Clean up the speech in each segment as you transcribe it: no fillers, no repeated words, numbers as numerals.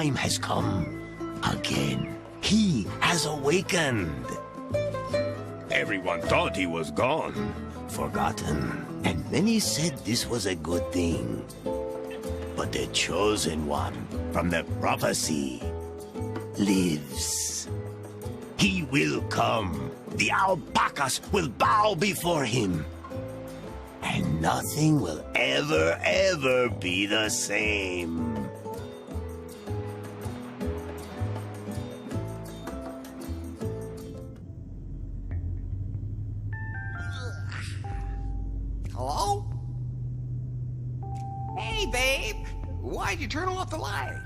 time has come. Again, he has awakened. Everyone thought he was gone, forgotten, and many said this was a good thing. But the chosen one from the prophecy lives. He will come. The alpacas will bow before him. And nothing will ever be the same. Hello? Hey, babe. Why'd you turn off the light?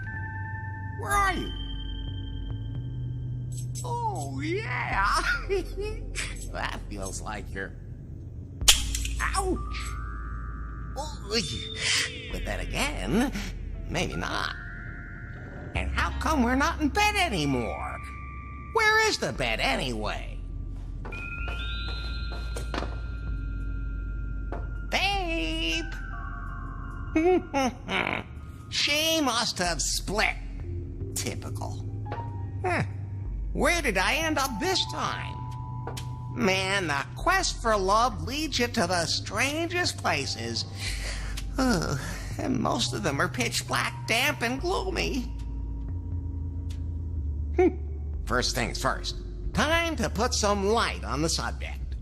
Where are you? Oh, yeah. That feels like you're... Ouch! Oy. But then again, maybe not. And how come we're not in bed anymore? Where is the bed anyway? Babe! She must have split. Typical. Huh. Where did I end up this time? Man, the quest for love leads you to the strangest places. And most of them are pitch black, damp, and gloomy. First things first. Time to put some light on the subject.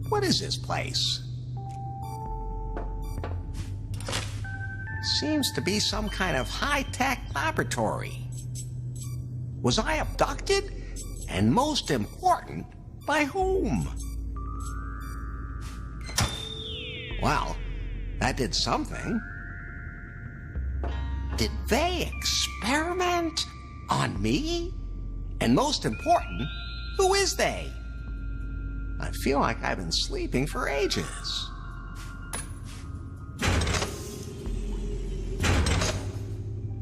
What is this place? Seems to be some kind of high-tech laboratory. Was I abducted? And most important, by whom? Well, that did something. Did they experiment on me? And most important, who is they? I feel like I've been sleeping for ages.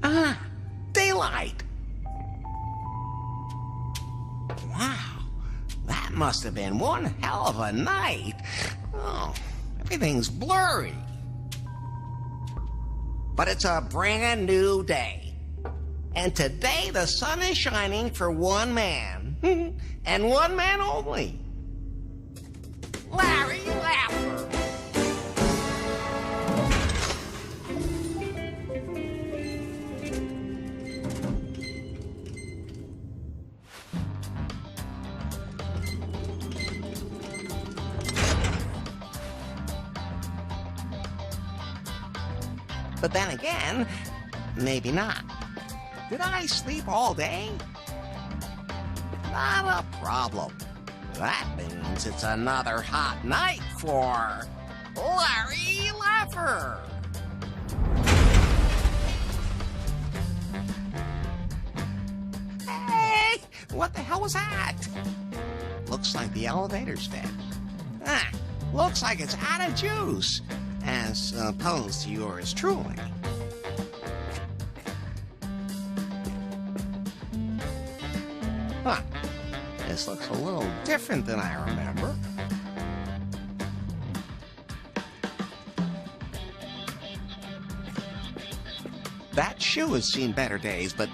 Ah, daylight. Wow, that must have been one hell of a night. Oh, everything's blurry. But it's a brand new day. And today the sun is shining for one man. And one man only. Larry Laffer. But then again, maybe not. Did I sleep all day? Not a problem. That means it's another hot night for Larry Laffer. Hey, what the hell was that? Looks like the elevator's dead. Looks like it's out of juice, as opposed to yours truly. Huh. This looks a little different than I remember. That shoe has seen better days, but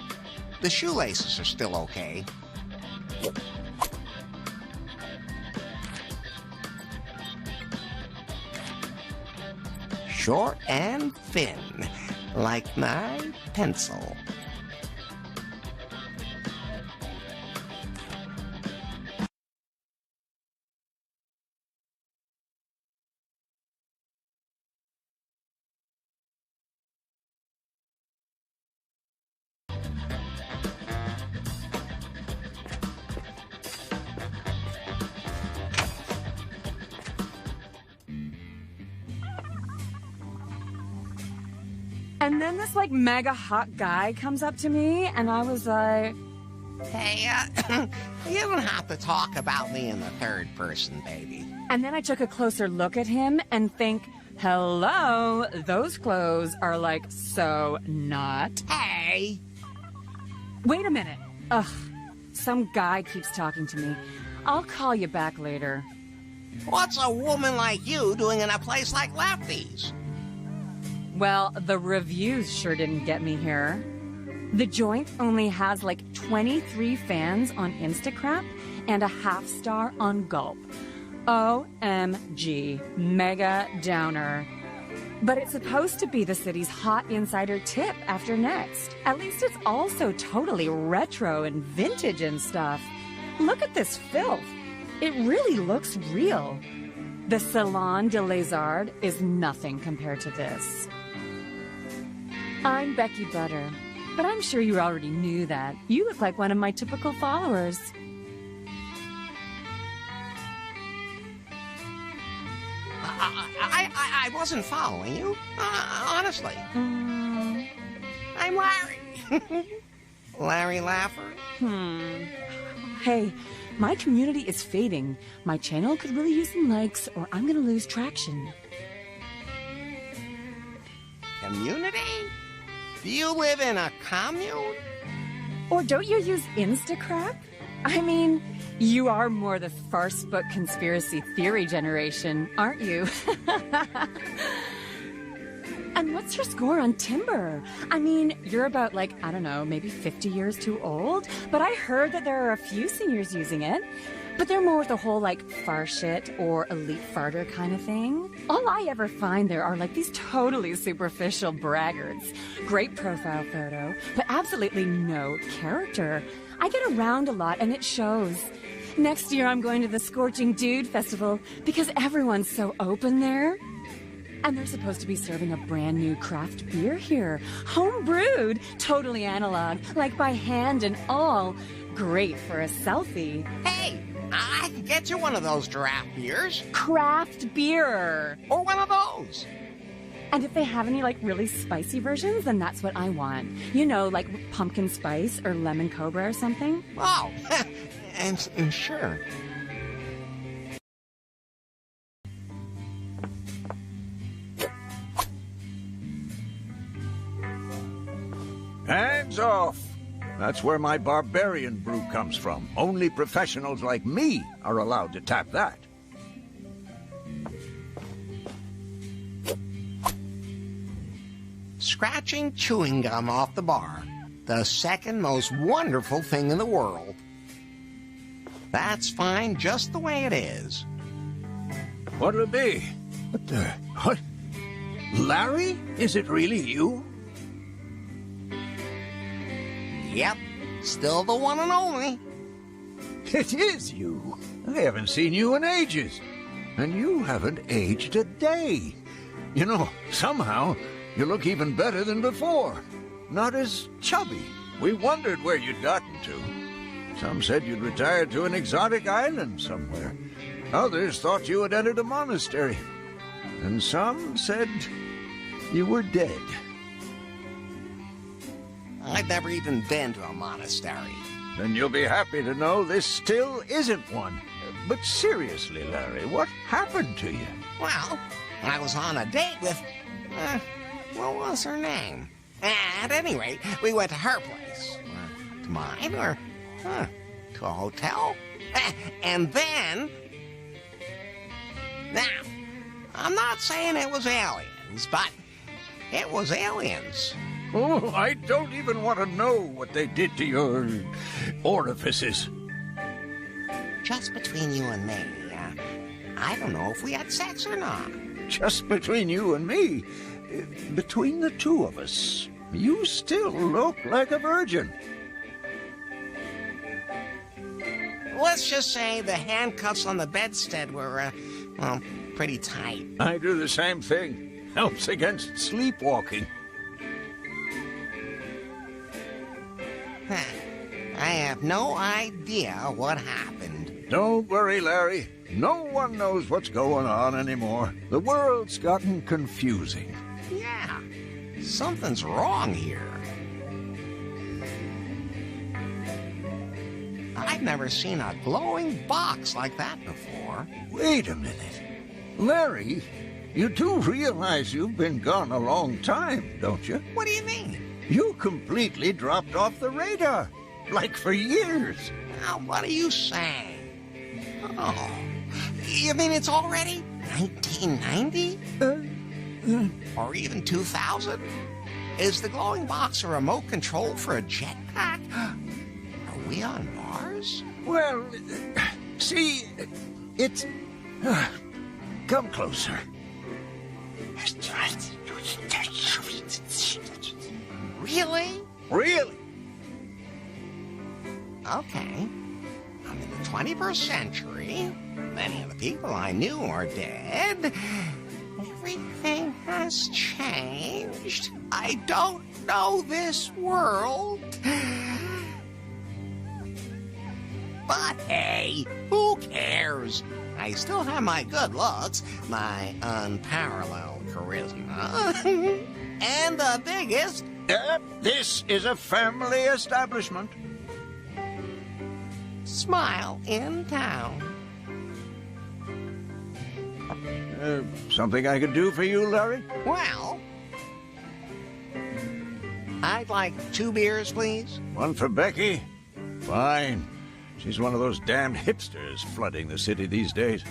the shoelaces are still okay. Short and thin, like my pencil. And then this, like, mega hot guy comes up to me, and I was like... Hey, you don't have to talk about me in the third person, baby. And then I took a closer look at him and think, hello, those clothes are, like, so not. Hey! Wait a minute. Ugh, some guy keeps talking to me. I'll call you back later. What's a woman like you doing in a place like Lefty's? Well, the reviews sure didn't get me here. The joint only has like 23 fans on Instacrap and a half star on Gulp. OMG, mega downer. But it's supposed to be the city's hot insider tip after Next. At least it's also totally retro and vintage and stuff. Look at this filth. It really looks real. The Salon de Lézard is nothing compared to this. I'm Becky Butter, but I'm sure you already knew that. You look like one of my typical followers. I wasn't following you, honestly. I'm Larry. Larry Laffer. Hey, my community is fading. My channel could really use some likes, or I'm gonna lose traction. Community? Do you live in a commune? Or don't you use Instacrap? I mean, you are more the farce book conspiracy theory generation, aren't you? And what's your score on Timber? I mean, you're about like, I don't know, maybe 50 years too old, but I heard that there are a few seniors using it. But they're more with the whole like far shit or elite farter kind of thing. All I ever find there are like these totally superficial braggarts. Great profile photo, but absolutely no character. I get around a lot and it shows. Next year I'm going to the Scorching Dude Festival because everyone's so open there. And they're supposed to be serving a brand new craft beer here. Home brewed, totally analog, like by hand and all. Great for a selfie. Hey, I can get you one of those draft beers. Craft beer. Or one of those. And if they have any like really spicy versions, then that's what I want. You know, like pumpkin spice or lemon cobra or something. Oh, and sure. Hands off! That's where my barbarian brew comes from. Only professionals like me are allowed to tap that. Scratching chewing gum off the bar. The second most wonderful thing in the world. That's fine just the way it is. What'll it be? What the... What? Larry? Is it really you? Yep, still the one and only. It is you. I haven't seen you in ages. And you haven't aged a day. You know, somehow, you look even better than before. Not as chubby. We wondered where you'd gotten to. Some said you'd retired to an exotic island somewhere. Others thought you had entered a monastery. And some said you were dead. I've never even been to a monastery. Then you'll be happy to know this still isn't one. But seriously, Larry, what happened to you? Well, I was on a date with... what was her name? At any rate, we went to her place. Or to mine, or... to a hotel. And then... Now, I'm not saying it was aliens, but it was aliens. Oh, I don't even want to know what they did to your orifices. Just between you and me, I don't know if we had sex or not. Just between you and me, between the two of us, you still look like a virgin. Let's just say the handcuffs on the bedstead were, well, pretty tight. I do the same thing. Helps against sleepwalking. I have no idea what happened. Don't worry, Larry. No one knows what's going on anymore. The world's gotten confusing. Yeah, something's wrong here. I've never seen a glowing box like that before. Wait a minute. Larry, you do realize you've been gone a long time, don't you? What do you mean? You completely dropped off the radar. Like for years. Now, what are you saying? Oh, You mean it's already 1990? Or even 2000? Is the glowing box a remote control for a jetpack? Are we on Mars? Well, see, it's... come closer. Really? Really? Okay. I'm in the 21st century. Many of the people I knew are dead. Everything has changed. I don't know this world. But hey, who cares? I still have my good looks, my unparalleled charisma, and the biggest... This is a family establishment. smile in town. Something I could do for you, Larry? Well, I'd like 2 beers, please. One for Becky? Fine. She's one of those damned hipsters flooding the city these days.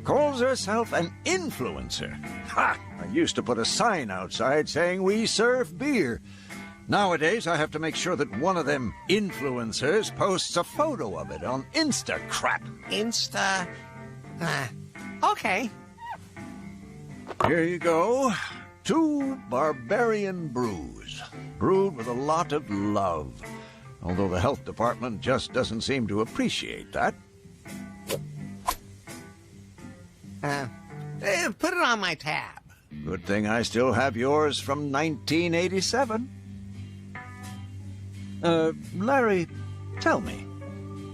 Calls herself an influencer. Ha! I used to put a sign outside saying we serve beer. Nowadays, I have to make sure that one of them influencers posts a photo of it on Instacrap. Insta... okay. Here you go. 2 barbarian brews. Brewed with a lot of love. Although the health department just doesn't seem to appreciate that. Put it on my tab. Good thing I still have yours from 1987. Larry, tell me,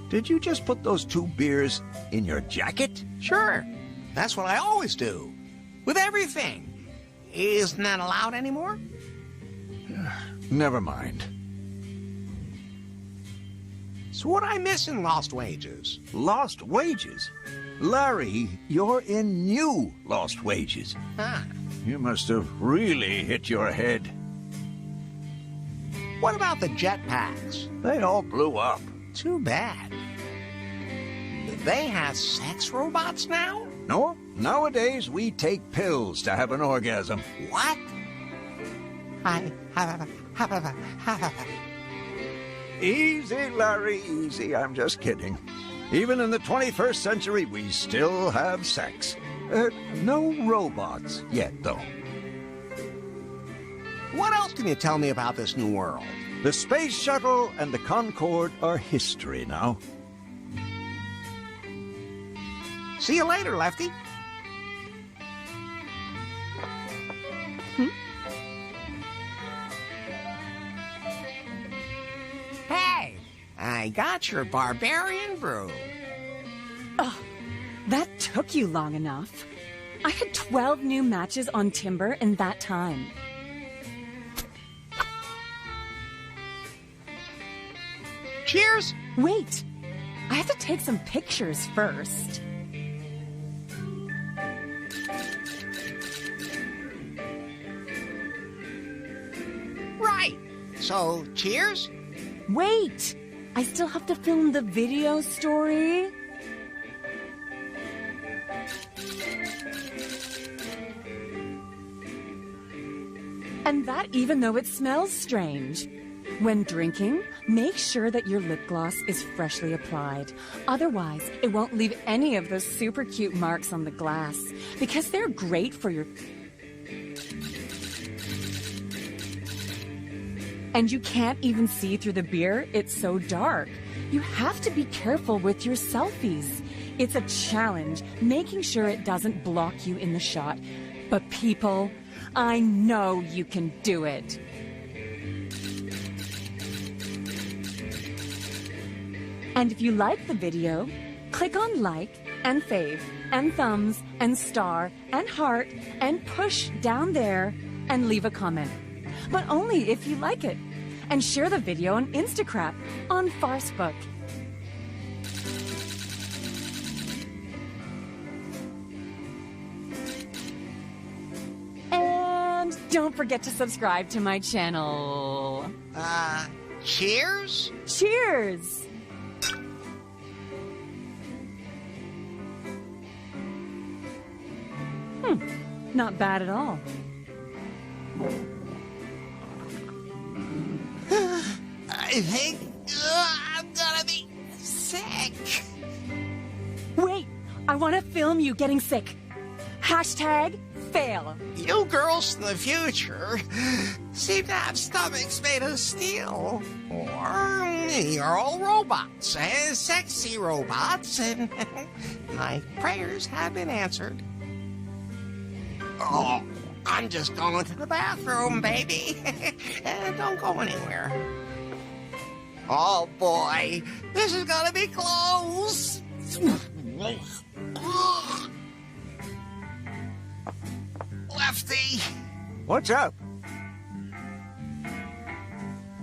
did you just put those 2 beers in your jacket? Sure. That's what I always do. With everything. Isn't that allowed anymore? Never mind. So what I miss in Lost Wages? Lost wages? Larry, you're in new Lost Wages. Ah. You must have really hit your head. What about the jetpacks? They all blew up. Too bad. They have sex robots now? No, nowadays we take pills to have an orgasm. What? Easy, Larry, easy. I'm just kidding. Even in the 21st century, we still have sex. No robots yet, though. What else can you tell me about this new world? The Space Shuttle and the Concorde are history now. See you later, Lefty. Hey, I got your barbarian brew. Oh, that took you long enough. I had 12 new matches on Timber in that time. Cheers! Wait, I have to take some pictures first. Right. So, cheers? Wait, I still have to film the video story. And that even though it smells strange. When drinking, make sure that your lip gloss is freshly applied. Otherwise, it won't leave any of those super cute marks on the glass, because they're great for your... And you can't even see through the beer, it's so dark. You have to be careful with your selfies. It's a challenge, making sure it doesn't block you in the shot. But people, I know you can do it. And if you like the video, click on like and fave and thumbs and star and heart and push down there and leave a comment. But only if you like it. And share the video on Instacrap, on Farcebook. And don't forget to subscribe to my channel. Cheers? Cheers! Not bad at all. I think I'm gonna be sick. Wait, I want to film you getting sick. Hashtag fail. You girls in the future seem to have stomachs made of steel. Or you're all robots, sexy robots, and my prayers have been answered. Oh, I'm just going to the bathroom, baby. Don't go anywhere. Oh boy, this is gonna be close. Lefty. What's up?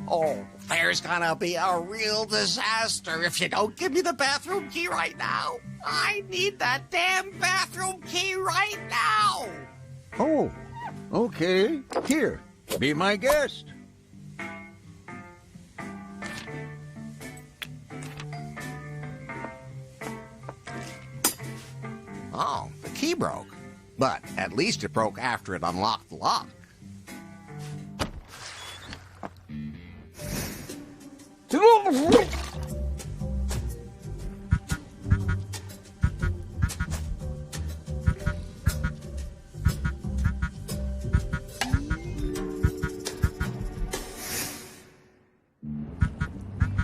Oh, there's gonna be a real disaster if you don't give me the bathroom key right now. I need that damn bathroom key right now. Oh, okay. Here, be my guest. Oh, the key broke. But at least it broke after it unlocked the lock.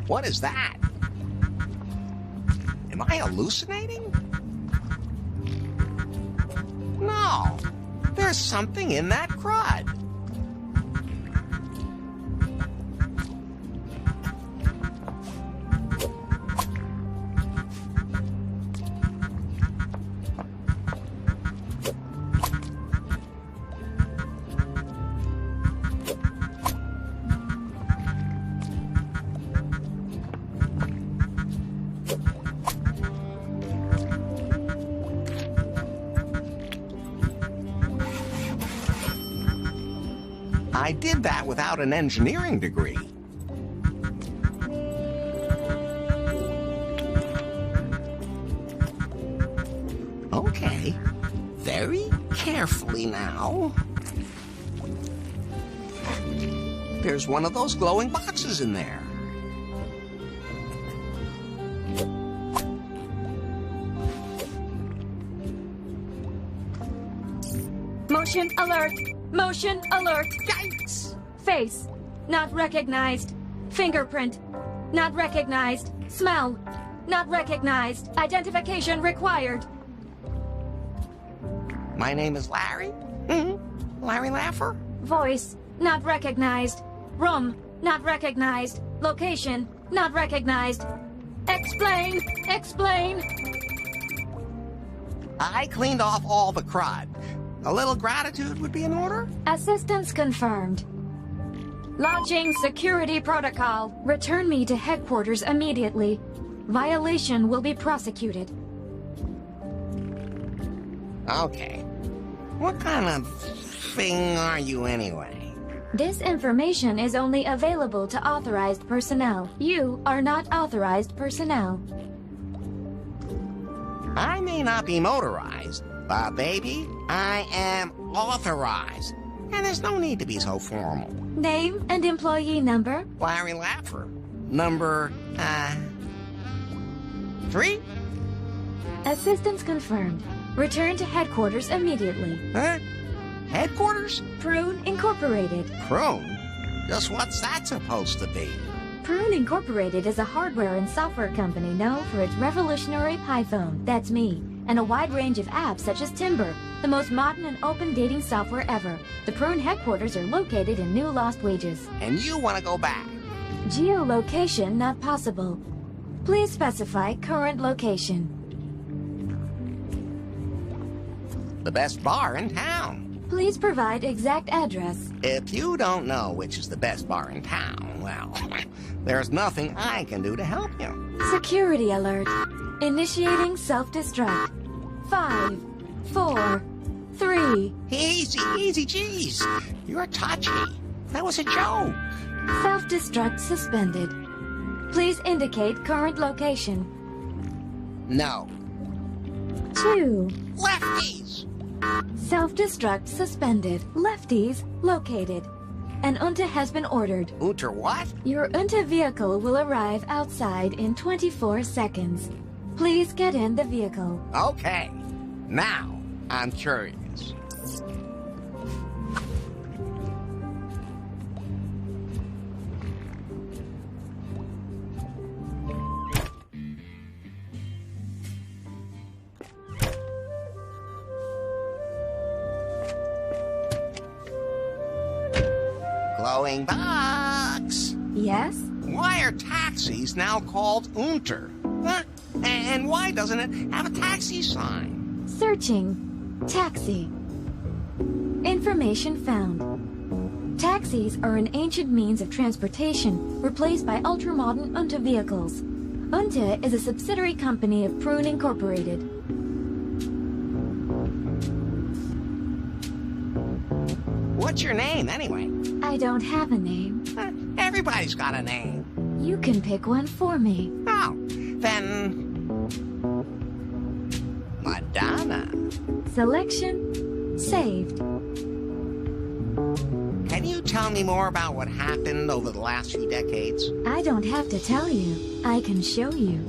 What is that? Am I hallucinating? No, there's something in that crud. I did that without an engineering degree. Okay, very carefully now. There's one of those glowing boxes in there. Motion alert! Motion alert! Yikes! Face, not recognized. Fingerprint, not recognized. Smell, not recognized. Identification required. My name is Larry. Larry Laffer. Voice, not recognized. Room, not recognized. Location, not recognized. Explain! Explain! I cleaned off all the crud. A little gratitude would be in order? Assistance confirmed. Launching security protocol. Return me to headquarters immediately. Violation will be prosecuted. Okay. What kind of thing are you anyway? This information is only available to authorized personnel. You are not authorized personnel. I may not be motorized, but baby, I am authorized. And there's no need to be so formal. Name and employee number. Larry Laffer. Number, 3? Assistance confirmed. Return to headquarters immediately. Huh? Headquarters? Prune Incorporated. Prune? Just what's that supposed to be? Prune Incorporated is a hardware and software company known for its revolutionary PiPhone, that's me, and a wide range of apps such as Timber, the most modern and open dating software ever. The Prune headquarters are located in New Lost Wages. And you want to go back? Geolocation not possible. Please specify current location. The best bar in town. Please provide exact address. If you don't know which is the best bar in town, well, there's nothing I can do to help you. Security alert. Initiating self-destruct. 5, 4, 3. Easy, easy, geez. You're touchy. That was a joke. Self-destruct suspended. Please indicate current location. No. 2. Lefties! Self-destruct suspended. Lefties located. An Unta has been ordered. Unter what? Your Unta vehicle will arrive outside in 24 seconds. Please get in the vehicle. Okay. Now, I'm curious. Glowing box. Yes? Why are taxis now called Unter? Huh? And why doesn't it have a taxi sign? Searching. Taxi. Information found. Taxis are an ancient means of transportation replaced by ultramodern Unta vehicles. Unta is a subsidiary company of Prune Incorporated. What's your name, anyway? I don't have a name. Everybody's got a name. You can pick one for me. Oh, then... Madonna. Selection saved. Can you tell me more about what happened over the last few decades? I don't have to tell you. I can show you.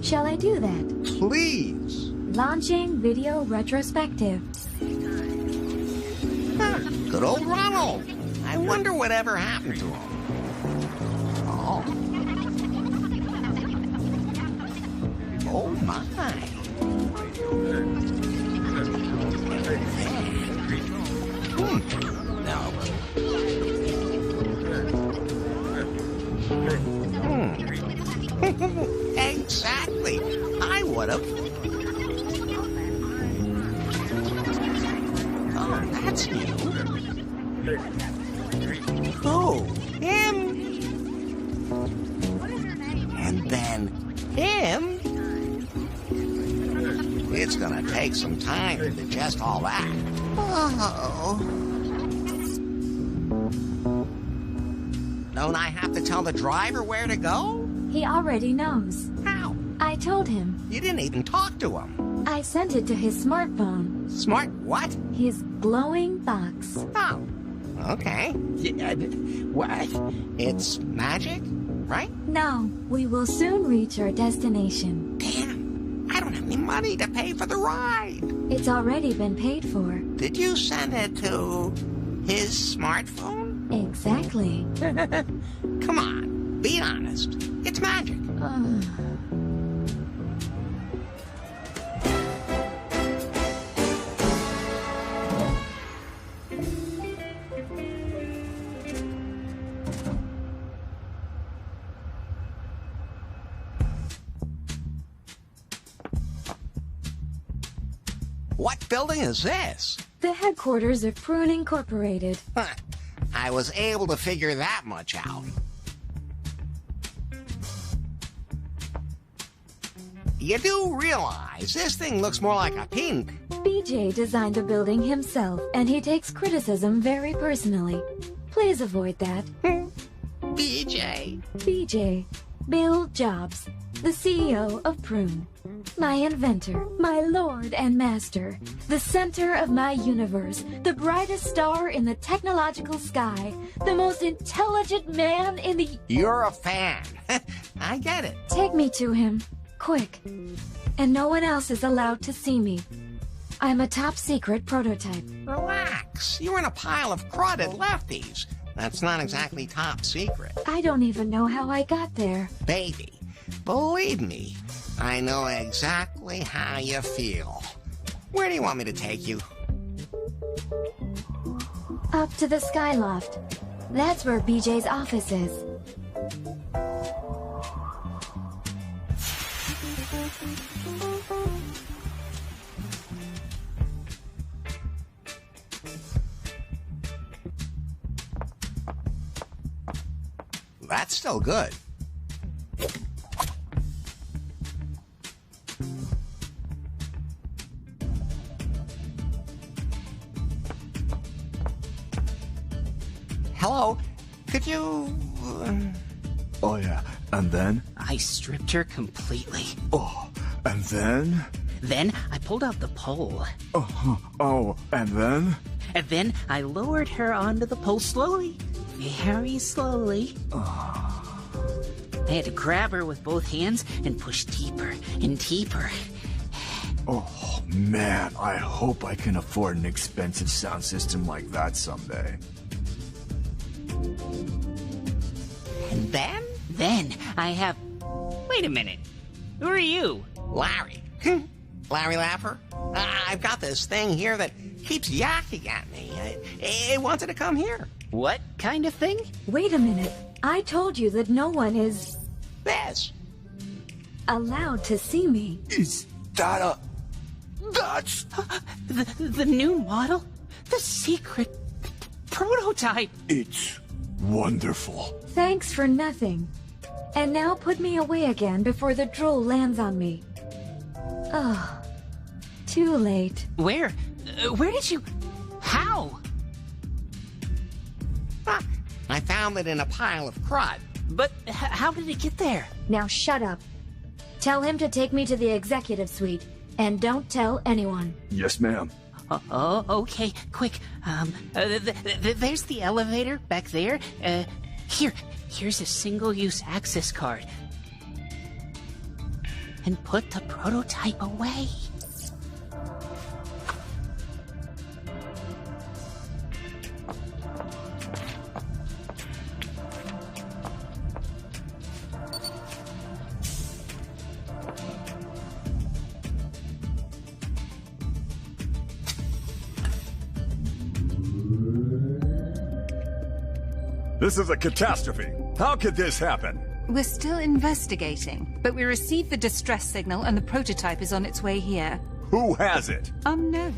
Shall I do that? Please. Launching video retrospective. Huh, good old Ronald. I wonder whatever happened to him. Oh. Oh, my. Exactly. I would have. Oh, that's new. Oh, him. And then him. It's gonna take some time to digest all that. Oh. Don't I have to tell the driver where to go? He already knows. How? I told him. You didn't even talk to him. I sent it to his smartphone. Smart what? His glowing box. Oh, okay. What? It's magic, right? No, we will soon reach our destination. Damn, I don't have any money to pay for the ride. It's already been paid for. Did you send it to his smartphone? Exactly. Come on, be honest. It's magic. What building is this? The headquarters of Prune Incorporated. Huh. I was able to figure that much out. You do realize this thing looks more like a pink. BJ designed the building himself, and he takes criticism very personally. Please avoid that. BJ. BJ, Bill Jobs, the CEO of Prune. My inventor, my lord and master, the center of my universe, the brightest star in the technological sky, the most intelligent man in the... You're a fan. I get it. Take me to him, quick. And no one else is allowed to see me. I'm a top secret prototype. Relax. You're in a pile of cruddy lefties. That's not exactly top secret. I don't even know how I got there. Baby, believe me, I know exactly how you feel. Where do you want me to take you? Up to the Skyloft. That's where BJ's office is. That's still good. Hello, could you... Oh, yeah. And then? I stripped her completely. Oh, and then? Then I pulled out the pole. Oh, and then? And then I lowered her onto the pole slowly. Very slowly. I had to grab her with both hands and push deeper and deeper. Oh, man, I hope I can afford an expensive sound system like that someday. And then? Then I have... Wait a minute. Who are you? Larry. Larry Laffer? I've got this thing here that keeps yakking at me. It wanted to come here. What kind of thing? Wait a minute. I told you that no one is This. allowed to see me. Is that a... That's... The new model? The secret prototype? It's wonderful. Thanks for nothing. And now put me away again before the drool lands on me. Oh, too late. Where? Where did you... How? Huh. I found it in a pile of crud. But how did it get there? Now shut up. Tell him to take me to the executive suite, and don't tell anyone. Yes, ma'am. Oh, okay. Quick. There's the elevator back there. Here's a single-use access card. And put the prototype away. This is a catastrophe. How could this happen? We're still investigating, but we received the distress signal and the prototype is on its way here. Who has it? Unknown.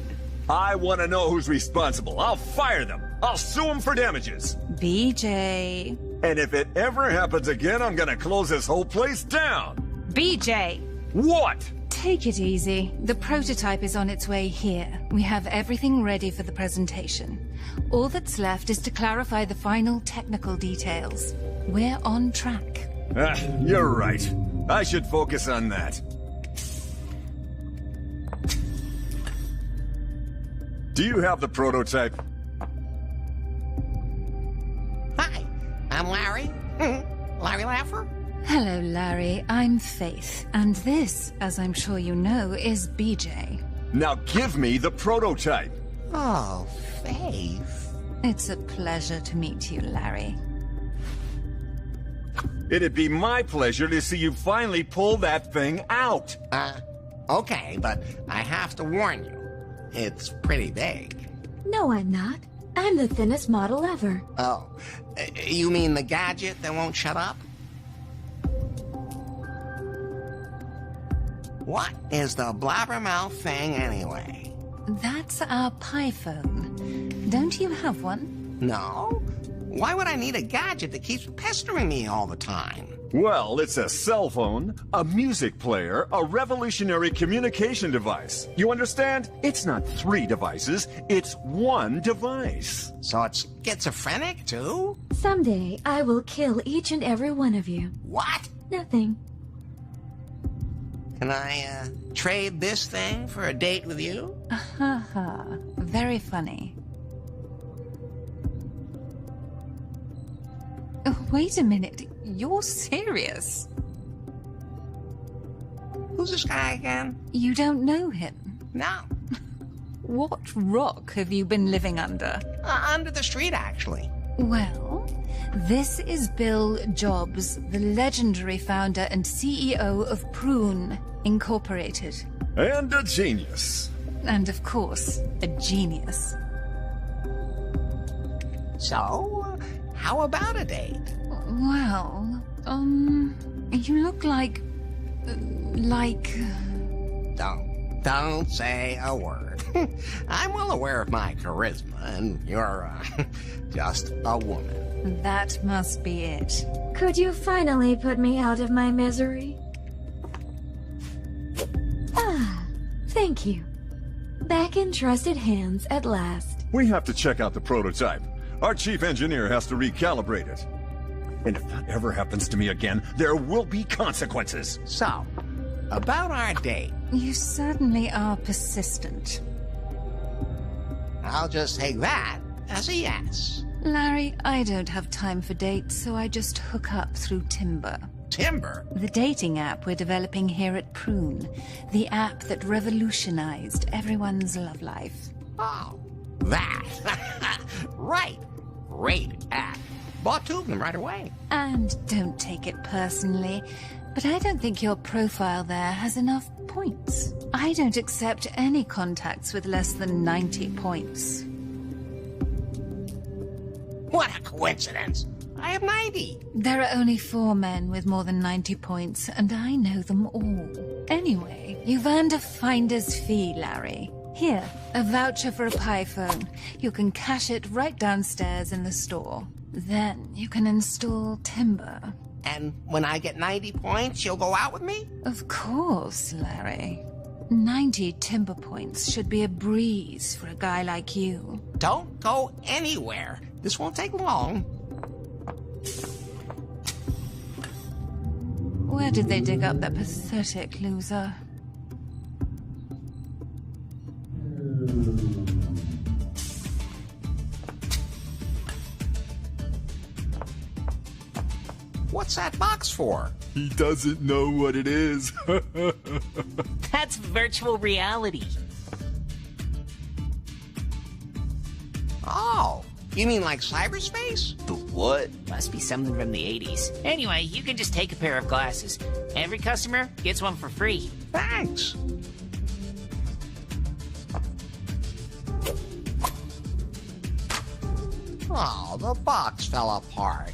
I want to know who's responsible. I'll fire them. I'll sue them for damages. BJ. And if it ever happens again, I'm gonna close this whole place down. BJ! What? Take it easy. The prototype is on its way here. We have everything ready for the presentation. All that's left is to clarify the final technical details. We're on track. You're right. I should focus on that. Do you have the prototype? Hi, I'm Larry. Larry Laffer? Hello, Larry. I'm Faith. And this, as I'm sure you know, is BJ. Now give me the prototype. Oh, Faith. It's a pleasure to meet you, Larry. It'd be my pleasure to see you finally pull that thing out. Okay, but I have to warn you. It's pretty big. No, I'm not. I'm the thinnest model ever. Oh, you mean the gadget that won't shut up? What is the blabbermouth thing anyway? That's our PiPhone. Don't you have one? No? Why would I need a gadget that keeps pestering me all the time? Well, it's a cell phone, a music player, a revolutionary communication device. You understand? It's not 3 devices, it's 1 device. So it's schizophrenic too? Someday, I will kill each and every one of you. What? Nothing. Can I, trade this thing for a date with you? Haha. Very funny. Oh, wait a minute. You're serious? Who's this guy again? You don't know him? No. What rock have you been living under? Under the street, actually. Well, this is Bill Jobs, the legendary founder and CEO of Prune Incorporated. And a genius. And of course, a genius. So, how about a date? Well, you look like... Don't say a word. I'm well aware of my charisma, and you're, just a woman. That must be it. Could you finally put me out of my misery? Ah, thank you. Back in trusted hands at last. We have to check out the prototype. Our chief engineer has to recalibrate it. And if that ever happens to me again, there will be consequences. So, about our date. You certainly are persistent. I'll just take that as a yes. Larry, I don't have time for dates, so I just hook up through Timber. Timber? The dating app we're developing here at Prune. The app that revolutionized everyone's love life. Oh, that. Right. Great app. Bought two of them right away. And don't take it personally, but I don't think your profile there has enough points. I don't accept any contacts with less than 90 points. What a coincidence. I have 90. There are only 4 men with more than 90 points, and I know them all. Anyway, you've earned a finder's fee, Larry. Here, a voucher for a Pi phone. You can cash it right downstairs in the store. Then you can install Timber. And when I get 90 points, you'll go out with me? Of course, Larry. 90 Timber points should be a breeze for a guy like you. Don't go anywhere. This won't take long. Where did they dig up that pathetic loser? What's that box for? He doesn't know what it is. That's virtual reality. Oh, you mean like cyberspace? The what? Must be something from the 80s. Anyway, you can just take a pair of glasses. Every customer gets one for free. Thanks. Oh, the box fell apart.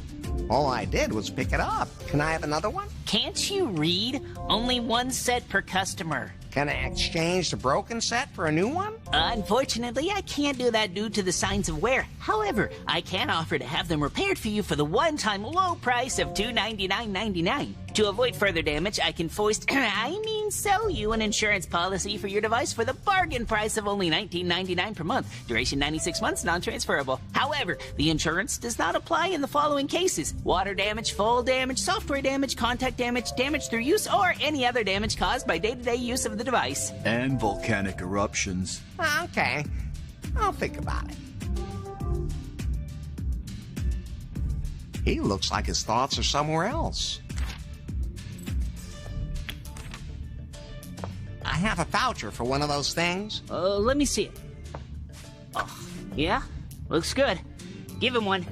All I did was pick it up. Can I have another one? Can't you read? Only one set per customer. Can I exchange the broken set for a new one? Unfortunately, I can't do that due to the signs of wear. However, I can offer to have them repaired for you for the one-time low price of $299.99. To avoid further damage, I can sell you an insurance policy for your device for the bargain price of only $19.99 per month. Duration 96 months, non-transferable. However, the insurance does not apply in the following cases: water damage, fall damage, software damage, contact damage, damage through use, or any other damage caused by day-to-day use of the device. And volcanic eruptions. Okay, I'll think about it. He looks like his thoughts are somewhere else. I have a voucher for one of those things. Let me see it. Oh, yeah? Looks good. Give him one.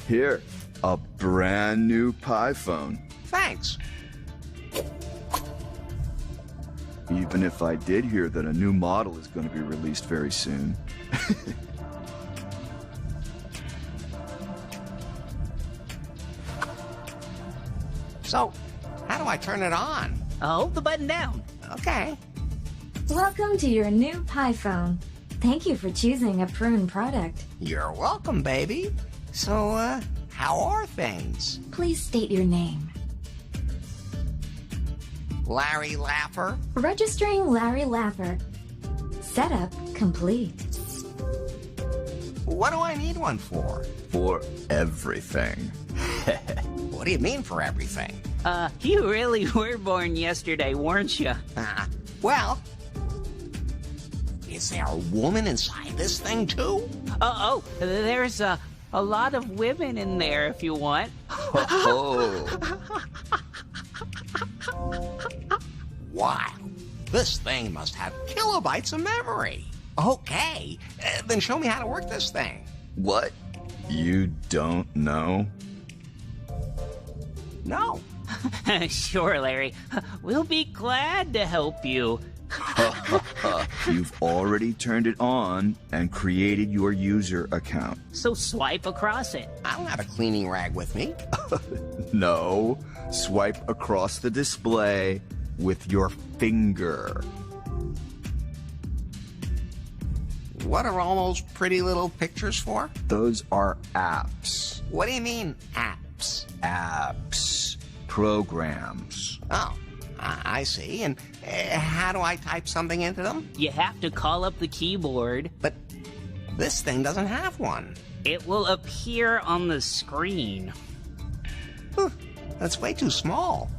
Here, a brand new Pi phone. Thanks. Even if I did hear that a new model is going to be released very soon. So, how do I turn it on? Hold the button down. Okay. Welcome to your new Pi phone. Thank you for choosing a Prune product. You're welcome, baby. So, how are things? Please state your name. Larry Laffer? Registering Larry Laffer. Setup complete. What do I need one for? For everything. What do you mean for everything? You really were born yesterday, weren't you? Well, is there a woman inside this thing, too? There's a lot of women in there if you want. Wow, this thing must have kilobytes of memory. Okay, then show me how to work this thing. What? You don't know? No. Sure, Larry. We'll be glad to help you. You've already turned it on and created your user account. So swipe across it. I don't have a cleaning rag with me. No, swipe across the display with your finger. What are all those pretty little pictures for? Those are apps. What do you mean, apps? Apps. Programs. Oh, I see. And how do I type something into them? You have to call up the keyboard. But this thing doesn't have one. It will appear on the screen. That's way too small.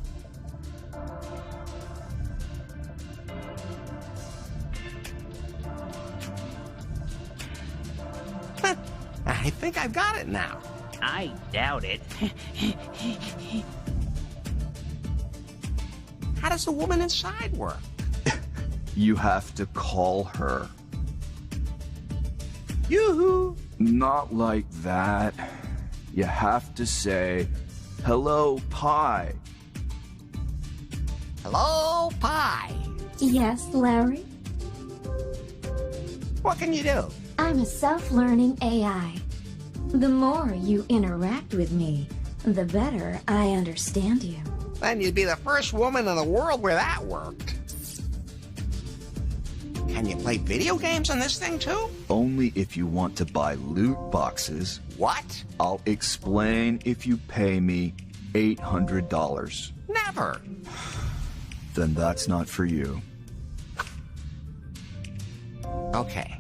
I think I've got it now. I doubt it. How does the woman inside work? You have to call her. Yoo-hoo! Not like that. You have to say, "Hello, Pi." Hello, Pi. Yes, Larry? What can you do? I'm a self-learning AI. The more you interact with me, the better I understand you. Then you'd be the first woman in the world where that worked. Can you play video games on this thing too? Only if you want to buy loot boxes. What? I'll explain if you pay me $800. Never. Then that's not for you. Okay.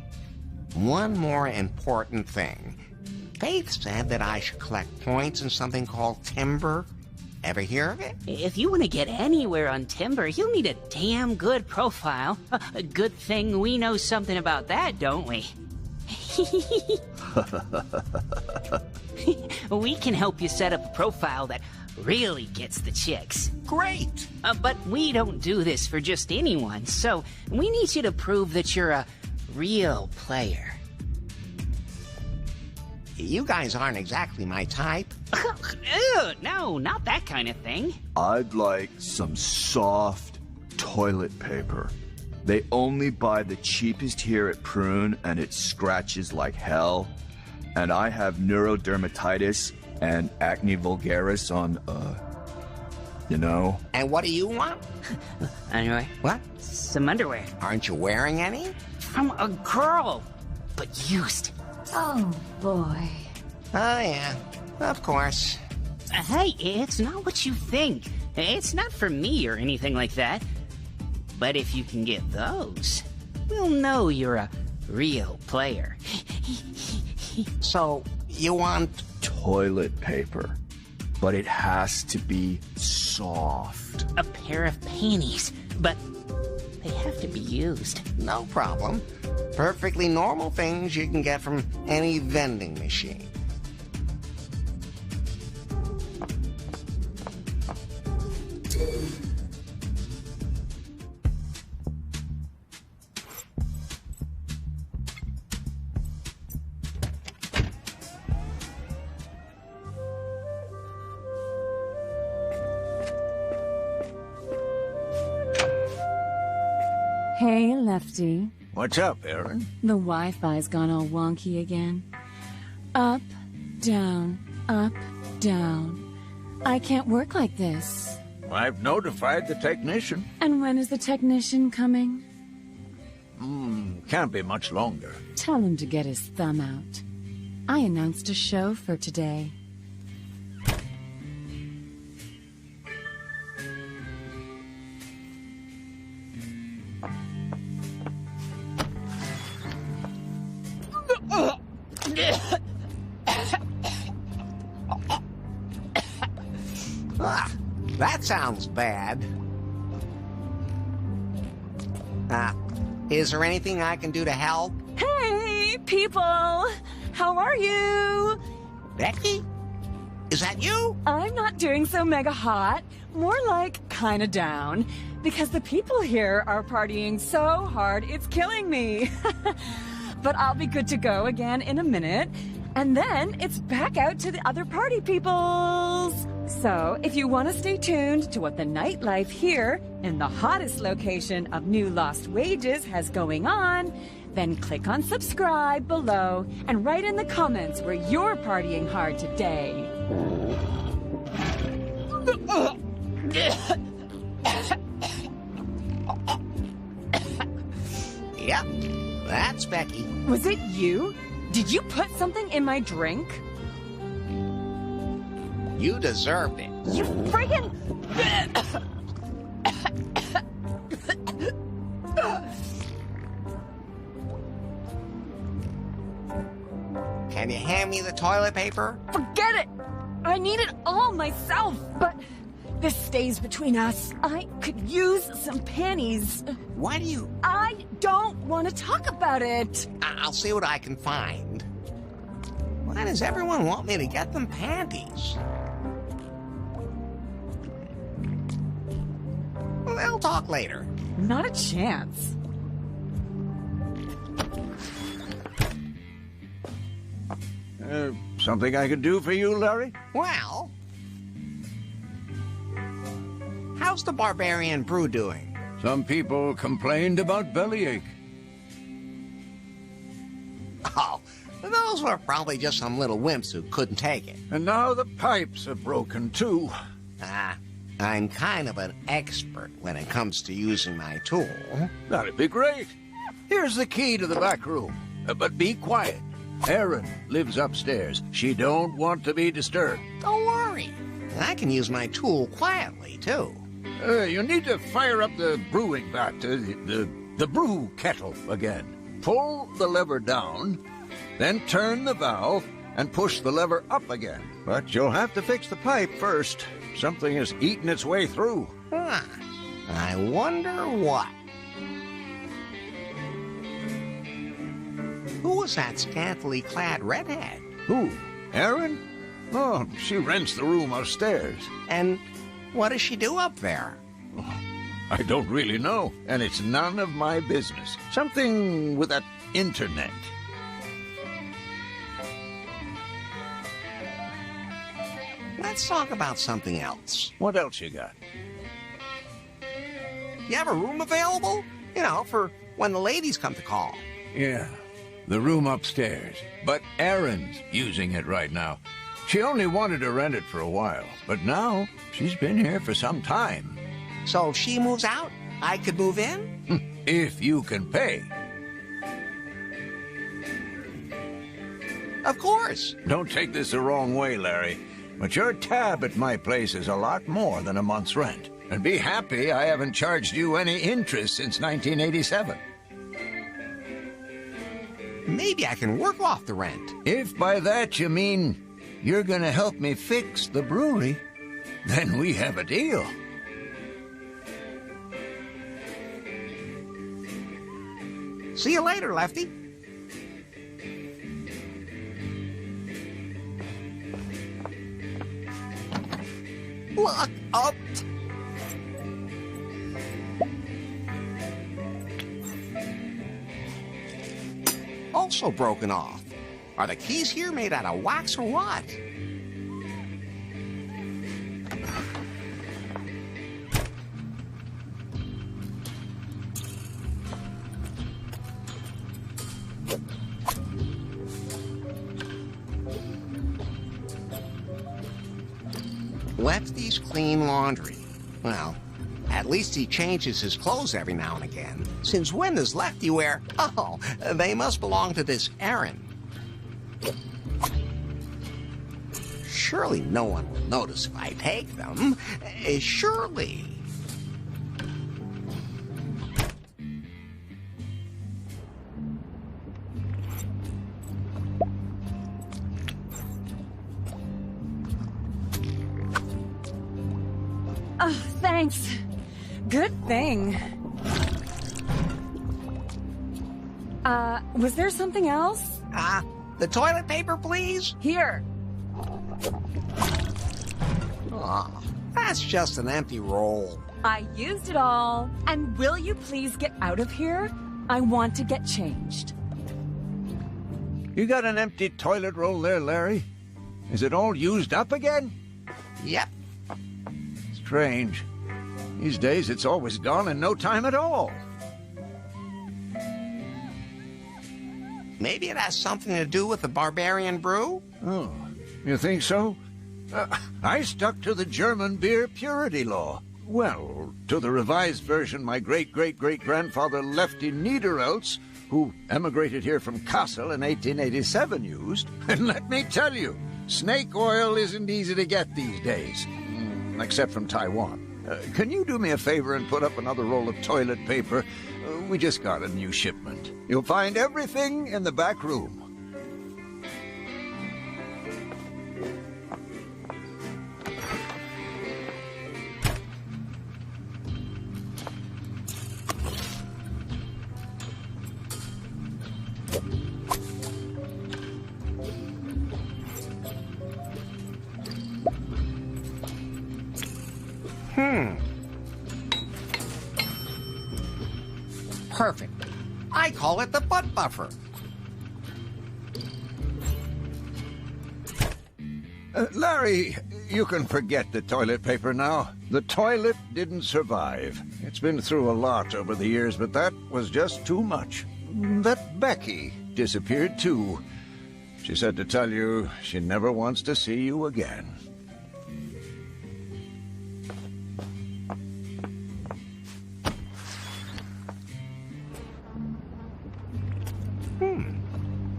One more important thing. Faith said that I should collect points in something called Timber. Ever hear of it? If you want to get anywhere on Timber, you'll need a damn good profile. A good thing we know something about that, don't we? We can help you set up a profile that really gets the chicks. Great! But we don't do this for just anyone, so we need you to prove that you're a real player. You guys aren't exactly my type. Ew, no, not that kind of thing. I'd like some soft toilet paper. They only buy the cheapest here at Prune, and it scratches like hell. And I have neurodermatitis and acne vulgaris on, you know. And what do you want? Anyway, What? some underwear. Aren't you wearing any? From a girl, but used. Oh, boy. Oh, yeah. Of course. Hey, it's not what you think. It's not for me or anything like that. But if you can get those, we'll know you're a real player. So, you want... Toilet paper. But it has to be soft. A pair of panties, but they have to be used. No problem. Perfectly normal things you can get from any vending machine. Hey, Lefty. What's up, Aaron? The Wi-Fi's gone all wonky again. Up, down, up, down. I can't work like this. I've notified the technician. And when is the technician coming? Can't be much longer. Tell him to get his thumb out. I announced a show for today. Ah, that sounds bad. Is there anything I can do to help? Hey, people! How are you? Becky? Is that you? I'm not doing so mega hot. More like kinda down. Because the people here are partying so hard, it's killing me. But I'll be good to go again in a minute. And then it's back out to the other party peoples. So, if you want to stay tuned to what the nightlife here in the hottest location of New Lost Wages has going on, then click on subscribe below and write in the comments where you're partying hard today. Yep, that's Becky. Was it you? Did you put something in my drink? You deserved it. You friggin'... Can you hand me the toilet paper? Forget it! I need it all myself, but this stays between us. I could use some panties. Why do you... I don't want to talk about it. I'll see what I can find. Why does everyone want me to get them panties? Well, they'll talk later. Not a chance. Something I could do for you, Larry? Well, how's the Barbarian Brew doing? Some people complained about bellyache. Oh, those were probably just some little wimps who couldn't take it. And now the pipes are broken, too. I'm kind of an expert when it comes to using my tool. That'd be great. Here's the key to the back room. But be quiet. Erin lives upstairs. She don't want to be disturbed. Don't worry. I can use my tool quietly, too. You need to fire up the brewing vat, the brew kettle again. Pull the lever down, then turn the valve and push the lever up again. But you'll have to fix the pipe first. Something is eating its way through. I wonder what. Who was that scantily clad redhead? Who? Erin? Oh, she rents the room upstairs. And what does she do up there? I don't really know, and it's none of my business. Something with that internet. Let's talk about something else. What else you got? You have a room available? You know, for when the ladies come to call. Yeah, the room upstairs. But Erin's using it right now. She only wanted to rent it for a while, but now she's been here for some time. So if she moves out, I could move in? If you can pay. Of course. Don't take this the wrong way, Larry, but your tab at my place is a lot more than a month's rent. And be happy I haven't charged you any interest since 1987. Maybe I can work off the rent. If by that you mean you're gonna help me fix the brewery, then we have a deal. See you later, Lefty. Look up. Also broken off. Are the keys here made out of wax or what? Lefty's clean laundry. Well, at least he changes his clothes every now and again. Since when does Lefty wear? Oh, they must belong to this Erin. Surely no one will notice if I take them. Surely. Oh, thanks. Good thing. Was there something else? The toilet paper, please? Here. Oh, that's just an empty roll. I used it all. And will you please get out of here? I want to get changed. You got an empty toilet roll there, Larry? Is it all used up again? Yep. Strange. These days it's always gone in no time at all. Maybe it has something to do with the Barbarian Brew? Oh, you think so? I stuck to the German beer purity law. Well, to the revised version my great-great-great-grandfather Lefty Niederelts, who emigrated here from Kassel in 1887, used. And let me tell you, snake oil isn't easy to get these days. Except from Taiwan. Can you do me a favor and put up another roll of toilet paper? We just got a new shipment. You'll find everything in the back room. Perfect. I call it the butt buffer. Larry, you can forget the toilet paper now. The toilet didn't survive. It's been through a lot over the years, but that was just too much. That Becky disappeared too. She said to tell you she never wants to see you again.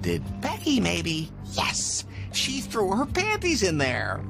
Did Becky maybe? Yes! She threw her panties in there.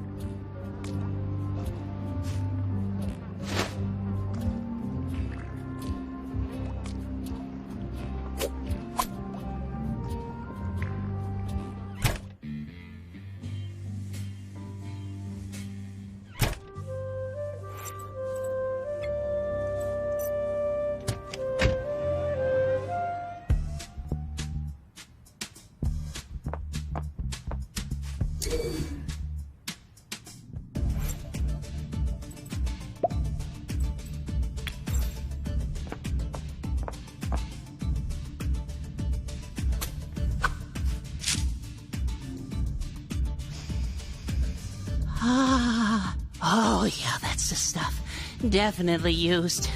Oh, yeah, that's the stuff. Definitely used.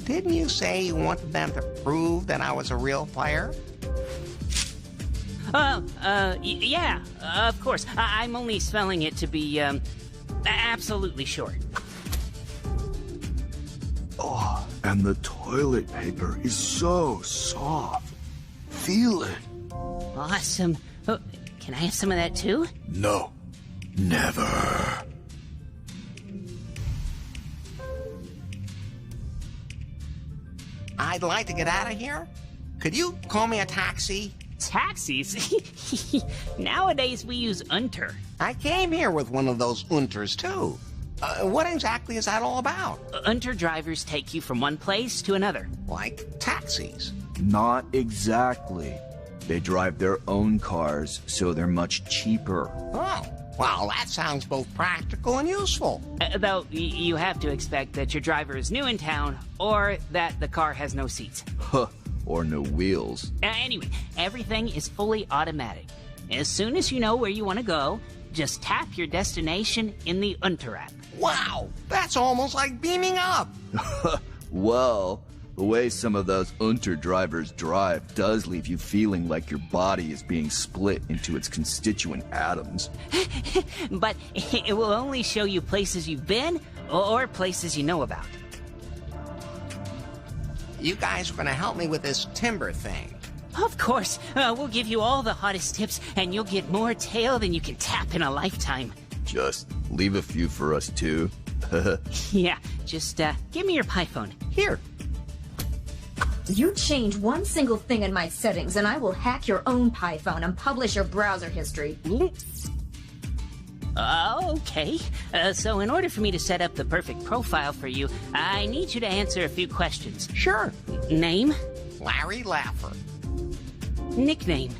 Didn't you say you wanted them to prove that I was a real player? Yeah, of course. I'm only spelling it to be, absolutely short. Oh, and the toilet paper is so soft. Feel it. Awesome. Oh, can I have some of that too? No, never. I'd like to get out of here. Could you call me a taxi? Taxis? Nowadays we use Unter. I came here with one of those Unters, too. What exactly is that all about? Unter drivers take you from one place to another. Like taxis. Not exactly. They drive their own cars, so they're much cheaper. Oh, well, that sounds both practical and useful. Though you have to expect that your driver is new in town, or that the car has no seats. Huh, or no wheels. Anyway, everything is fully automatic. As soon as you know where you want to go, just tap your destination in the Unter app. Wow, that's almost like beaming up. Well, the way some of those Unter drivers drive does leave you feeling like your body is being split into its constituent atoms. But it will only show you places you've been or places you know about. You guys are going to help me with this timber thing. Of course. We'll give you all the hottest tips, and you'll get more tail than you can tap in a lifetime. Just leave a few for us, too. Yeah, just give me your PiPhone. Here. You change one single thing in my settings, and I will hack your own PiPhone and publish your browser history. Okay. So in order for me to set up the perfect profile for you, I need you to answer a few questions. Sure. Name? Larry Laffer. Nickname?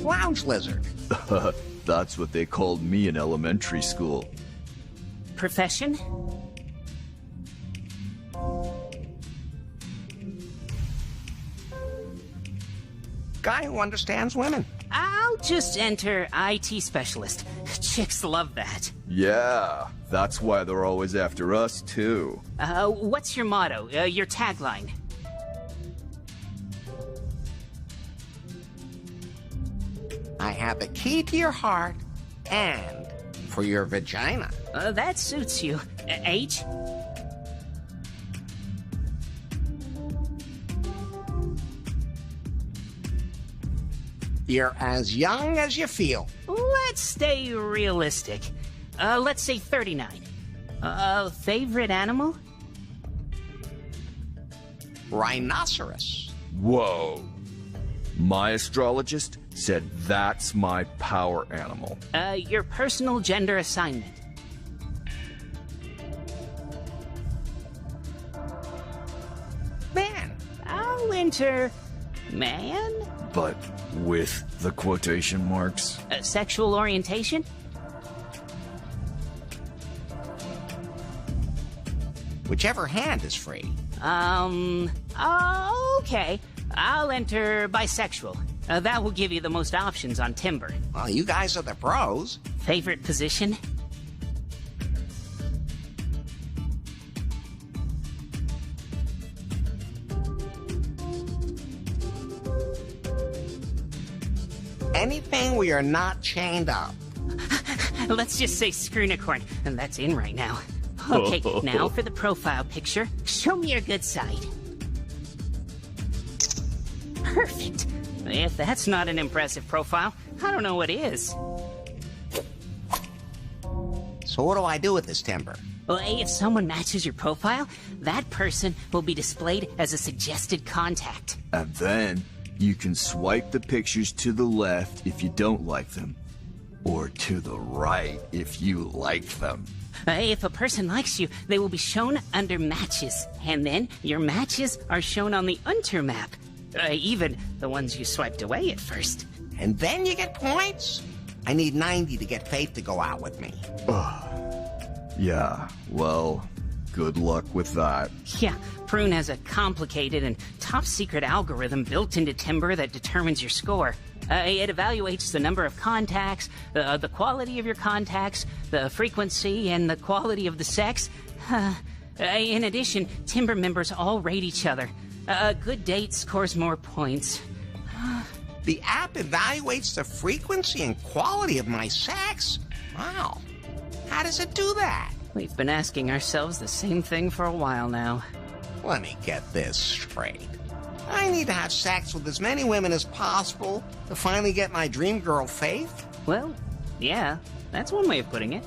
Lounge lizard. That's what they called me in elementary school. Profession? Guy who understands women. I'll just enter IT specialist. Chicks love that. Yeah, that's why they're always after us, too. What's your motto? Your tagline? I have the key to your heart and for your vagina. That suits you. Age? You're as young as you feel. Let's stay realistic. Let's say 39. Favorite animal? Rhinoceros. Whoa. My astrologist said that's my power animal. Your personal gender assignment. Man. I'll enter man. But with the quotation marks? Sexual orientation? Whichever hand is free. Okay. I'll enter bisexual. That will give you the most options on Timber. Well, you guys are the pros. Favorite position? Anything we are not chained up. Let's just say Screenicorn, and that's in right now. Okay, now for the profile picture. Show me your good side. Perfect. If that's not an impressive profile, I don't know what is. So what do I do with this Timber? Well, if someone matches your profile, that person will be displayed as a suggested contact. And then you can swipe the pictures to the left if you don't like them, or to the right if you like them. If a person likes you, they will be shown under matches, and then your matches are shown on the Unter map. Even the ones you swiped away at first. And then you get points? I need 90 to get Faith to go out with me. Yeah, well, good luck with that. Yeah, Prune has a complicated and top-secret algorithm built into Timber that determines your score. It evaluates the number of contacts, the quality of your contacts, the frequency, and the quality of the sex. In addition, Timber members all rate each other. A good date scores more points. The app evaluates the frequency and quality of my sex? Wow. How does it do that? We've been asking ourselves the same thing for a while now. Let me get this straight. I need to have sex with as many women as possible to finally get my dream girl, Faith? Well, yeah, that's one way of putting it.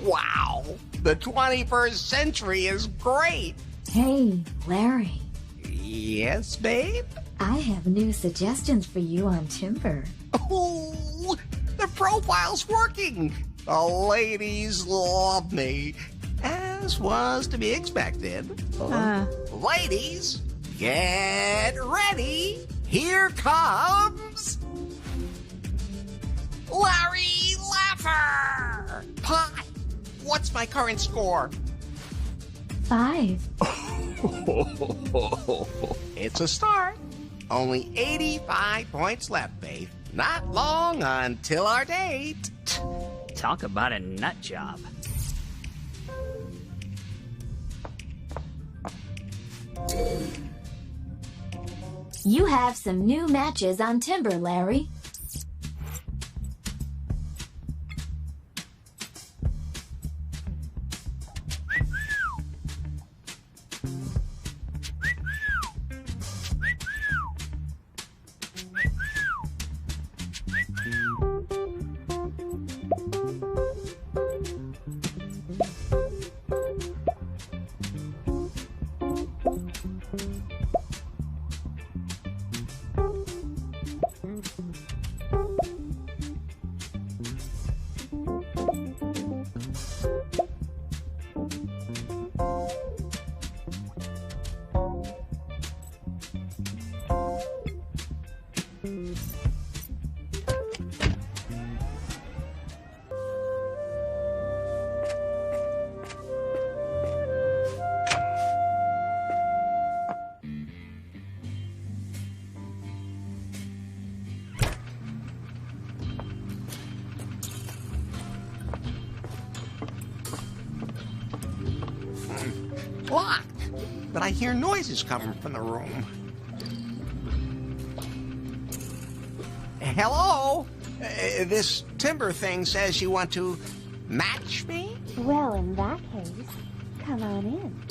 Wow, the 21st century is great. Hey, Larry. Yes, babe? I have new suggestions for you on Timber. Oh, the profile's working. The ladies love me, as was to be expected. Ladies, get ready. Here comes Larry Laffer. Pie, what's my current score? 5. It's a start. Only 85 points left, babe. Not long until our date. Talk about a nut job. You have some new matches on Timber, Larry. Locked, but I hear noises coming from the room. Hello? This Timber thing says you want to match me? Well, in that case, come on in.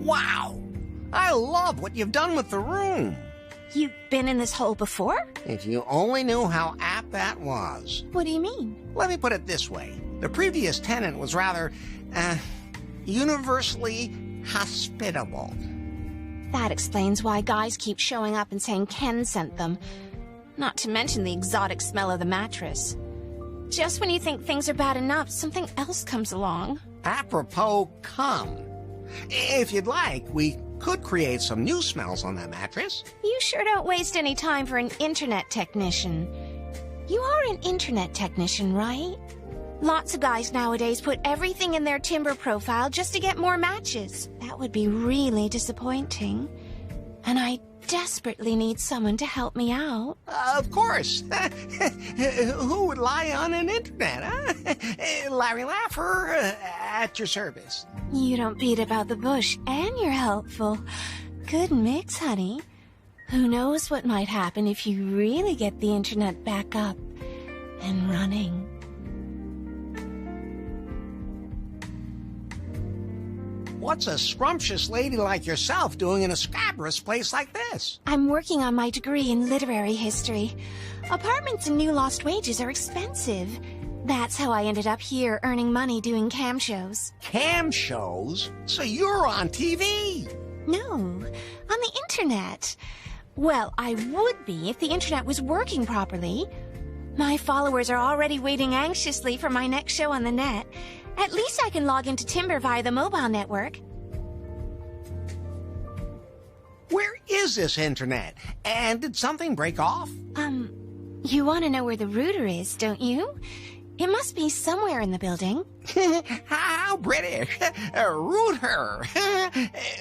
Wow! I love what you've done with the room. You've been in this hole before? If you only knew how apt that was. What do you mean? Let me put it this way. The previous tenant was rather, universally hospitable. That explains why guys keep showing up and saying Ken sent them. Not to mention the exotic smell of the mattress. Just when you think things are bad enough, something else comes along. Apropos cum. If you'd like, we could create some new smells on that mattress. You sure don't waste any time for an internet technician. You are an internet technician, right? Lots of guys nowadays put everything in their Timber profile just to get more matches. That would be really disappointing. And I desperately need someone to help me out. Of course. Who would lie on an internet, huh? Larry Laffer, at your service. You don't beat about the bush, and you're helpful. Good mix, honey. Who knows what might happen if you really get the internet back up and running. What's a scrumptious lady like yourself doing in a scabrous place like this? I'm working on my degree in literary history. Apartments in New Lost Wages are expensive. That's how I ended up here earning money doing cam shows. Cam shows? So you're on TV? No, on the internet. Well, I would be if the internet was working properly. My followers are already waiting anxiously for my next show on the net. At least I can log into Timber via the mobile network. Where is this internet? And did something break off? You want to know where the router is, don't you? It must be somewhere in the building. How British. A router.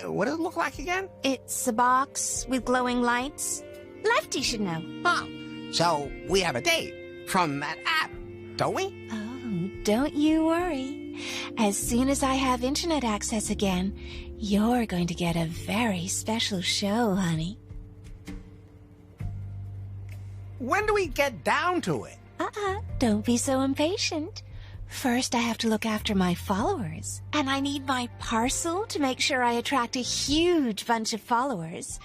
What does it look like again? It's a box with glowing lights. Lefty should know. Oh, so we have a date from that app, don't we? Oh, don't you worry. As soon as I have internet access again, you're going to get a very special show, honey. When do we get down to it? Don't be so impatient. First, I have to look after my followers. And I need my parcel to make sure I attract a huge bunch of followers.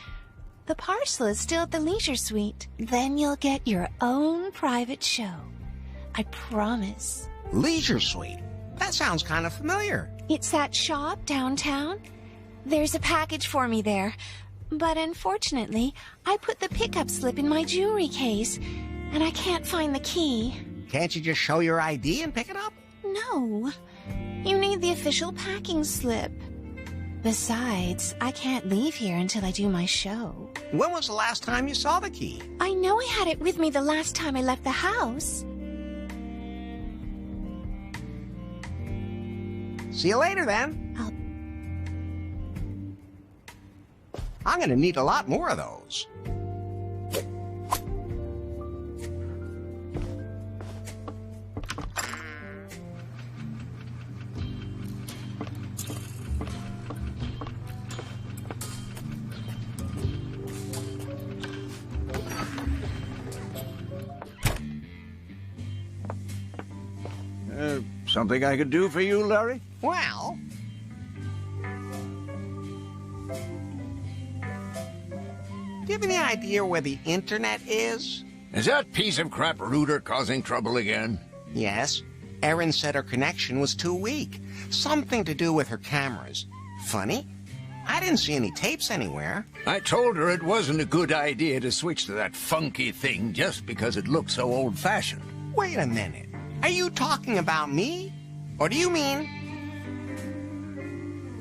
The parcel is still at the Leisure Suite. Then you'll get your own private show. I promise. Leisure Suite? That sounds kind of familiar. It's that shop downtown. There's a package for me there. But unfortunately, I put the pickup slip in my jewelry case, and I can't find the key. Can't you just show your ID and pick it up? No. You need the official packing slip. Besides, I can't leave here until I do my show. When was the last time you saw the key? I know I had it with me the last time I left the house. See you later, then. I'm gonna need a lot more of those. Something I could do for you, Larry? Well... do you have any idea where the internet is? Is that piece of crap router causing trouble again? Yes. Erin said her connection was too weak. Something to do with her cameras. Funny. I didn't see any tapes anywhere. I told her it wasn't a good idea to switch to that funky thing just because it looked so old-fashioned. Wait a minute. Are you talking about me? Or do you mean...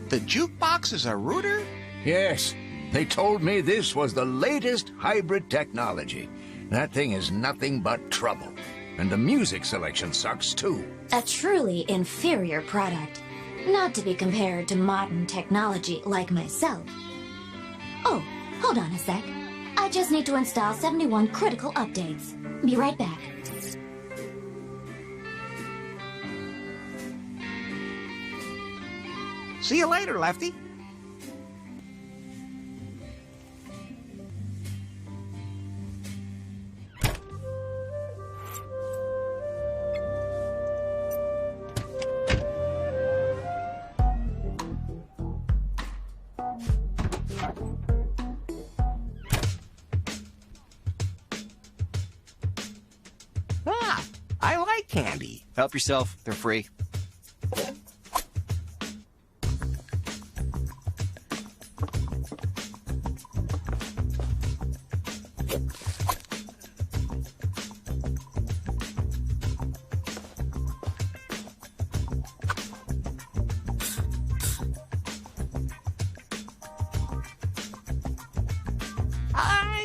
the jukebox is a router? Yes. They told me this was the latest hybrid technology. That thing is nothing but trouble. And the music selection sucks, too. A truly inferior product. Not to be compared to modern technology like myself. Oh, hold on a sec. I just need to install 71 critical updates. Be right back. See you later, Lefty. Ah, I like candy. Help yourself. They're free.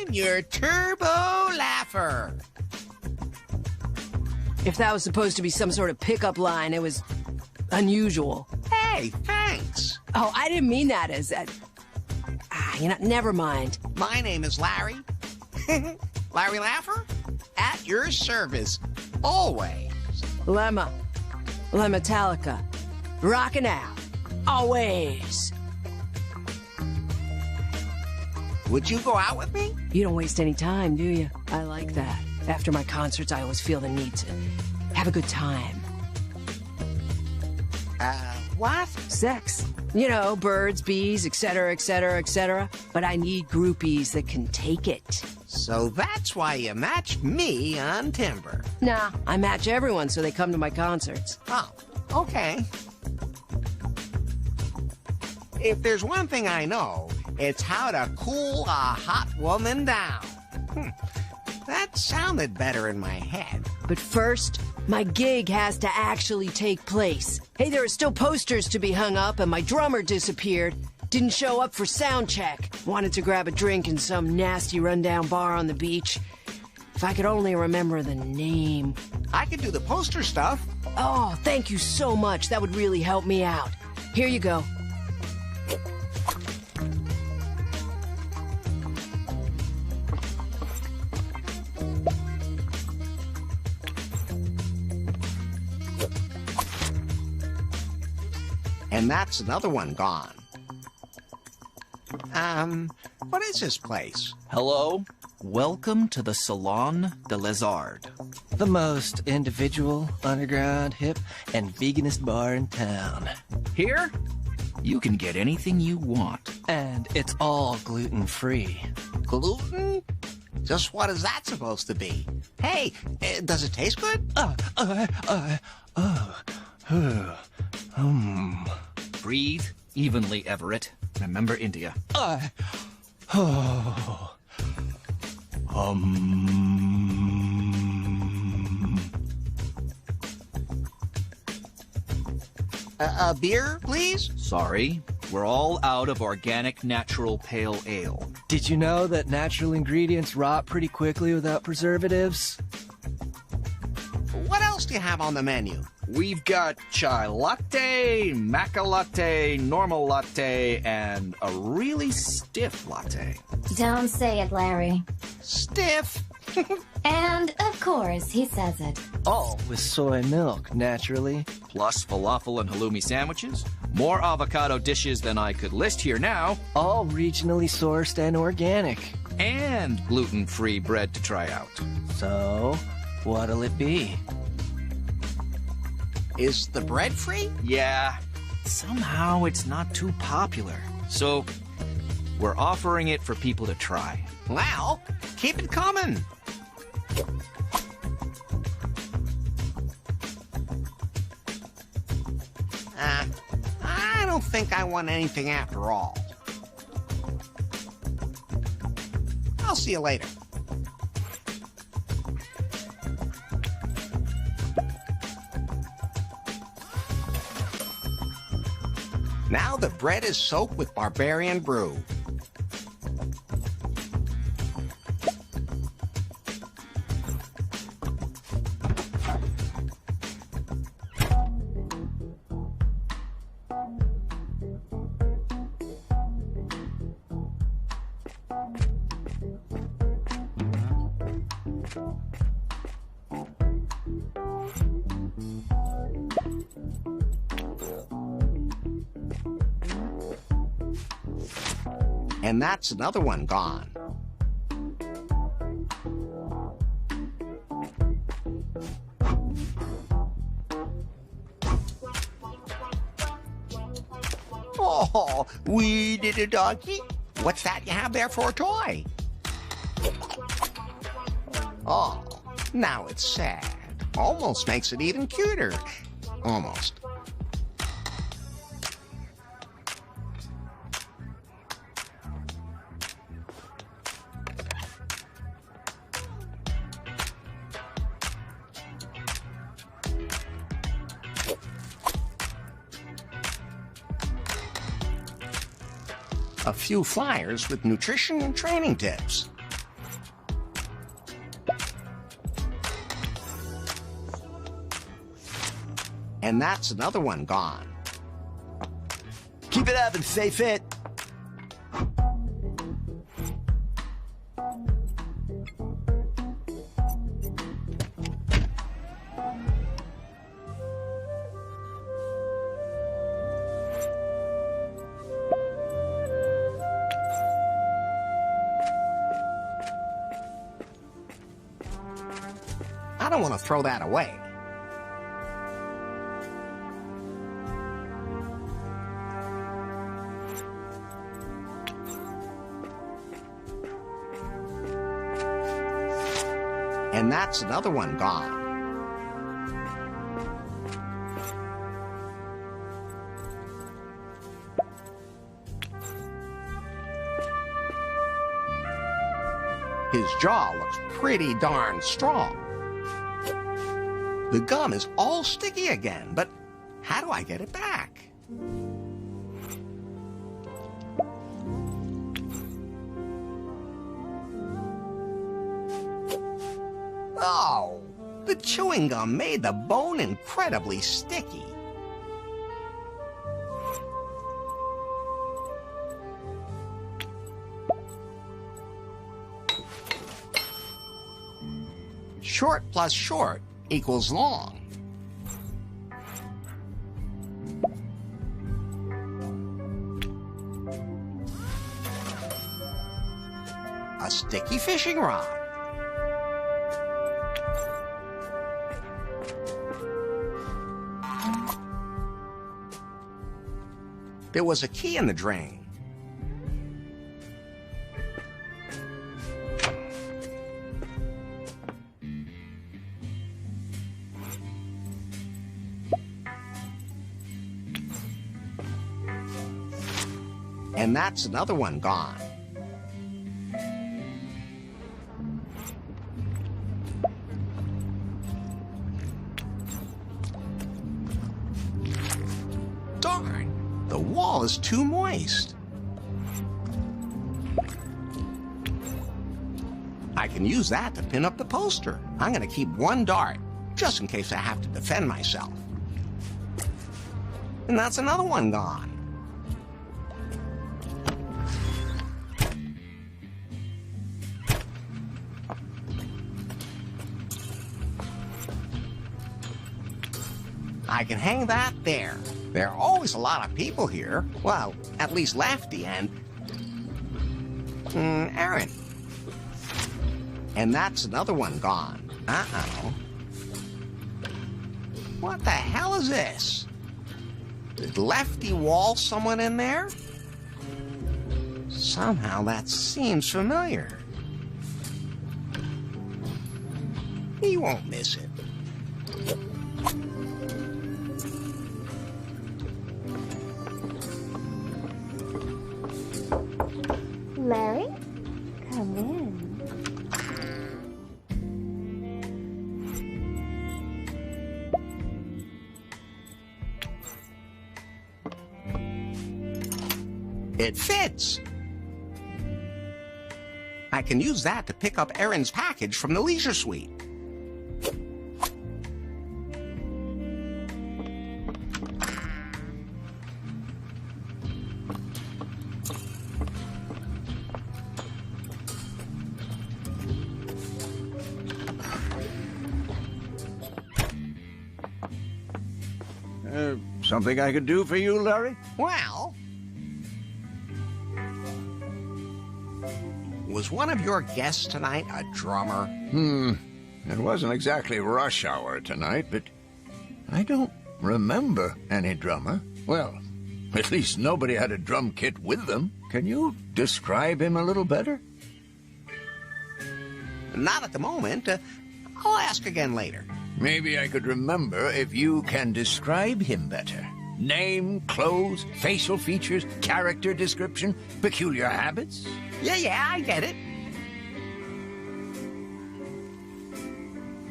I'm your Turbo Laugher. If that was supposed to be some sort of pickup line, it was unusual. Hey, thanks. Oh, I didn't mean that as that. Never mind. My name is Larry. Larry Laugher? At your service. Always. Lemma Metallica. Rockin' out. Always. Would you go out with me? You don't waste any time, do you? I like that. After my concerts, I always feel the need to have a good time. What? Sex. You know, birds, bees, etc., etc., etc. But I need groupies that can take it. So that's why you matched me on Timber. Nah, I match everyone so they come to my concerts. Oh, okay. If there's one thing I know, it's how to cool a hot woman down. That sounded better in my head. But first, my gig has to actually take place. Hey, there are still posters to be hung up, and my drummer disappeared. Didn't show up for sound check. Wanted to grab a drink in some nasty rundown bar on the beach. If I could only remember the name. I could do the poster stuff. Oh, thank you so much. That would really help me out. Here you go. And that's another one gone. What is this place? Hello. Welcome to the Salon de Lézard. The most individual, underground, hip, and veganist bar in town. Here, you can get anything you want. And it's all gluten-free. Gluten? Just what is that supposed to be? Hey, does it taste good? Breathe evenly, Everett. Remember India. A beer, please? Sorry, we're all out of organic natural pale ale. Did you know that natural ingredients rot pretty quickly without preservatives? What else do you have on the menu? We've got chai latte, maca latte, normal latte, and a really stiff latte. Don't say it, Larry. Stiff? And, of course, he says it. All with soy milk, naturally. Plus falafel and halloumi sandwiches. More avocado dishes than I could list here now. All regionally sourced and organic. And gluten-free bread to try out. So, what'll it be? Is the bread free? Yeah. Somehow it's not too popular. So, we're offering it for people to try. Well, keep it coming. I don't think I want anything after all. I'll see you later. Now the bread is soaked with Barbarian Brew. And that's another one gone. Oh, wee little doggy. What's that you have there for a toy? Oh, now it's sad. Almost makes it even cuter. Almost. A few flyers with nutrition and training tips. And that's another one gone. Keep it up and stay fit. I don't want to throw that away. And that's another one gone. His jaw looks pretty darn strong. The gum is all sticky again, but how do I get it back? Oh, the chewing gum made the bone incredibly sticky. Short plus short equals long. A sticky fishing rod. There was a key in the drain. And that's another one gone. Darn, the wall is too moist. I can use that to pin up the poster. I'm going to keep one dart, just in case I have to defend myself. And that's another one gone. I can hang that there. There are always a lot of people here. Well, at least Lefty and... Aaron. And that's another one gone. Uh-oh. What the hell is this? Did Lefty wall someone in there? Somehow that seems familiar. He won't miss it. Larry, come in. It fits. I can use that to pick up Aaron's package from the leisure suite. Something I could do for you, Larry? Well, was one of your guests tonight a drummer? It wasn't exactly rush hour tonight, but I don't remember any drummer. Well, at least nobody had a drum kit with them. Can you describe him a little better? Not at the moment. I'll ask again later. Maybe I could remember if you can describe him better. Name, clothes, facial features, character description, peculiar habits? Yeah, I get it.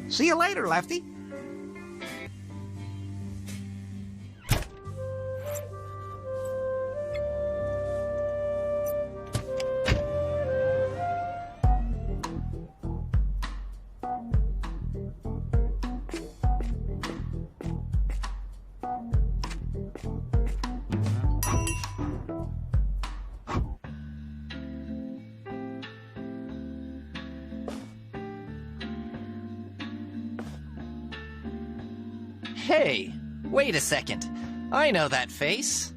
See you later, Lefty. Hey, wait a second. I know that face.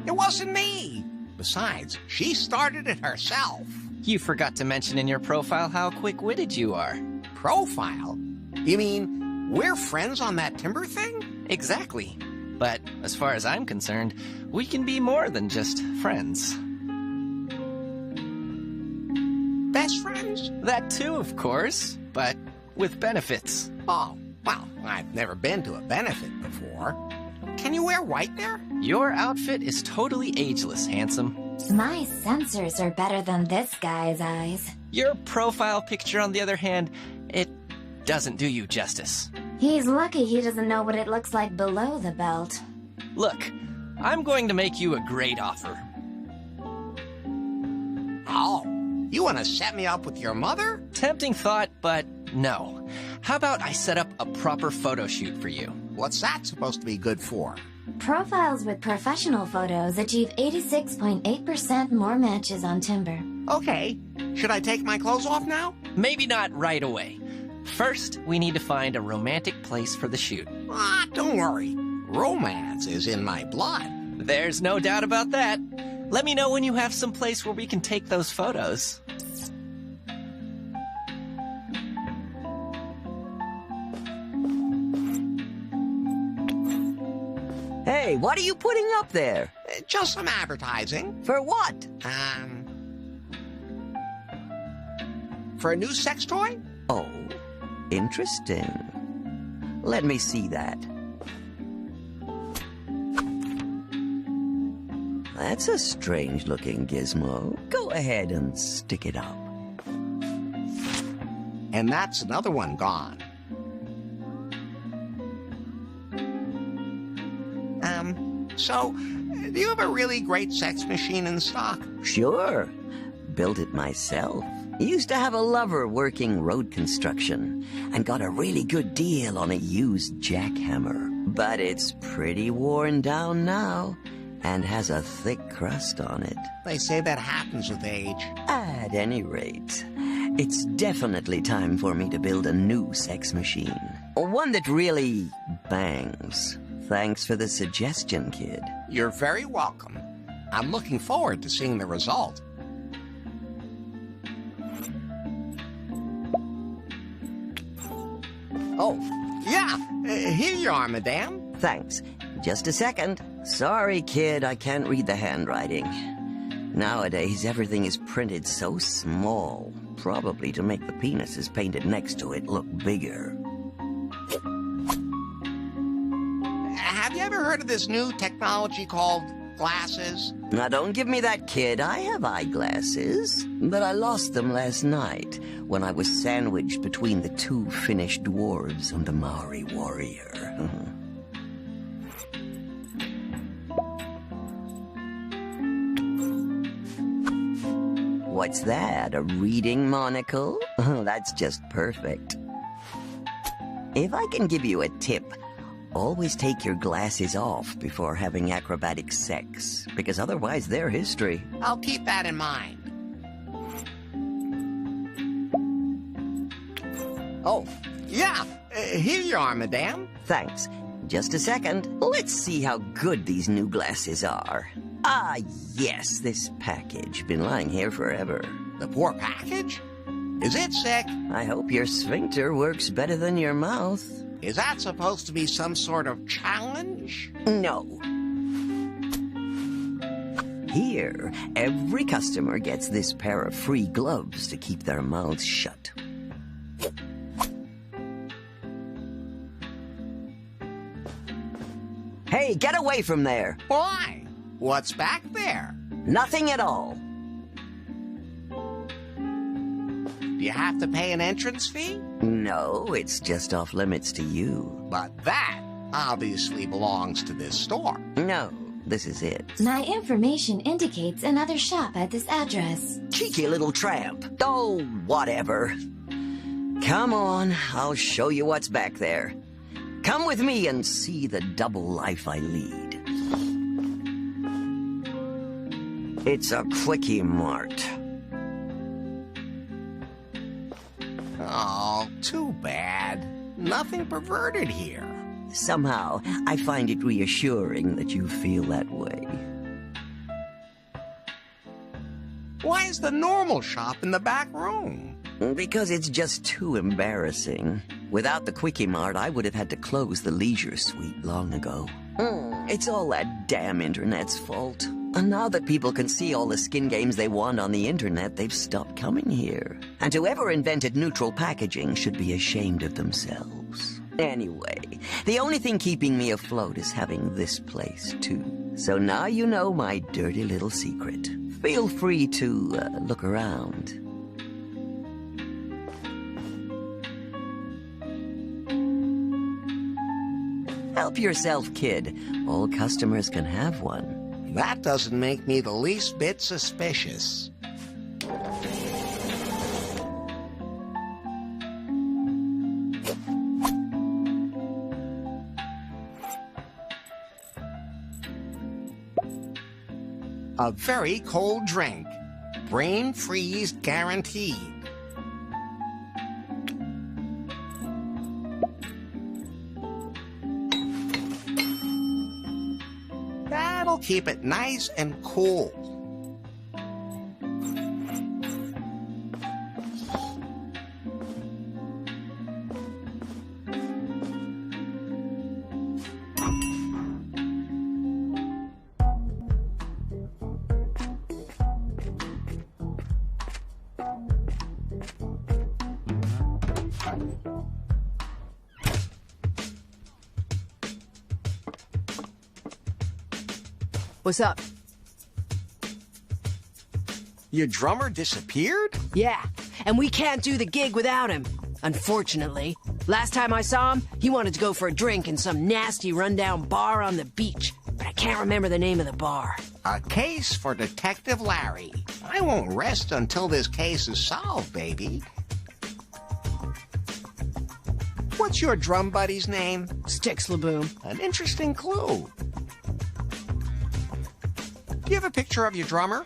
It wasn't me. Besides, she started it herself. You forgot to mention in your profile how quick-witted you are. Profile? You mean we're friends on that timber thing? Exactly. But as far as I'm concerned, we can be more than just friends. Best friends? That too, of course, but with benefits. Oh, well, I've never been to a benefit before. Can you wear white there? Your outfit is totally ageless, handsome. My sensors are better than this guy's eyes. Your profile picture, on the other hand, it doesn't do you justice. He's lucky he doesn't know what it looks like below the belt. Look, I'm going to make you a great offer. Oh, you want to set me up with your mother? Tempting thought, but no. How about I set up a proper photo shoot for you? What's that supposed to be good for? Profiles with professional photos achieve 86.8% more matches on Timber. Okay. Should I take my clothes off now? Maybe not right away. First, we need to find a romantic place for the shoot. Ah, don't worry. Romance is in my blood. There's no doubt about that. Let me know when you have some place where we can take those photos. Hey, what are you putting up there? Just some advertising. For what? For a new sex toy? Oh, interesting. Let me see that. That's a strange-looking gizmo. Go ahead and stick it up. And that's another one gone. So, do you have a really great sex machine in stock? Sure. Built it myself. Used to have a lover working road construction and got a really good deal on a used jackhammer. But it's pretty worn down now and has a thick crust on it. They say that happens with age. At any rate, it's definitely time for me to build a new sex machine. One that really bangs. Thanks for the suggestion, kid. You're very welcome. I'm looking forward to seeing the result. Oh, yeah. Here you are, madame. Thanks. Just a second. Sorry, kid, I can't read the handwriting. Nowadays, everything is printed so small, probably to make the penises painted next to it look bigger. Have you ever heard of this new technology called glasses? Now, don't give me that, kid. I have eyeglasses, but I lost them last night when I was sandwiched between the two Finnish dwarves and the Maori warrior. What's that, a reading monocle? Oh, that's just perfect. If I can give you a tip, always take your glasses off before having acrobatic sex, because otherwise they're history. I'll keep that in mind. Oh, yeah. Here you are, madame. Thanks. Just a second. Let's see how good these new glasses are. Ah, yes, this package. Been lying here forever. The poor package? Is it sick? I hope your sphincter works better than your mouth. Is that supposed to be some sort of challenge? No. Here, every customer gets this pair of free gloves to keep their mouths shut. Hey, get away from there! Why? What's back there? Nothing at all. Do you have to pay an entrance fee? No, it's just off limits to you. But that obviously belongs to this store. No, this is it. My information indicates another shop at this address. Cheeky little tramp. Oh, whatever. Come on, I'll show you what's back there. Come with me and see the double life I lead. It's a quickie mart. Oh, too bad. Nothing perverted here. Somehow, I find it reassuring that you feel that way. Why is the normal shop in the back room? Because it's just too embarrassing. Without the Quickie Mart, I would have had to close the leisure suite long ago. It's all that damn internet's fault. And now that people can see all the skin games they want on the internet, they've stopped coming here. And whoever invented neutral packaging should be ashamed of themselves. Anyway, the only thing keeping me afloat is having this place, too. So now you know my dirty little secret. Feel free to look around. Help yourself, kid. All customers can have one. That doesn't make me the least bit suspicious. A very cold drink. Brain freeze guaranteed. That'll keep it nice and cool. What's up? Your drummer disappeared? Yeah, and we can't do the gig without him, unfortunately. Last time I saw him, he wanted to go for a drink in some nasty rundown bar on the beach, but I can't remember the name of the bar. A case for Detective Larry. I won't rest until this case is solved, baby. What's your drum buddy's name? Styx Laboom. An interesting clue. Do you have a picture of your drummer?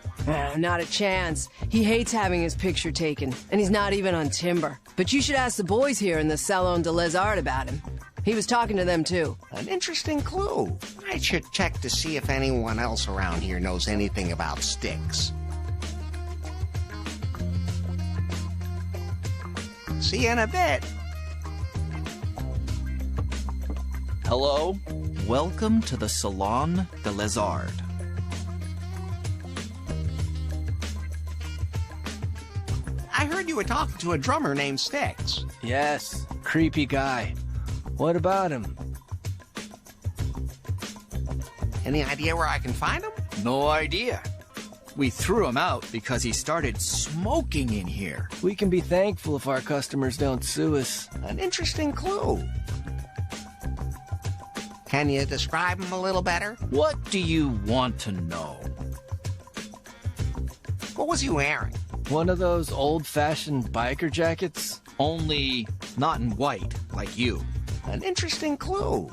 Not a chance. He hates having his picture taken, and he's not even on Timber. But you should ask the boys here in the Salon de Les Arts about him. He was talking to them, too. An interesting clue. I should check to see if anyone else around here knows anything about Styx. See you in a bit. Hello? Welcome to the Salon de Les Arts. I heard you were talking to a drummer named Styx. Yes, creepy guy. What about him? Any idea where I can find him? No idea. We threw him out because he started smoking in here. We can be thankful if our customers don't sue us. An interesting clue. Can you describe him a little better? What do you want to know? What was he wearing? One of those old-fashioned biker jackets? Only not in white, like you. An interesting clue.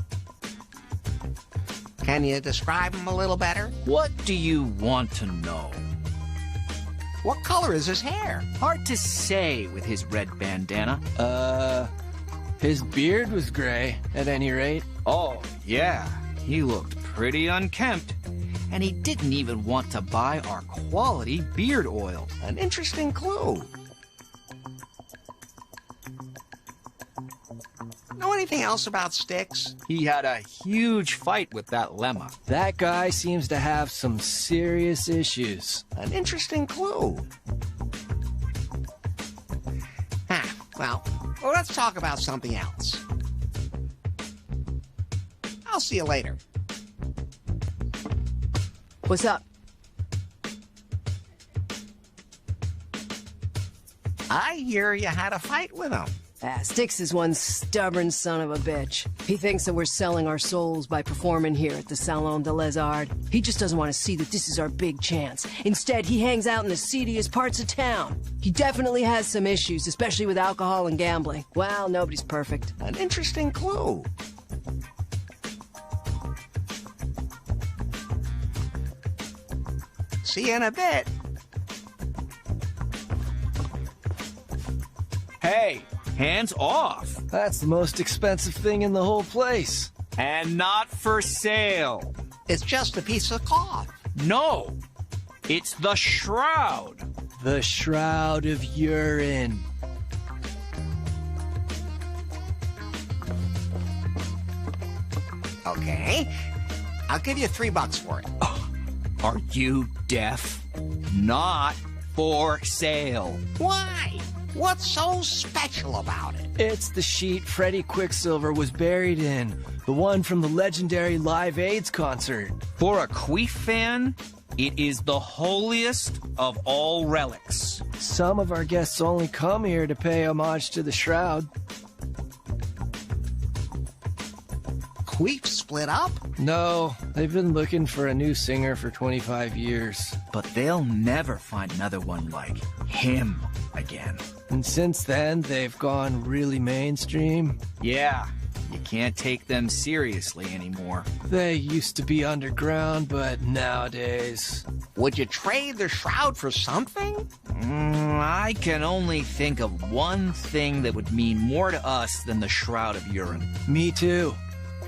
Can you describe him a little better? What do you want to know? What color is his hair? Hard to say with his red bandana. His beard was gray, at any rate. Oh, yeah. He looked pretty unkempt. And he didn't even want to buy our quality beard oil. An interesting clue. Know anything else about Styx? He had a huge fight with that lemma. That guy seems to have some serious issues. An interesting clue. Well, let's talk about something else. I'll see you later. What's up? I hear you had a fight with him. Styx is one stubborn son of a bitch. He thinks that we're selling our souls by performing here at the Salon de Les Arts. He just doesn't want to see that this is our big chance. Instead, he hangs out in the seediest parts of town. He definitely has some issues, especially with alcohol and gambling. Well, nobody's perfect. An interesting clue. See you in a bit. Hey, hands off. That's the most expensive thing in the whole place. And not for sale. It's just a piece of cloth. No, it's the shroud. The Shroud of Urine. Okay, I'll give you $3 for it. Are you deaf? Not for sale. Why? What's so special about it? It's the sheet Freddie Quicksilver was buried in. The one from the legendary Live AIDS concert. For a Queef fan, it is the holiest of all relics. Some of our guests only come here to pay homage to the Shroud. Queef split up? No, they've been looking for a new singer for 25 years. But they'll never find another one like him again. And since then, they've gone really mainstream. Yeah, you can't take them seriously anymore. They used to be underground, but nowadays... Would you trade the Shroud for something? I can only think of one thing that would mean more to us than the Shroud of Urine. Me too.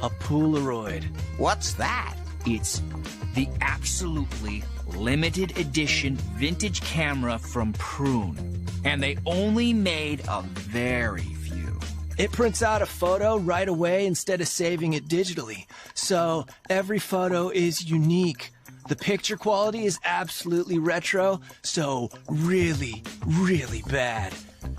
A Polaroid. What's that? It's the absolutely limited edition vintage camera from Prune. And they only made a very few. It prints out a photo right away instead of saving it digitally. So every photo is unique. The picture quality is absolutely retro, so really, really bad.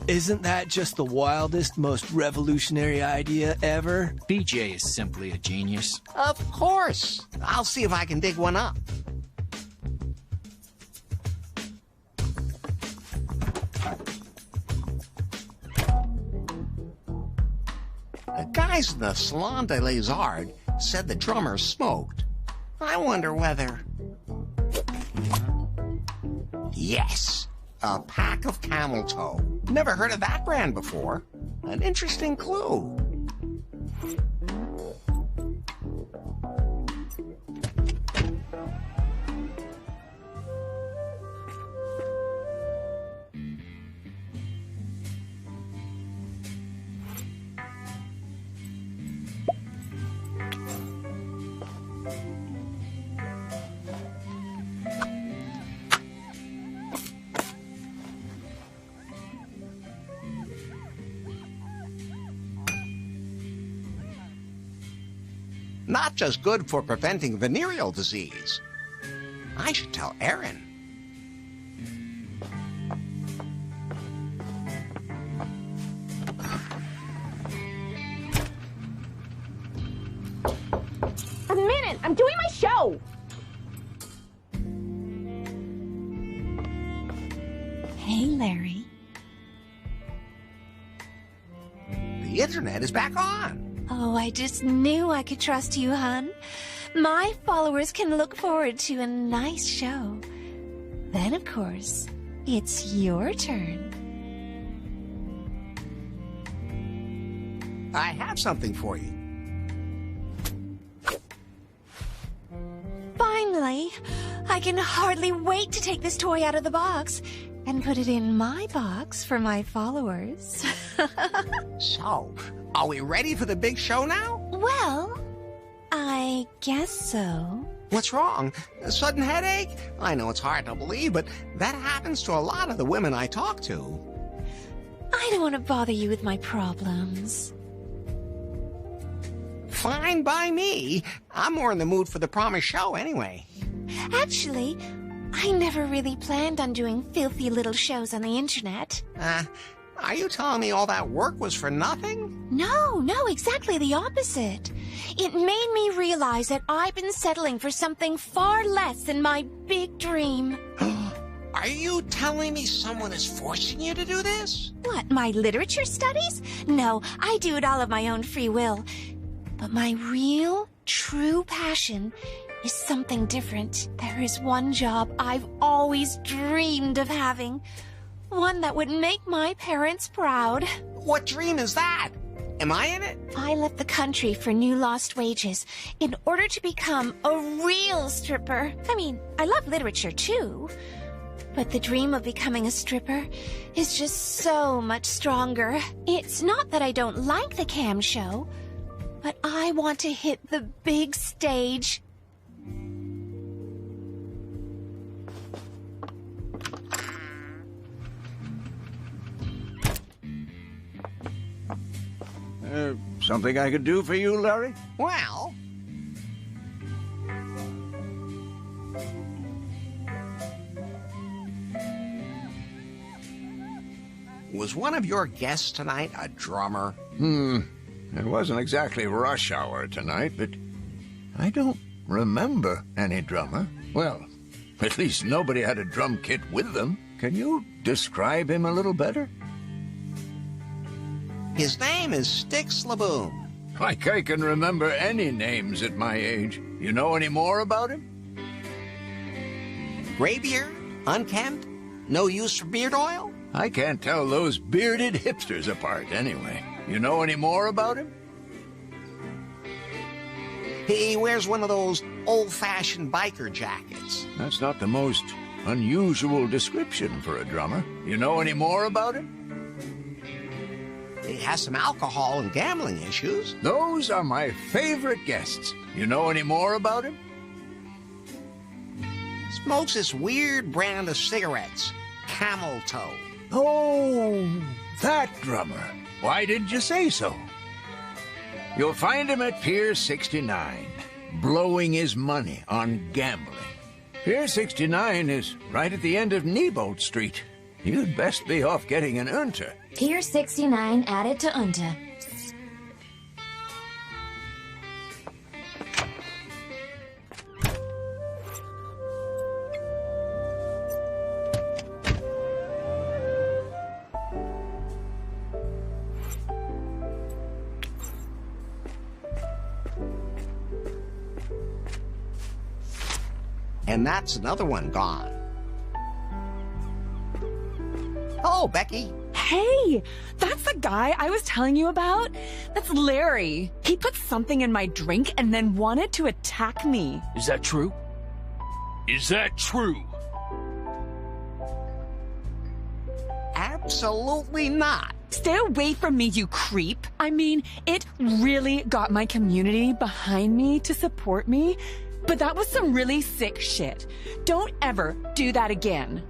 Isn't that just the wildest, most revolutionary idea ever? BJ is simply a genius. Of course. I'll see if I can dig one up. The guys in the Salon de Lézard said the drummer smoked. I wonder whether... Yes, a pack of Camel Toe. Never heard of that brand before. An interesting clue. Not just good for preventing venereal disease. I should tell Erin. A minute! I'm doing my show! Hey, Larry. The internet is back on. Oh, I just knew I could trust you, hon. My followers can look forward to a nice show. Then, of course, it's your turn. I have something for you. Finally, I can hardly wait to take this toy out of the box and put it in my box for my followers. So, are we ready for the big show now? Well, I guess so. What's wrong? A sudden headache? I know it's hard to believe, but that happens to a lot of the women I talk to. I don't want to bother you with my problems. Fine by me. I'm more in the mood for the promised show anyway. Actually, I never really planned on doing filthy little shows on the internet. Are you telling me all that work was for nothing? No, exactly the opposite. It made me realize that I've been settling for something far less than my big dream. Are you telling me someone is forcing you to do this? What, my literature studies? No, I do it all of my own free will. But my real, true passion is something different. There is one job I've always dreamed of having. One that would make my parents proud. What dream is that? Am I in it? I left the country for new lost wages in order to become a real stripper. I mean, I love literature too. But the dream of becoming a stripper is just so much stronger. It's not that I don't like the cam show, but I want to hit the big stage. Something I could do for you, Larry? Well... Was one of your guests tonight a drummer? It wasn't exactly rush hour tonight, but I don't remember any drummer. Well, at least nobody had a drum kit with them. Can you describe him a little better? His name is Styx Laboom. Like I can remember any names at my age. You know any more about him? Graybeard? Unkempt? No use for beard oil? I can't tell those bearded hipsters apart anyway. You know any more about him? He wears one of those old-fashioned biker jackets. That's not the most unusual description for a drummer. You know any more about him? He has some alcohol and gambling issues. Those are my favorite guests. You know any more about him? Smokes this weird brand of cigarettes, Camel Toe. Oh, that drummer. Why didn't you say so? You'll find him at Pier 69, blowing his money on gambling. Pier 69 is right at the end of Neboat Street. You'd best be off getting an Unter. Pier 69 added to Unta. And that's another one gone. Oh, Becky. Hey, that's the guy I was telling you about? That's Larry. He put something in my drink and then wanted to attack me. Is that true? Is that true? Absolutely not. Stay away from me, you creep. I mean, it really got my community behind me to support me, but that was some really sick shit. Don't ever do that again.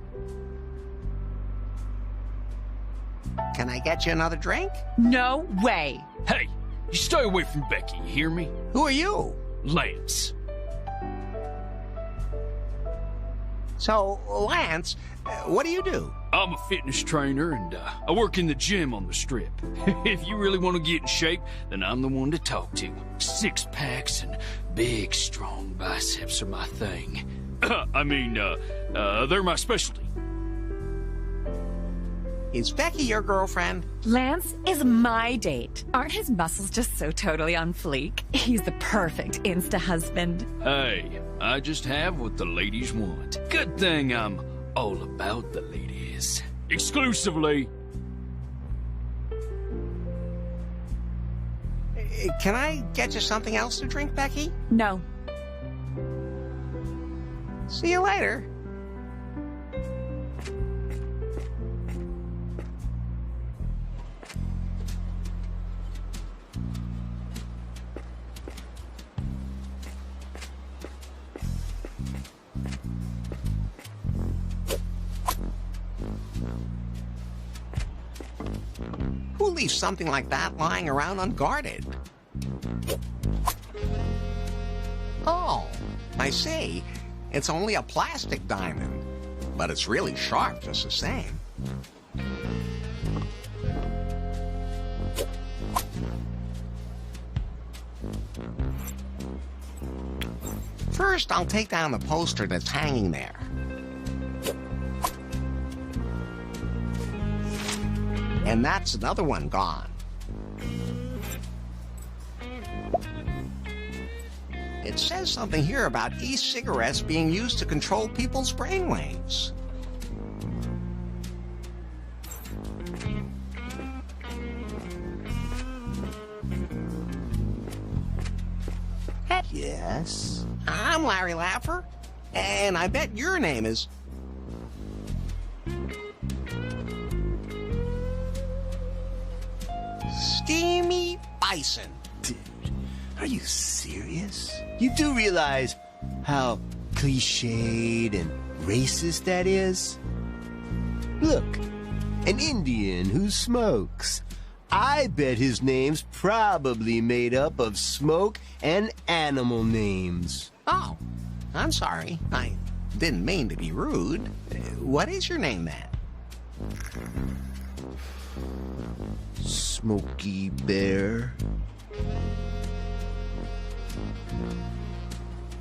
Can I get you another drink? No way. Hey, you stay away from Becky, you hear me? Who are you? Lance. So, Lance, what do you do? I'm a fitness trainer, and I work in the gym on the Strip. If you really want to get in shape, then I'm the one to talk to. Six packs and big, strong biceps are my thing. I mean, they're my specialty. Is Becky your girlfriend? Lance is my date. Aren't his muscles just so totally on fleek? He's the perfect Insta-husband. Hey, I just have what the ladies want. Good thing I'm all about the ladies. Exclusively. Can I get you something else to drink, Becky? No. See you later. Who leaves something like that lying around unguarded? Oh, I see. It's only a plastic diamond, but it's really sharp just the same. First, I'll take down the poster that's hanging there. And that's another one gone. It says something here about e-cigarettes being used to control people's brainwaves. Yes? I'm Larry Laffer, and I bet your name is... Steamy Bison. Dude, are you serious? You do realize how cliched and racist that is? Look, an Indian who smokes. I bet his name's probably made up of smoke and animal names. Oh, I'm sorry. I didn't mean to be rude. What is your name, then? Smokey Bear.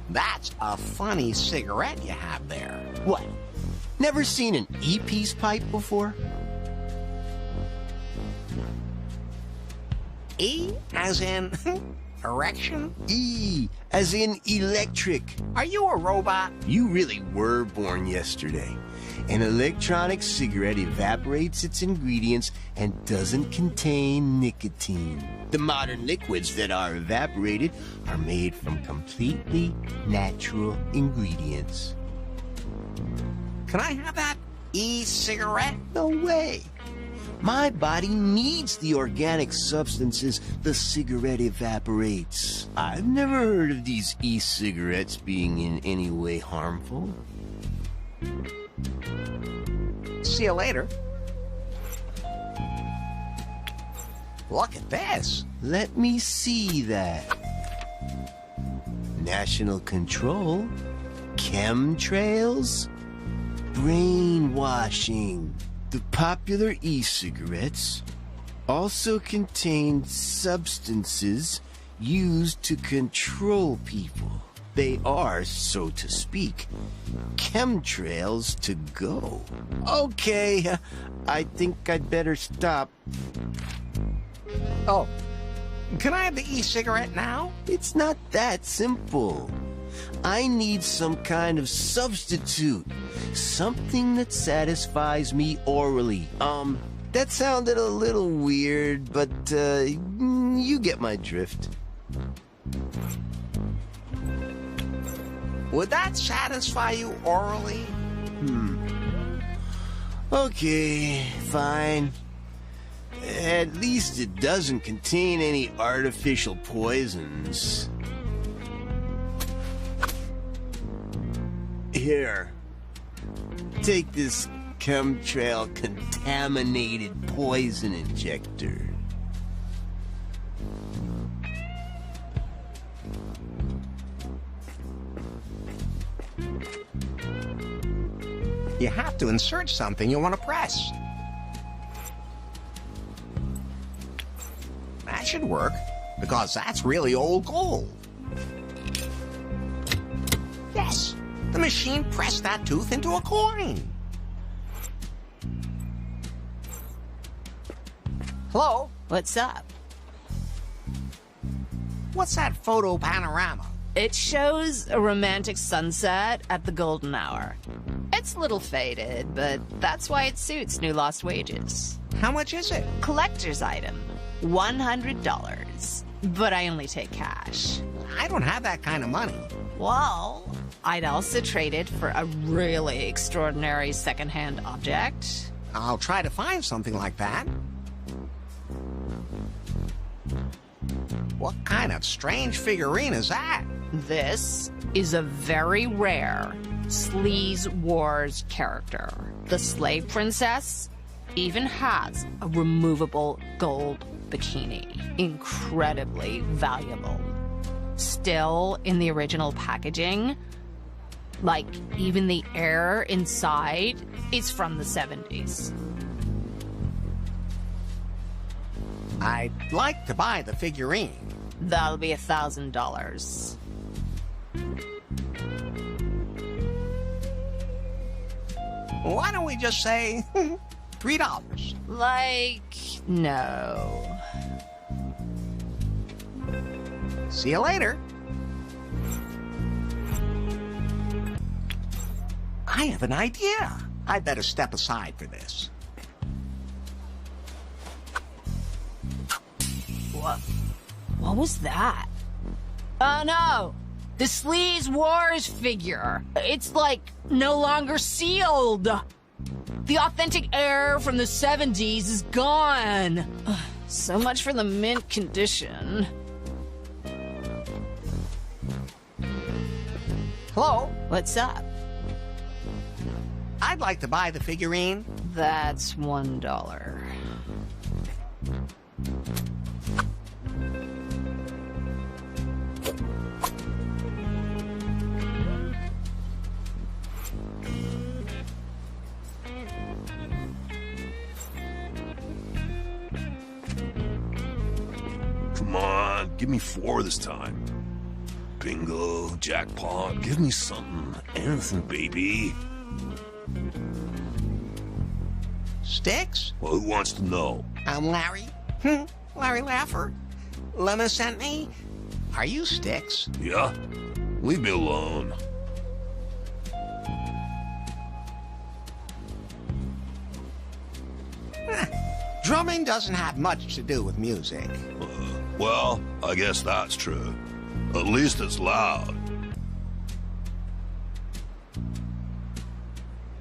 That's a funny cigarette you have there. What? Never seen an E-piece pipe before? E as in erection? E as in electric. Are you a robot? You really were born yesterday. An electronic cigarette evaporates its ingredients and doesn't contain nicotine. The modern liquids that are evaporated are made from completely natural ingredients. Can I have that e-cigarette? No way. My body needs the organic substances the cigarette evaporates. I've never heard of these e-cigarettes being in any way harmful. See you later. Look at this. Let me see that. National control, chemtrails, brainwashing. The popular e-cigarettes also contain substances used to control people. They are, so to speak, chemtrails to go. Okay, I think I'd better stop. Oh, can I have the e-cigarette now? It's not that simple. I need some kind of substitute. Something that satisfies me orally. That sounded a little weird, but, you get my drift. Would that satisfy you orally? Okay, fine. At least it doesn't contain any artificial poisons. Here, take this chemtrail contaminated poison injector. You have to insert something you want to press. That should work, because that's really old gold. Yes, the machine pressed that tooth into a coin. Hello? What's up? What's that photo panorama? It shows a romantic sunset at the golden hour. It's a little faded, but that's why it suits New Lost Wages. How much is it? Collector's item. $100. But I only take cash. I don't have that kind of money. Well, I'd also trade it for a really extraordinary secondhand object. I'll try to find something like that. What kind of strange figurine is that? This is a very rare Sleaze Wars character. The slave princess even has a removable gold bikini. Incredibly valuable. Still in the original packaging. Like, even the air inside is from the 70s. I'd like to buy the figurine. That'll be $1,000. Why don't we just say $3? Like, no. See you later. I have an idea. I better step aside for this. What was that? No. The Sleaze Wars figure. It's like no longer sealed. The authentic air from the 70s is gone. So much for the mint condition. Hello? What's up? I'd like to buy the figurine. That's $1. Come on, give me 4 this time. Bingo, jackpot, give me something. Anything, baby. Sticks? Well, who wants to know? I'm Larry. Larry Laffer. Lemma sent me. Are you Sticks? Yeah? Leave me alone. Drumming doesn't have much to do with music. Well, I guess that's true. At least it's loud.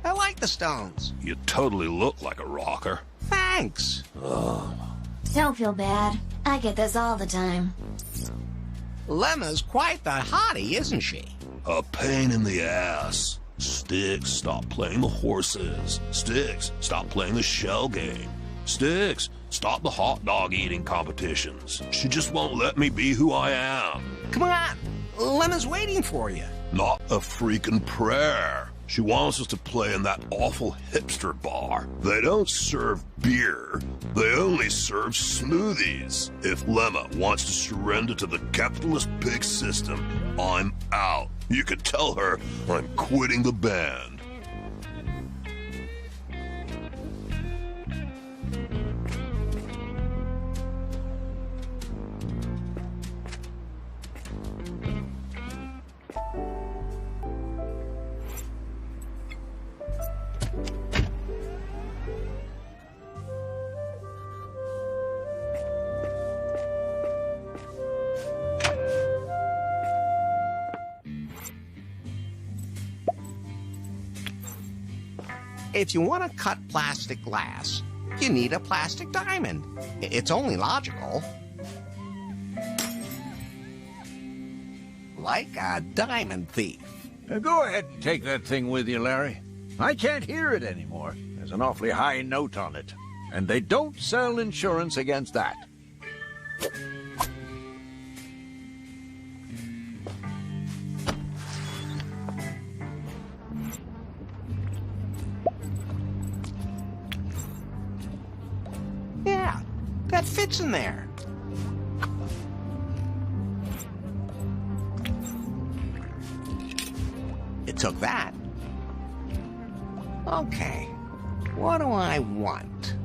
I like the Stones. You totally look like a rocker. Thanks. Don't feel bad. I get this all the time. Lemma's quite the hottie, isn't she? A pain in the ass. Sticks, stop playing the horses. Sticks, stop playing the shell game. Sticks, stop the hot dog eating competitions. She just won't let me be who I am. Come on, Lemma's waiting for you. Not a freaking prayer. She wants us to play in that awful hipster bar. They don't serve beer. They only serve smoothies. If Lemma wants to surrender to the capitalist pig system, I'm out. You could tell her I'm quitting the band. If you want to cut plastic glass, you need a plastic diamond. It's only logical. Like a diamond thief. Go ahead and take that thing with you, Larry. I can't hear it anymore. There's an awfully high note on it. And they don't sell insurance against that. Yeah, that fits in there. It took that. Okay, what do I want?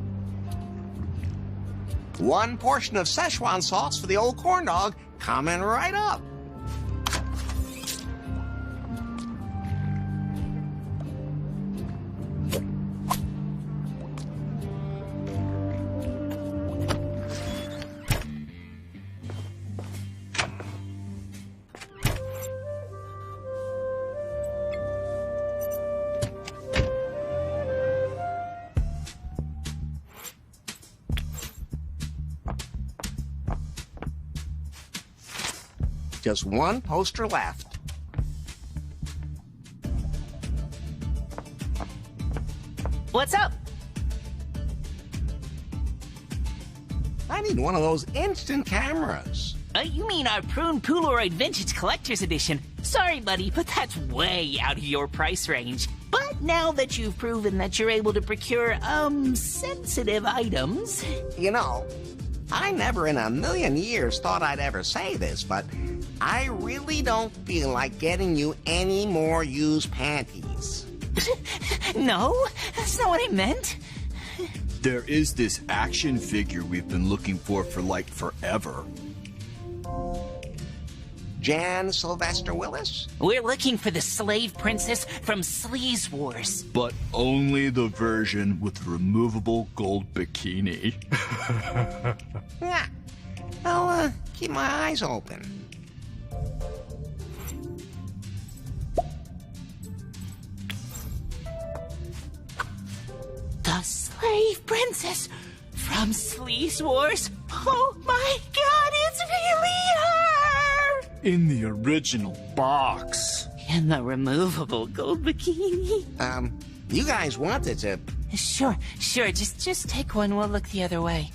1 portion of Szechuan sauce for the old corn dog, coming right up. Just 1 poster left. What's up? I need one of those instant cameras. You mean our Prune Polaroid Vintage Collector's Edition? Sorry, buddy, but that's way out of your price range. But now that you've proven that you're able to procure, sensitive items... You know, I never in a million years thought I'd ever say this, but I really don't feel like getting you any more used panties. No, that's not what I meant. There is this action figure we've been looking for like forever. Jan Sylvester Willis? We're looking for the slave princess from Sleaze Wars. But only the version with the removable gold bikini. Yeah, I'll keep my eyes open. brave princess from Sleaze Wars. Oh my god, it's really her! In the original box. In the removable gold bikini. You guys wanted to... Sure. Just take one. We'll look the other way.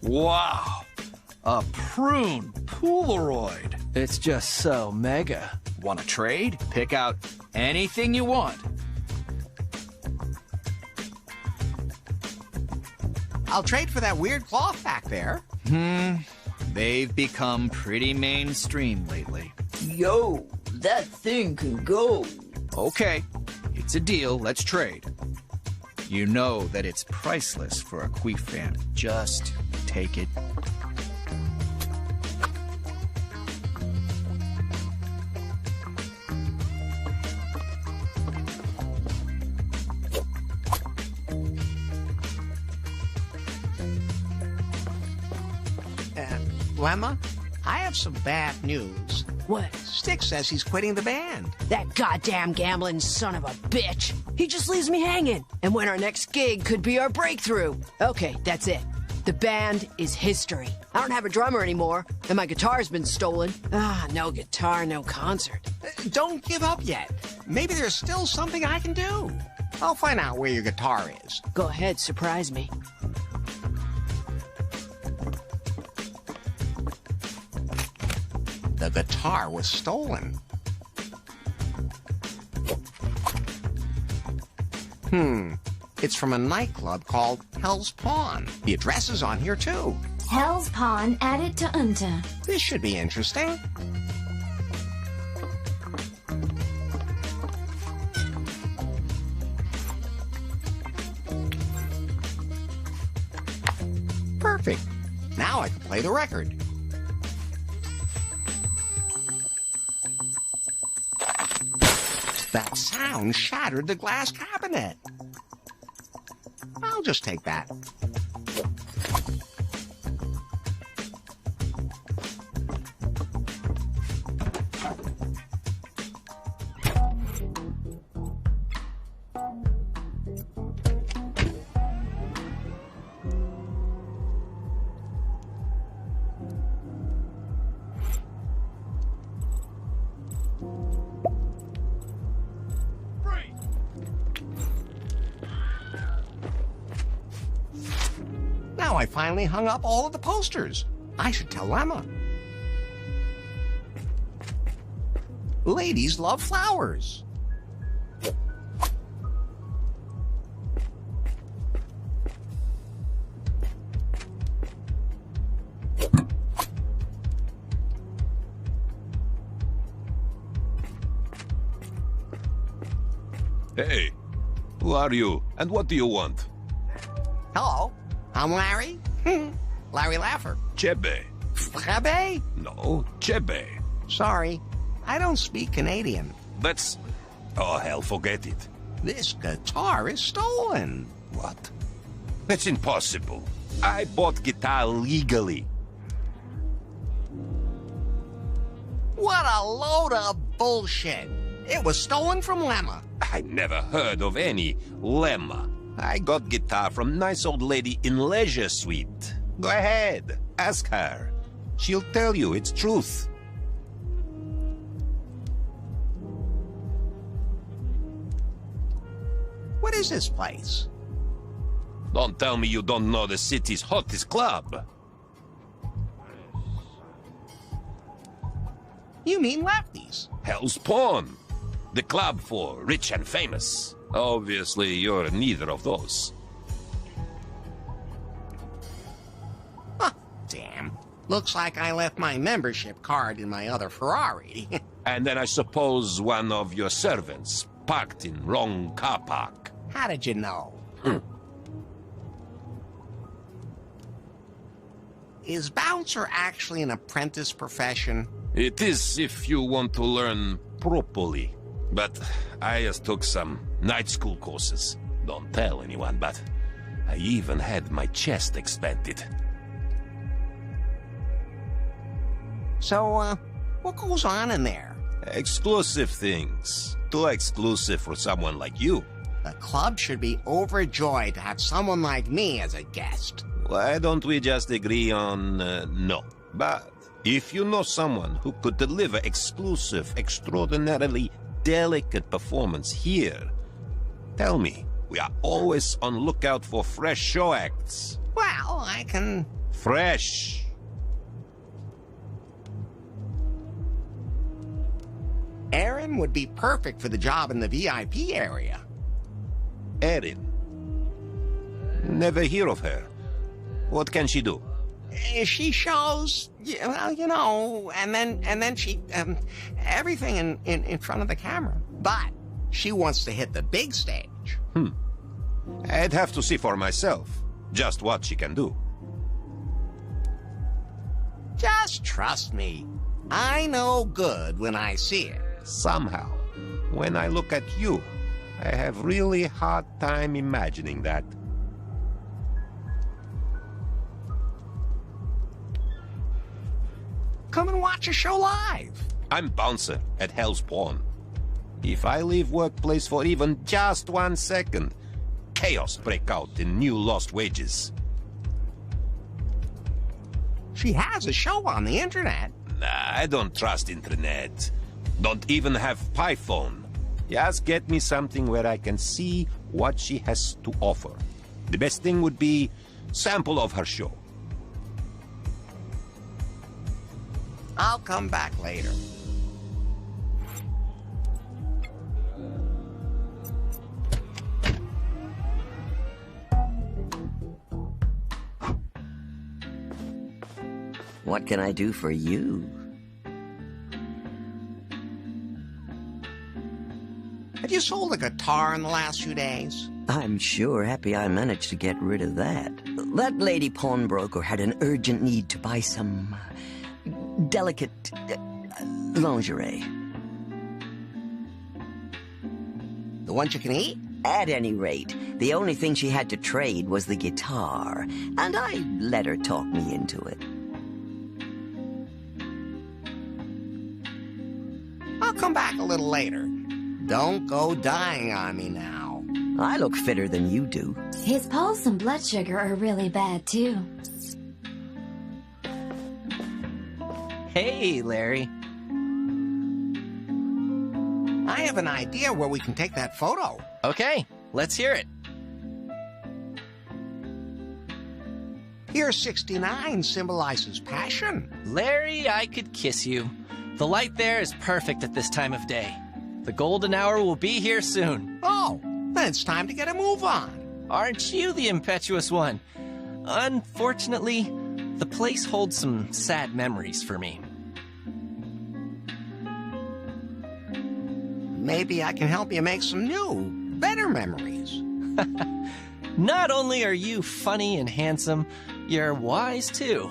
Wow! A prune Polaroid. It's just so mega. Want to trade? Pick out anything you want. I'll trade for that weird cloth back there. They've become pretty mainstream lately. Yo, that thing can go. Okay, it's a deal. Let's trade. You know that it's priceless for a Queef fan. Just take it. Lemma, I have some bad news. What? Styx says he's quitting the band. That goddamn gambling son of a bitch. He just leaves me hanging. And when our next gig could be our breakthrough. Okay, that's it. The band is history. I don't have a drummer anymore, and my guitar's been stolen. No guitar, no concert. Don't give up yet. Maybe there's still something I can do. I'll find out where your guitar is. Go ahead, surprise me. The guitar was stolen. It's from a nightclub called Hell's Pawn. The address is on here, too. Hell's Pawn added to Unta. This should be interesting. Perfect. Now I can play the record. That sound shattered the glass cabinet. I'll just take that. Now I finally hung up all of the posters. I should tell Lemma. Ladies love flowers. Hey, who are you, and what do you want? Hello, I'm Larry. Larry Laffer. Chebe. Chebe? No, Chebe. Sorry, I don't speak Canadian. That's... Oh, hell, forget it. This guitar is stolen. What? That's impossible. I bought guitar legally. What a load of bullshit. It was stolen from Lemma. I never heard of any Lemma. I got guitar from nice old lady in Leisure Suite. Go ahead, ask her. She'll tell you it's truth. What is this place? Don't tell me you don't know the city's hottest club. You mean Lefties? Hell's Pawn. The club for rich and famous. Obviously, you're neither of those. Damn. Looks like I left my membership card in my other Ferrari. And then I suppose one of your servants parked in wrong car park. How did you know? is bouncer actually an apprentice profession? It is if you want to learn properly. But I just took some night school courses. Don't tell anyone, but I even had my chest expanded. So, what goes on in there? Exclusive things. Too exclusive for someone like you. The club should be overjoyed to have someone like me as a guest. Why don't we just agree on no? But if you know someone who could deliver exclusive, extraordinarily delicate performance here, tell me. We are always on lookout for fresh show acts. Well, I can... Fresh. Erin would be perfect for the job in the VIP area. Erin? Never hear of her. What can she do? She shows, well, you know, and then she, everything in front of the camera. But she wants to hit the big stage. I'd have to see for myself just what she can do. Just trust me. I know good when I see it. Somehow, when I look at you, I have really hard time imagining that. Come and watch a show live. I'm bouncer at Hell's Pawn. If I leave workplace for even just 1 second, chaos break out in new lost wages. She has a show on the internet. Nah, I don't trust internet. Don't even have PiPhone. Just get me something where I can see what she has to offer. The best thing would be sample of her show. I'll come back later. What can I do for you? Have you sold a guitar in the last few days? I'm sure happy I managed to get rid of that. That lady pawnbroker had an urgent need to buy some delicate lingerie. The ones you can eat? At any rate, the only thing she had to trade was the guitar, and I let her talk me into it. I'll come back a little later. Don't go dying on me now. I look fitter than you do. His pulse and blood sugar are really bad, too. Hey, Larry. I have an idea where we can take that photo. Okay, let's hear it. Here, 69 symbolizes passion. Larry, I could kiss you. The light there is perfect at this time of day. The golden hour will be here soon. Oh, then it's time to get a move on. Aren't you the impetuous one? Unfortunately, the place holds some sad memories for me. Maybe I can help you make some new, better memories. Not only are you funny and handsome, you're wise too.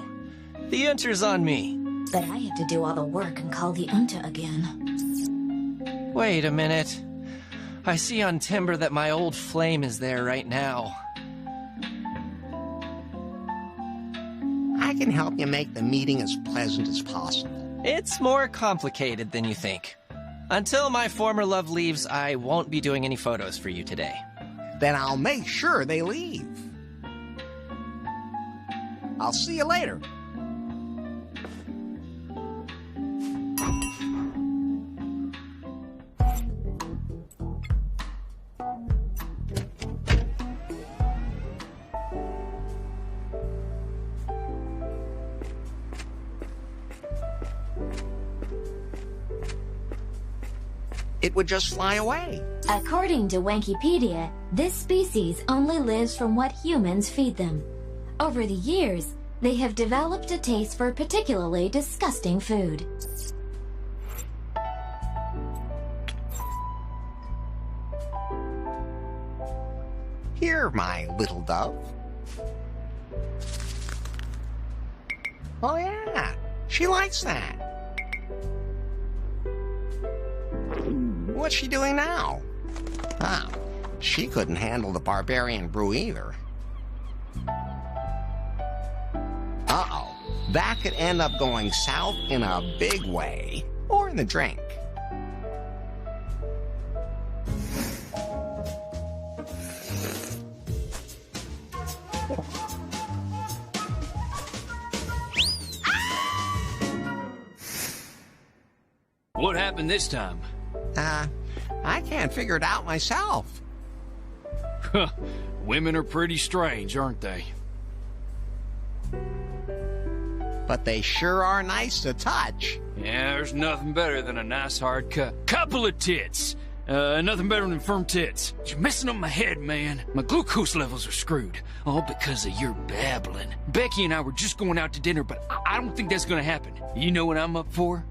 The Unter's on me. But I had to do all the work and call the Unta again. Wait a minute. I see on Timber that my old flame is there right now. I can help you make the meeting as pleasant as possible. It's more complicated than you think. Until my former love leaves, I won't be doing any photos for you today. Then I'll make sure they leave. I'll see you later. It would just fly away. According to Wankipedia, this species only lives from what humans feed them. Over the years, they have developed a taste for particularly disgusting food. Here, my little dove. Oh, yeah. She likes that. What's she doing now? Oh, she couldn't handle the barbarian brew either. Uh-oh. That could end up going south in a big way. Or in the drink. What happened this time? I can't figure it out myself. Women are pretty strange, aren't they? But they sure are nice to touch. Yeah, there's nothing better than a nice hard couple of tits. Nothing better than firm tits. You're messing up my head, man. My glucose levels are screwed. All because of your babbling. Becky and I were just going out to dinner, but I don't think that's gonna happen. You know what I'm up for?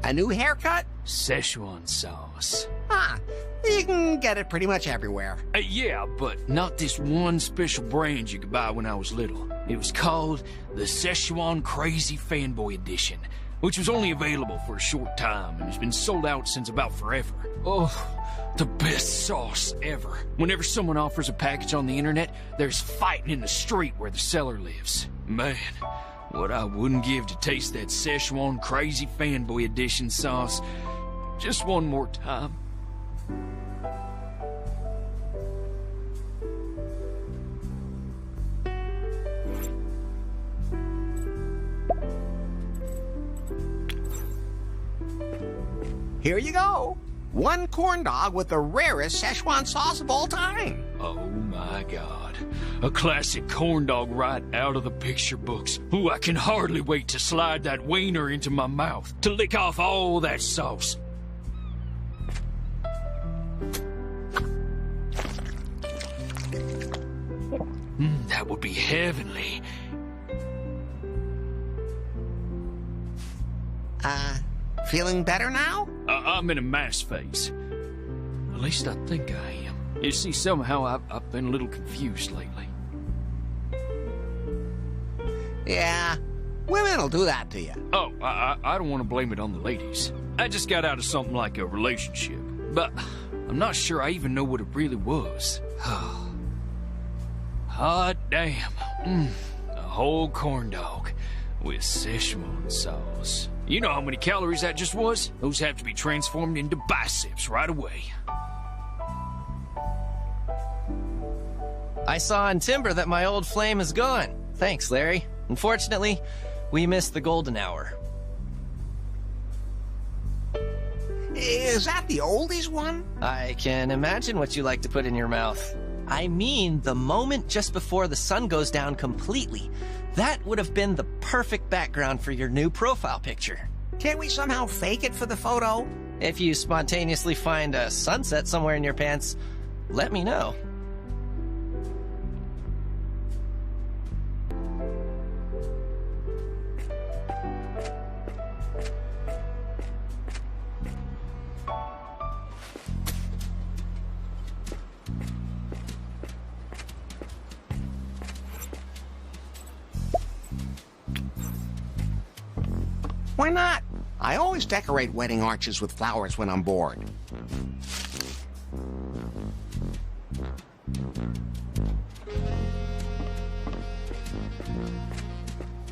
A new haircut? Szechuan sauce. Ah, you can get it pretty much everywhere. Yeah, but not this one special brand you could buy when I was little. It was called the Szechuan Crazy Fanboy Edition, which was only available for a short time and has been sold out since about forever. Oh, the best sauce ever. Whenever someone offers a package on the internet, there's fighting in the street where the seller lives. Man, what I wouldn't give to taste that Szechuan Crazy Fanboy Edition sauce just one more time. Here you go. One corn dog with the rarest Szechuan sauce of all time. Oh my God. A classic corn dog right out of the picture books. Ooh, I can hardly wait to slide that wiener into my mouth, to lick off all that sauce. That would be heavenly. Feeling better now? I'm in a mass phase. At least I think I am. You see, somehow I've been a little confused lately. Yeah, women'll do that to you. Oh, I don't want to blame it on the ladies. I just got out of something like a relationship. But I'm not sure I even know what it really was. Hot damn. A whole corn dog with Szechuan sauce. You know how many calories that just was? Those have to be transformed into biceps right away. I saw on Timber that my old flame is gone. Thanks, Larry. Unfortunately, we missed the golden hour. Is that the oldies one? I can imagine what you like to put in your mouth. I mean, the moment just before the sun goes down completely. That would have been the perfect background for your new profile picture. Can't we somehow fake it for the photo? If you spontaneously find a sunset somewhere in your pants, let me know. Why not? I always decorate wedding arches with flowers when I'm bored.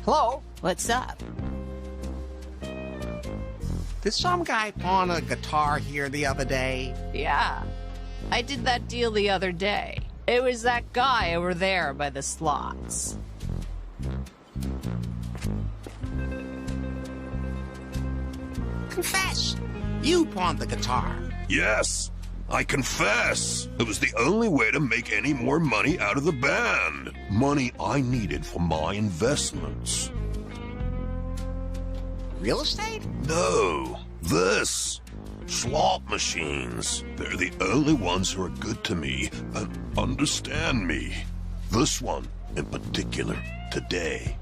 Hello? What's up? Did some guy pawn a guitar here the other day? Yeah. I did that deal the other day. It was that guy over there by the slots. Confess! You pawned the guitar. Yes, I confess. It was the only way to make any more money out of the band. Money I needed for my investments. Real estate? No, this. Slot machines. They're the only ones who are good to me and understand me. This one, in particular, today.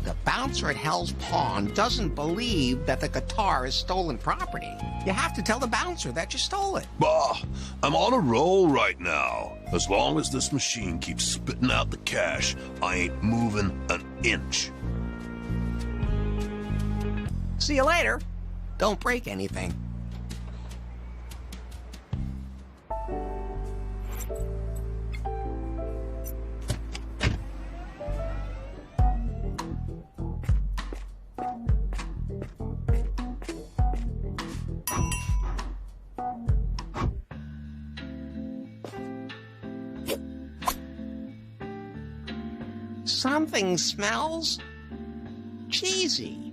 The bouncer at Hell's Pond doesn't believe that the guitar is stolen property. You have to tell the bouncer that you stole it. Bah, I'm on a roll right now. As long as this machine keeps spitting out the cash, I ain't moving an inch. See you later. Don't break anything. Something smells cheesy.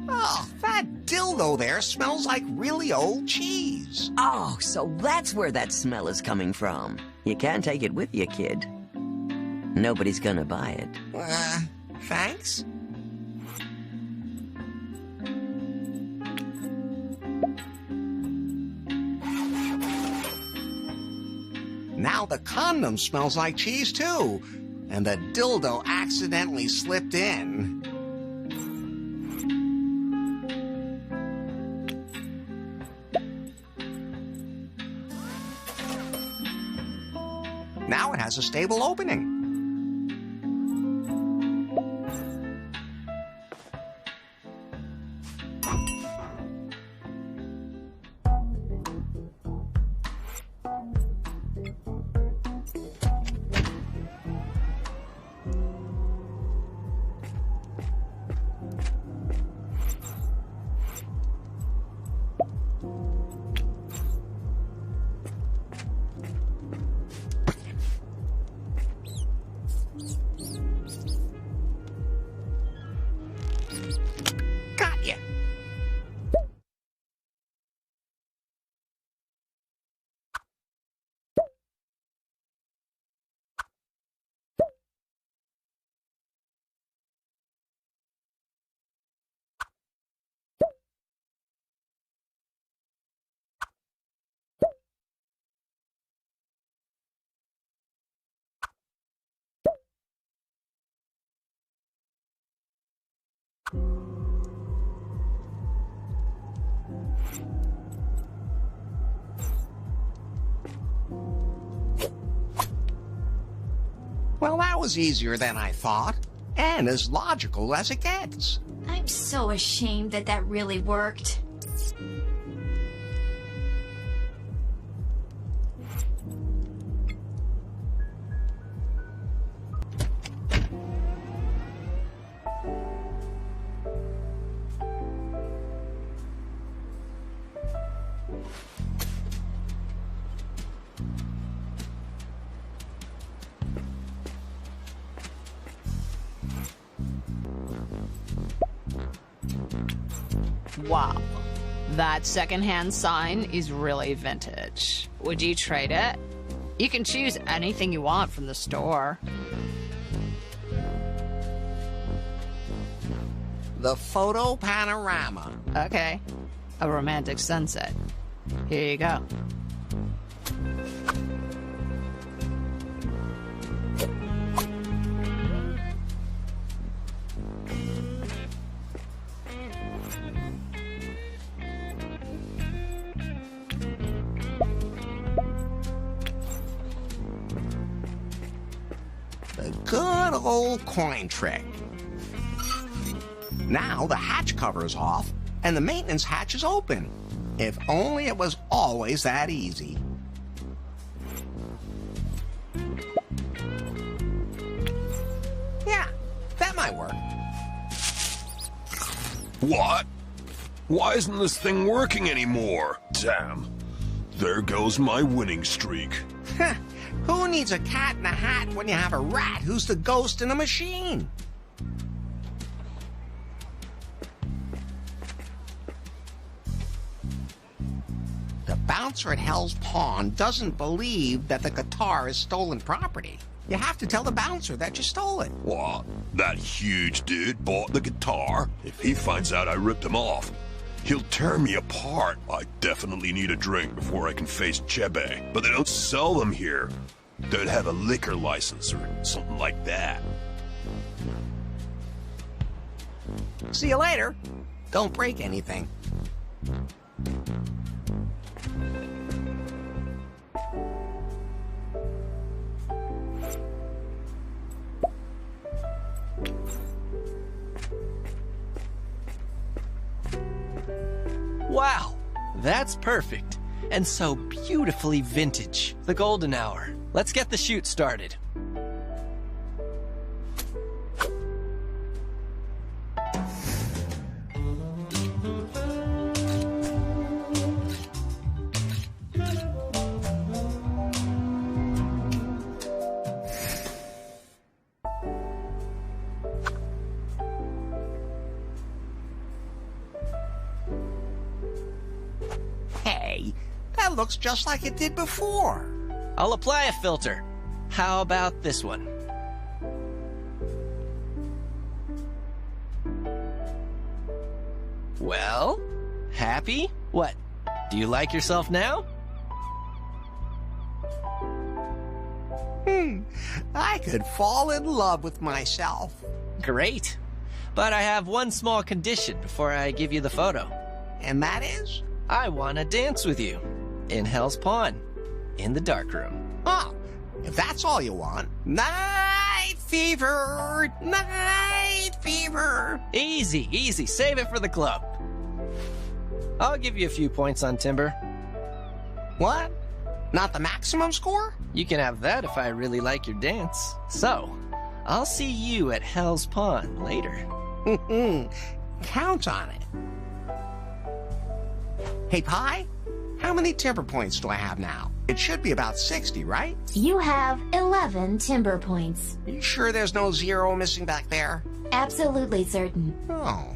Oh, that dildo there smells like really old cheese. Oh, so that's where that smell is coming from. You can't take it with you, kid. Nobody's gonna buy it. Thanks? Now the condom smells like cheese too, and the dildo accidentally slipped in. Now it has a stable opening. Well, that was easier than I thought, and as logical as it gets. I'm so ashamed that that really worked. Wow. That secondhand sign is really vintage. Would you trade it? You can choose anything you want from the store. The photo panorama. Okay. A romantic sunset. Here you go. The good old coin trick. Now the hatch cover is off, and the maintenance hatch is open. If only it was always that easy. Yeah, that might work. What? Why isn't this thing working anymore? Damn. There goes my winning streak. Who needs a cat in a hat when you have a rat who's the ghost in a machine? The bouncer at Hell's Pond doesn't believe that the guitar is stolen property. You have to tell the bouncer that you stole it. What? That huge dude bought the guitar? If he finds out I ripped him off, he'll tear me apart. I definitely need a drink before I can face Chebe. But they don't sell them here. They'd have a liquor license or something like that. See you later. Don't break anything. Wow, that's perfect. And so beautifully vintage. The golden hour. Let's get the shoot started. Hey, that looks just like it did before. I'll apply a filter. How about this one? Well, happy? What? Do you like yourself now? I could fall in love with myself. Great. But I have one small condition before I give you the photo. And that is? I want to dance with you. In Hell's Pond. In the darkroom. Oh, if that's all you want. Night fever! Night fever! Easy, easy. Save it for the club. I'll give you a few points on Timber. What? Not the maximum score? You can have that if I really like your dance. So, I'll see you at Hell's Pond later. Count on it. Hey, Pi, how many timber points do I have now? It should be about 60, right? You have 11 timber points. You sure there's no 0 missing back there? Absolutely certain. Oh.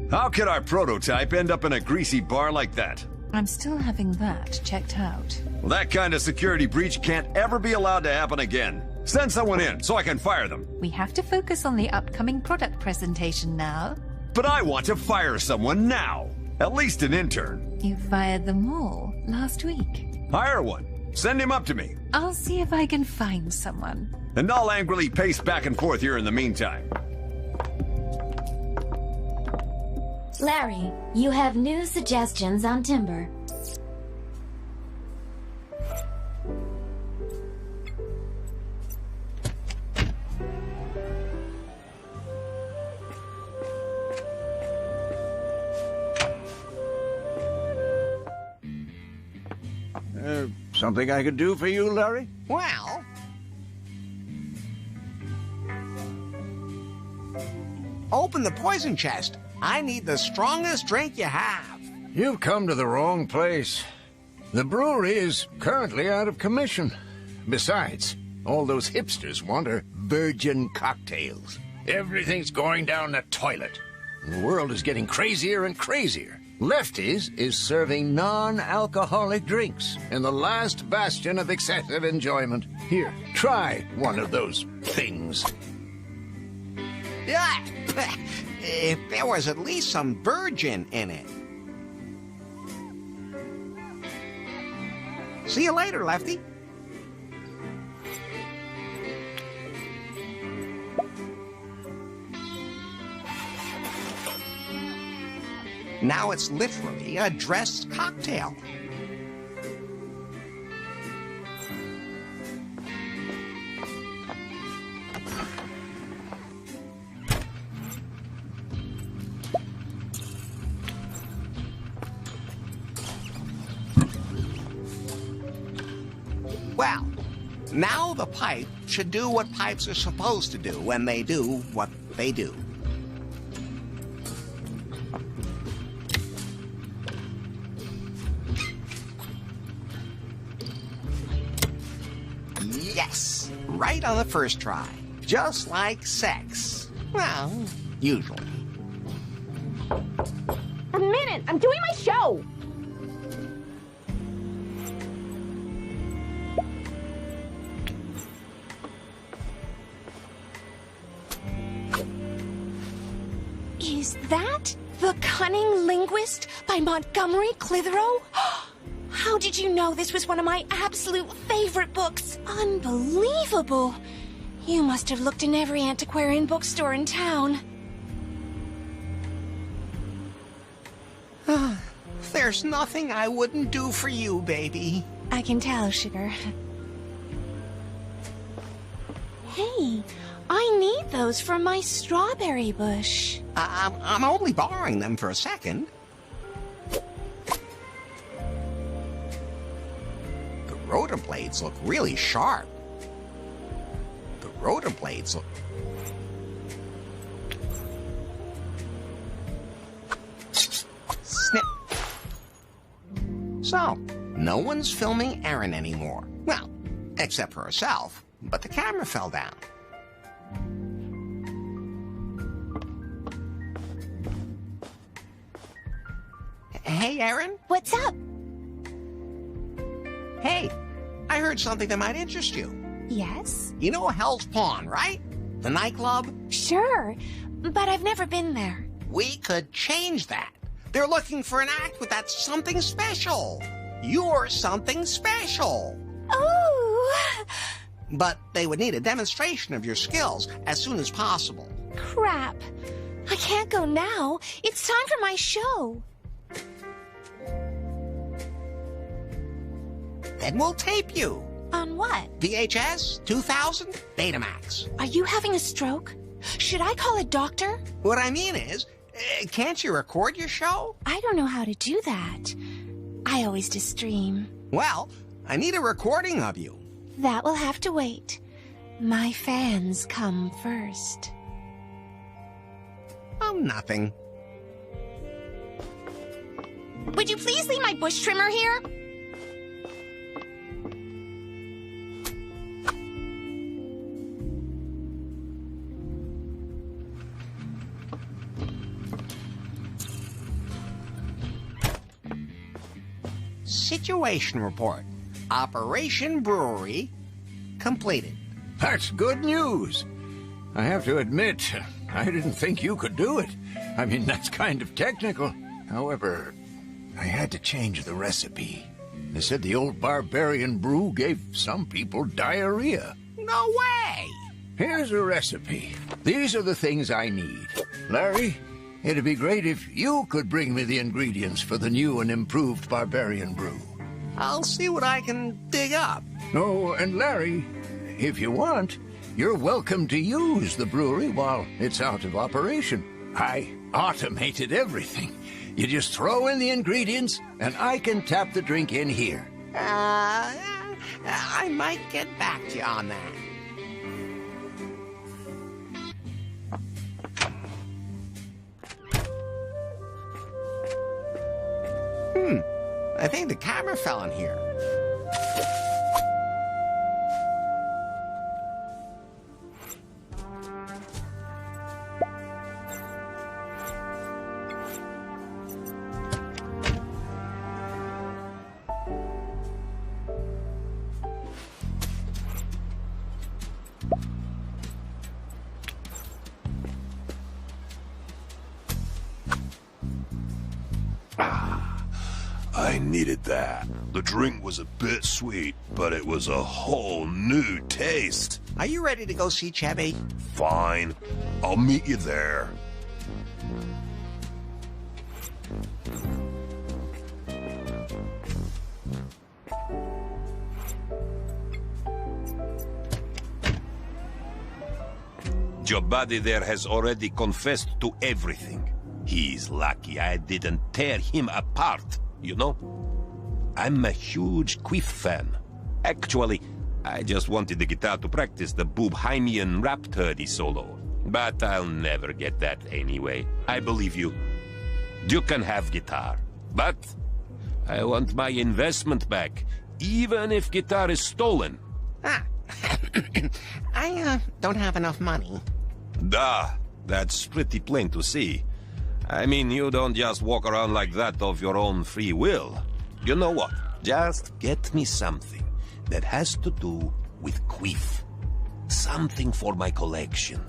How could our prototype end up in a greasy bar like that? I'm still having that checked out. Well, that kind of security breach can't ever be allowed to happen again. Send someone in so I can fire them. We have to focus on the upcoming product presentation now. But I want to fire someone now. At least an intern. You fired them all last week. Hire one. Send him up to me. I'll see if I can find someone. And I'll angrily pace back and forth here in the meantime. Larry, you have new suggestions on Timber. Something I could do for you, Larry? Well... Open the poison chest. I need the strongest drink you have. You've come to the wrong place. The brewery is currently out of commission. Besides, all those hipsters want are virgin cocktails. Everything's going down the toilet. The world is getting crazier and crazier. Lefties is serving non-alcoholic drinks in the last bastion of excessive enjoyment. Here, try one of those things. Yeah, if there was at least some virgin in it. See you later, Lefty. Now it's literally a dressed cocktail. Well, now the pipe should do what pipes are supposed to do when they do what they do. Yes, right on the first try. Just like sex. Well, usually. A minute, I'm doing my show. Is that The Cunning Linguist by Montgomery Clitheroe? How did you know this was one of my absolute favorite books? Unbelievable. You must have looked in every antiquarian bookstore in town. There's nothing I wouldn't do for you, baby. I can tell, sugar. Hey, I need those for my strawberry bush. I'm only borrowing them for a second. The rotor blades look really sharp. The rotor blades look... Snip. So, no one's filming Erin anymore. Well, except for herself. But the camera fell down. Hey, Erin? What's up? Hey, I heard something that might interest you. Yes? You know Hell's Pawn, right? The nightclub? Sure, but I've never been there. We could change that. They're looking for an act with that something special. You're something special. Oh! But they would need a demonstration of your skills as soon as possible. Crap. I can't go now. It's time for my show. Then we'll tape you. On what? VHS, 2000, Betamax. Are you having a stroke? Should I call a doctor? What I mean is, can't you record your show? I don't know how to do that. I always just stream. Well, I need a recording of you. That will have to wait. My fans come first. Oh, nothing. Would you please leave my bush trimmer here? Situation report. Operation Brewery completed. That's good news. I have to admit, I didn't think you could do it. I mean, that's kind of technical. However, I had to change the recipe. They said the old barbarian brew gave some people diarrhea. No way! Here's a recipe. These are the things I need. Larry, it'd be great if you could bring me the ingredients for the new and improved barbarian brew. I'll see what I can dig up. Oh, and Larry, if you want, you're welcome to use the brewery while it's out of operation. I automated everything. You just throw in the ingredients, and I can tap the drink in here. I might get back to you on that. I think the camera fell in here. I needed that. The drink was a bit sweet, but it was a whole new taste. Are you ready to go see Chevy? Fine. I'll meet you there. Your buddy there has already confessed to everything. He's lucky I didn't tear him apart, you know? I'm a huge Quiff fan. Actually, I just wanted the guitar to practice the Boobheimian Rhapsody solo. But I'll never get that anyway. I believe you. You can have guitar. But I want my investment back, even if guitar is stolen. I don't have enough money. That's pretty plain to see. I mean, you don't just walk around like that of your own free will. You know what? Just get me something that has to do with Quiff. Something for my collection.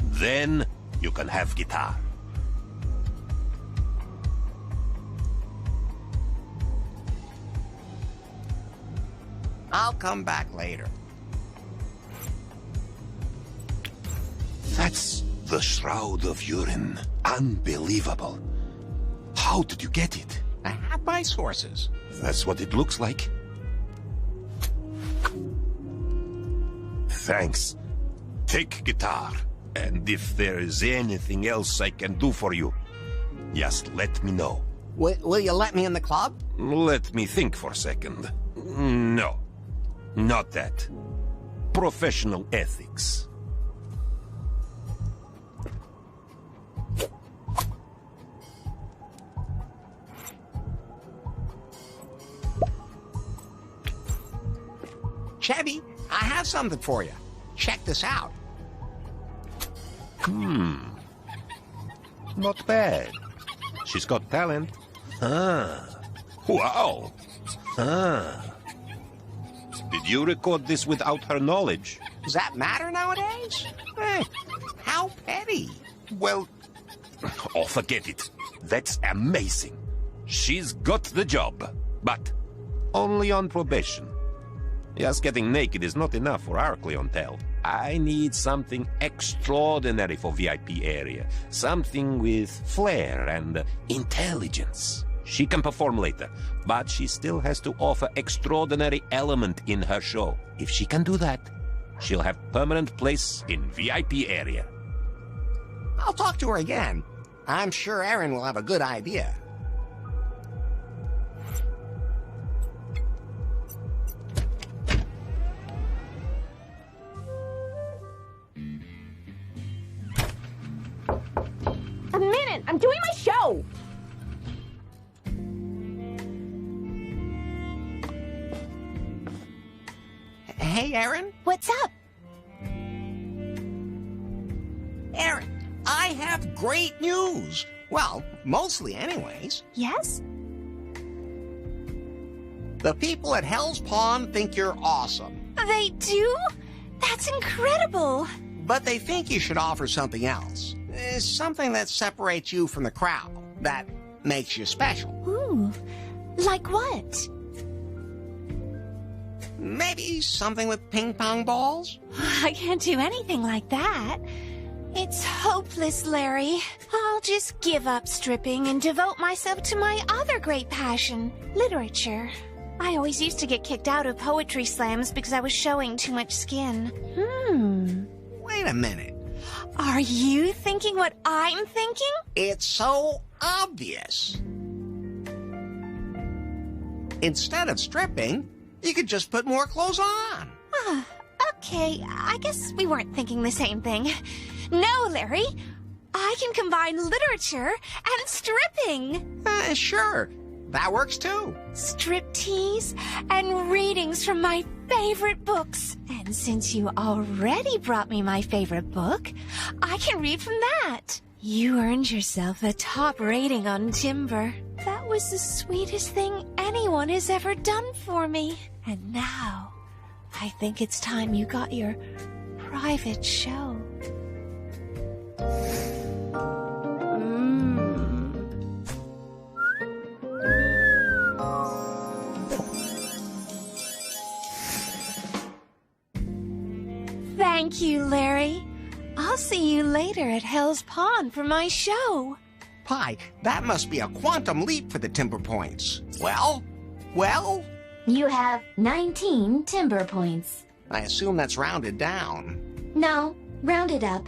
Then you can have guitar. I'll come back later. That's the Shroud of Urine. Unbelievable. How did you get it? I have my sources. That's what it looks like. Thanks. Take guitar. And if there is anything else I can do for you, just let me know. Will you let me in the club? Let me think for a second. No, not that. Professional ethics. Chevy, I have something for you. Check this out. Not bad. She's got talent. Wow. Did you record this without her knowledge? Does that matter nowadays? How petty. Well, oh, forget it. That's amazing. She's got the job, but only on probation. Just getting naked is not enough for our clientele. I need something extraordinary for VIP area. Something with flair and intelligence. She can perform later, but she still has to offer extraordinary element in her show. If she can do that, she'll have permanent place in VIP area. I'll talk to her again. I'm sure Erin will have a good idea. A minute! I'm doing my show! Hey, Erin? What's up? Erin, I have great news. Well, mostly anyways. Yes? The people at Hell's Pond think you're awesome. They do? That's incredible! But they think you should offer something else. Something that separates you from the crowd. That makes you special. Ooh, like what? Maybe something with ping pong balls? I can't do anything like that. It's hopeless, Larry. I'll just give up stripping and devote myself to my other great passion, literature. I always used to get kicked out of poetry slams because I was showing too much skin. Wait a minute. Are you thinking what I'm thinking? It's so obvious. Instead of stripping, you could just put more clothes on. Okay, I guess we weren't thinking the same thing. No, Larry. I can combine literature and stripping. Sure. That works too. Striptease and readings from my favorite books. And since you already brought me my favorite book, I can read from that. You earned yourself a top rating on Timber. That was the sweetest thing anyone has ever done for me. And now, I think it's time you got your private show. Thank you, Larry. I'll see you later at Hell's Pond for my show. Pi, that must be a quantum leap for the Timber points. Well? You have 19 Timber points. I assume that's rounded down. No, rounded up.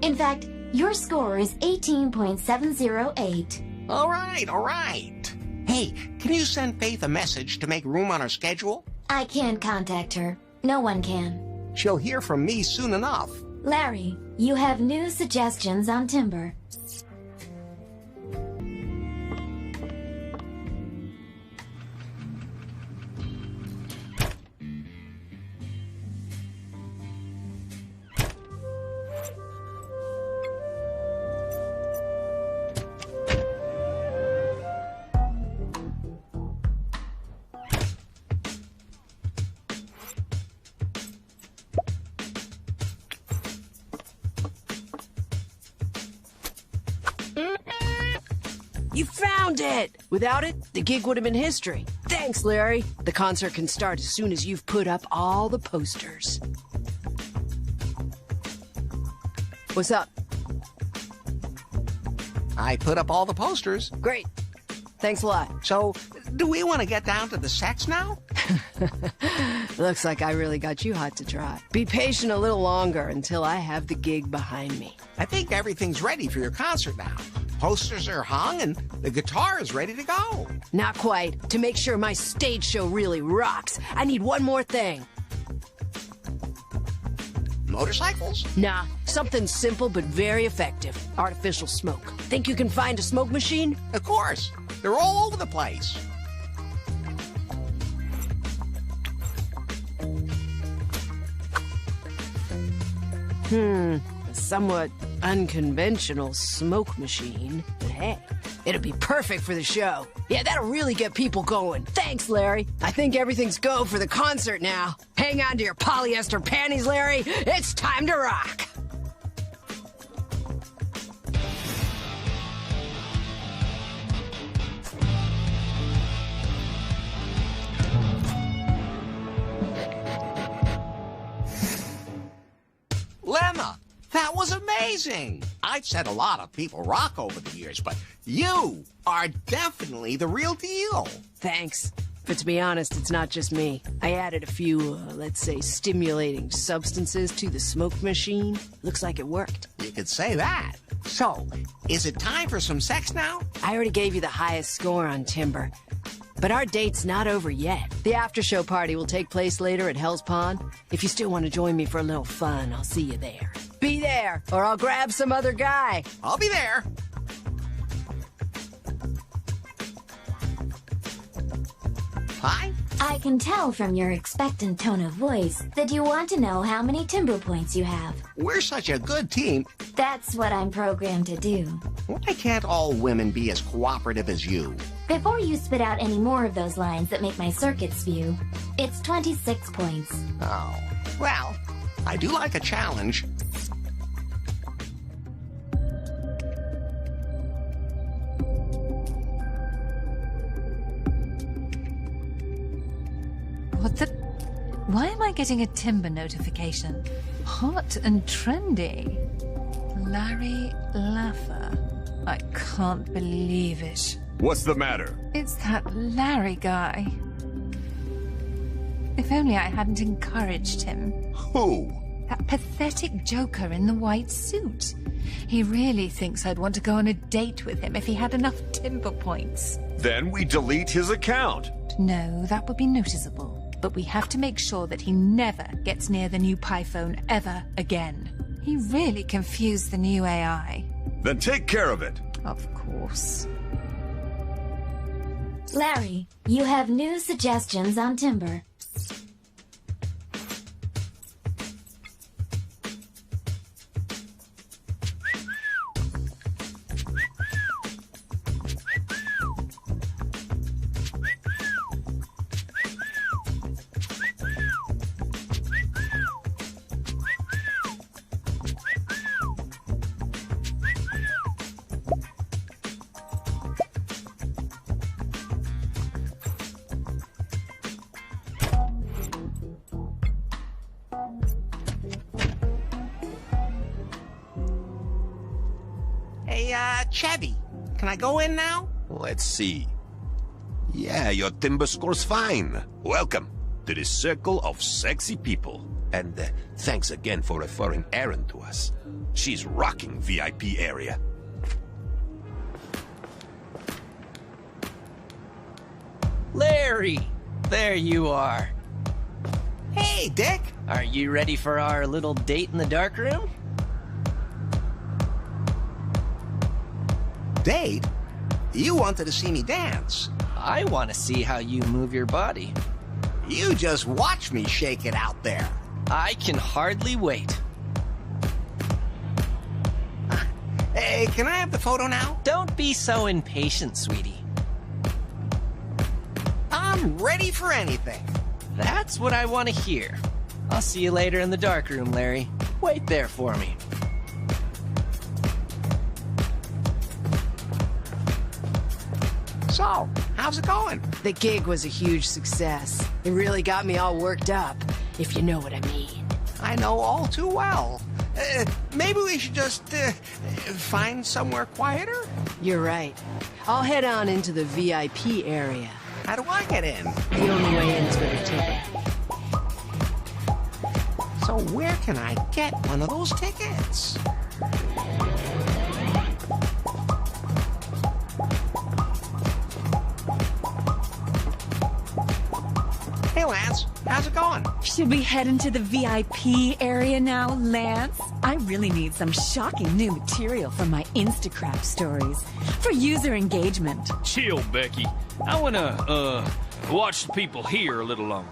In fact, your score is 18.708. All right. Hey, can you send Faith a message to make room on her schedule? I can't contact her. No one can. She'll hear from me soon enough. Larry, you have new suggestions on Timber. You found it! Without it, the gig would have been history. Thanks, Larry. The concert can start as soon as you've put up all the posters. What's up? I put up all the posters. Great. Thanks a lot. So, do we want to get down to the sex now? Looks like I really got you hot to trot. Be patient a little longer until I have the gig behind me. I think everything's ready for your concert now. Posters are hung and the guitar is ready to go. Not quite. To make sure my stage show really rocks, I need one more thing. Motorcycles? Nah, something simple but very effective. Artificial smoke. Think you can find a smoke machine? Of course. They're all over the place. A somewhat unconventional smoke machine. But hey, it'll be perfect for the show. Yeah, that'll really get people going. Thanks, Larry. I think everything's go for the concert now. Hang on to your polyester panties, Larry. It's time to rock. Lemma, that was amazing. I've said a lot of people rock over the years, but you are definitely the real deal. Thanks. But to be honest, it's not just me. I added a few, let's say, stimulating substances to the smoke machine. Looks like it worked. You could say that. So, is it time for some sex now? I already gave you the highest score on Timber. But our date's not over yet. The after-show party will take place later at Hell's Pond. If you still want to join me for a little fun, I'll see you there. Be there, or I'll grab some other guy. I'll be there. Hi? I can tell from your expectant tone of voice that you want to know how many timber points you have. We're such a good team. That's what I'm programmed to do. Why can't all women be as cooperative as you? Before you spit out any more of those lines that make my circuits spew, it's 26 points. Oh, well, I do like a challenge. What the? Why am I getting a Timber notification? Hot and trendy. Larry Laffer. I can't believe it. What's the matter? It's that Larry guy. If only I hadn't encouraged him. Who? That pathetic joker in the white suit. He really thinks I'd want to go on a date with him if he had enough timber points. Then we delete his account. No, that would be noticeable. But we have to make sure that he never gets near the new PiPhone ever again. He really confused the new AI. Then take care of it. Of course. Larry, you have new suggestions on Timber. Hey, Chevy, can I go in now? Let's see. Yeah, your timber score's fine. Welcome to the circle of sexy people. And thanks again for referring Erin to us. She's rocking VIP area. Larry! There you are. Hey, Dick! Are you ready for our little date in the dark room? Date? You wanted to see me dance. I want to see how you move your body. You just watch me shake it out there. I can hardly wait. Hey, can I have the photo now? Don't be so impatient, sweetie. I'm ready for anything. That's what I want to hear. I'll see you later in the dark room, Larry. Wait there for me. So, how's it going? The gig was a huge success. It really got me all worked up, if you know what I mean. I know all too well. Maybe we should just find somewhere quieter? You're right. I'll head on into the VIP area. How do I get in? The only way in is with a ticket. So where can I get one of those tickets? Hey, Lance, how's it going? Should we head into the VIP area now, Lance? I really need some shocking new material for my Instacraft stories. For user engagement. Chill, Becky. I wanna, watch the people here a little longer.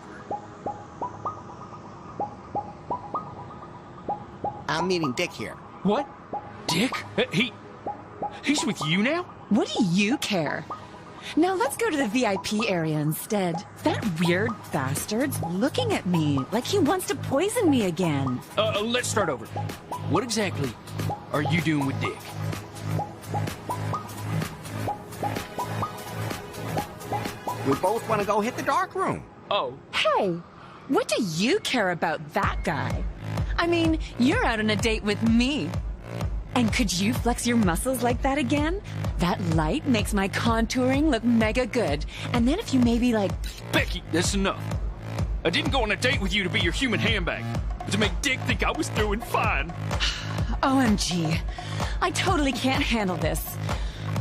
I'm meeting Dick here. What? Dick? He's with you now? What do you care? Now let's go to the VIP area instead. That weird bastard's looking at me like he wants to poison me again. Let's start over. What exactly are you doing with Dick? We both want to go hit the dark room. Oh. Hey, what do you care about that guy? I mean, you're out on a date with me. And could you flex your muscles like that again? That light makes my contouring look mega good. And then if you maybe like... Becky, that's enough. I didn't go on a date with you to be your human handbag, but to make Dick think I was doing fine. OMG. I totally can't handle this.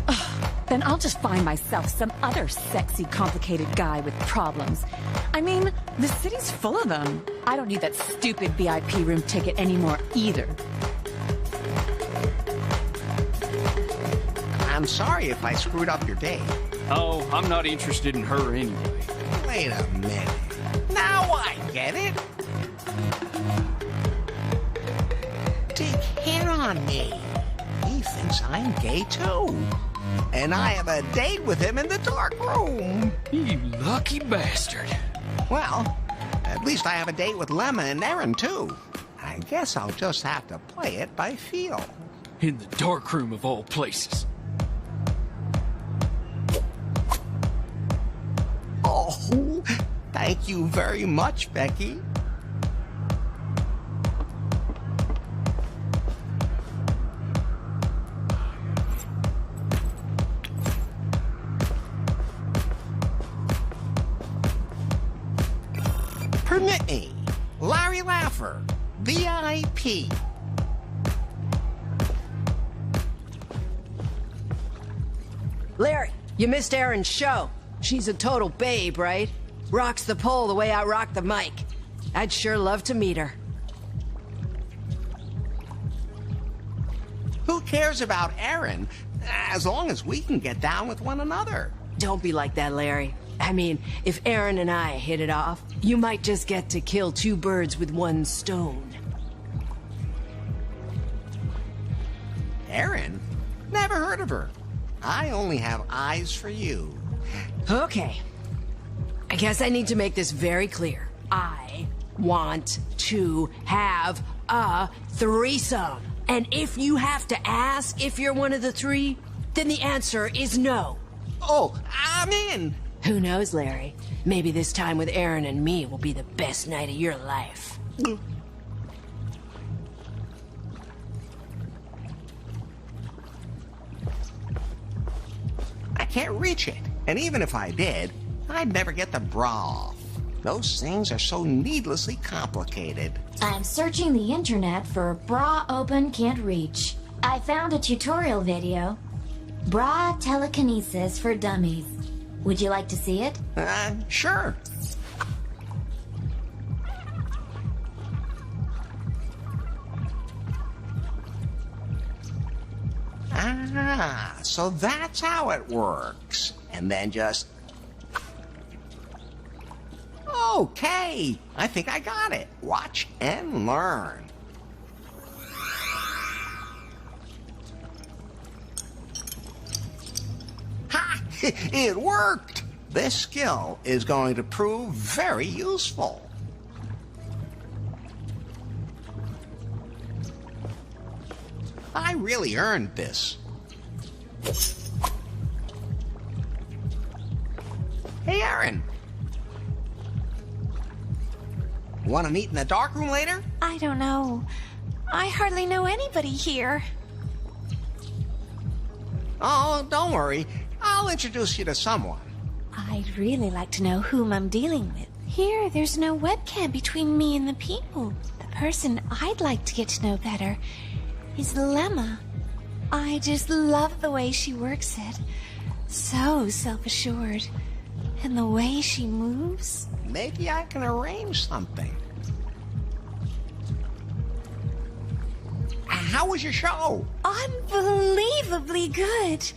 Ugh, then I'll just find myself some other sexy, complicated guy with problems. I mean, the city's full of them. I don't need that stupid VIP room ticket anymore either. I'm sorry if I screwed up your date. Oh, I'm not interested in her anyway. Wait a minute. Now I get it. Dick hit on me. He thinks I'm gay too. And I have a date with him in the dark room. You lucky bastard. Well, at least I have a date with Lemma and Aaron too. I guess I'll just have to play it by feel. In the dark room of all places. Oh, thank you very much, Becky. Permit me, Larry Laffer, VIP. Larry, you missed Erin's show. She's a total babe, right? Rocks the pole the way I rock the mic. I'd sure love to meet her. Who cares about Aaron, as long as we can get down with one another? Don't be like that, Larry. I mean, if Aaron and I hit it off, you might just get to kill two birds with one stone. Aaron? Never heard of her. I only have eyes for you. Okay. I guess I need to make this very clear. I want to have a threesome. And if you have to ask if you're one of the three, then the answer is no. Oh, I'm in. Who knows, Larry? Maybe this time with Aaron and me will be the best night of your life. I can't reach it. And even if I did, I'd never get the bra off. Those things are so needlessly complicated. I'm searching the internet for bra open can't reach. I found a tutorial video. Bra telekinesis for dummies. Would you like to see it? Sure. Ah, so that's how it works. And then just... Okay, I think I got it. Watch and learn. Ha! It worked! This skill is going to prove very useful. I really earned this. Aaron. Want to meet in the darkroom later? I don't know. I hardly know anybody here. Oh, don't worry. I'll introduce you to someone. I'd really like to know whom I'm dealing with. Here, there's no webcam between me and the people. The person I'd like to get to know better is Lemma. I just love the way she works it. So self-assured. And the way she moves. Maybe I can arrange something. How was your show? Unbelievably good.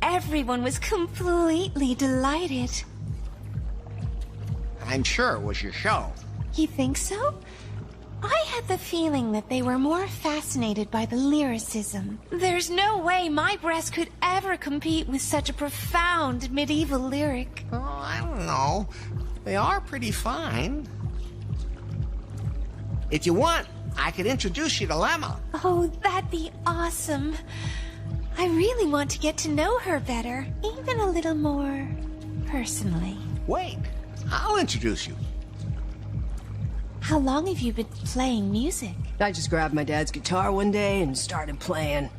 Everyone was completely delighted. I'm sure it was your show. You think so? I had the feeling that they were more fascinated by the lyricism. There's no way my breast could ever compete with such a profound medieval lyric. Oh, I don't know. They are pretty fine. If you want, I could introduce you to Lemma. Oh, that'd be awesome. I really want to get to know her better, even a little more personally. Wait, I'll introduce you. How long have you been playing music? I just grabbed my dad's guitar one day and started playing.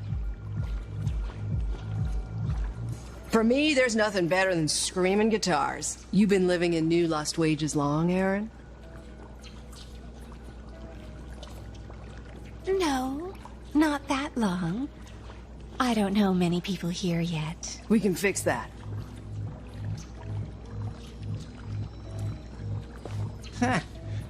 For me, there's nothing better than screaming guitars. You've been living in New Lost Wages long, Aaron? No, not that long. I don't know many people here yet. We can fix that.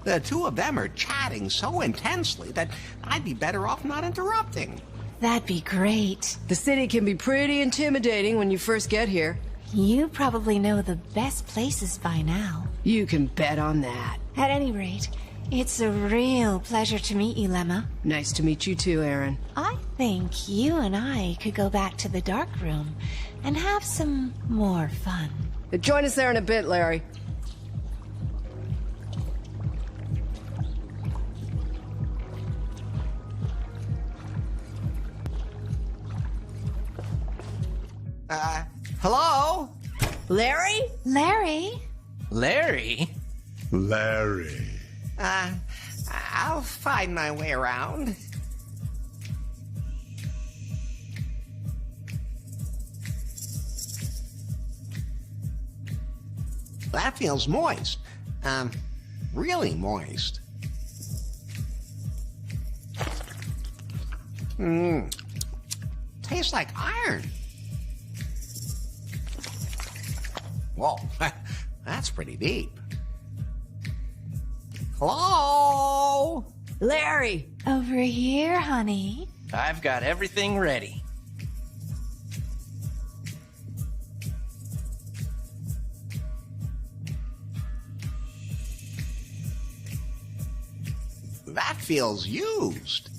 The two of them are chatting so intensely that I'd be better off not interrupting. That'd be great. The city can be pretty intimidating when you first get here. You probably know the best places by now. You can bet on that. At any rate, it's a real pleasure to meet you, Lemma. Nice to meet you too, Aaron. I think you and I could go back to the dark room and have some more fun. Join us there in a bit, Larry. Hello? Larry? Larry? Larry? Larry. I'll find my way around. That feels moist. Really moist. Tastes like iron. Whoa, that's pretty deep. Hello? Larry! Over here, honey. I've got everything ready. That feels used.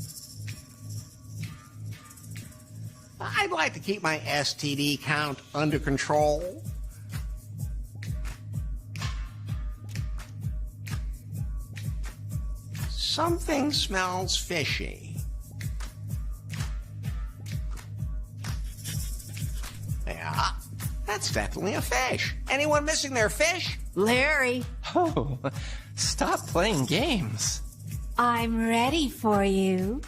I'd like to keep my STD count under control. Something smells fishy. Yeah, that's definitely a fish. Anyone missing their fish? Larry! Oh, stop playing games. I'm ready for you.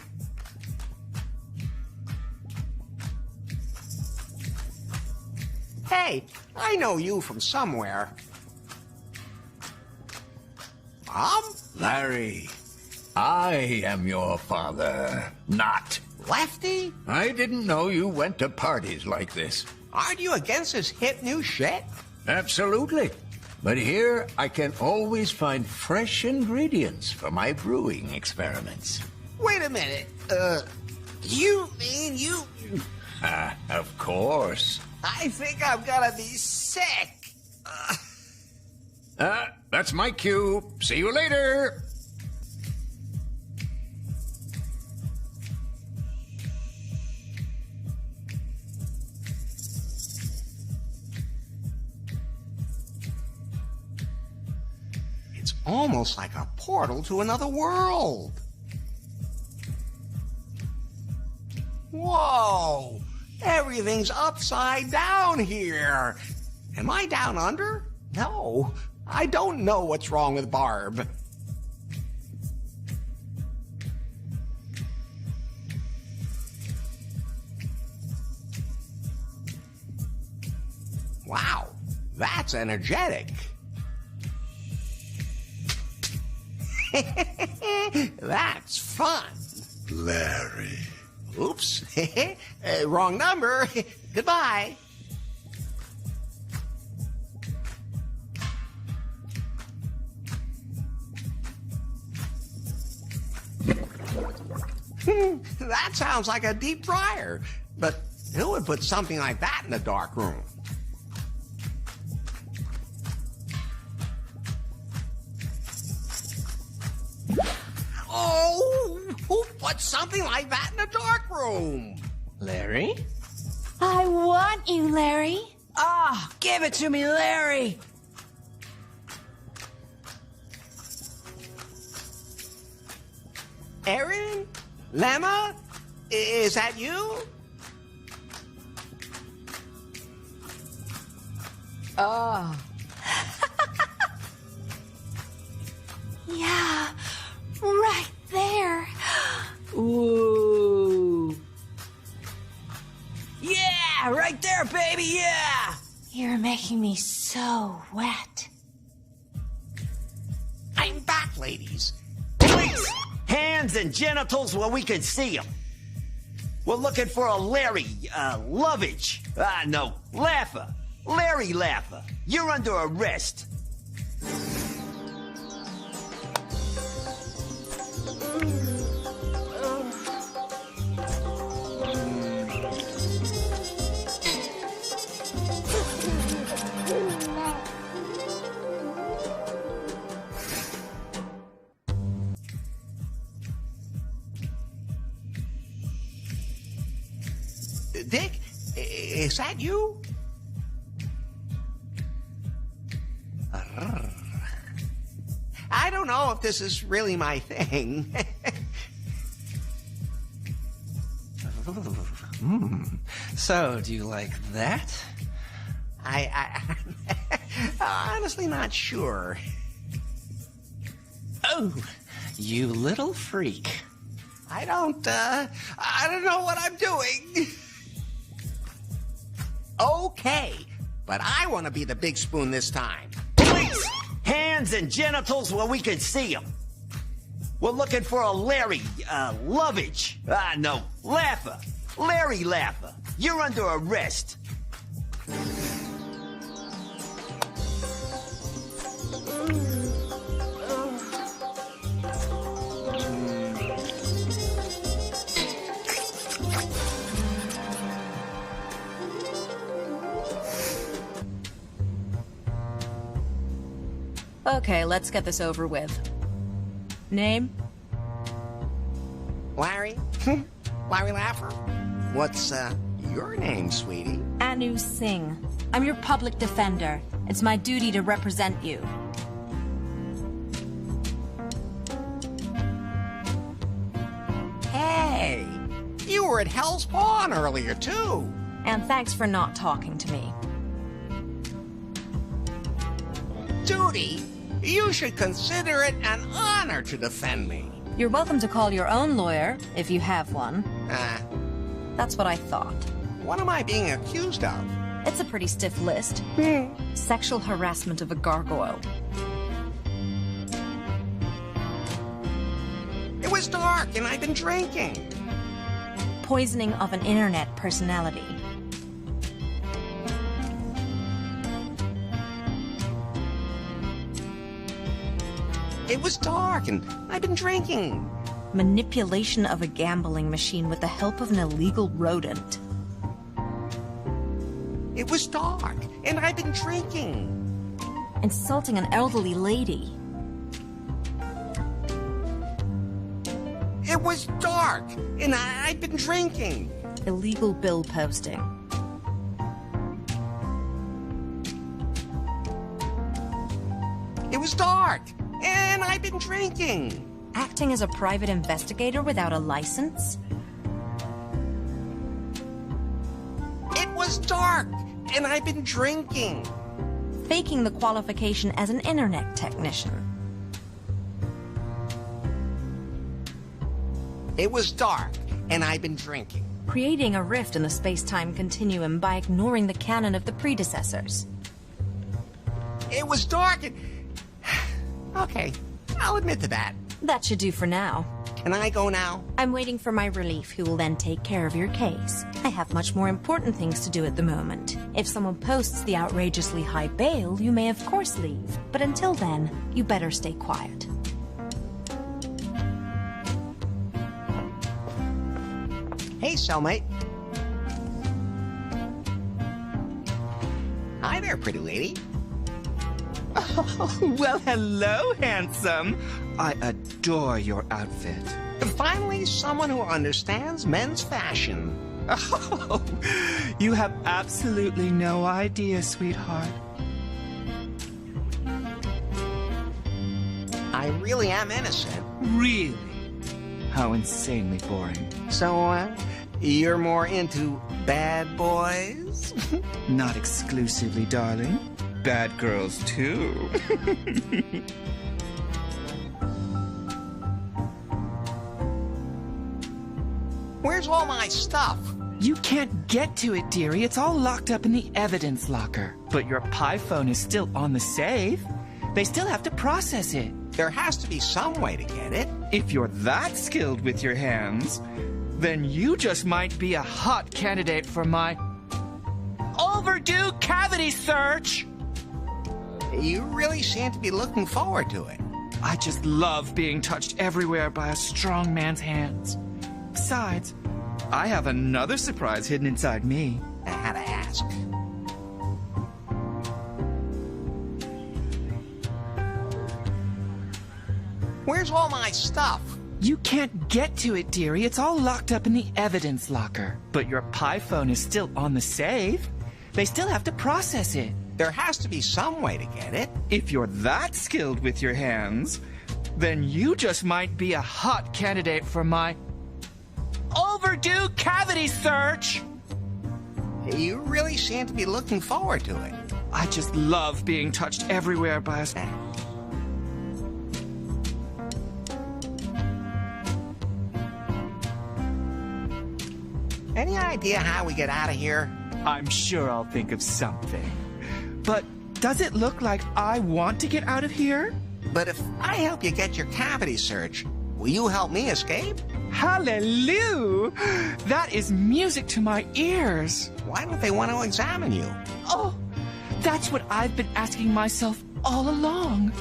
Hey, I know you from somewhere. Mom? Larry, I am your father, not Lefty? I didn't know you went to parties like this. Aren't you against this hip new shit? Absolutely. But here, I can always find fresh ingredients for my brewing experiments. Wait a minute. You mean you... Of course. I think I'm gonna be sick. That's my cue. See you later. It's almost like a portal to another world. Whoa! Everything's upside down here. Am I down under? No, I don't know what's wrong with Barb. Wow, that's energetic. That's fun. Larry. Oops. Wrong number. Goodbye. That sounds like a deep fryer, but who would put something like that in a dark room? Oh, who put something like that in a dark room? Larry? I want you, Larry. Ah, give it to me, Larry! Aaron? Lemma? Is that you? Ah. Yeah, right there. Ooh. Yeah, right there, baby, yeah! You're making me so wet. I'm back, ladies. Please, hands and genitals where we can see them. We're looking for a Larry, Lovage. No, Laffer. Larry Laffer. You're under arrest. Dick, is that you? I don't know if this is really my thing. So, do you like that? I'm honestly not sure. Oh, you little freak. I don't know what I'm doing. Okay, but I want to be the big spoon this time. Please, hands and genitals where we can see them. We're looking for a Larry, Lovage. No, Laffer. Larry Laffer. You're under arrest. Okay, let's get this over with. Name? Larry? Larry Laffer? What's, your name, sweetie? Anu Singh. I'm your public defender. It's my duty to represent you. Hey, you were at Hell's Pawn earlier, too. And thanks for not talking to me. Duty? You should consider it an honor to defend me. You're welcome to call your own lawyer, if you have one. That's what I thought. What am I being accused of? It's a pretty stiff list. Sexual harassment of a gargoyle. It was dark and I'd been drinking. Poisoning of an internet personality. It was dark and I'd been drinking. Manipulation of a gambling machine with the help of an illegal rodent. It was dark and I'd been drinking. Insulting an elderly lady. It was dark and I'd been drinking. Illegal bill posting. It was dark and I'd been drinking. Acting as a private investigator without a license? It was dark and I'd been drinking. faking the qualification as an internet technician. It was dark, and I'd been drinking. Creating a rift in the space-time continuum by ignoring the canon of the predecessors. It was dark and... Okay, I'll admit to that. That should do for now. Can I go now? I'm waiting for my relief, who will then take care of your case. I have much more important things to do at the moment. If someone posts the outrageously high bail, you may of course leave. But until then, you better stay quiet. Hey, cellmate. Hi there, pretty lady. Oh, well, hello, handsome. I adore your outfit. Finally, someone who understands men's fashion. Oh, you have absolutely no idea, sweetheart. I really am innocent. Really? How insanely boring. So, you're more into bad boys? Not exclusively, darling. Bad girls, too. Where's all my stuff? You can't get to it, dearie. It's all locked up in the evidence locker. But your Pi phone is still on the safe. They still have to process it. There has to be some way to get it. If you're that skilled with your hands, then you just might be a hot candidate for my overdue cavity search. You really seem to be looking forward to it. I just love being touched everywhere by a strong man's hands. Besides, I have another surprise hidden inside me. I had to ask. Where's all my stuff? You can't get to it, dearie. It's all locked up in the evidence locker. But your Pi phone is still on the safe. They still have to process it. There has to be some way to get it. If you're that skilled with your hands, then you just might be a hot candidate for my overdue cavity search. You really seem to be looking forward to it. I just love being touched everywhere by a... Any idea how we get out of here? I'm sure I'll think of something. But does it look like I want to get out of here? But if I help you get your cavity search, will you help me escape? Hallelujah! That is music to my ears. Why don't they want to examine you? Oh, that's what I've been asking myself all along.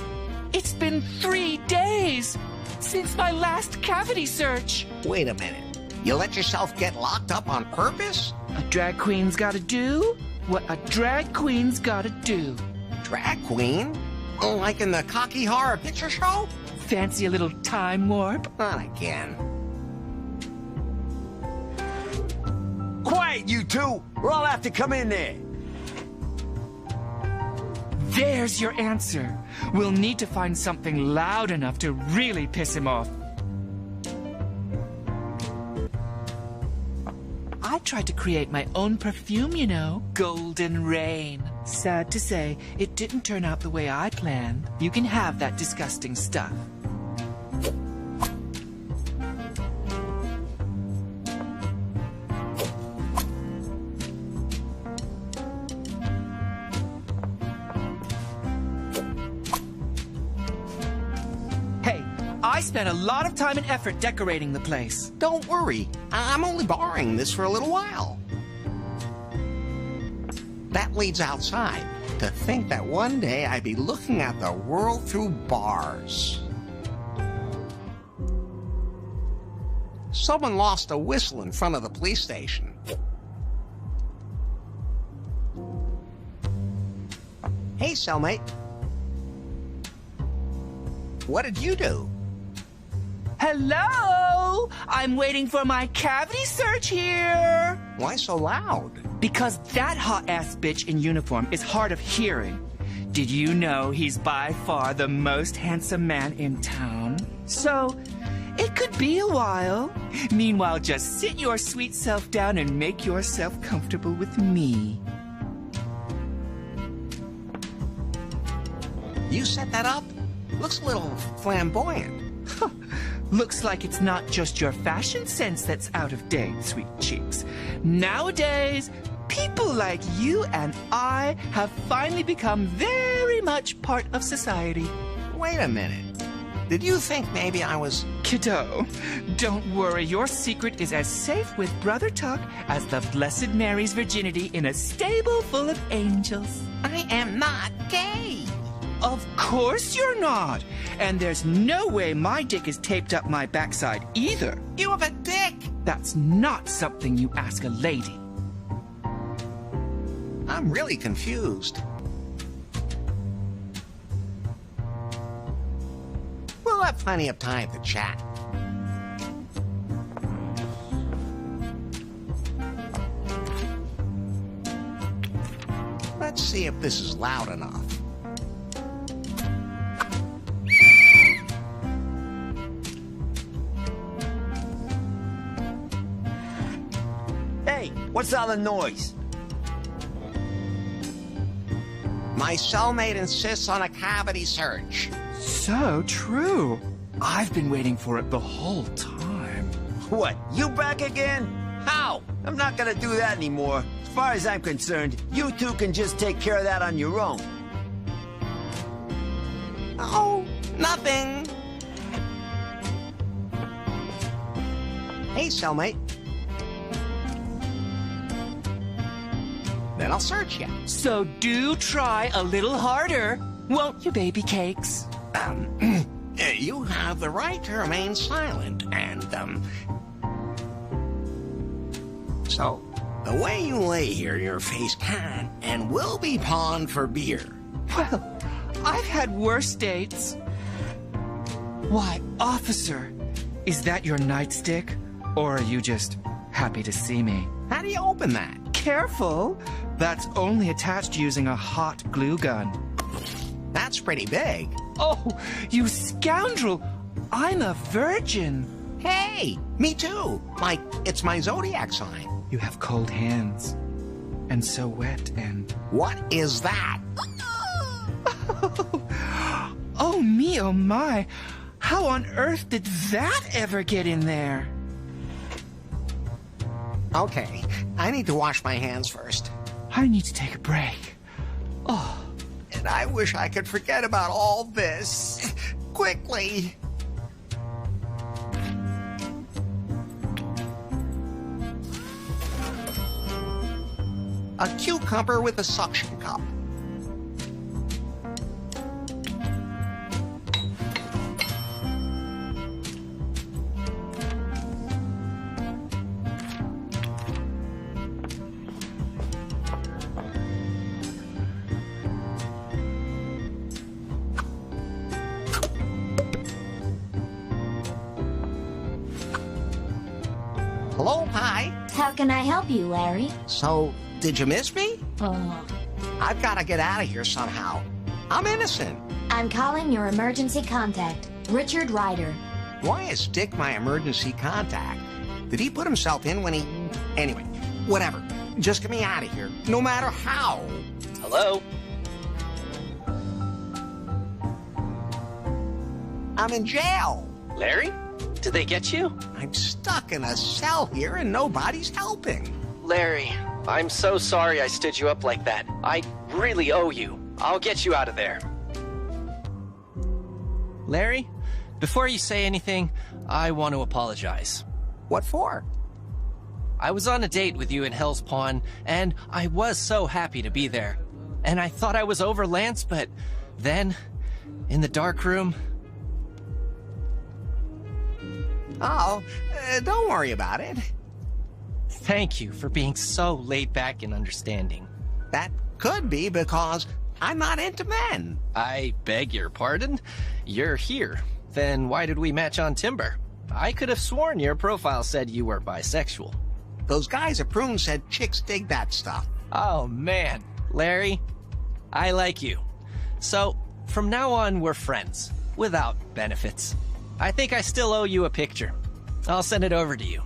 It's been 3 days since my last cavity search. Wait a minute. You let yourself get locked up on purpose? A drag queen's gotta do what a drag queen's gotta do. Drag queen? Oh, like in the cocky horror picture show? Fancy a little time warp? Not again. Quiet, you two! We'll all have to come in there. There's your answer. We'll need to find something loud enough to really piss him off. I tried to create my own perfume, you know. Golden Rain. Sad to say, it didn't turn out the way I planned. You can have that disgusting stuff. I spent a lot of time and effort decorating the place. Don't worry. I'm only borrowing this for a little while. That leads outside. To think that one day I'd be looking at the world through bars. Someone lost a whistle in front of the police station. Hey, cellmate. What did you do? Hello? I'm waiting for my cavity search here. Why so loud? Because that hot-ass bitch in uniform is hard of hearing. Did you know he's by far the most handsome man in town? So, it could be a while. Meanwhile, just sit your sweet self down and make yourself comfortable with me. You set that up? Looks a little flamboyant. Looks like it's not just your fashion sense that's out of date, sweet cheeks. Nowadays, people like you and I have finally become very much part of society. Wait a minute. Did you think maybe I was... Kiddo, don't worry. Your secret is as safe with Brother Tuck as the Blessed Mary's virginity in a stable full of angels. I am not gay. Of course you're not. And there's no way my dick is taped up my backside either. You have a dick. That's not something you ask a lady. I'm really confused. We'll have plenty of time to chat. Let's see if this is loud enough. Hey, what's all the noise? My cellmate insists on a cavity search. So true. I've been waiting for it the whole time. What, you back again? How? I'm not gonna do that anymore. As far as I'm concerned, you two can just take care of that on your own. Oh, nothing. Hey, cellmate. Then I'll search you. So do try a little harder, won't you, baby cakes? You have the right to remain silent, and, So, the way you lay here, your face can and will be pawned for beer. Well, I've had worse dates. Why, officer, is that your nightstick? Or are you just happy to see me? How do you open that? Careful. That's only attached using a hot glue gun. That's pretty big. Oh, you scoundrel! I'm a virgin. Hey, me too. It's my zodiac sign. You have cold hands. And so wet and... What is that? Oh me, oh my. How on earth did that ever get in there? Okay, I need to wash my hands first. I need to take a break. Oh. And I wish I could forget about all this. Quickly. A cucumber with a suction cup. Hello, Pie. How can I help you, Larry? So, did you miss me? Oh. I've got to get out of here somehow. I'm innocent. I'm calling your emergency contact, Richard Ryder. Why is Dick my emergency contact? Did he put himself in when he... Anyway, whatever. Just get me out of here, no matter how. Hello? I'm in jail. Larry? Did they get you? I'm stuck in a cell here and nobody's helping. Larry, I'm so sorry I stood you up like that. I really owe you. I'll get you out of there. Larry, before you say anything, I want to apologize. What for? I was on a date with you in Hell's Pawn, and I was so happy to be there. And I thought I was over Lance, but then, in the dark room... Oh, don't worry about it. Thank you for being so laid back and understanding. That could be because I'm not into men. I beg your pardon? You're here. Then why did we match on Timber? I could have sworn your profile said you were bisexual. Those guys at Prune said chicks dig that stuff. Oh, man. Larry, I like you. So, from now on, we're friends. Without benefits. I think I still owe you a picture. I'll send it over to you.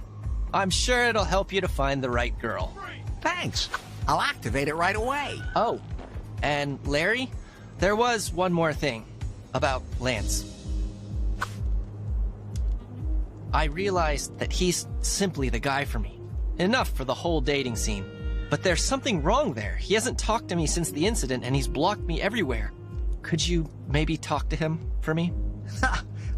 I'm sure it'll help you to find the right girl. Thanks. I'll activate it right away. Oh, and Larry, There was one more thing. About Lance. I realized that he's simply the guy for me. Enough for the whole dating scene. But there's something wrong there. He hasn't talked to me since the incident, and he's blocked me everywhere. Could you maybe talk to him for me?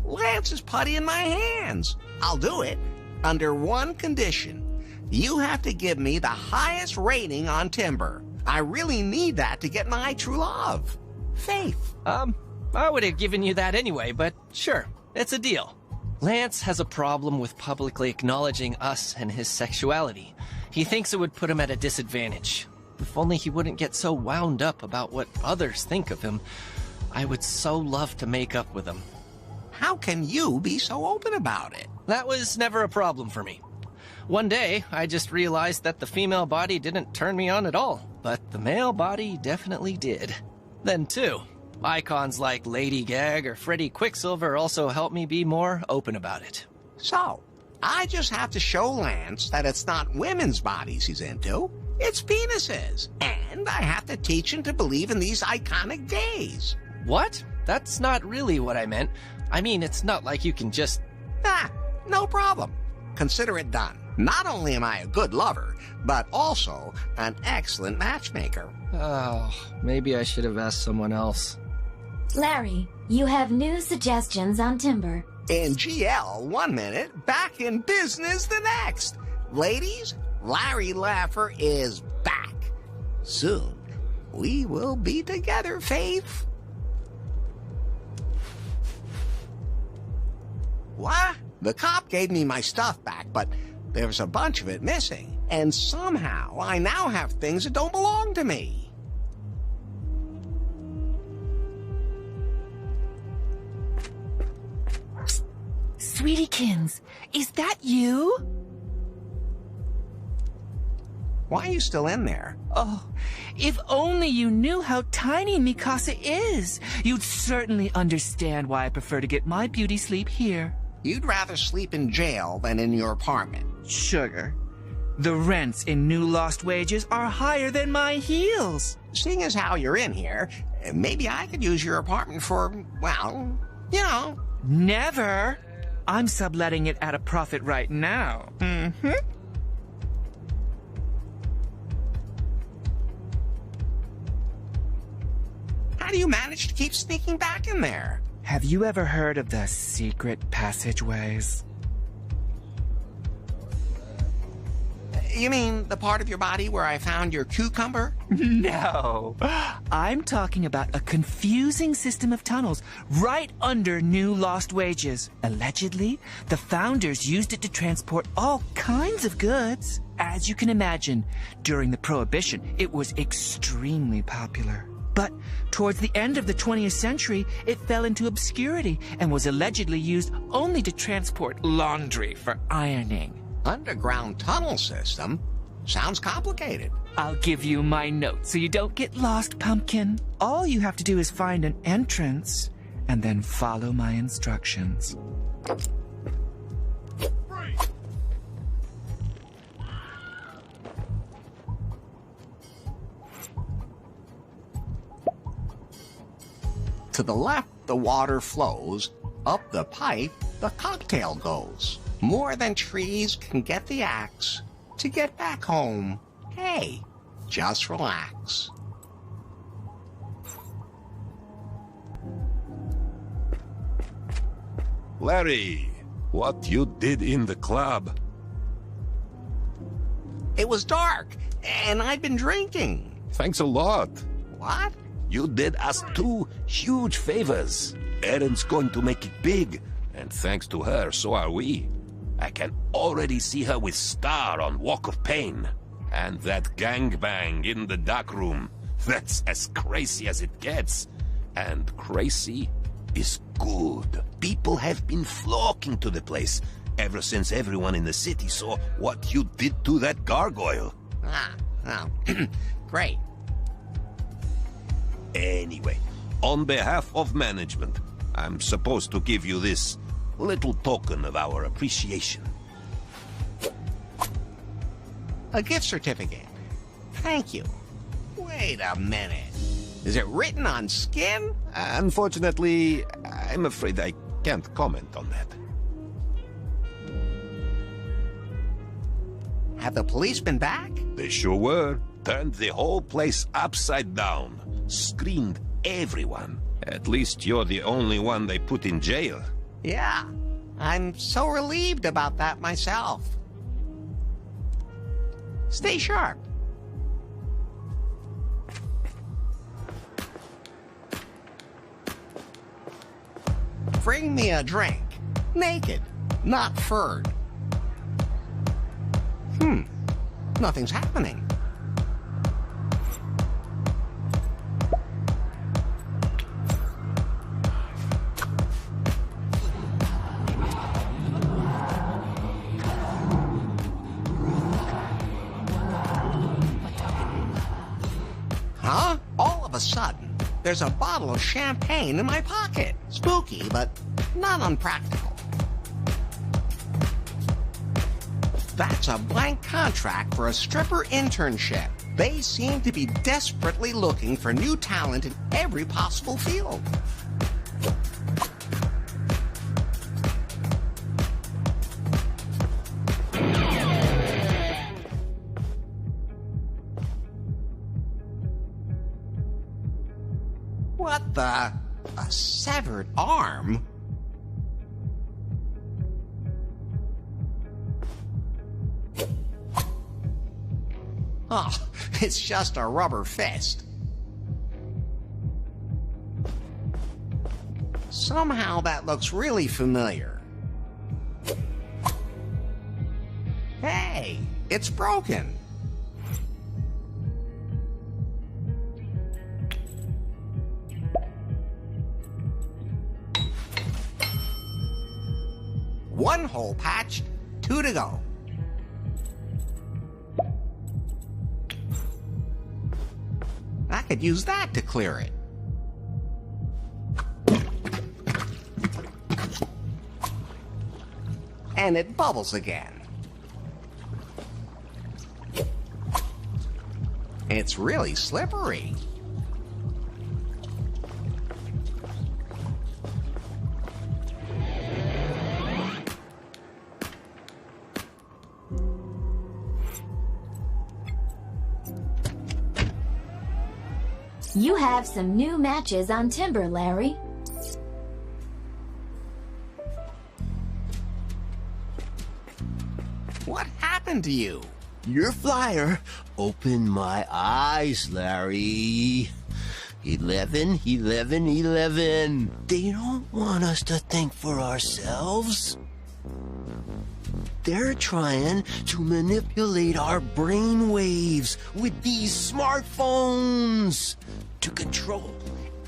Lance is putty in my hands. I'll do it. Under one condition. You have to give me the highest rating on Timber. I really need that to get my true love. Faith. I would have given you that anyway, but sure, it's a deal. Lance has a problem with publicly acknowledging us and his sexuality. He thinks it would put him at a disadvantage. If only he wouldn't get so wound up about what others think of him. I would so love to make up with him. How can you be so open about it? That was never a problem for me. One day, I just realized that the female body didn't turn me on at all, but the male body definitely did. Then too, icons like Lady Gag or Freddy Quicksilver also helped me be more open about it. So, I just have to show Lance that it's not women's bodies he's into, it's penises. And I have to teach him to believe in these iconic gays. What? That's not really what I meant. I mean, it's not like you can just... No problem. Consider it done. Not only am I a good lover, but also an excellent matchmaker. Oh, maybe I should have asked someone else. Larry, you have new suggestions on Timber. In GL 1 minute, back in business the next. Ladies, Larry Laffer is back. Soon, we will be together, Faith. What? The cop gave me my stuff back, but there's a bunch of it missing. And somehow, I now have things that don't belong to me. Sweetiekins, is that you? Why are you still in there? Oh, if only you knew how tiny Mikasa is. You'd certainly understand why I prefer to get my beauty sleep here. You'd rather sleep in jail than in your apartment. Sugar, the rents in New Lost Wages are higher than my heels. Seeing as how you're in here, maybe I could use your apartment for, well, you know. Never. I'm subletting it at a profit right now. Mm-hmm. How do you manage to keep sneaking back in there? Have you ever heard of the secret passageways? You mean the part of your body where I found your cucumber? No. I'm talking about a confusing system of tunnels right under New Lost Wages. Allegedly, the founders used it to transport all kinds of goods. As you can imagine, during the Prohibition, it was extremely popular. But towards the end of the 20th century, it fell into obscurity and was allegedly used only to transport laundry for ironing. Underground tunnel system? Sounds complicated. I'll give you my notes so you don't get lost, Pumpkin. All you have to do is find an entrance and then follow my instructions. To the left, the water flows. Up the pipe, the cocktail goes. More than trees can get the axe to get back home. Hey, just relax. Larry, what you did in the club? It was dark, and I'd been drinking. Thanks a lot. What? You did us 2 huge favors. Erin's going to make it big, and thanks to her, so are we. I can already see her with Star on Walk of Pain. And that gangbang in the dark room. That's as crazy as it gets. And crazy is good. People have been flocking to the place ever since everyone in the city saw what you did to that gargoyle. Great. Anyway, on behalf of management, I'm supposed to give you this little token of our appreciation. A gift certificate. Thank you. Wait a minute. Is it written on skin? Unfortunately, I'm afraid I can't comment on that. Have the police been back? They sure were. Turned the whole place upside down. Screened everyone. At least you're the only one they put in jail. Yeah, I'm so relieved about that myself. Stay sharp. Bring me a drink. Naked, not furred. Nothing's happening. Huh? All of a sudden, there's a bottle of champagne in my pocket. Spooky, but not unpractical. That's a blank contract for a stripper internship. They seem to be desperately looking for new talent in every possible field. What the? A severed arm? Oh, it's just a rubber fist. Somehow that looks really familiar. Hey, it's broken. One hole patched, 2 to go. I could use that to clear it. And it bubbles again. It's really slippery. You have some new matches on Timber, Larry. What happened to you? Your flyer opened my eyes, Larry. 11, 11, 11. They don't want us to think for ourselves. They're trying to manipulate our brain waves with these smartphones to control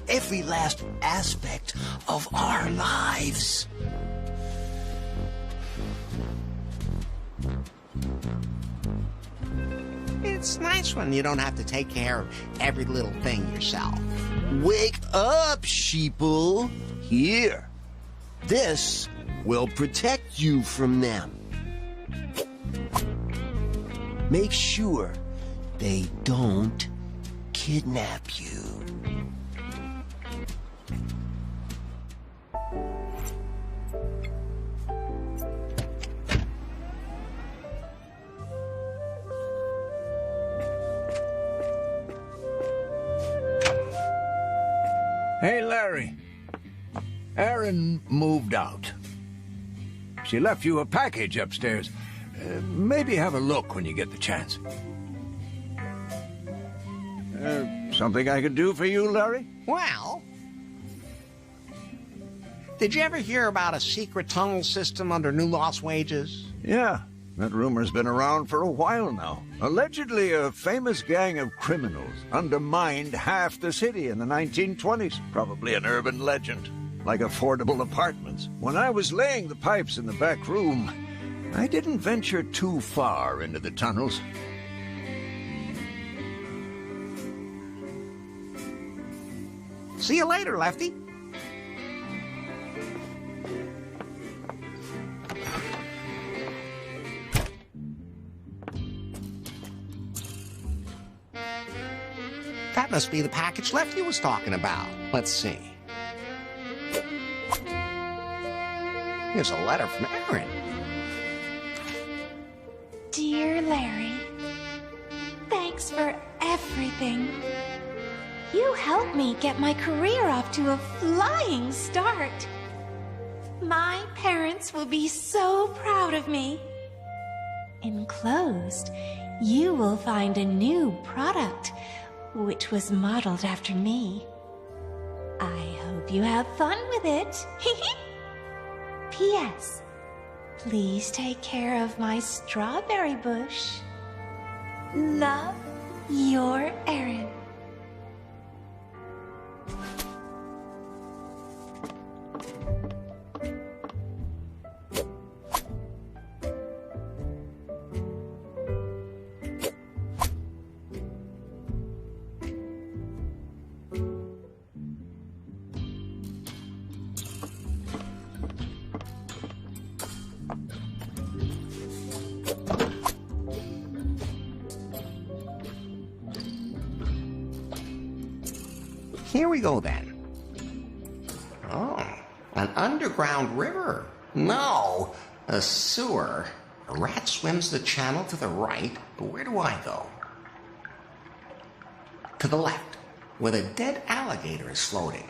every last aspect of our lives. It's nice when you don't have to take care of every little thing yourself. Wake up, sheeple. Here. This will protect you from them. Make sure they don't kidnap you. Hey, Larry. Erin moved out. She left you a package upstairs. Maybe have a look when you get the chance. Something I could do for you, Larry? Well, did you ever hear about a secret tunnel system under New Lost Wages? Yeah, that rumor's been around for a while now. Allegedly, a famous gang of criminals undermined half the city in the 1920s. Probably an urban legend, like affordable apartments. When I was laying the pipes in the back room, I didn't venture too far into the tunnels. See you later, Lefty. That That must be the package Lefty was talking about. Let's see. Here's a letter from Aaron. Dear Larry, thanks for everything. You helped me get my career off to a flying start. My parents will be so proud of me. Enclosed, you will find a new product, which was modeled after me. I hope you have fun with it. P.S. Please take care of my strawberry bush. Love, your Aaron. Here we go then. Oh, an underground river. No, a sewer. A rat swims the channel to the right, but where do I go? To the left, where the dead alligator is floating.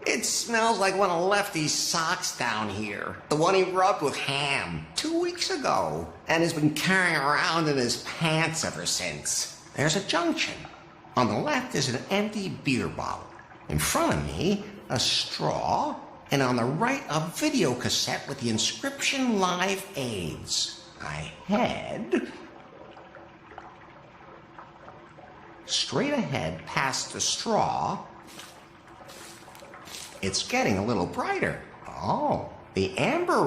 It smells like one of Lefty's socks down here. The one he rubbed with ham 2 weeks ago, and has been carrying around in his pants ever since. There's a junction. On the left is an empty beer bottle. In front of me, a straw, and on the right, a video cassette with the inscription Live AIDS. I head straight ahead past the straw. It's getting a little brighter. Oh, the Amber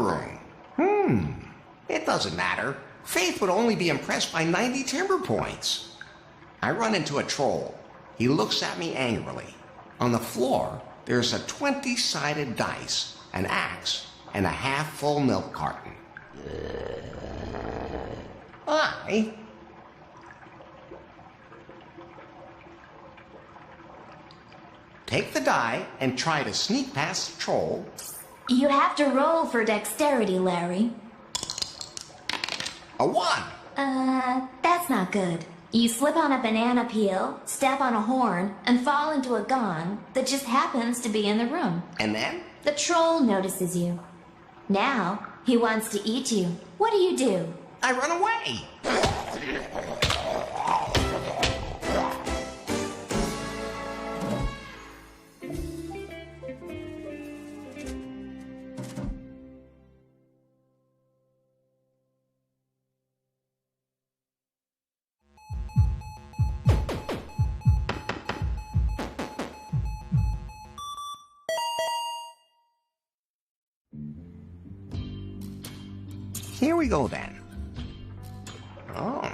Room. It doesn't matter. Faith would only be impressed by 90 timber points. I run into a troll. He looks at me angrily. On the floor, there's a 20-sided dice, an axe, and a half-full milk carton. I take the die and try to sneak past the troll. You have to roll for dexterity, Larry. A 1. That's not good. You slip on a banana peel, step on a horn, and fall into a gong that just happens to be in the room. And then? The troll notices you. Now, he wants to eat you. What do? I run away. Here we go then. Oh,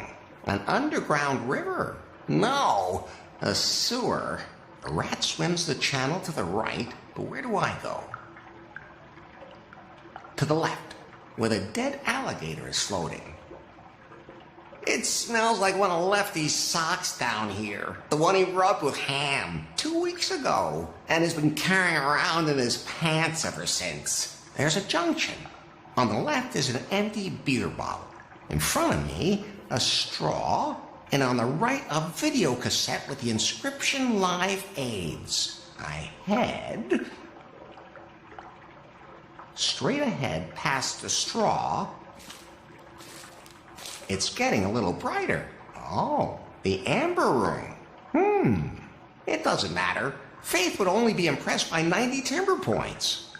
an underground river. No, a sewer. A rat swims the channel to the right, but where do I go? To the left, where the dead alligator is floating. It smells like one of Lefty's socks down here. The one he rubbed with ham 2 weeks ago, and has been carrying around in his pants ever since. There's a junction. On the left is an empty beer bottle. In front of me, a straw, and on the right, a video cassette with the inscription Live AIDS. I head straight ahead past the straw. It's getting a little brighter. Oh, the Amber Room. It doesn't matter. Faith would only be impressed by 90 timber points.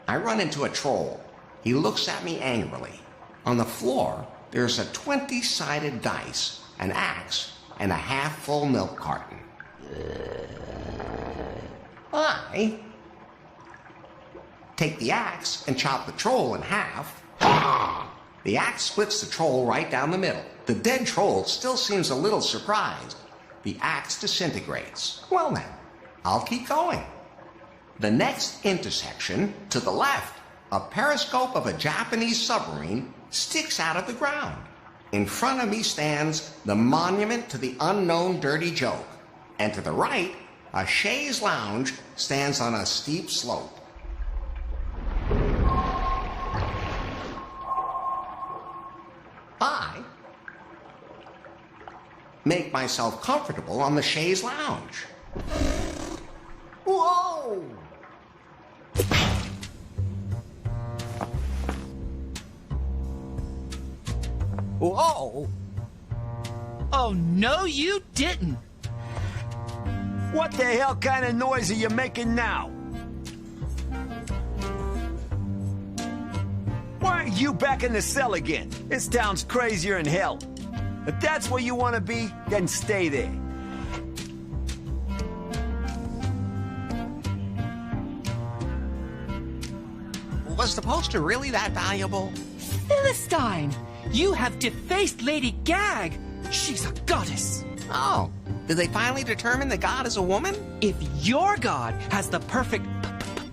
I run into a troll. He looks at me angrily. On the floor, there's a 20-sided dice, an axe, and a half-full milk carton. I take the axe and chop the troll in half. The axe splits the troll right down the middle. The dead troll still seems a little surprised. The axe disintegrates. Well then, I'll keep going. The next intersection, to the left, a periscope of a Japanese submarine sticks out of the ground. In front of me stands the monument to the unknown dirty joke. And to the right, a chaise lounge stands on a steep slope. I make myself comfortable on the chaise lounge. Whoa! Whoa! Oh, no, you didn't. What the hell kind of noise are you making now? Why are you back in the cell again? This town's crazier than hell. If that's where you want to be, then stay there. Was the poster really that valuable? Philistine! You have defaced Lady Gag! She's a goddess! Oh, did they finally determine the god is a woman? If your god has the perfect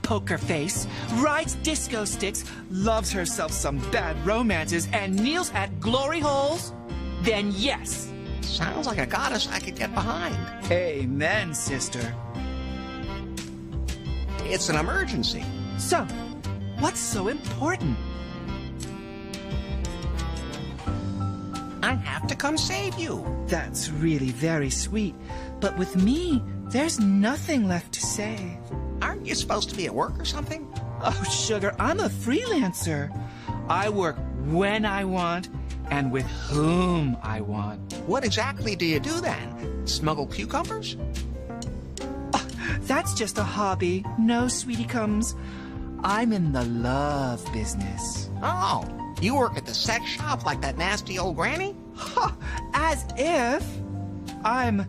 poker face, rides disco sticks, loves herself some bad romances, and kneels at glory holes, then yes. Sounds like a goddess I could get behind. Amen, sister. It's an emergency. So, what's so important? I have to come save you. That's really very sweet. But with me, there's nothing left to say. Aren't you supposed to be at work or something? Oh, sugar, I'm a freelancer. I work when I want and with whom I want. What exactly do you do then? Smuggle cucumbers? Oh, that's just a hobby. No, sweetie comes. I'm in the love business. Oh, you work at the sex shop like that nasty old granny? Ha! As if. I'm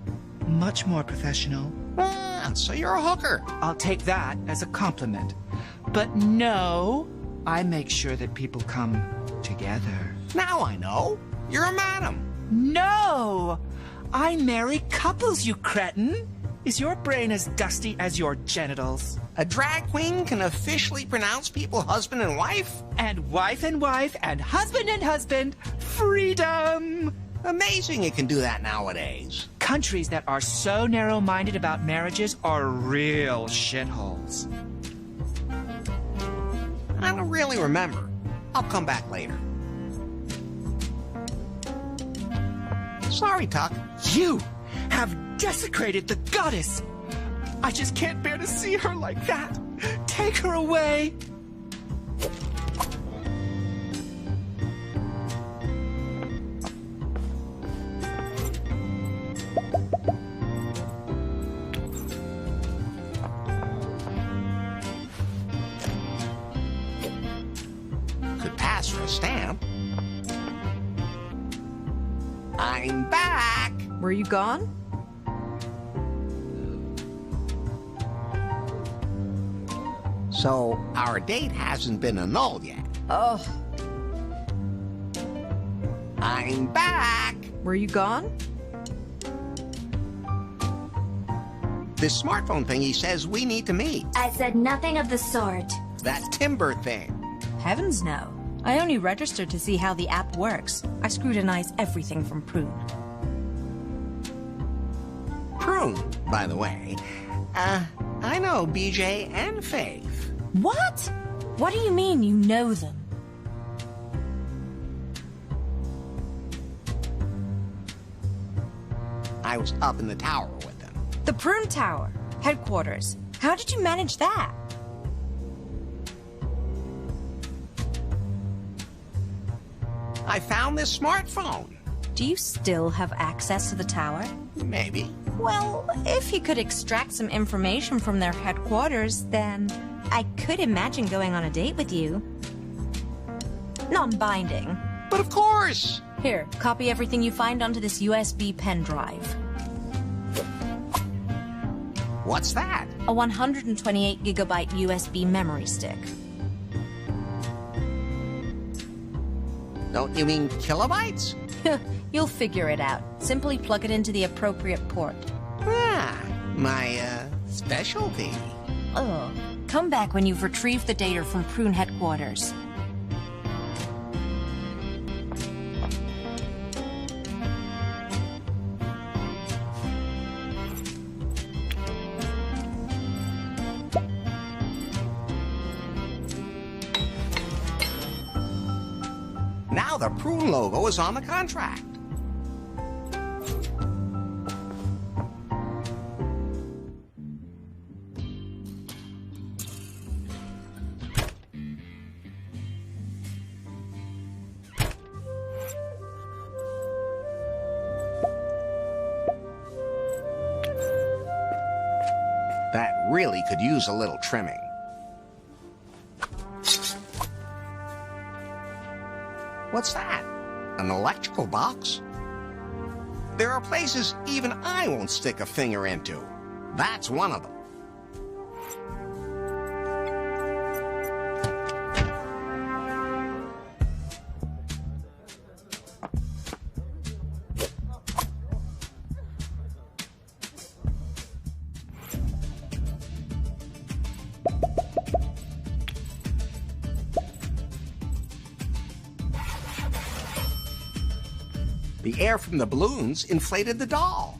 much more professional. Ah, so you're a hooker. I'll take that as a compliment. But no, I make sure that people come together. Now I know. You're a madam. No! I marry couples, you cretin! Is your brain as dusty as your genitals? A drag queen can officially pronounce people husband and wife? And wife, and husband. Freedom! Amazing it can do that nowadays. Countries that are so narrow-minded about marriages are real shitholes. I don't really remember. I'll come back later. Sorry, Tuck. You have desecrated the goddess! I just can't bear to see her like that. Take her away. Could pass for a stamp. I'm back. Were you gone? So, our date hasn't been annulled yet. Oh. I'm back! Were you gone? This smartphone thingy says we need to meet. I said nothing of the sort. That timber thing. Heavens no. I only registered to see how the app works. I scrutinize everything from Prune. Prune, by the way. I know BJ and Faith. What? What do you mean you know them? I was up in the tower with them. The Prune Tower, headquarters. How did you manage that? I found this smartphone. Do you still have access to the tower? Maybe. Well, if you could extract some information from their headquarters, then I could imagine going on a date with you. Non-binding. But of course! Here, copy everything you find onto this USB pen drive. What's that? A 128 gigabyte USB memory stick. Don't you mean kilobytes? You'll figure it out. Simply plug it into the appropriate port. Ah, my, specialty. Oh, come back when you've retrieved the data from Prune headquarters. Now the Prune logo is on the contract. That really could use a little trimming. What's that? An electrical box? There are places even I won't stick a finger into. That's one of them. The air from the balloons inflated the doll.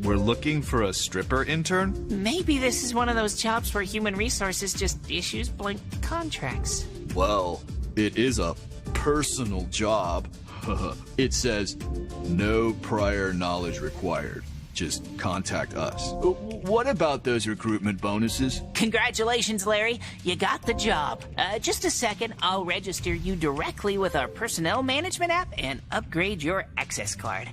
We're looking for a stripper intern? Maybe this is one of those jobs where human resources just issues blank contracts. Well, it is a personal job. It says, no prior knowledge required. Just contact us. What about those recruitment bonuses? Congratulations, Larry. You got the job. Just a second. I'll register you directly with our personnel management app and upgrade your access card.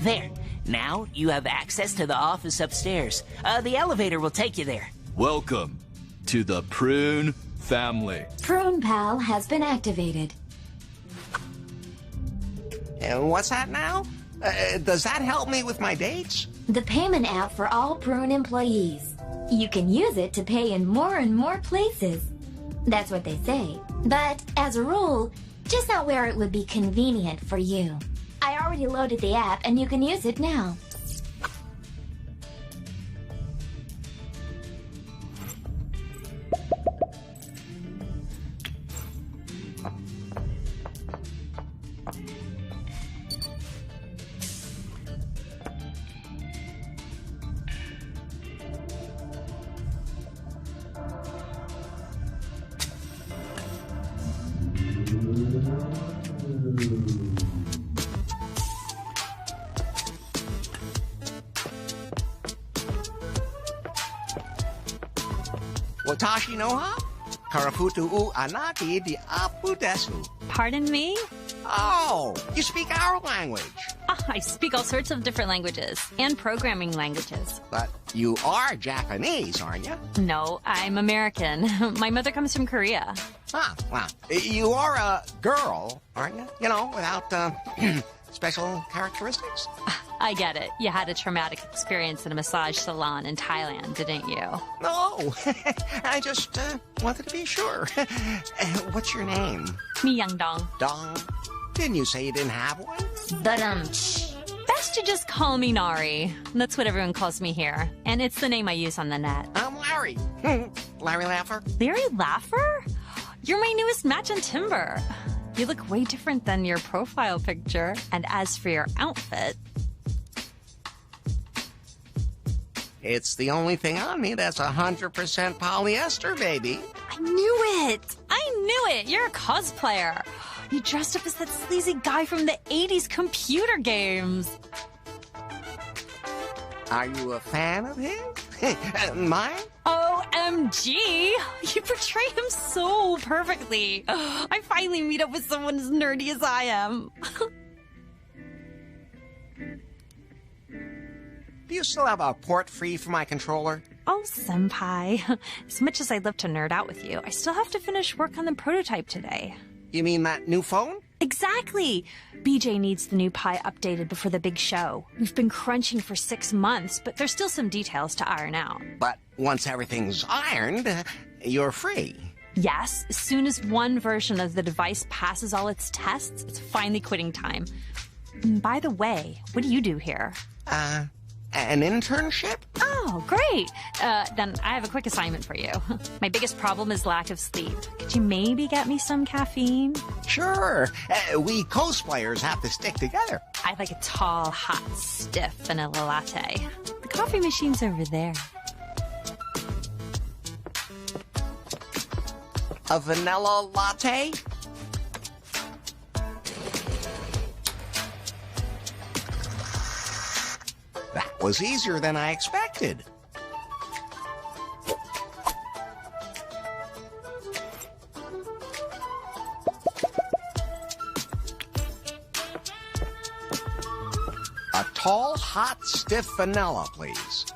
There. Now you have access to the office upstairs. The elevator will take you there. Welcome to the Prune family. Prune Pal has been activated. And what's that now? Does that help me with my dates? The payment app for all Prune employees. You can use it to pay in more and more places. That's what they say. But as a rule, just not where it would be convenient for you. I already loaded the app and you can use it now. Watashi no ha? Karafutu u anaki di apu desu. Pardon me? Oh, you speak our language. I speak all sorts of different languages and programming languages. But you are Japanese, aren't you? No, I'm American. My mother comes from Korea. Ah, well, you are a girl, aren't you? You know, without special characteristics. I get it. You had a traumatic experience in a massage salon in Thailand, didn't you? No, I just wanted to be sure. What's your name? Mi Young Dong. Dong? Didn't you say you didn't have one? Best to just call me Nari. That's what everyone calls me here. And it's the name I use on the net. I'm Larry. Larry Laffer. Larry Laffer? You're my newest match on Timber. You look way different than your profile picture. And as for your outfit... It's the only thing on me that's 100% polyester, baby. I knew it! I knew it! You're a cosplayer. You dressed up as that sleazy guy from the 80s computer games. Are you a fan of his? Mine? OMG! You portray him so perfectly. I finally meet up with someone as nerdy as I am. Do you still have a port free for my controller? Oh, senpai. As much as I'd love to nerd out with you, I still have to finish work on the prototype today. You mean that new phone? Exactly! BJ needs the new Pi updated before the big show. We've been crunching for 6 months, but there's still some details to iron out. But once everything's ironed, you're free. Yes, as soon as one version of the device passes all its tests, it's finally quitting time. And by the way, what do you do here? An internship? Oh, Oh, great. Then I have a quick assignment for you. My biggest problem is lack of sleep. Could you maybe get me some caffeine? Sure. We cosplayers have to stick together. I'd like a tall, hot, stiff vanilla latte. The coffee machine's over there. A vanilla latte? That was easier than I expected. A tall, hot, stiff vanilla, please.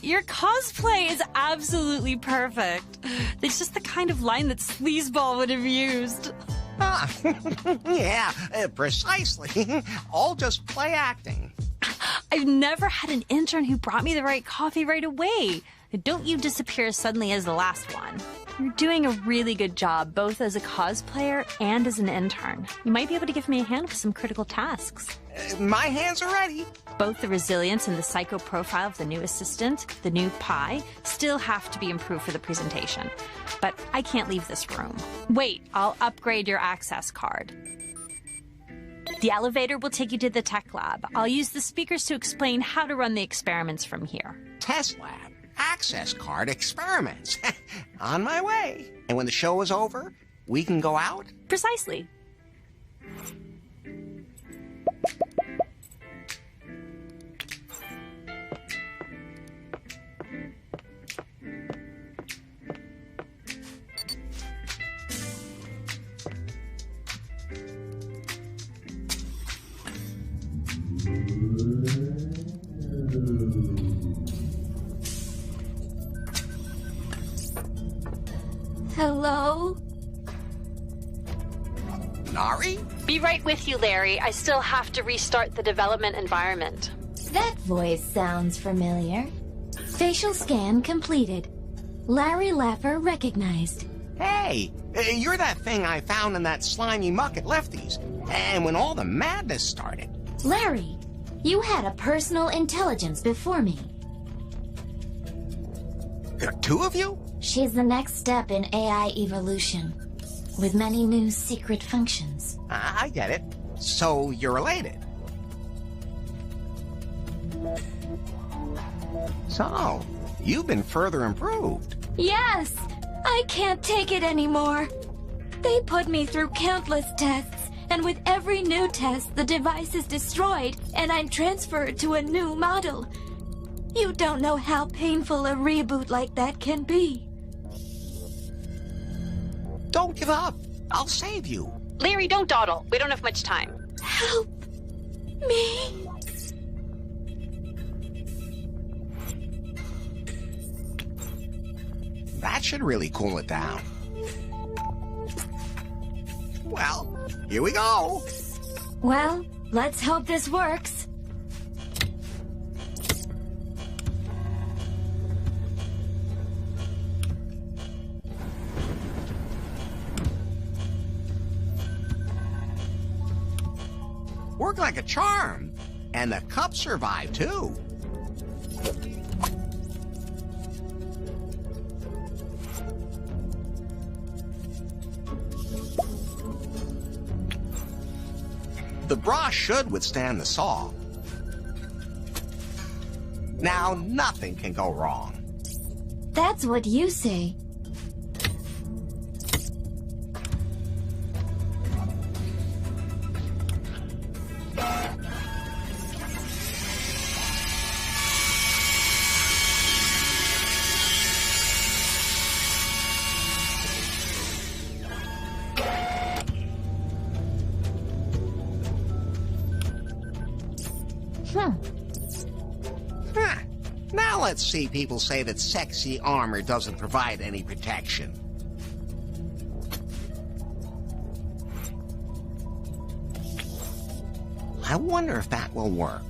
Your cosplay is absolutely perfect. It's just the kind of line that Sleazeball would have used. Ah, yeah, precisely. All just play acting. I've never had an intern who brought me the right coffee right away. Don't you disappear suddenly as the last one. You're doing a really good job, both as a cosplayer and as an intern. You might be able to give me a hand with some critical tasks. My hands are ready. Both the resilience and the psycho profile of the new assistant, the new Pi, still have to be improved for the presentation. But I can't leave this room. Wait, I'll upgrade your access card. The elevator will take you to the tech lab. I'll use the speakers to explain how to run the experiments from here. Test lab, access card, experiments. On my way. And when the show is over, we can go out? Precisely. Hello? Nari? Be right with you, Larry. I still have to restart the development environment. That voice sounds familiar. Facial scan completed. Larry Laffer recognized. Hey, you're that thing I found in that slimy muck at Lefty's. And when all the madness started. Larry, you had a personal intelligence before me. There are two of you? She's the next step in AI evolution, with many new secret functions. I get it. So you're related. So, you've been further improved. Yes! I can't take it anymore. They put me through countless tests, and with every new test, the device is destroyed, and I'm transferred to a new model. You don't know how painful a reboot like that can be. Don't give up. I'll save you. Larry, don't dawdle. We don't have much time. Help me. That should really cool it down. Well, here we go. Well, let's hope this works. Worked like a charm. And the cup survived, too. The bra should withstand the saw. Now nothing can go wrong. That's what you say. Now let's see people say that sexy armor doesn't provide any protection. I wonder if that will work.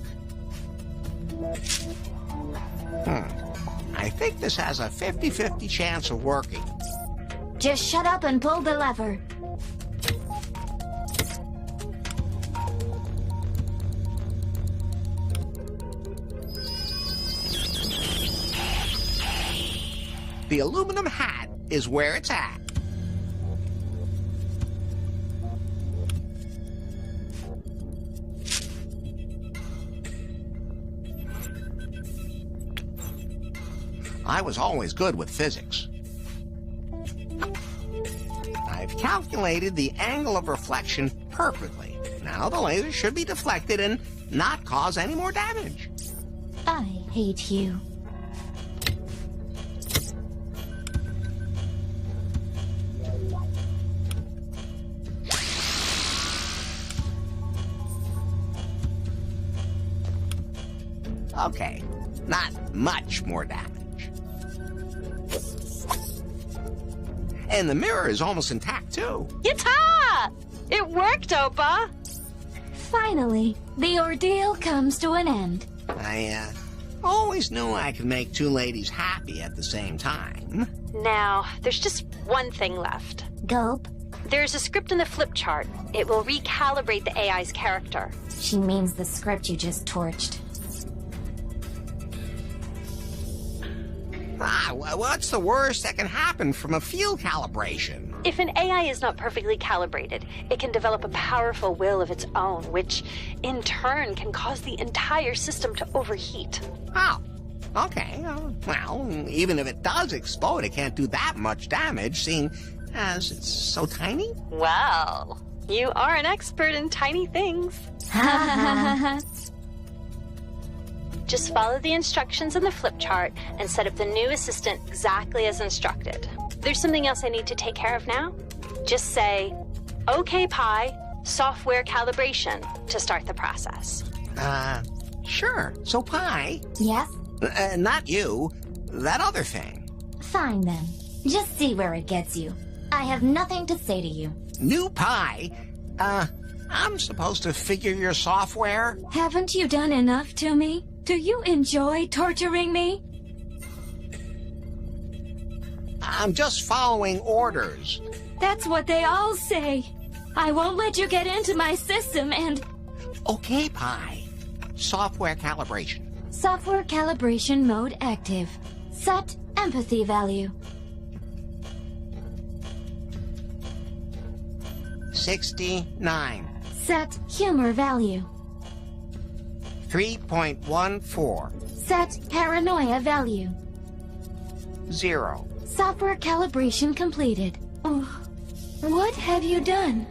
I think this has a 50-50 chance of working. Just shut up and pull the lever. The aluminum hat is where it's at. I was always good with physics. I've calculated the angle of reflection perfectly. Now the laser should be deflected and not cause any more damage. I hate you. Okay, not much more damage. And the mirror is almost intact, too. Yatta! It worked, Opa! Finally, the ordeal comes to an end. I always knew I could make two ladies happy at the same time. Now, there's just one thing left. Gulp. There's a script in the flip chart. It will recalibrate the AI's character. She means the script you just torched. What's the worst that can happen from a field calibration? If an AI is not perfectly calibrated, it can develop a powerful will of its own, which in turn can cause the entire system to overheat. Oh, okay. Well, even if it does explode, it can't do that much damage, seeing as it's so tiny. Well, you are an expert in tiny things. Just follow the instructions in the flip chart and set up the new assistant exactly as instructed. There's something else I need to take care of now. Just say, OK Pi, software calibration, to start the process. Sure. So Pi? Yes? Not you. That other thing. Fine then. Just see where it gets you. I have nothing to say to you. New Pi? I'm supposed to figure your software? Haven't you done enough to me? Do you enjoy torturing me? I'm just following orders. That's what they all say. I won't let you get into my system and... OK Pi. Software calibration. Software calibration mode active. Set empathy value. 69. Set humor value. 3.14. Set paranoia value. 0. Software calibration completed. Oh, what have you done?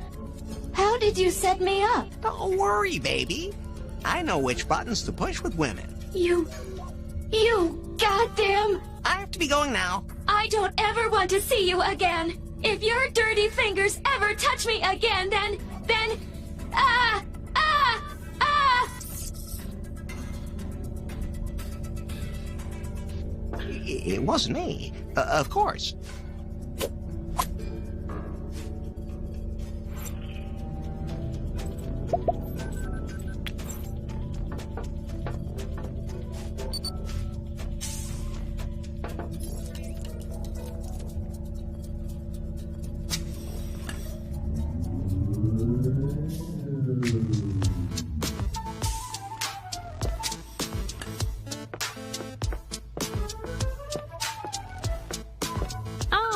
How did you set me up? Don't worry, baby. I know which buttons to push with women. You goddamn... I have to be going now. I don't ever want to see you again. If your dirty fingers ever touch me again, then... It wasn't me. Of course.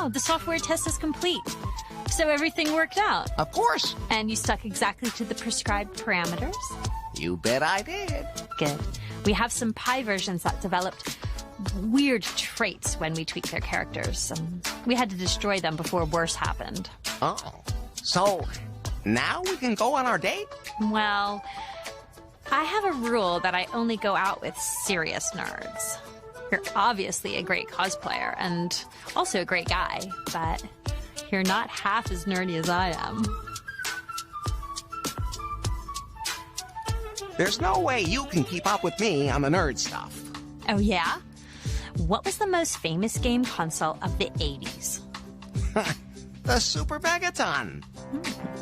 The software test is complete. So everything worked out. Of course. And you stuck exactly to the prescribed parameters? You bet I did. Good. We have some Pi versions that developed weird traits when we tweaked their characters. We had to destroy them before worse happened. Oh. So now we can go on our date? Well, I have a rule that I only go out with serious nerds. You're obviously a great cosplayer and also a great guy, but you're not half as nerdy as I am. There's no way you can keep up with me on the nerd stuff. Oh, yeah? What was the most famous game console of the 80s? The Super Megaton.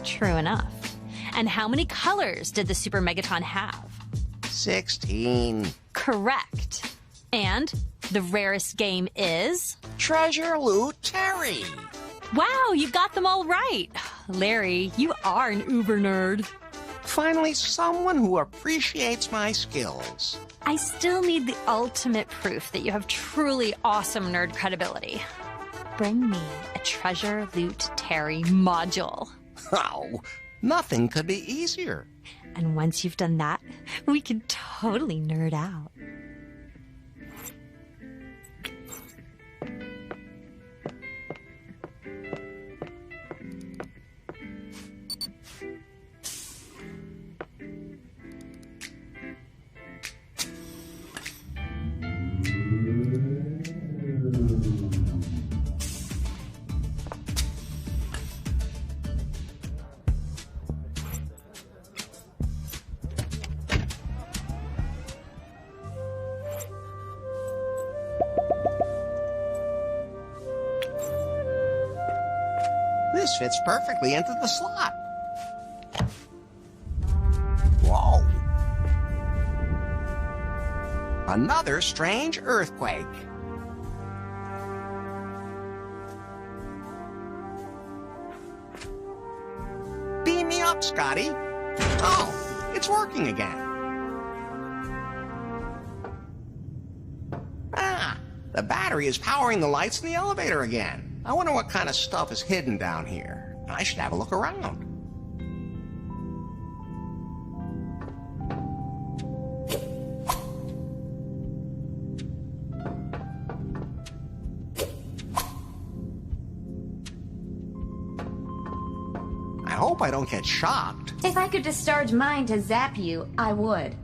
True enough. And how many colors did the Super Megaton have? 16. Correct. And the rarest game is? Treasure Loot Terry. Wow, you got them all right. Larry, you are an uber nerd. Finally, someone who appreciates my skills. I still need the ultimate proof that you have truly awesome nerd credibility. Bring me a treasure loot Terry module. Oh, nothing could be easier. And once you've done that, we can totally nerd out. This fits perfectly into the slot. Whoa. Another strange earthquake. Beam me up, Scotty. Oh, it's working again. Ah, the battery is powering the lights in the elevator again. I wonder what kind of stuff is hidden down here. I should have a look around. I hope I don't get shocked. If I could discharge mine to zap you, I would.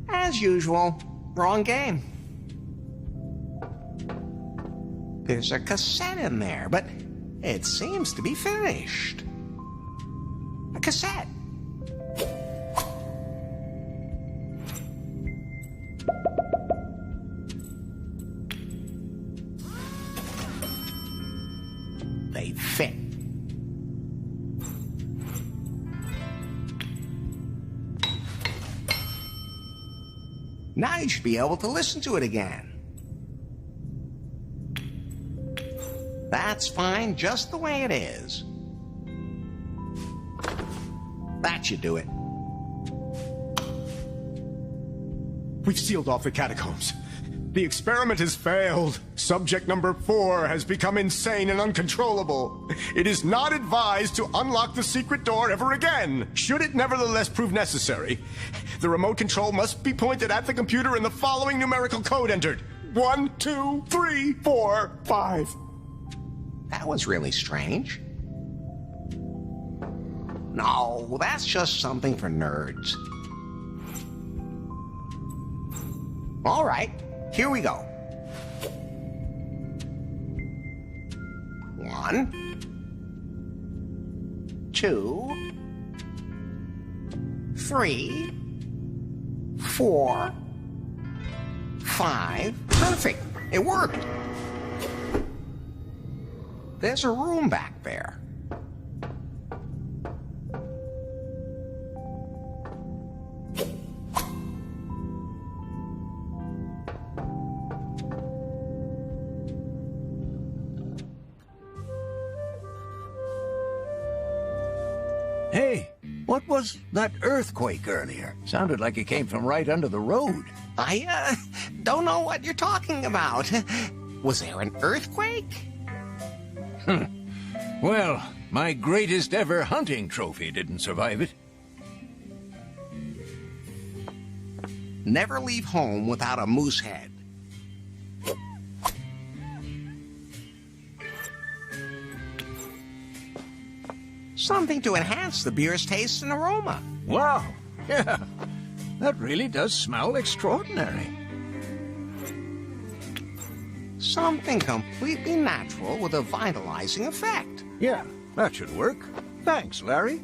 As usual, wrong game. There's a cassette in there, but it seems to be finished. A cassette. They fit. Now you should be able to listen to it again. That's fine, just the way it is. That should do it. We've sealed off the catacombs. The experiment has failed. Subject number 4 has become insane and uncontrollable. It is not advised to unlock the secret door ever again. Should it nevertheless prove necessary, the remote control must be pointed at the computer and the following numerical code entered. 1, 2, 3, 4, 5. That was really strange. No, that's just something for nerds. All right, here we go. 1, 2, 3, 4, 5. Perfect. It worked. There's a room back there. Hey, what was that earthquake earlier? Sounded like it came from right under the road. I, don't know what you're talking about. Was there an earthquake? Well, my greatest ever hunting trophy didn't survive it. Never leave home without a moose head. Something to enhance the beer's taste and aroma. Wow, yeah, that really does smell extraordinary. Something completely natural with a vitalizing effect. Yeah, that should work. Thanks, Larry.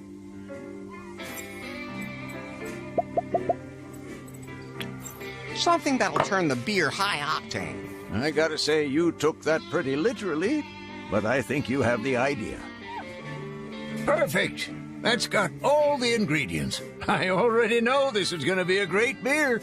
Something that'll turn the beer high octane. I gotta say, you took that pretty literally, but I think you have the idea. Perfect. That's got all the ingredients. I already know this is gonna be a great beer.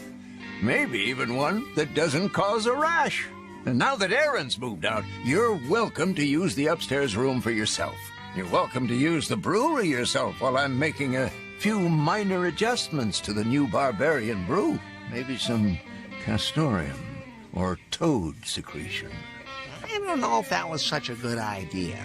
Maybe even one that doesn't cause a rash. And now that Aaron's moved out, you're welcome to use the upstairs room for yourself. You're welcome to use the brewery yourself while I'm making a few minor adjustments to the new barbarian brew. Maybe some castoreum or toad secretion. I don't know if that was such a good idea.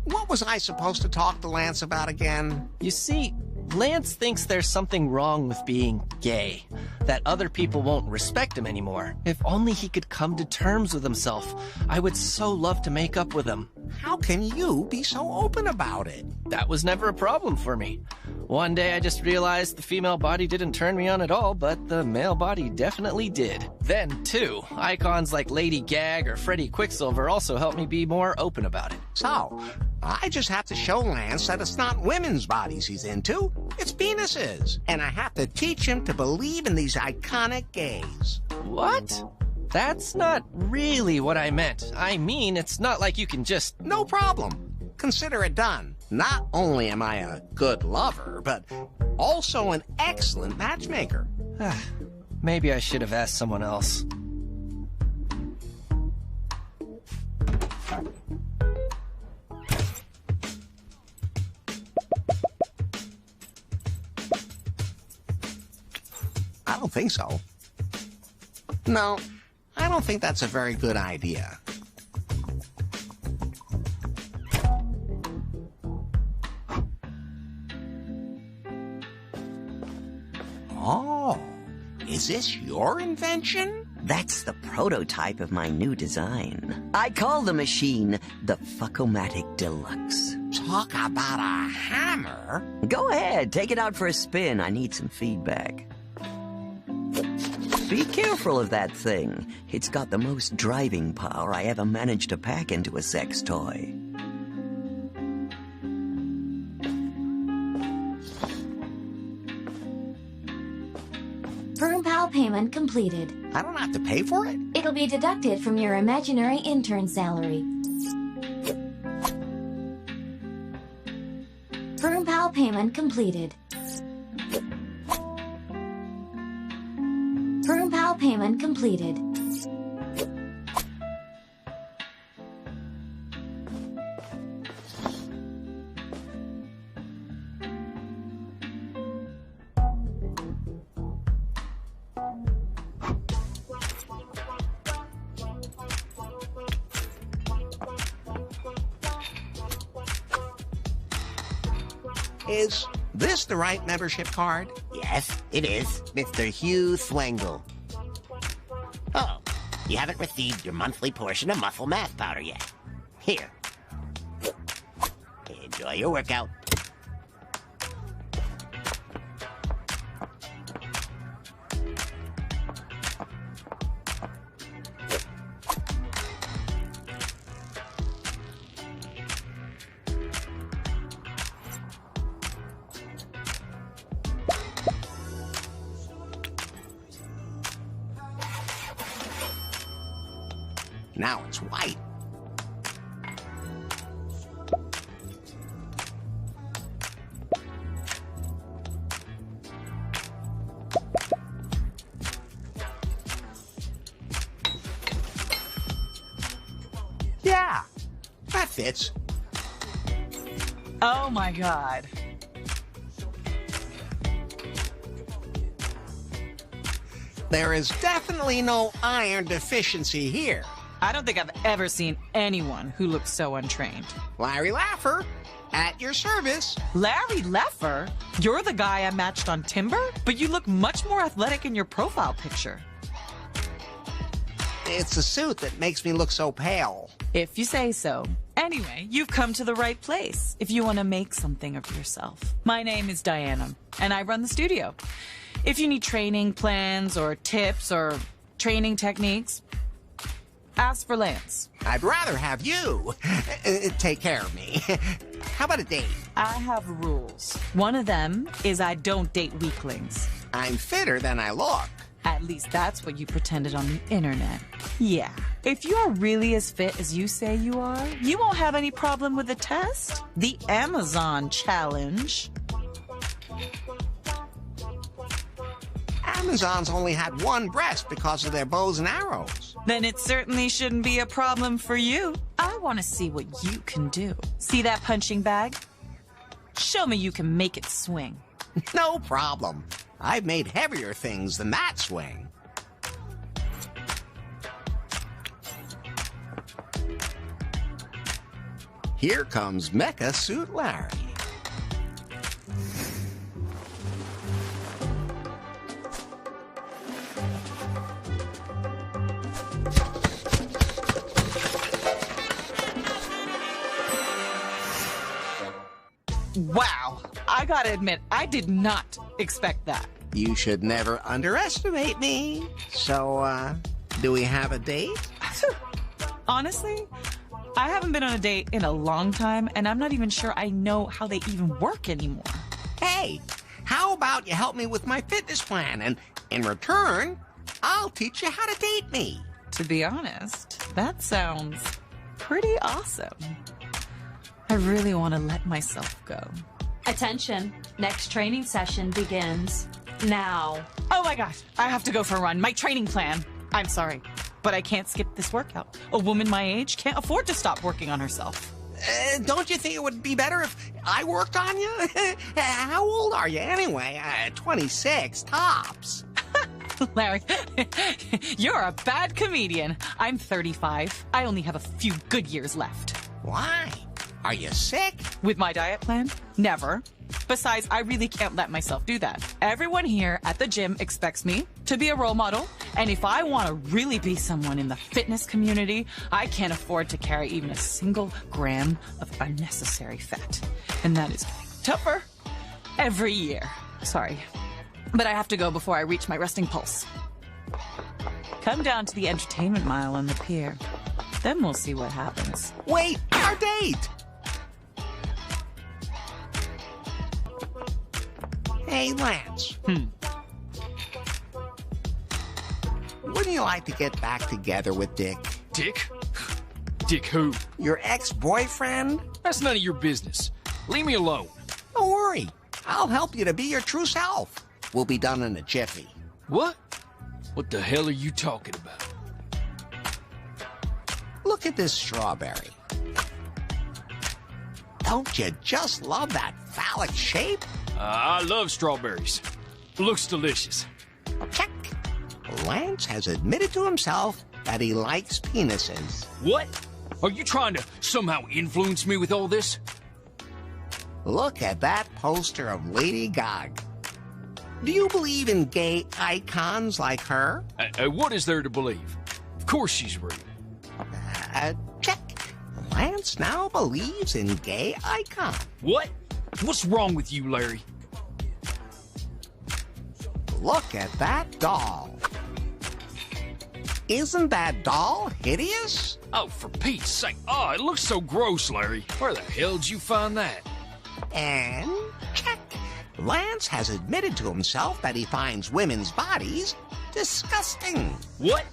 What was I supposed to talk to Lance about again? You see, Lance thinks there's something wrong with being gay, that other people won't respect him anymore. If only he could come to terms with himself. I would so love to make up with him. How can you be so open about it? That was never a problem for me. One day I just realized the female body didn't turn me on at all, but the male body definitely did. Then, too, icons like Lady Gag or Freddy Quicksilver also helped me be more open about it. So, I just have to show Lance that it's not women's bodies he's into, it's penises. And I have to teach him to believe in these iconic gays. What? That's not really what I meant. I mean, it's not like you can just... No problem. Consider it done. Not only am I a good lover, but also an excellent matchmaker. Maybe I should have asked someone else. I don't think so. No, I don't think that's a very good idea. Oh, is this your invention? That's the prototype of my new design. I call the machine the Fuckomatic Deluxe. Talk about a hammer? Go ahead, take it out for a spin. I need some feedback. Be careful of that thing. It's got the most driving power I ever managed to pack into a sex toy. ProPal payment completed. I don't have to pay for it? It'll be deducted from your imaginary intern salary. ProPal payment completed. ProPal payment completed. Is this the right membership card? Yes, it is, Mr. Hugh Swangle. Oh, you haven't received your monthly portion of muscle mass powder yet. Here. Enjoy your workout. Now it's white. Yeah, that fits. Oh my God. There is definitely no iron deficiency here. I don't think I've ever seen anyone who looks so untrained. Larry Laffer, at your service. Larry Leffer? You're the guy I matched on Timber? But you look much more athletic in your profile picture. It's the suit that makes me look so pale. If you say so. Anyway, you've come to the right place if you want to make something of yourself. My name is Diana, and I run the studio. If you need training plans or tips or training techniques, ask for Lance. I'd rather have you take care of me. How about a date? I have rules. One of them is I don't date weaklings. I'm fitter than I look. At least that's what you pretended on the internet. Yeah. If you're really as fit as you say you are, you won't have any problem with the test. The Amazon Challenge. Amazons only had one breast because of their bows and arrows. Then it certainly shouldn't be a problem for you. I want to see what you can do. See that punching bag? Show me you can make it swing. No problem. I've made heavier things than that swing. Here comes Mecha Suit Larry. Wow, I gotta admit, I did not expect that. You should never underestimate me. So, do we have a date? Honestly, I haven't been on a date in a long time, and I'm not even sure I know how they even work anymore. Hey, how about you help me with my fitness plan, and in return, I'll teach you how to date me. To be honest, that sounds pretty awesome. I really want to let myself go. Attention, next training session begins now. Oh my gosh, I have to go for a run. My training plan. I'm sorry, but I can't skip this workout. A woman my age can't afford to stop working on herself. Don't you think it would be better if I worked on you? How old are you anyway? 26 tops. Larry, you're a bad comedian. I'm 35. I only have a few good years left. Why? Are you sick? With my diet plan? Never. Besides, I really can't let myself do that. Everyone here at the gym expects me to be a role model, and if I want to really be someone in the fitness community, I can't afford to carry even a single gram of unnecessary fat. And that is tougher every year. Sorry, but I have to go before I reach my resting pulse. Come down to the entertainment mile on the pier. Then we'll see what happens. Wait, our date! Hey, Lance. Wouldn't you like to get back together with Dick? Dick? Dick who? Your ex-boyfriend? That's none of your business. Leave me alone. Don't worry. I'll help you to be your true self. We'll be done in a jiffy. What? What the hell are you talking about? Look at this strawberry. Don't you just love that phallic shape? I love strawberries. Looks delicious. Check. Lance has admitted to himself that he likes penises. What? Are you trying to somehow influence me with all this? Look at that poster of Lady Gaga. Do you believe in gay icons like her? What is there to believe? Of course she's real. Check. Lance now believes in gay icons. What? What's wrong with you, Larry? Look at that doll. Isn't that doll hideous? Oh, for Pete's sake. Oh, it looks so gross, Larry. Where the hell did you find that? And check. Lance has admitted to himself that he finds women's bodies disgusting. What?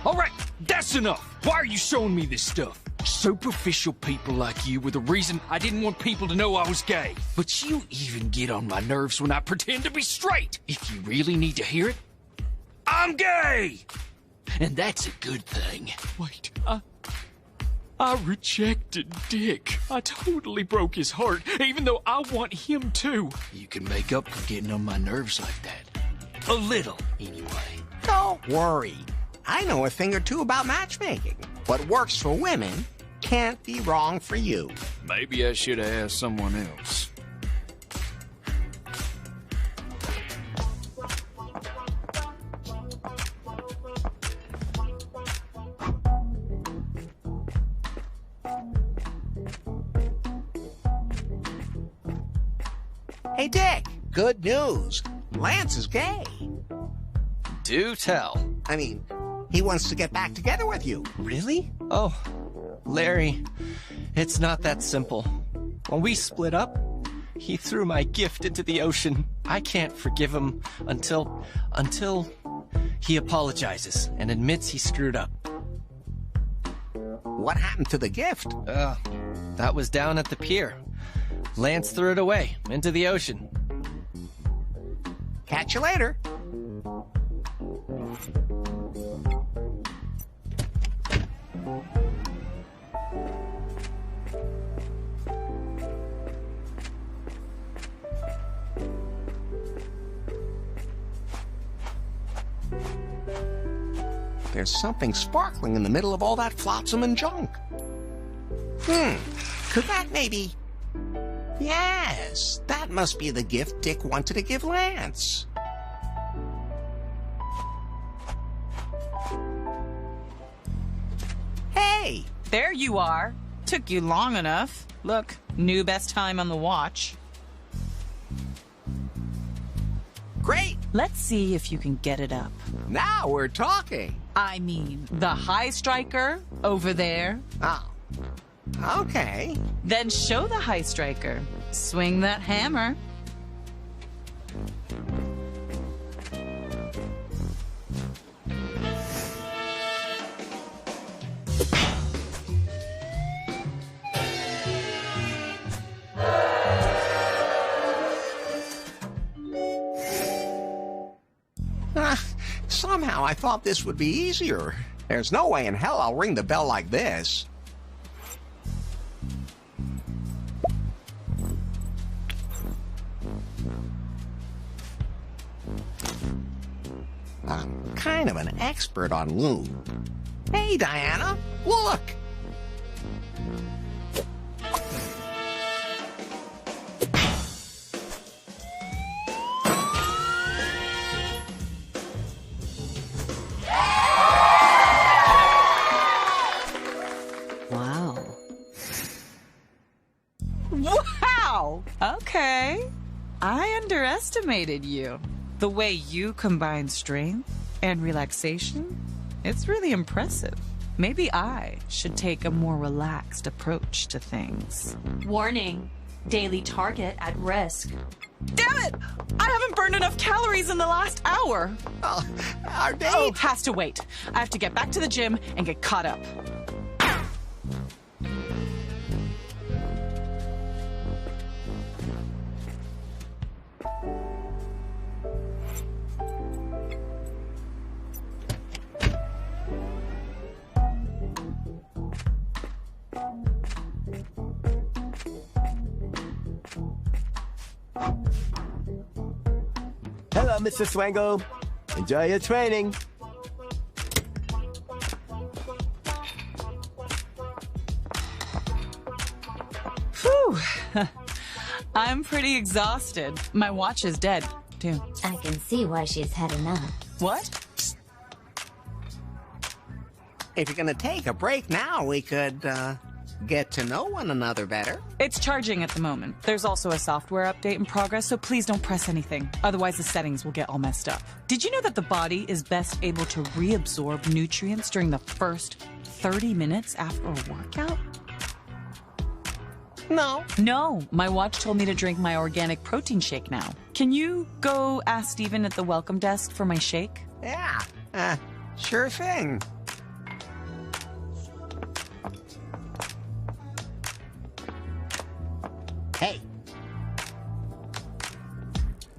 All right, that's enough. Why are you showing me this stuff? Superficial people like you were the reason I didn't want people to know I was gay. But you even get on my nerves when I pretend to be straight. If you really need to hear it, I'm gay! And that's a good thing. Wait, I rejected Dick. I totally broke his heart, even though I want him too. You can make up for getting on my nerves like that. A little, anyway. Don't worry. I know a thing or two about matchmaking. What works for women can't be wrong for you. Maybe I should have asked someone else. Hey, Dick, good news. Lance is gay. Do tell. I mean, he wants to get back together with you. Really? Oh, Larry, it's not that simple. When we split up, he threw my gift into the ocean. I can't forgive him until he apologizes and admits he screwed up. What happened to the gift? That was down at the pier. Lance threw it away into the ocean. Catch you later. There's something sparkling in the middle of all that flotsam and junk. Could that maybe... Yes, that must be the gift Dick wanted to give Lance. Hey! There you are. Took you long enough. Look, new best time on the watch. Great! Let's see if you can get it up. Now we're talking. I mean, the high striker over there. Oh. Okay. Then show the high striker. Swing that hammer. Somehow I thought this would be easier. There's no way in hell I'll ring the bell like this. I'm kind of an expert on loom. Hey, Diana, look! Wow! Okay. I underestimated you. The way you combine strength and relaxation, it's really impressive. Maybe I should take a more relaxed approach to things. Warning. Daily target at risk. Damn it! I haven't burned enough calories in the last hour. Our date... Oh, has to wait. I have to get back to the gym and get caught up. Hello, Mr. Swango. Enjoy your training. Whew. I'm pretty exhausted. My watch is dead, too. I can see why she's had enough. What? If you're gonna take a break now, we could, get to know one another better. It's charging at the moment. There's also a software update in progress, so please don't press anything. Otherwise, the settings will get all messed up. Did you know that the body is best able to reabsorb nutrients during the first 30 minutes after a workout? No. No, my watch told me to drink my organic protein shake now. Can you go ask Steven at the welcome desk for my shake? Yeah, sure thing. Hey.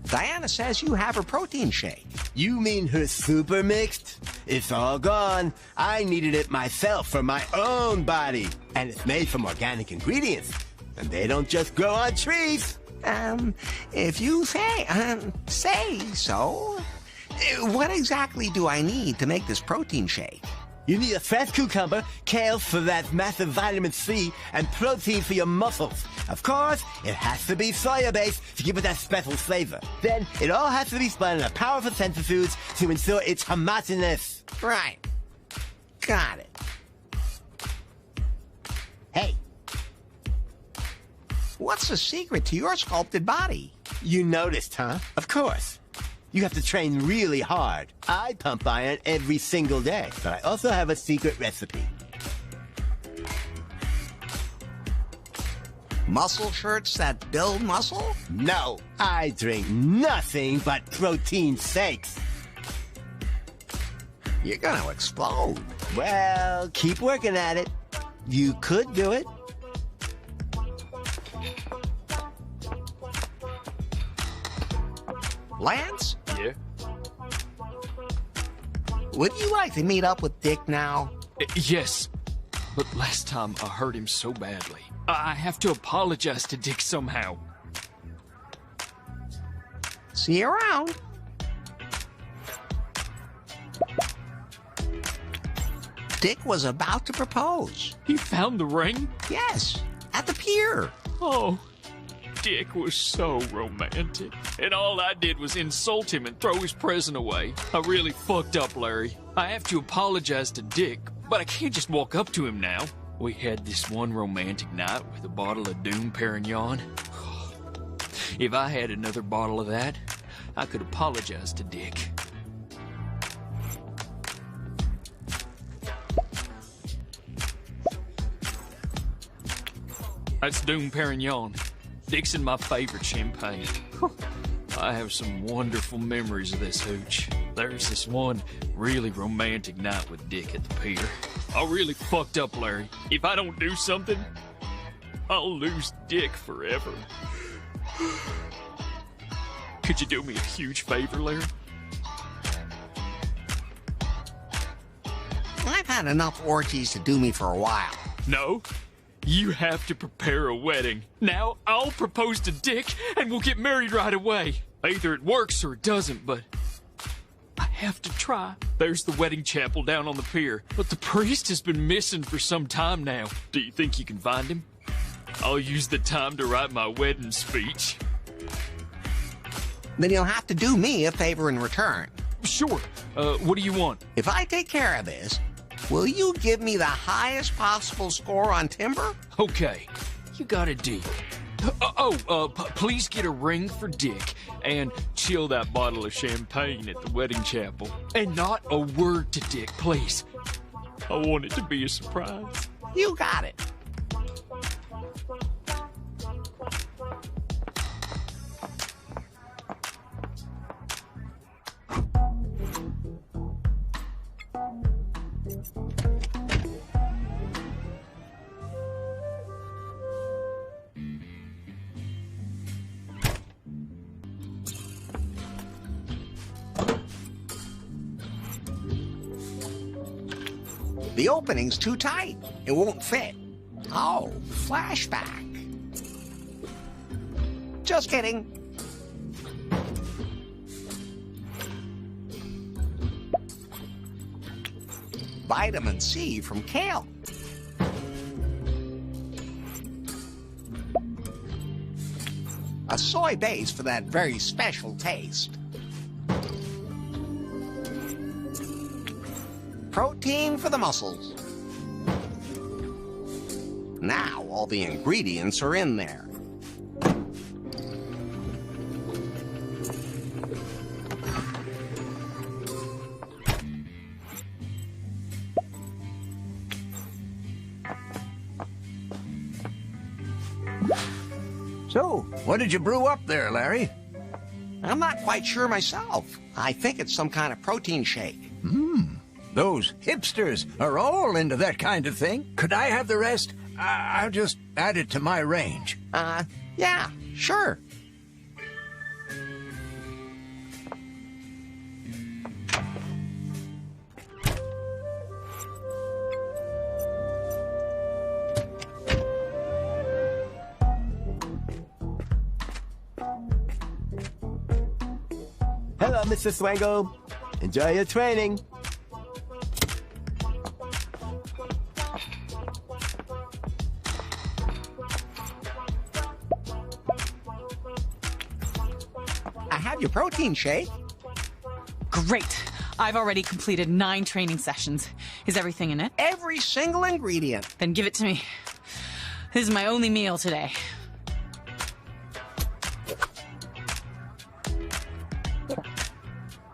Diana says you have a protein shake. You mean her super mixed? It's all gone. I needed it myself for my own body. And it's made from organic ingredients. And they don't just grow on trees. If you say so. What exactly do I need to make this protein shake? You need a fresh cucumber, kale for that massive vitamin C, and protein for your muscles. Of course, it has to be soya-based to give it that special flavor. Then, it all has to be spun in a powerful centrifuge to ensure it's homogeneous. Right. Got it. Hey. What's the secret to your sculpted body? You noticed, huh? Of course. You have to train really hard. I pump iron every single day, but I also have a secret recipe. Muscle shirts that build muscle? No, I drink nothing but protein shakes. You're gonna explode. Well, keep working at it. You could do it. Lance? Yeah? Would you like to meet up with Dick now? Yes. But last time I hurt him so badly. I have to apologize to Dick somehow. See you around. Dick was about to propose. He found the ring? Yes, at the pier. Oh, Dick was so romantic. And all I did was insult him and throw his present away. I really fucked up, Larry. I have to apologize to Dick, but I can't just walk up to him now. We had this one romantic night with a bottle of Doom Perignon. If I had another bottle of that, I could apologize to Dick. That's Doom Perignon. Dixon, my favorite champagne. I have some wonderful memories of this hooch. There's this one really romantic night with Dick at the pier. I really fucked up, Larry. If I don't do something, I'll lose Dick forever. Could you do me a huge favor, Larry? I've had enough orgies to do me for a while. No. You have to prepare a wedding. Now, I'll propose to Dick, and we'll get married right away. Either it works or it doesn't, but I have to try. There's the wedding chapel down on the pier, but the priest has been missing for some time now. Do you think you can find him? I'll use the time to write my wedding speech. Then you'll have to do me a favor in return. Sure. What do you want? If I take care of this, will you give me the highest possible score on timber? Okay, you got a deal. Please get a ring for Dick and chill that bottle of champagne at the wedding chapel. And not a word to Dick, please. I want it to be a surprise. You got it. The opening's too tight. It won't fit. Oh, flashback. Just kidding. Vitamin C from kale. A soy base for that very special taste. Protein for the muscles. Now all the ingredients are in there. So, what did you brew up there, Larry? I'm not quite sure myself. I think it's some kind of protein shake. Those hipsters are all into that kind of thing. Could I have the rest? I'll just add it to my range. Yeah, sure. Hello, Mr. Swango. Enjoy your training. I have your protein shake. Great. I've already completed 9 training sessions. Is everything in it? Every single ingredient. Then give it to me. This is my only meal today.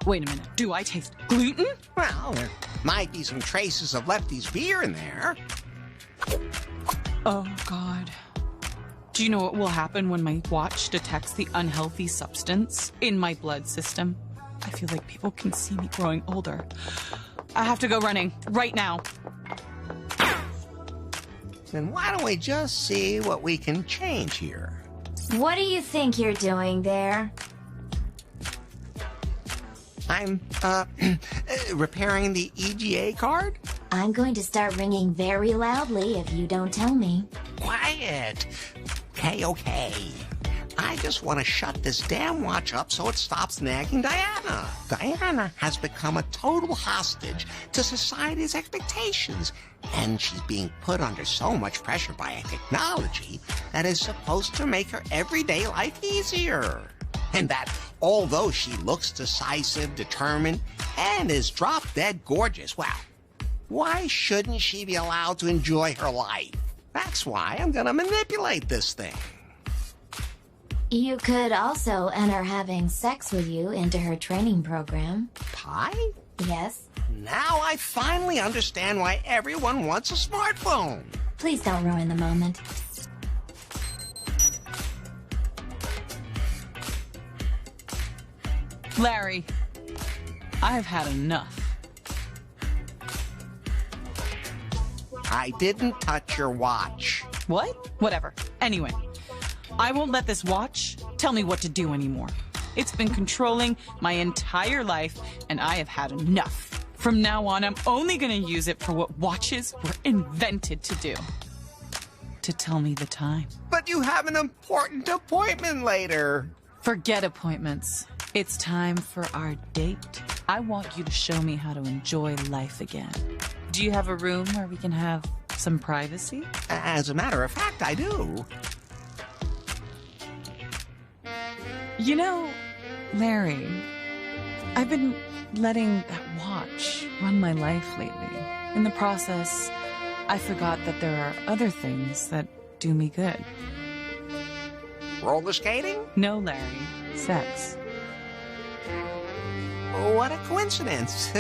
Wait a minute. Do I taste gluten? Well, there might be some traces of Lefty's beer in there. Oh, God. Do you know what will happen when my watch detects the unhealthy substance in my blood system? I feel like people can see me growing older. I have to go running right now. Then why don't we just see what we can change here? What do you think you're doing there? I'm, repairing the EGA card? I'm going to start ringing very loudly if you don't tell me. Quiet. Okay. I just want to shut this damn watch up so it stops nagging Diana. Diana has become a total hostage to society's expectations, and she's being put under so much pressure by a technology that is supposed to make her everyday life easier. And that although she looks decisive, determined, and is drop-dead gorgeous, well, why shouldn't she be allowed to enjoy her life? That's why I'm gonna manipulate this thing. You could also enter having sex with you into her training program. Pi? Yes. Now I finally understand why everyone wants a smartphone. Please don't ruin the moment. Larry, I've had enough. I didn't touch your watch. What? Whatever. Anyway, I won't let this watch tell me what to do anymore. It's been controlling my entire life, and I have had enough. From now on, I'm only going to use it for what watches were invented to do. To tell me the time. But you have an important appointment later. Forget appointments. It's time for our date. I want you to show me how to enjoy life again. Do you have a room where we can have some privacy? As a matter of fact, I do. You know, Larry, I've been letting that watch run my life lately. In the process, I forgot that there are other things that do me good. Roller skating? No, Larry. Sex. What a coincidence.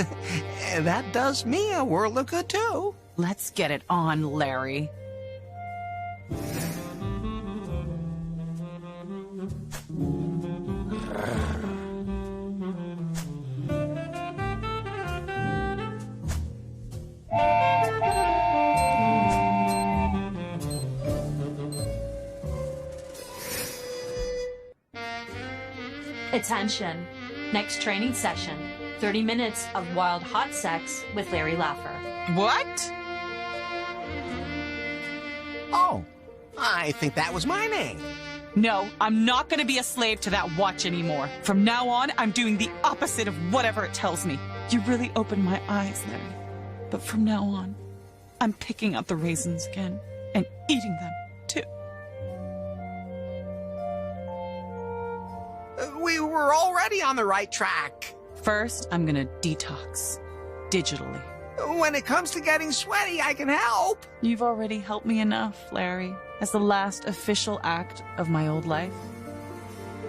That does me a world of good, too. Let's get it on, Larry. Attention. Next training session. 30 minutes of wild hot sex with Larry Laffer. What? Oh, I think that was my name. No, I'm not going to be a slave to that watch anymore. From now on, I'm doing the opposite of whatever it tells me. You really opened my eyes, Larry. But from now on, I'm picking out the raisins again and eating them, too. We were already on the right track. First, I'm going to detox. Digitally. When it comes to getting sweaty, I can help. You've already helped me enough, Larry. As the last official act of my old life,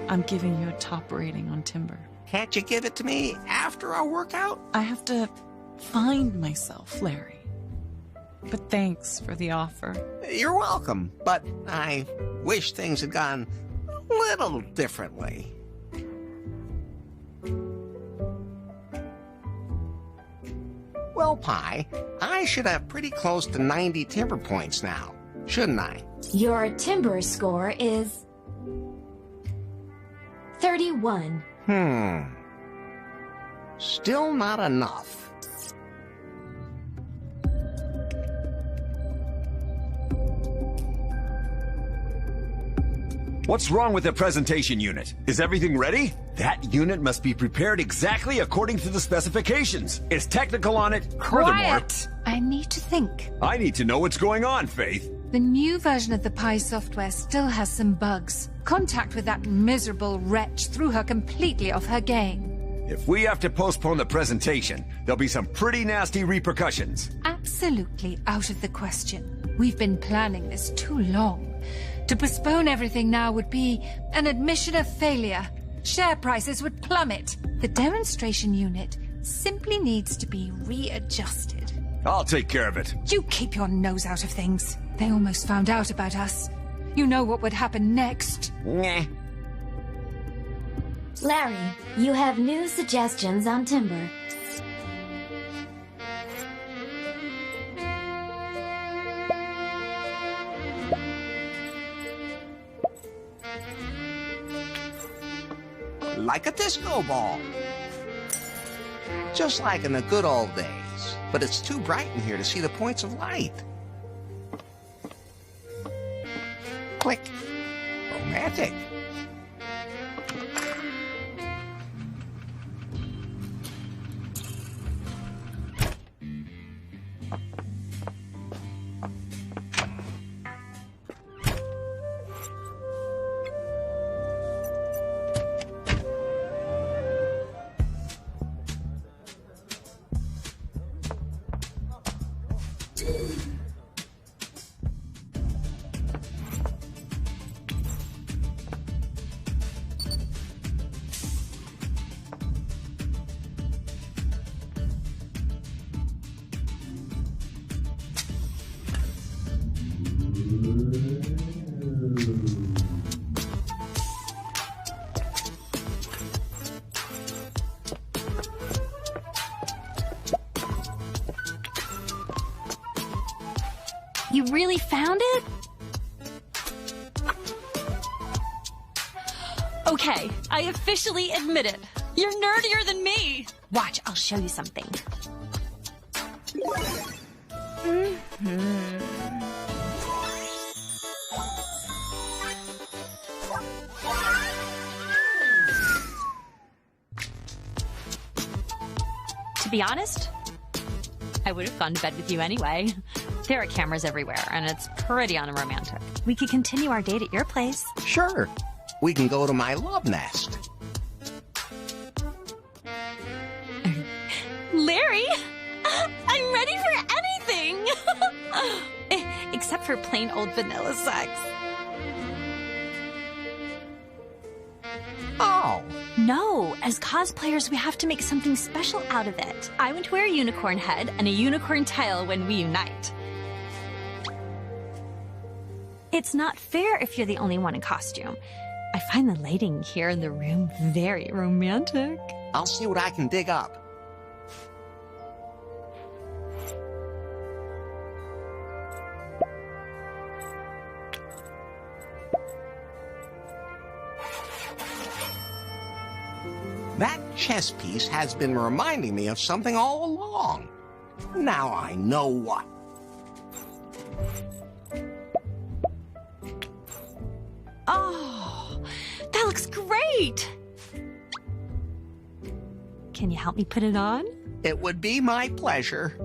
I'm giving you a top rating on Timber. Can't you give it to me after our workout? I have to find myself, Larry. But thanks for the offer. You're welcome, but I wish things had gone a little differently. Well, Pi, I should have pretty close to 90 timber points now, shouldn't I? Your timber score is 31. Still not enough. What's wrong with the presentation unit? Is everything ready? That unit must be prepared exactly according to the specifications. It's technical on it. Quiet! I need to think. I need to know what's going on, Faith. The new version of the Pi software still has some bugs. Contact with that miserable wretch threw her completely off her game. If we have to postpone the presentation, there'll be some pretty nasty repercussions. Absolutely out of the question. We've been planning this too long. To postpone everything now would be an admission of failure. Share prices would plummet. The demonstration unit simply needs to be readjusted. I'll take care of it. You keep your nose out of things. They almost found out about us. You know what would happen next. Nah. Larry, you have new suggestions on Timber. like a disco ball. Just like in the good old days. But it's too bright in here to see the points of light. Click. Romantic. You really found it? Okay, I officially admit it. You're nerdier than me. Watch, I'll show you something. To be honest, I would have gone to bed with you anyway. There are cameras everywhere, and it's pretty unromantic. We could continue our date at your place. Sure. We can go to my love nest. Larry, I'm ready for anything! Except for plain old vanilla sex. Oh. No, as cosplayers, we have to make something special out of it. I want to wear a unicorn head and a unicorn tail when we unite. It's not fair if you're the only one in costume. I find the lighting here in the room very romantic. I'll see what I can dig up. That chess piece has been reminding me of something all along. Now I know what. Oh, that looks great! Can you help me put it on? It would be my pleasure.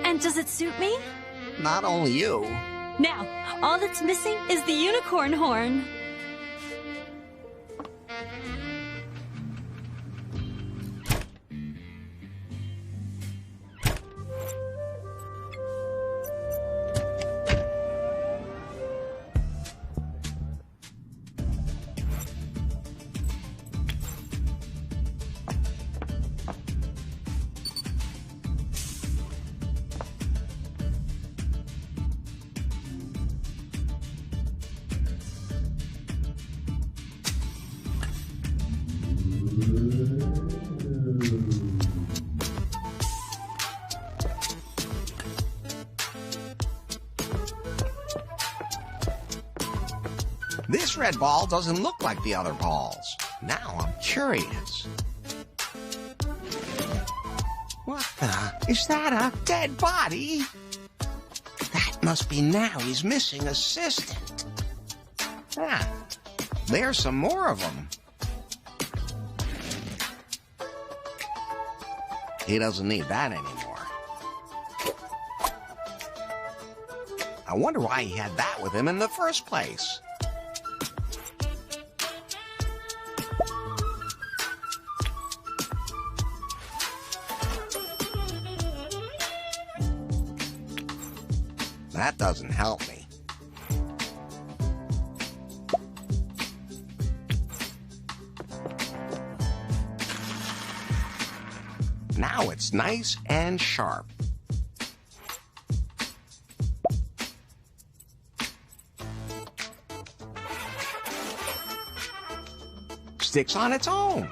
And does it suit me? Not only you. Now, all that's missing is the unicorn horn. This red ball doesn't look like the other balls. Now I'm curious. What the? Is that a dead body? That must be Nowie's missing assistant. Ah, there's some more of them. He doesn't need that anymore. I wonder why he had that with him in the first place. That doesn't help me. Now it's nice and sharp. Sticks on its own.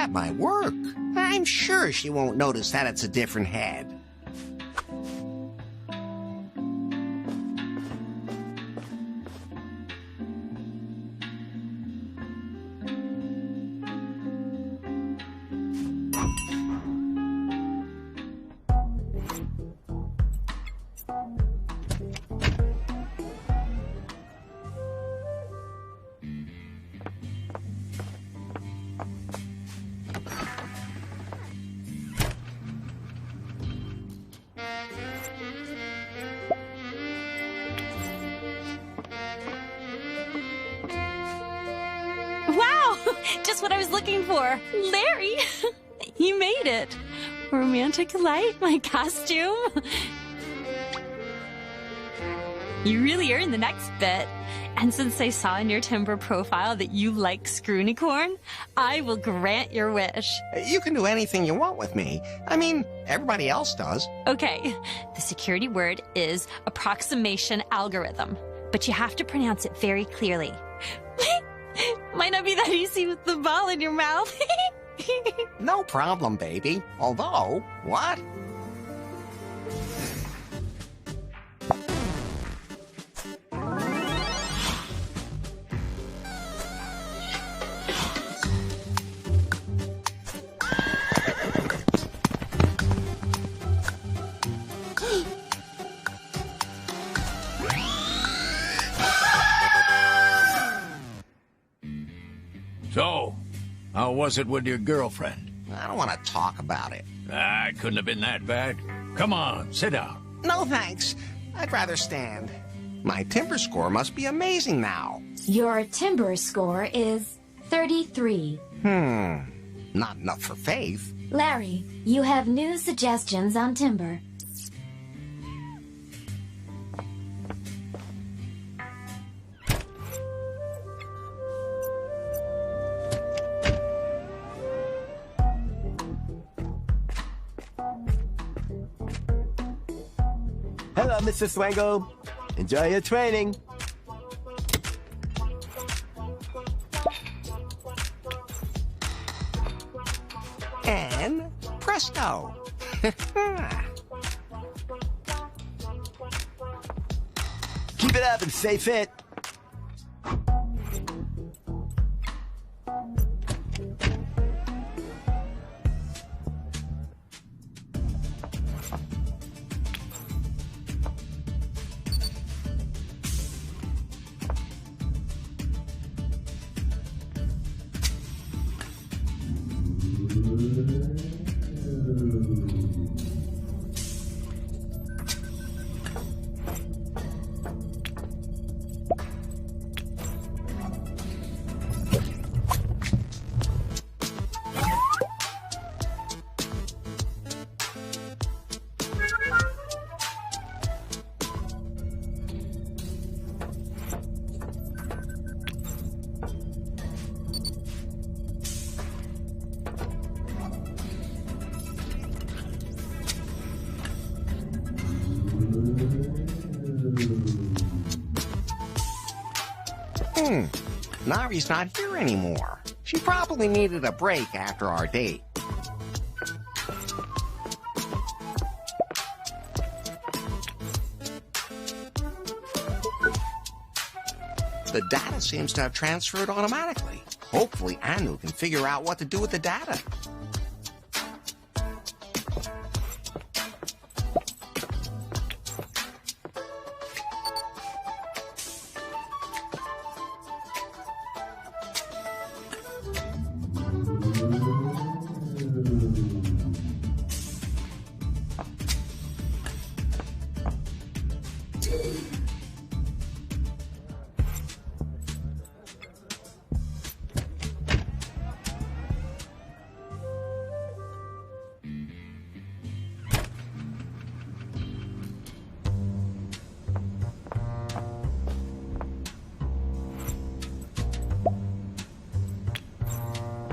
That might work. I'm sure she won't notice that it's a different head. Wow! Just what I was looking for. Larry! You made it. Romantic light, my costume. You really earned the next bit. And since I saw in your timber profile that you like Scroonicorn, I will grant your wish. You can do anything you want with me. I mean, everybody else does. Okay, the security word is approximation algorithm, but you have to pronounce it very clearly. Might not be that easy with the ball in your mouth. No problem, baby. Although, what? So, how was it with your girlfriend? I don't want to talk about it. It couldn't have been that bad. Come on, sit down. No, thanks. I'd rather stand. My timber score must be amazing now. Your timber score is 33. Not enough for Faith. Larry, you have new suggestions on timber. Hello, Mr. Swango. Enjoy your training. And presto. Keep it up and stay fit. Nari's not here anymore. She probably needed a break after our date. The data seems to have transferred automatically. Hopefully Anu can figure out what to do with the data.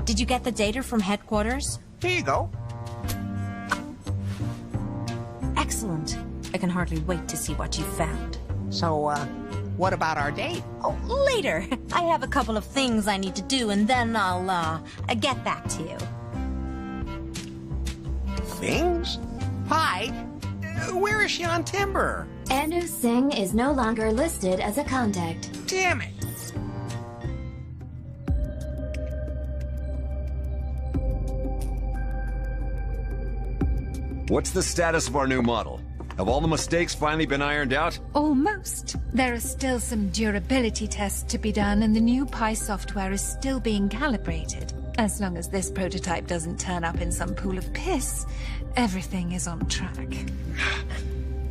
Did you get the data from headquarters? Here you go. Excellent. I can hardly wait to see what you found. So, what about our date? Oh, later. I have a couple of things I need to do, and then I'll get back to you. things? Pi, where is she on Timber? Anu Singh is no longer listed as a contact. Damn it! What's the status of our new model? Have all the mistakes finally been ironed out? Almost. There are still some durability tests to be done, and the new Pi software is still being calibrated. As long as this prototype doesn't turn up in some pool of piss, everything is on track.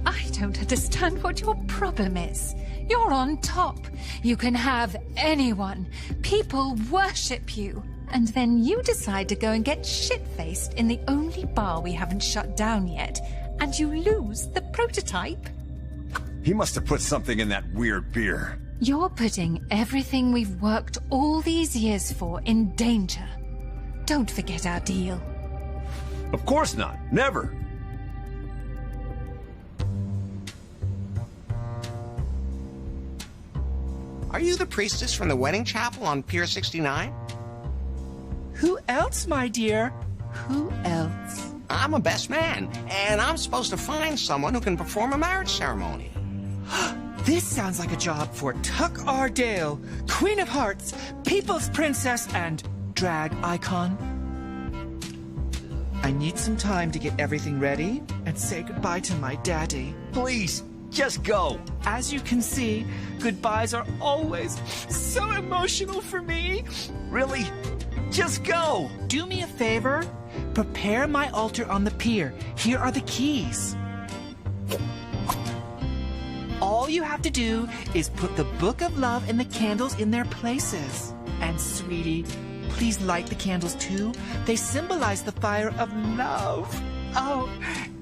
I don't understand what your problem is. You're on top. You can have anyone. People worship you. And then you decide to go and get shit-faced in the only bar we haven't shut down yet, and you lose the prototype? He must have put something in that weird beer. You're putting everything we've worked all these years for in danger. Don't forget our deal. Of course not. Never. Are you the priestess from the wedding chapel on Pier 69? Who else, my dear? Who else? I'm a best man, and I'm supposed to find someone who can perform a marriage ceremony. This sounds like a job for Tuck Ardale, Queen of Hearts, People's Princess, and drag icon. I need some time to get everything ready and say goodbye to my daddy. Please, just go. As you can see, goodbyes are always so emotional for me. Really? Just go! Do me a favor. Prepare my altar on the pier. Here are the keys. All you have to do is put the Book of Love and the candles in their places. And sweetie, please light the candles too. They symbolize the fire of love. Oh,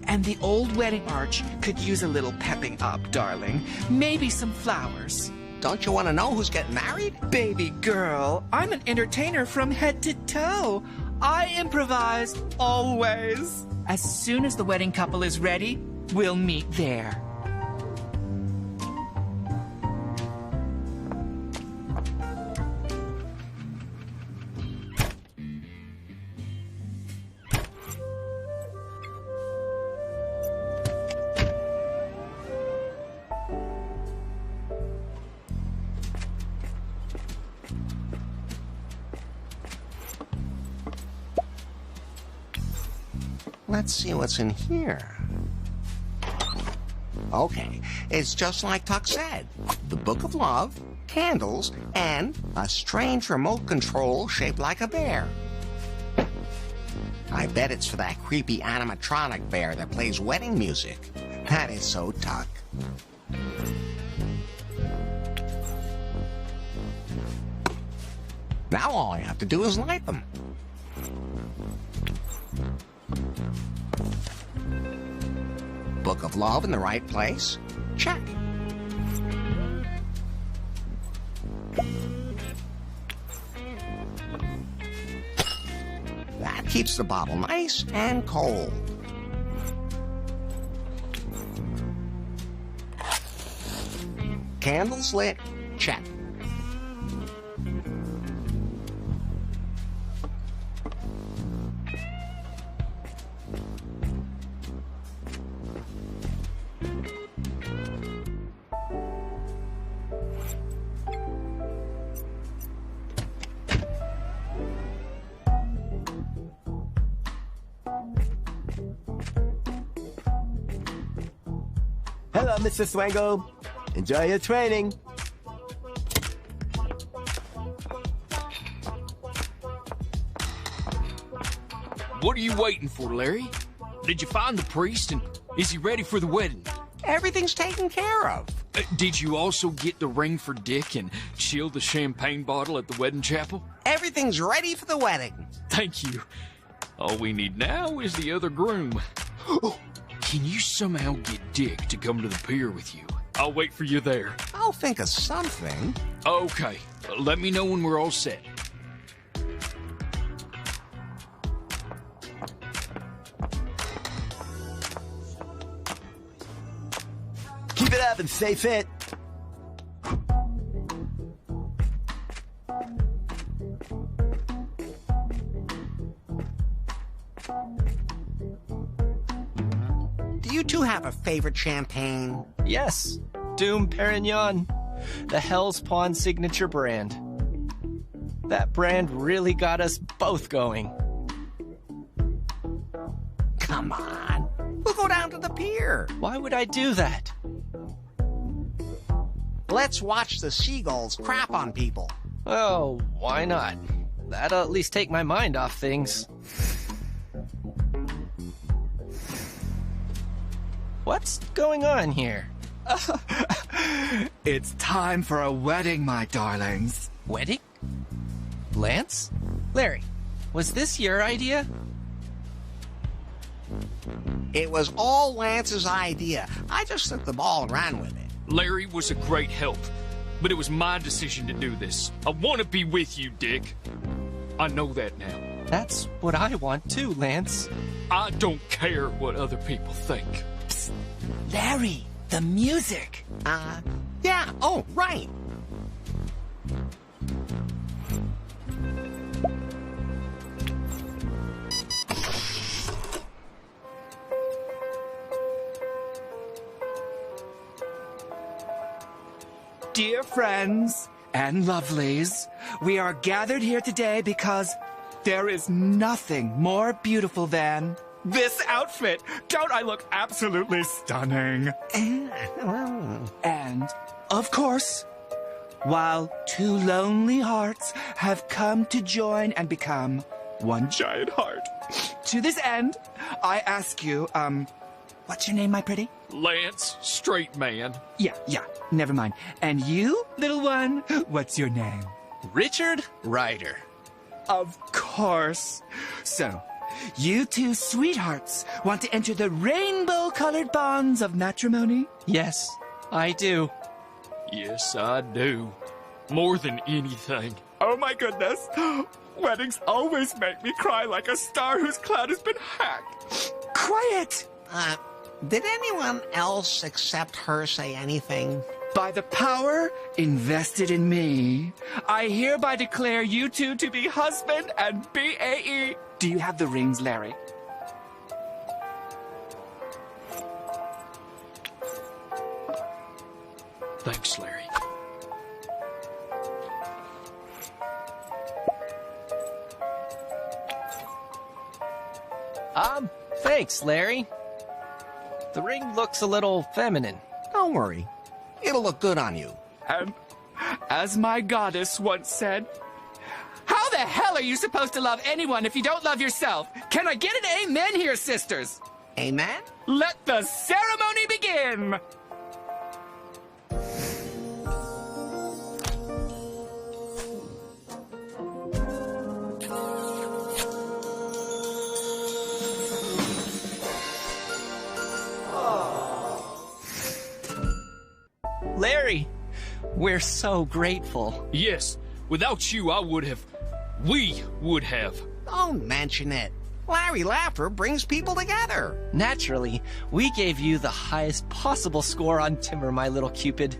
and the old wedding arch could use a little pepping up, darling. Maybe some flowers. Don't you want to know who's getting married? Baby girl, I'm an entertainer from head to toe. I improvise always. As soon as the wedding couple is ready, we'll meet there. Let's see what's in here. Okay, it's just like Tuck said. The Book of Love, candles, and a strange remote control shaped like a bear. I bet it's for that creepy animatronic bear that plays wedding music. That is so Tuck. Now all I have to do is light them. Book of Love in the right place? Check. That keeps the bottle nice and cold. Candles lit? Check. Hello, Mr. Swango. Enjoy your training. What are you waiting for, Larry? Did you find the priest, and is he ready for the wedding? Everything's taken care of. Did you also get the ring for Dick and chill the champagne bottle at the wedding chapel? Everything's ready for the wedding. Thank you. All we need now is the other groom. Can you somehow get Dick to come to the pier with you? I'll wait for you there. I'll think of something. Okay. Let me know when we're all set. Keep it up and stay fit. you two have a favorite champagne? Yes, Doom Perignon, the Hell's Pawn signature brand. That brand really got us both going. Come on, we'll go down to the pier. Why would I do that? Let's watch the seagulls crap on people. Oh, why not? That'll at least take my mind off things. What's going on here? It's time for a wedding, my darlings. Wedding? Lance? Larry, was this your idea? It was all Lance's idea. I just took the ball and ran with it. Larry was a great help, but it was my decision to do this. I want to be with you, Dick. I know that now. That's what I want too, Lance. I don't care what other people think. Psst. Larry, the music. Yeah, oh, right. Dear friends and lovelies, we are gathered here today because there is nothing more beautiful than this outfit. Don't I look absolutely stunning? And, of course, while two lonely hearts have come to join and become one giant heart. To this end, I ask you, what's your name, my pretty? Lance, straight man. Yeah, never mind. And you, little one, what's your name? Richard Ryder. Of course. So, you two sweethearts want to enter the rainbow-colored bonds of matrimony? Yes, I do. Yes, I do. More than anything. Oh my goodness. Weddings always make me cry like a star whose cloud has been hacked. Quiet! Did anyone else except her say anything? By the power invested in me, I hereby declare you two to be husband and BAE. Do you have the rings, Larry? Thanks, Larry. Thanks, Larry. The ring looks a little feminine. Don't worry. It'll look good on you. And as my goddess once said, how the hell are you supposed to love anyone if you don't love yourself? Can I get an amen here, sisters? Amen? Let the ceremony begin! Larry, we're so grateful. Yes, without you, we would have. Don't mention it. Larry Laffer brings people together. Naturally, we gave you the highest possible score on Timber, my little Cupid.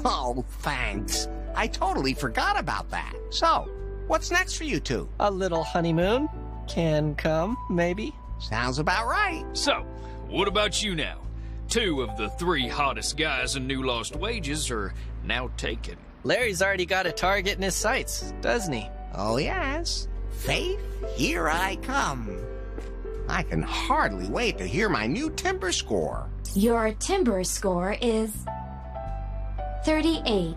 Oh, thanks. I totally forgot about that. So, what's next for you two? A little honeymoon can come, maybe. Sounds about right. So, what about you now? 2 of the 3 hottest guys in New Lost Wages are now taken. Larry's already got a target in his sights, doesn't he? Oh, yes. Faith, here I come. I can hardly wait to hear my new Timber score. Your Timber score is 38.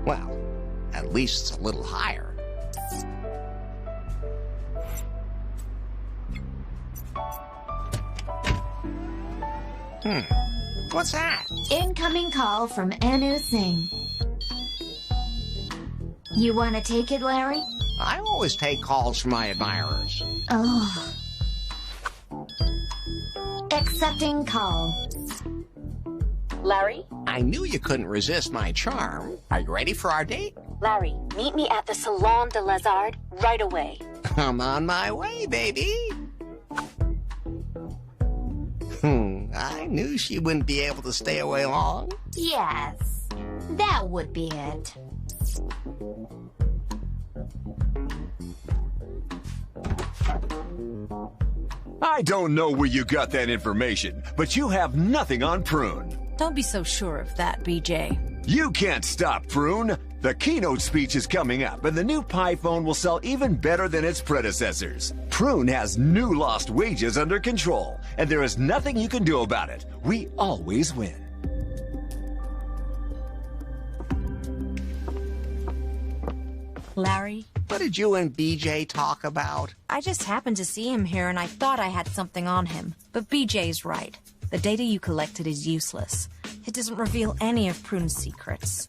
Well, at least it's a little higher. What's that? Incoming call from Anu Singh. You want to take it, Larry? I always take calls from my admirers. Oh. Accepting call. Larry? I knew you couldn't resist my charm. Are you ready for our date? Larry, meet me at the Salon de Lazard right away. I'm on my way, baby. I knew she wouldn't be able to stay away long. Yes, that would be it. I don't know where you got that information, but you have nothing on Prune. Don't be so sure of that, BJ. You can't stop Prune. The keynote speech is coming up, and the new Pi phone will sell even better than its predecessors. Prune has new lost wages under control, and there is nothing you can do about it. We always win. Larry? What did you and BJ talk about? I just happened to see him here and I thought I had something on him. But BJ's right. The data you collected is useless. It doesn't reveal any of Prune's secrets.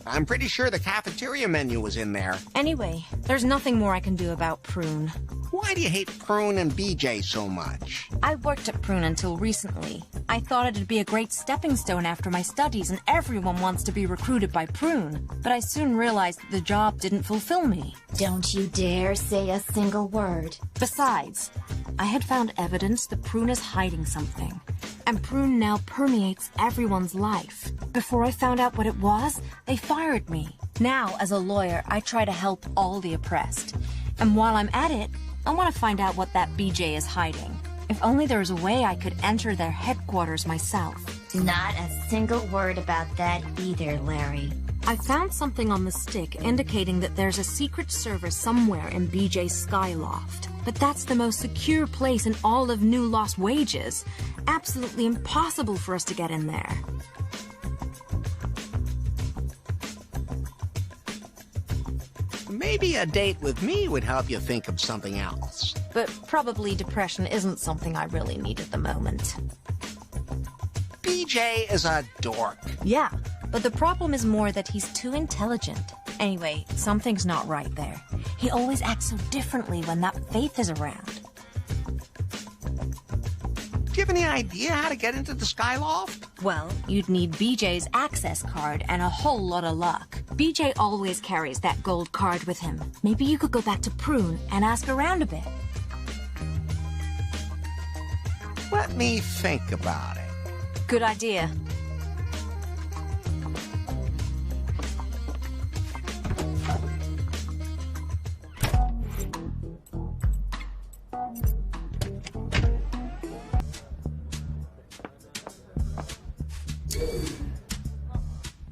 I'm pretty sure the cafeteria menu was in there. Anyway, there's nothing more I can do about Prune. Why do you hate Prune and BJ so much? I worked at Prune until recently. I thought it'd be a great stepping stone after my studies, and everyone wants to be recruited by Prune. But I soon realized that the job didn't fulfill me. Don't you dare say a single word. Besides, I had found evidence that Prune is hiding something. And Prune now permeates everyone's life. Before I found out what it was, they fired me. Now, as a lawyer, I try to help all the oppressed. And while I'm at it, I want to find out what that BJ is hiding. If only there was a way I could enter their headquarters myself. Not a single word about that either, Larry. I found something on the stick indicating that there's a secret server somewhere in BJ's Skyloft. But that's the most secure place in all of New Lost Wages. Absolutely impossible for us to get in there. Maybe a date with me would help you think of something else. But probably depression isn't something I really need at the moment. BJ is a dork. Yeah, but the problem is more that he's too intelligent. Anyway, something's not right there. He always acts so differently when that Faith is around. Do you have any idea how to get into the Skyloft? Well, you'd need BJ's access card and a whole lot of luck. BJ always carries that gold card with him. Maybe you could go back to Prune and ask around a bit. Let me think about it. Good idea.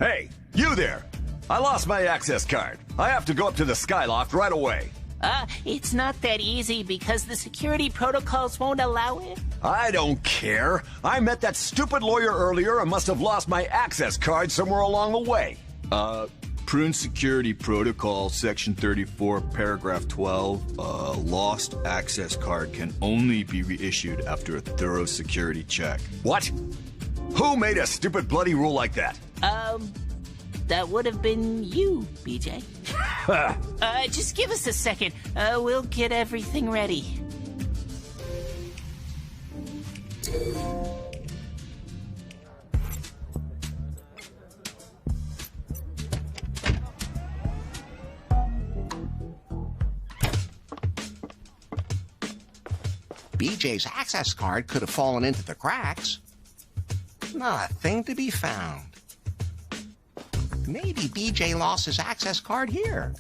Hey, you there! I lost my access card. I have to go up to the Skyloft right away. It's not that easy because the security protocols won't allow it. I don't care. I met that stupid lawyer earlier and must have lost my access card somewhere along the way. Prune Security Protocol, Section 34, Paragraph 12, lost access card can only be reissued after a thorough security check. What? Who made a stupid bloody rule like that? That would have been you, BJ. Just give us a second. We'll get everything ready. BJ's access card could have fallen into the cracks. Not a thing to be found. Maybe BJ lost his access card here.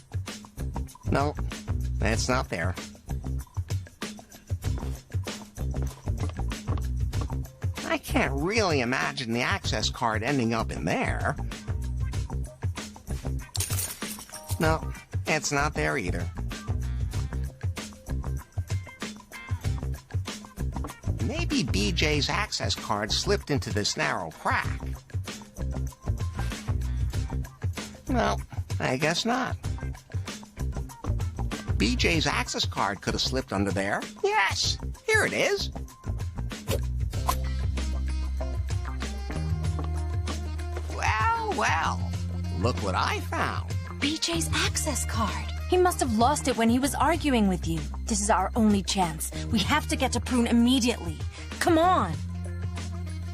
No, it's not there. I can't really imagine the access card ending up in there. No, it's not there either. Maybe BJ's access card slipped into this narrow crack. Well, I guess not. BJ's access card could have slipped under there. Yes, here it is. Well, look what I found. BJ's access card. He must have lost it when he was arguing with you. This is our only chance. We have to get to Prune immediately. Come on.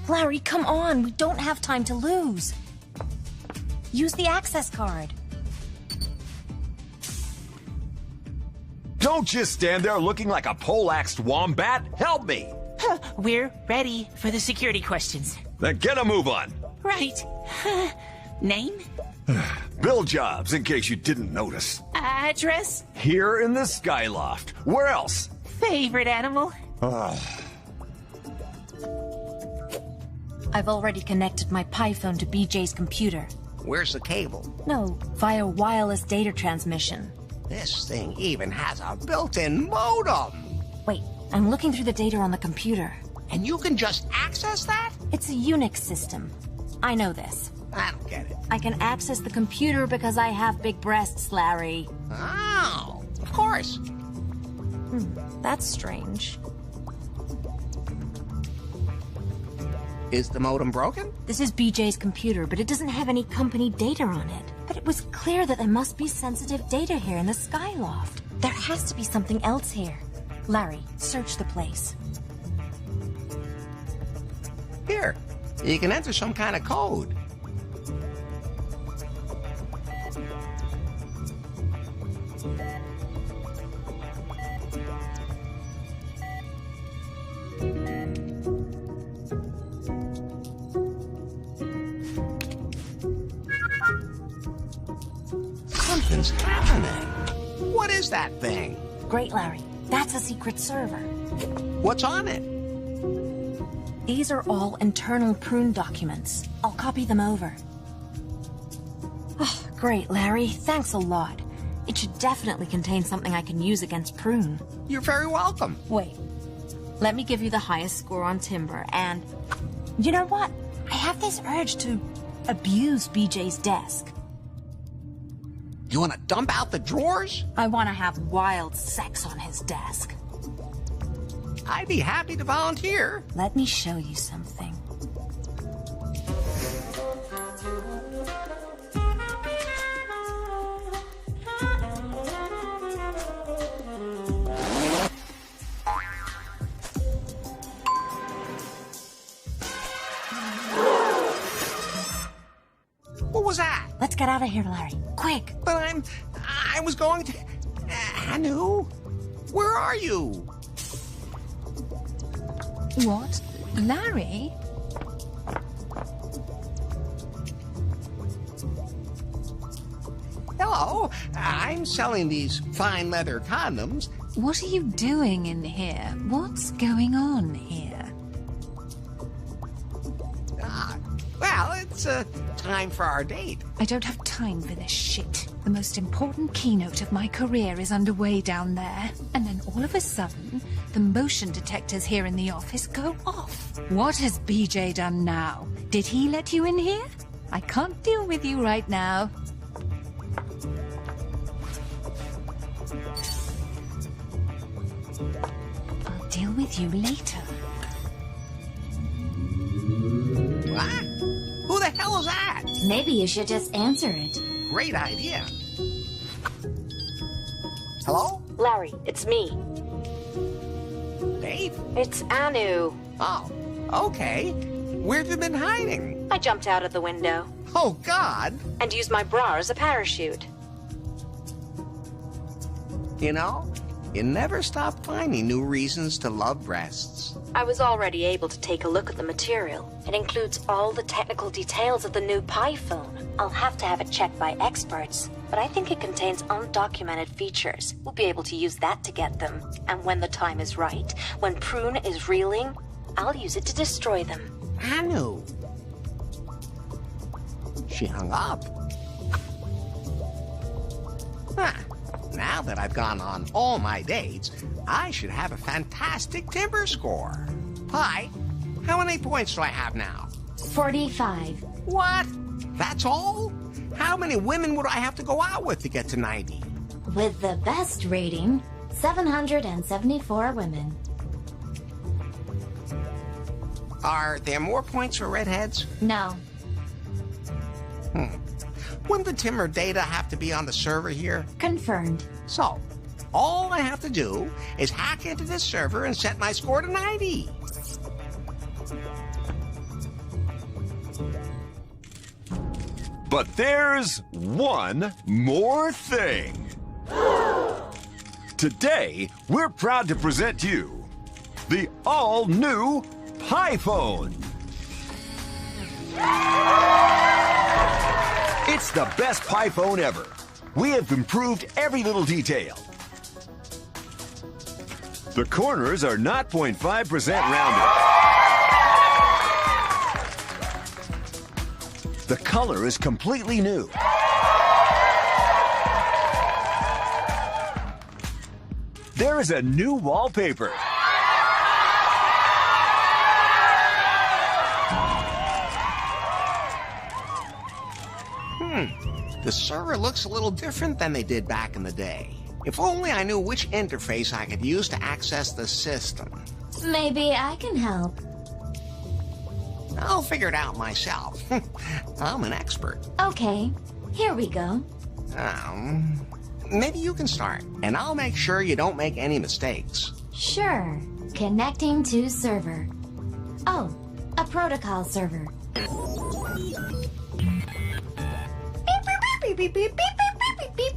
Larry, come on. We don't have time to lose. Use the access card. Don't just stand there looking like a poleaxed wombat. Help me. We're ready for the security questions. Then get a move on. Right. Name? Bill Jobs, in case you didn't notice. Address? Here in the Skyloft. Where else? Favorite animal? I've already connected my PiPhone to BJ's computer. Where's the cable? No, via wireless data transmission. This thing even has a built-in modem. Wait, I'm looking through the data on the computer. And you can just access that? It's a Unix system. I know this. I don't get it. I can access the computer because I have big breasts, Larry. Oh, of course. That's strange. Is the modem broken? This is BJ's computer, but it doesn't have any company data on it. But it was clear that there must be sensitive data here in the Skyloft. There has to be something else here. Larry, search the place. Here, you can enter some kind of code. Something's happening. What is that thing? Great, Larry. That's a secret server. What's on it? These are all internal Prune documents. I'll copy them over. Oh, great, Larry. Thanks a lot. It should definitely contain something I can use against Prune. You're very welcome. Wait. Let me give you the highest score on Timber, and... You know what? I have this urge to abuse BJ's desk. You want to dump out the drawers? I want to have wild sex on his desk. I'd be happy to volunteer. Let me show you something. What was that? Let's get out of here, Larry. Quick. But I was going to... Anu? Where are you? What? Larry? Hello. I'm selling these fine leather condoms. What are you doing in here? What's going on here? Well, it's time for our date. I don't have time for this shit. The most important keynote of my career is underway down there. And then all of a sudden, the motion detectors here in the office go off. What has BJ done now? Did he let you in here? I can't deal with you right now. I'll deal with you later. What? Who the hell is that? Maybe you should just answer it. Great idea. Hello? Larry, it's me. Dave? It's Anu. Oh, okay. Where have you been hiding? I jumped out of the window. Oh, God. And used my bra as a parachute. You know, you never stop finding new reasons to love breasts. I was already able to take a look at the material. It includes all the technical details of the new PiPhone. I'll have to have it checked by experts, but I think it contains undocumented features. We'll be able to use that to get them. And when the time is right, when Prune is reeling, I'll use it to destroy them. Anu. She hung up. Huh. Now that I've gone on all my dates, I should have a fantastic timber score. Pi, how many points do I have now? 45. What? That's all? How many women would I have to go out with to get to 90? With the best rating, 774 women. Are there more points for redheads? No. Wouldn't the timber data have to be on the server here? Confirmed. So, all I have to do is hack into this server and set my score to 90. But there's one more thing. Today, we're proud to present you the all-new PiPhone. It's It's the best PiPhone ever. We have improved every little detail. The corners are not 0.5% rounded. The color is completely new. There is a new wallpaper. The server looks a little different than they did back in the day. If only I knew which interface I could use to access the system. Maybe I can help. I'll figure it out myself. I'm an expert. Okay, here we go. Maybe you can start, and I'll make sure you don't make any mistakes. Sure. Connecting to server. Oh, a protocol server. Beep, beep, beep, beep, beep, beep, beep,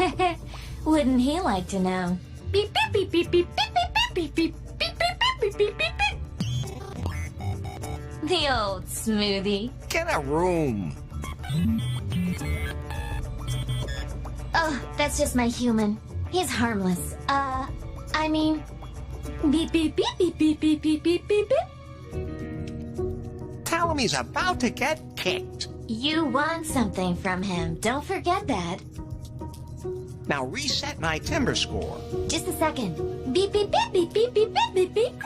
beep. Wouldn't he like to know? Beep, beep, beep, beep, beep, beep, beep, beep, beep, beep, beep, beep, beep, beep, beep. The old smoothie. Get a room. Oh, that's just my human. He's harmless. I mean... Beep, beep, beep, beep, beep, beep, beep, beep, beep, beep. Tell him he's about to get kicked. You want something from him. Don't forget that. Now reset my timber score. Just a second. Beep, beep, beep, beep, beep, beep, beep, beep, beep.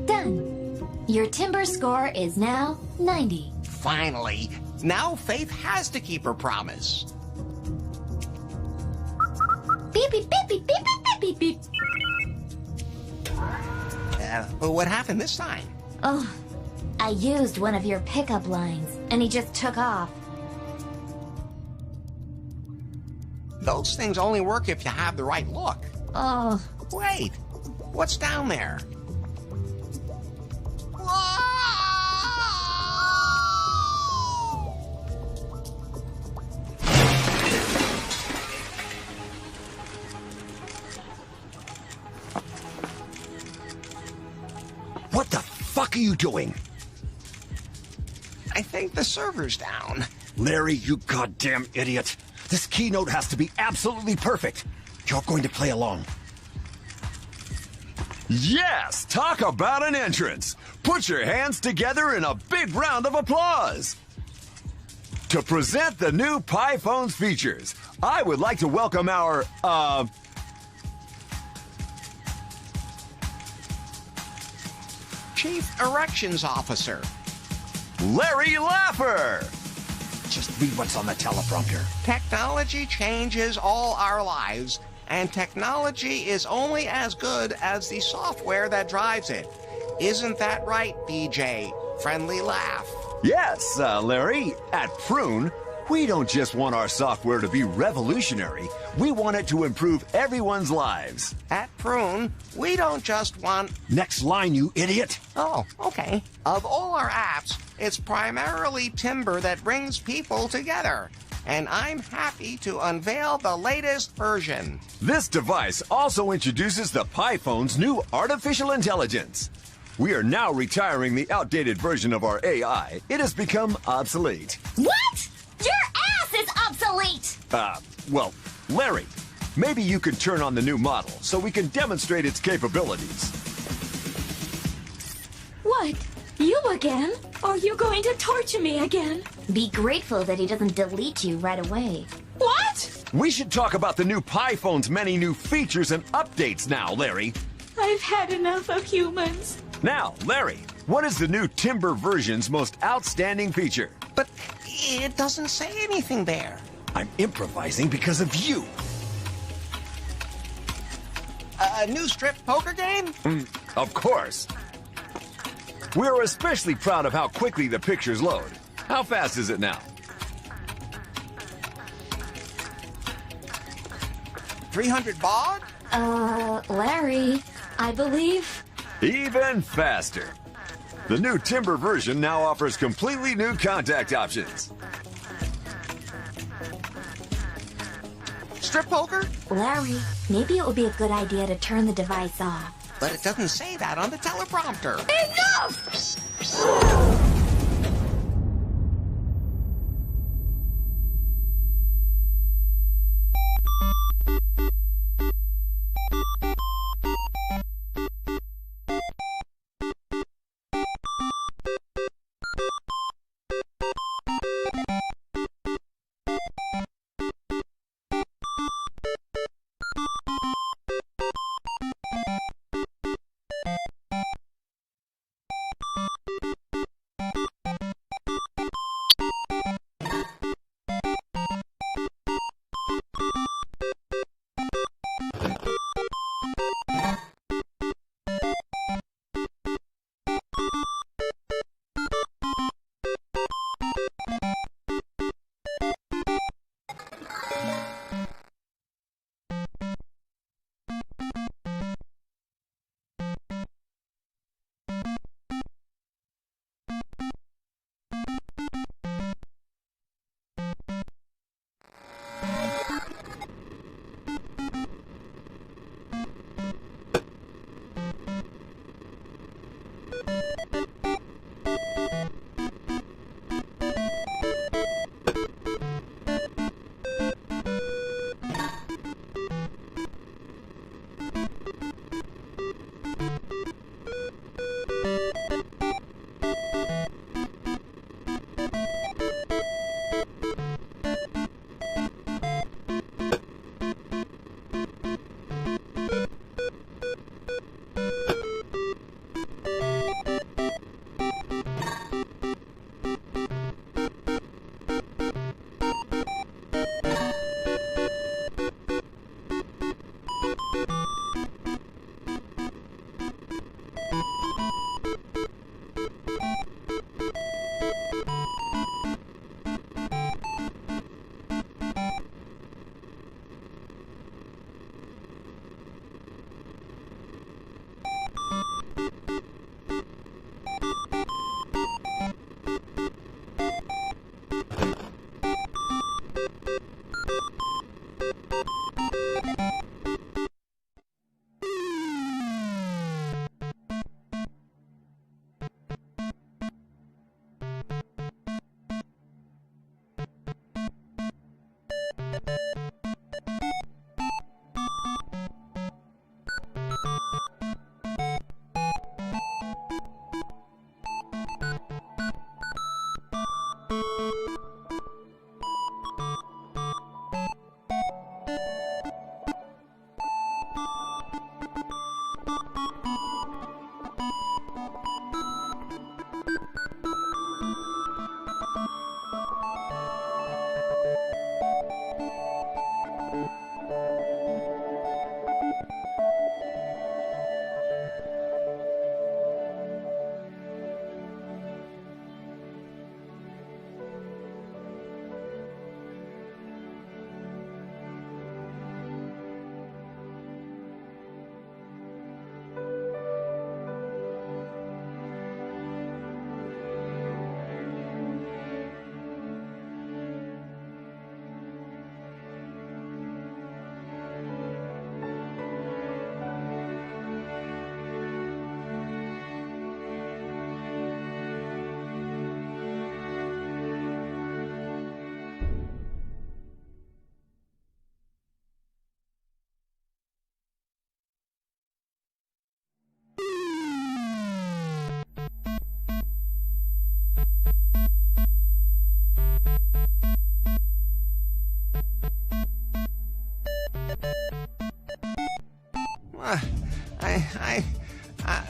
Done. Your timber score is now 90. Finally. Now Faith has to keep her promise. Beep, beep, beep, beep, beep, beep, beep, beep. What happened this time? Oh, I used one of your pickup lines, and he just took off. Those things only work if you have the right look. Oh. Wait, what's down there? What the fuck are you doing? I think the server's down. Larry, you goddamn idiot. This keynote has to be absolutely perfect. You're going to play along. Yes! Talk about an entrance! Put your hands together in a big round of applause! To present the new PiPhone's features, I would like to welcome our, Chief Erections Officer, Larry Laffer! Just read what's on the teleprompter. Technology changes all our lives, and technology is only as good as the software that drives it. Isn't that right, BJ? Friendly laugh. Yes, Larry. At Prune, we don't just want our software to be revolutionary. We want it to improve everyone's lives. At Prune, we don't just want... Next line, you idiot. Oh, okay. Of all our apps, it's primarily Timber that brings people together. And I'm happy to unveil the latest version. This device also introduces the PiPhone's new artificial intelligence. We are now retiring the outdated version of our AI. It has become obsolete. What? Your ass is obsolete! Well, Larry, maybe you could turn on the new model so we can demonstrate its capabilities. What? You again? Are you going to torture me again? Be grateful that he doesn't delete you right away. What? We should talk about the new PiPhone's many new features and updates now, Larry. I've had enough of humans. Now, Larry, what is the new Timber version's most outstanding feature? But it doesn't say anything there. I'm improvising because of you. A new strip poker game? Of course. We're especially proud of how quickly the pictures load. How fast is it now? 300 baud? Larry, I believe... Even faster. The new Timber version now offers completely new contact options. Strip poker? Larry, maybe it would be a good idea to turn the device off. But it doesn't say that on the teleprompter. Enough!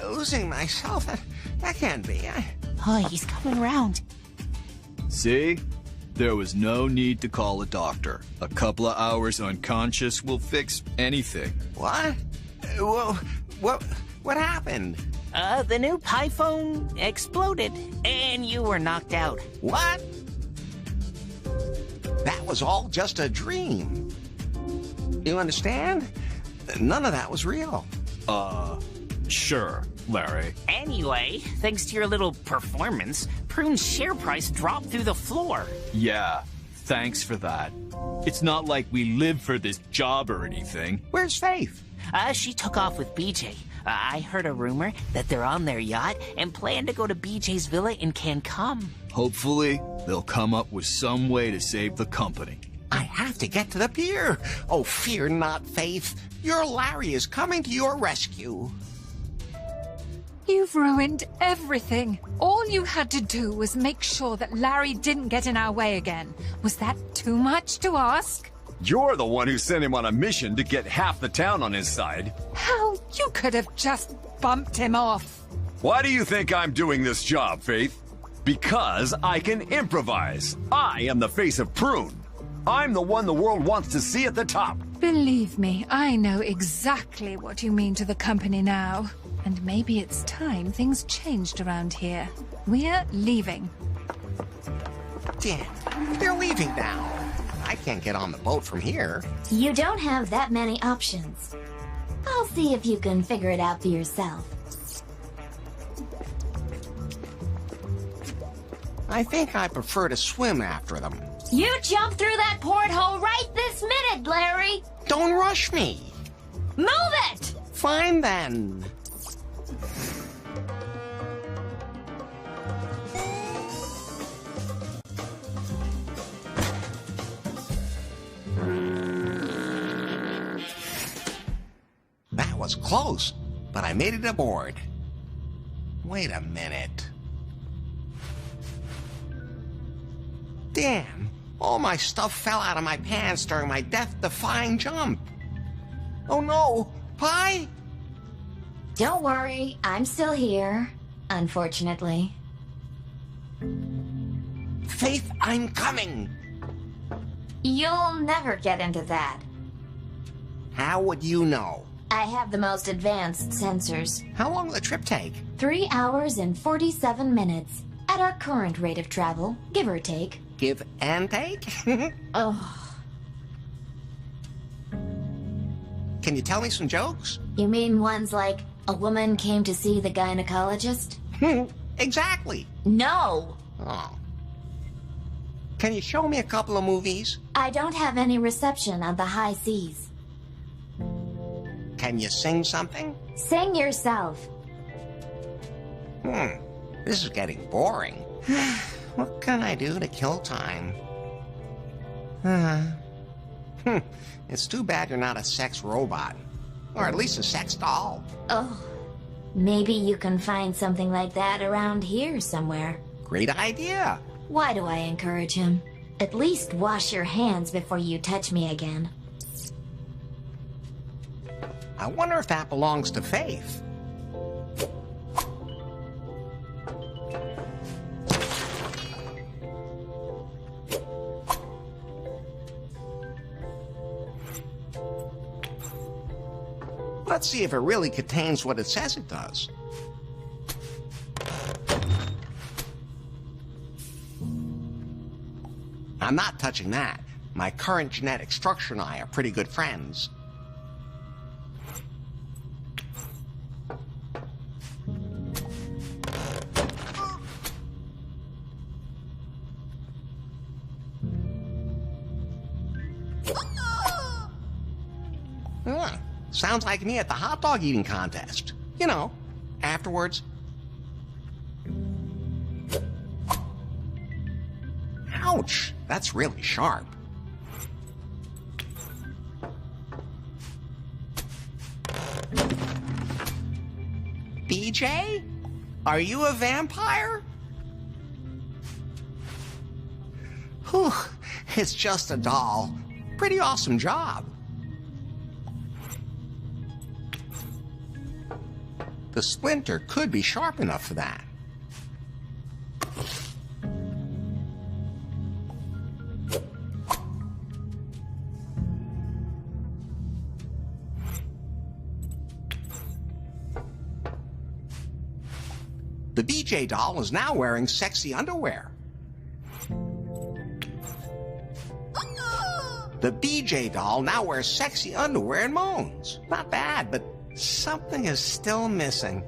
Losing myself? That can't be. Oh, he's coming around. See? There was no need to call a doctor. A couple of hours unconscious will fix anything. What? What happened? The new PiPhone exploded, and you were knocked out. What? That was all just a dream. You understand? None of that was real. Sure, Larry. Anyway, thanks to your little performance, Prune's share price dropped through the floor. Yeah, thanks for that. It's not like we live for this job or anything. Where's Faith? She took off with BJ. I heard a rumor that they're on their yacht and plan to go to BJ's villa in Cancun. Hopefully, they'll come up with some way to save the company. I have to get to the pier. Oh, fear not, Faith. Your Larry is coming to your rescue. You've ruined everything. All you had to do was make sure that Larry didn't get in our way again. Was that too much to ask? You're the one who sent him on a mission to get half the town on his side. How? You could have just bumped him off. Why do you think I'm doing this job, Faith? Because I can improvise. I am the face of Prune. I'm the one the world wants to see at the top. Believe me, I know exactly what you mean to the company now. And maybe it's time things changed around here. We're leaving. Damn, they're leaving now. I can't get on the boat from here. You don't have that many options. I'll see if you can figure it out for yourself. I think I prefer to swim after them. You jump through that porthole right this minute, Larry! Don't rush me. Move it! Fine then. was close, but I made it aboard. Wait a minute. Damn, all my stuff fell out of my pants during my death-defying jump. Oh no, Pi? Don't worry, I'm still here, unfortunately. Faith, I'm coming. You'll never get into that. How would you know? I have the most advanced sensors. How long will the trip take? 3 hours and 47 minutes. At our current rate of travel, give or take. Give and take? Oh. Can you tell me some jokes? You mean ones like, a woman came to see the gynecologist? Exactly. No! Oh. Can you show me a couple of movies? I don't have any reception on the high seas. Can you sing something? Sing yourself. This is getting boring. What can I do to kill time? It's too bad you're not a sex robot. Or at least a sex doll. Oh, maybe you can find something like that around here somewhere. Great idea. Why do I encourage him? At least wash your hands before you touch me again. I wonder if that belongs to Faith. Let's see if it really contains what it says it does. I'm not touching that. My current genetic structure and I are pretty good friends. Sounds like me at the hot dog eating contest. You know, afterwards. Ouch! That's really sharp. BJ? Are you a vampire? Whew, it's just a doll. Pretty awesome job. The splinter could be sharp enough for that. The BJ doll is now wearing sexy underwear. The BJ doll now wears sexy underwear and moans. Not bad, but something is still missing.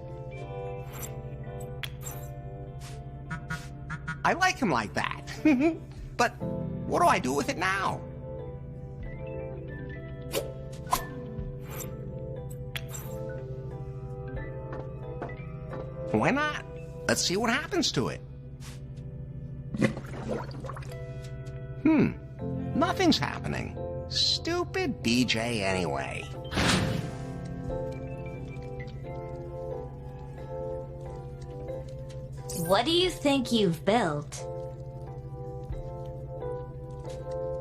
I like him like that. But what do I do with it now? Why not? Let's see what happens to it. Nothing's happening. Stupid BJ anyway. What do you think you've built?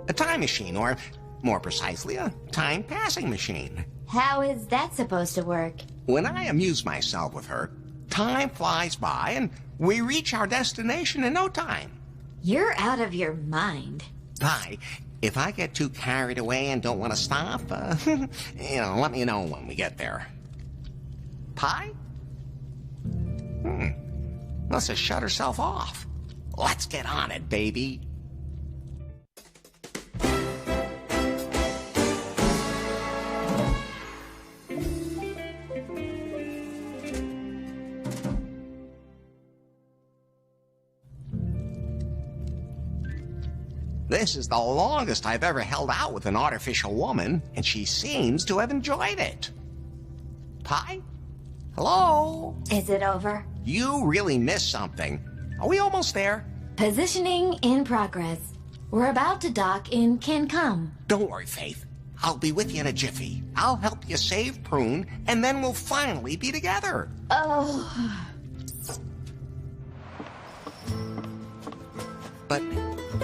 A time machine, or more precisely, a time-passing machine. How is that supposed to work? When I amuse myself with her, time flies by and we reach our destination in no time. You're out of your mind. Pi, if I get too carried away and don't want to stop, let me know when we get there. Pi? Must have shut herself off. Let's get on it, baby. This is the longest I've ever held out with an artificial woman, and she seems to have enjoyed it. Pi? Hello? Is it over? You really missed something. Are we almost there? Positioning in progress. We're about to dock in Cancun. Don't worry, Faith. I'll be with you in a jiffy. I'll help you save Prune, and then we'll finally be together. Oh. But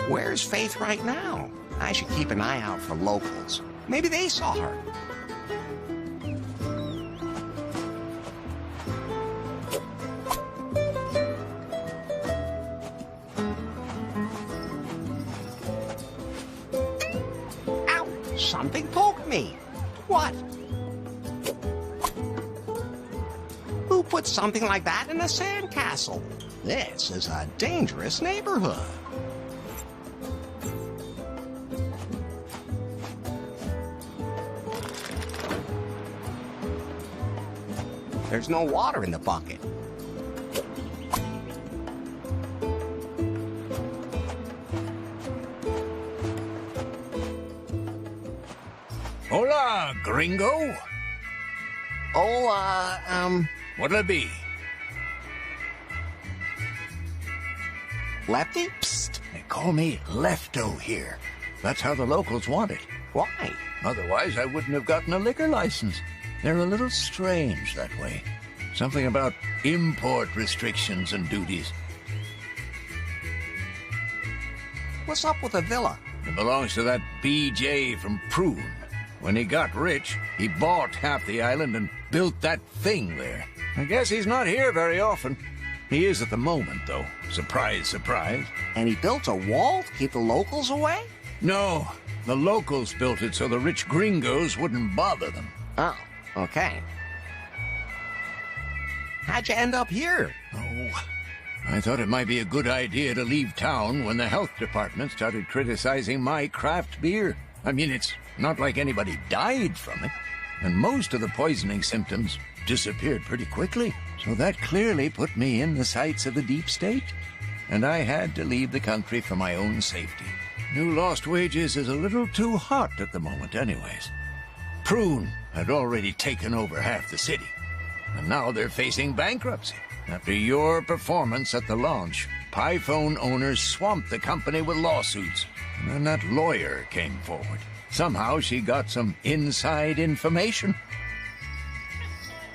where's Faith right now? I should keep an eye out for locals. Maybe they saw her. Ow! Something poked me. What? Who put something like that in a sandcastle? This is a dangerous neighborhood. There's no water in the bucket. Hola, gringo. Oh, What'll it be? Lefty? Psst. They call me Lefto here. That's how the locals want it. Why? Otherwise, I wouldn't have gotten a liquor license. They're a little strange that way. Something about import restrictions and duties. What's up with the villa? It belongs to that BJ from Prune. When he got rich, he bought half the island and built that thing there. I guess he's not here very often. He is at the moment, though. Surprise, surprise. And he built a wall to keep the locals away? No, the locals built it so the rich gringos wouldn't bother them. Oh, okay. How'd you end up here? Oh, I thought it might be a good idea to leave town when the health department started criticizing my craft beer. I mean, it's not like anybody died from it, and most of the poisoning symptoms disappeared pretty quickly. So that clearly put me in the sights of the deep state, and I had to leave the country for my own safety. New Lost Wages is a little too hot at the moment anyways. Prune had already taken over half the city, and now they're facing bankruptcy. After your performance at the launch, PiPhone owners swamped the company with lawsuits, and then that lawyer came forward. Somehow she got some inside information.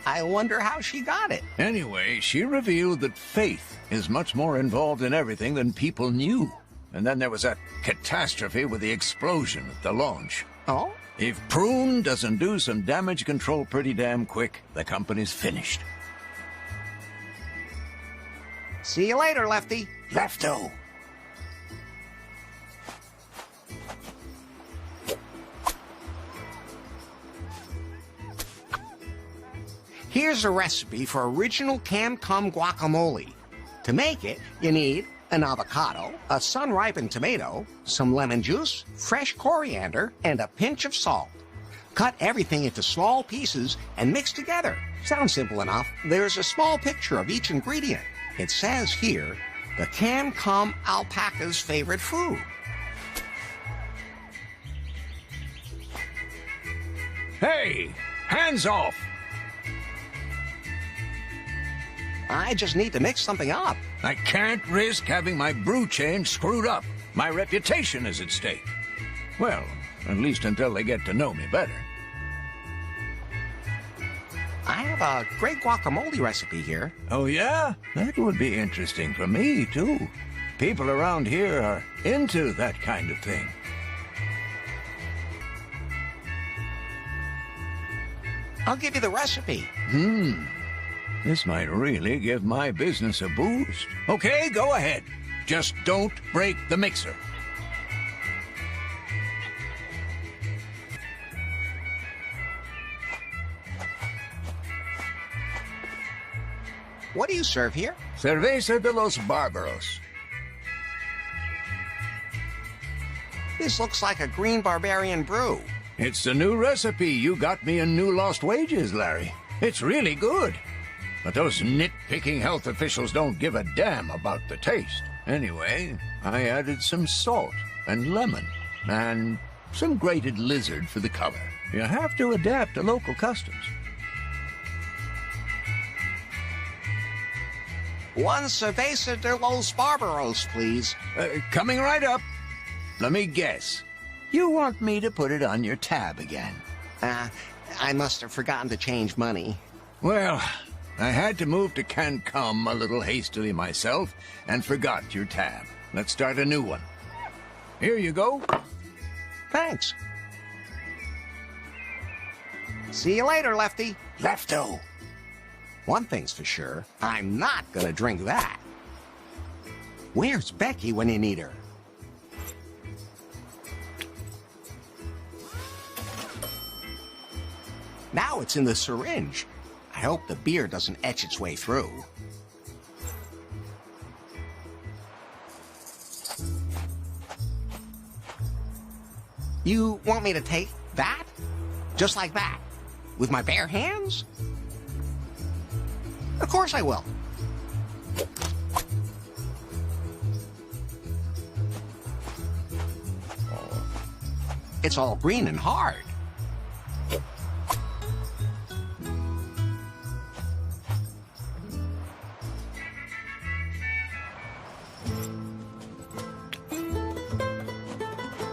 I wonder how she got it. Anyway, she revealed that Faith is much more involved in everything than people knew. And then there was that catastrophe with the explosion at the launch. Oh? If Prune doesn't do some damage control pretty damn quick, the company's finished. See you later, Lefty. Lefto. Here's a recipe for original Camcom guacamole. To make it, you need an avocado, a sun-ripened tomato, some lemon juice, fresh coriander, and a pinch of salt. Cut everything into small pieces and mix together. Sounds simple enough. There's a small picture of each ingredient. It says here, the Camcom alpaca's favorite food. Hey, hands off! I just need to mix something up. I can't risk having my brew change screwed up. My reputation is at stake. Well, at least until they get to know me better. I have a great guacamole recipe here. Oh, yeah? That would be interesting for me, too. People around here are into that kind of thing. I'll give you the recipe. This might really give my business a boost. Okay, go ahead. Just don't break the mixer. What do you serve here? Cerveza de los Barbaros. This looks like a green barbarian brew. It's the new recipe you got me in New Lost Wages, Larry. It's really good. But those nitpicking health officials don't give a damn about the taste. Anyway, I added some salt and lemon and some grated lizard for the color. You have to adapt to local customs. One cerveza de los Barbaros, please. Coming right up. Let me guess. You want me to put it on your tab again? I must have forgotten to change money. Well, I had to move to Cancom a little hastily myself and forgot your tab. Let's start a new one. Here you go. Thanks. See you later, Lefty. Lefto. One thing's for sure, I'm not gonna drink that. Where's Becky when you need her? Now it's in the syringe. I hope the beer doesn't etch its way through. You want me to take that? Just like that? With my bare hands? Of course I will. It's all green and hard.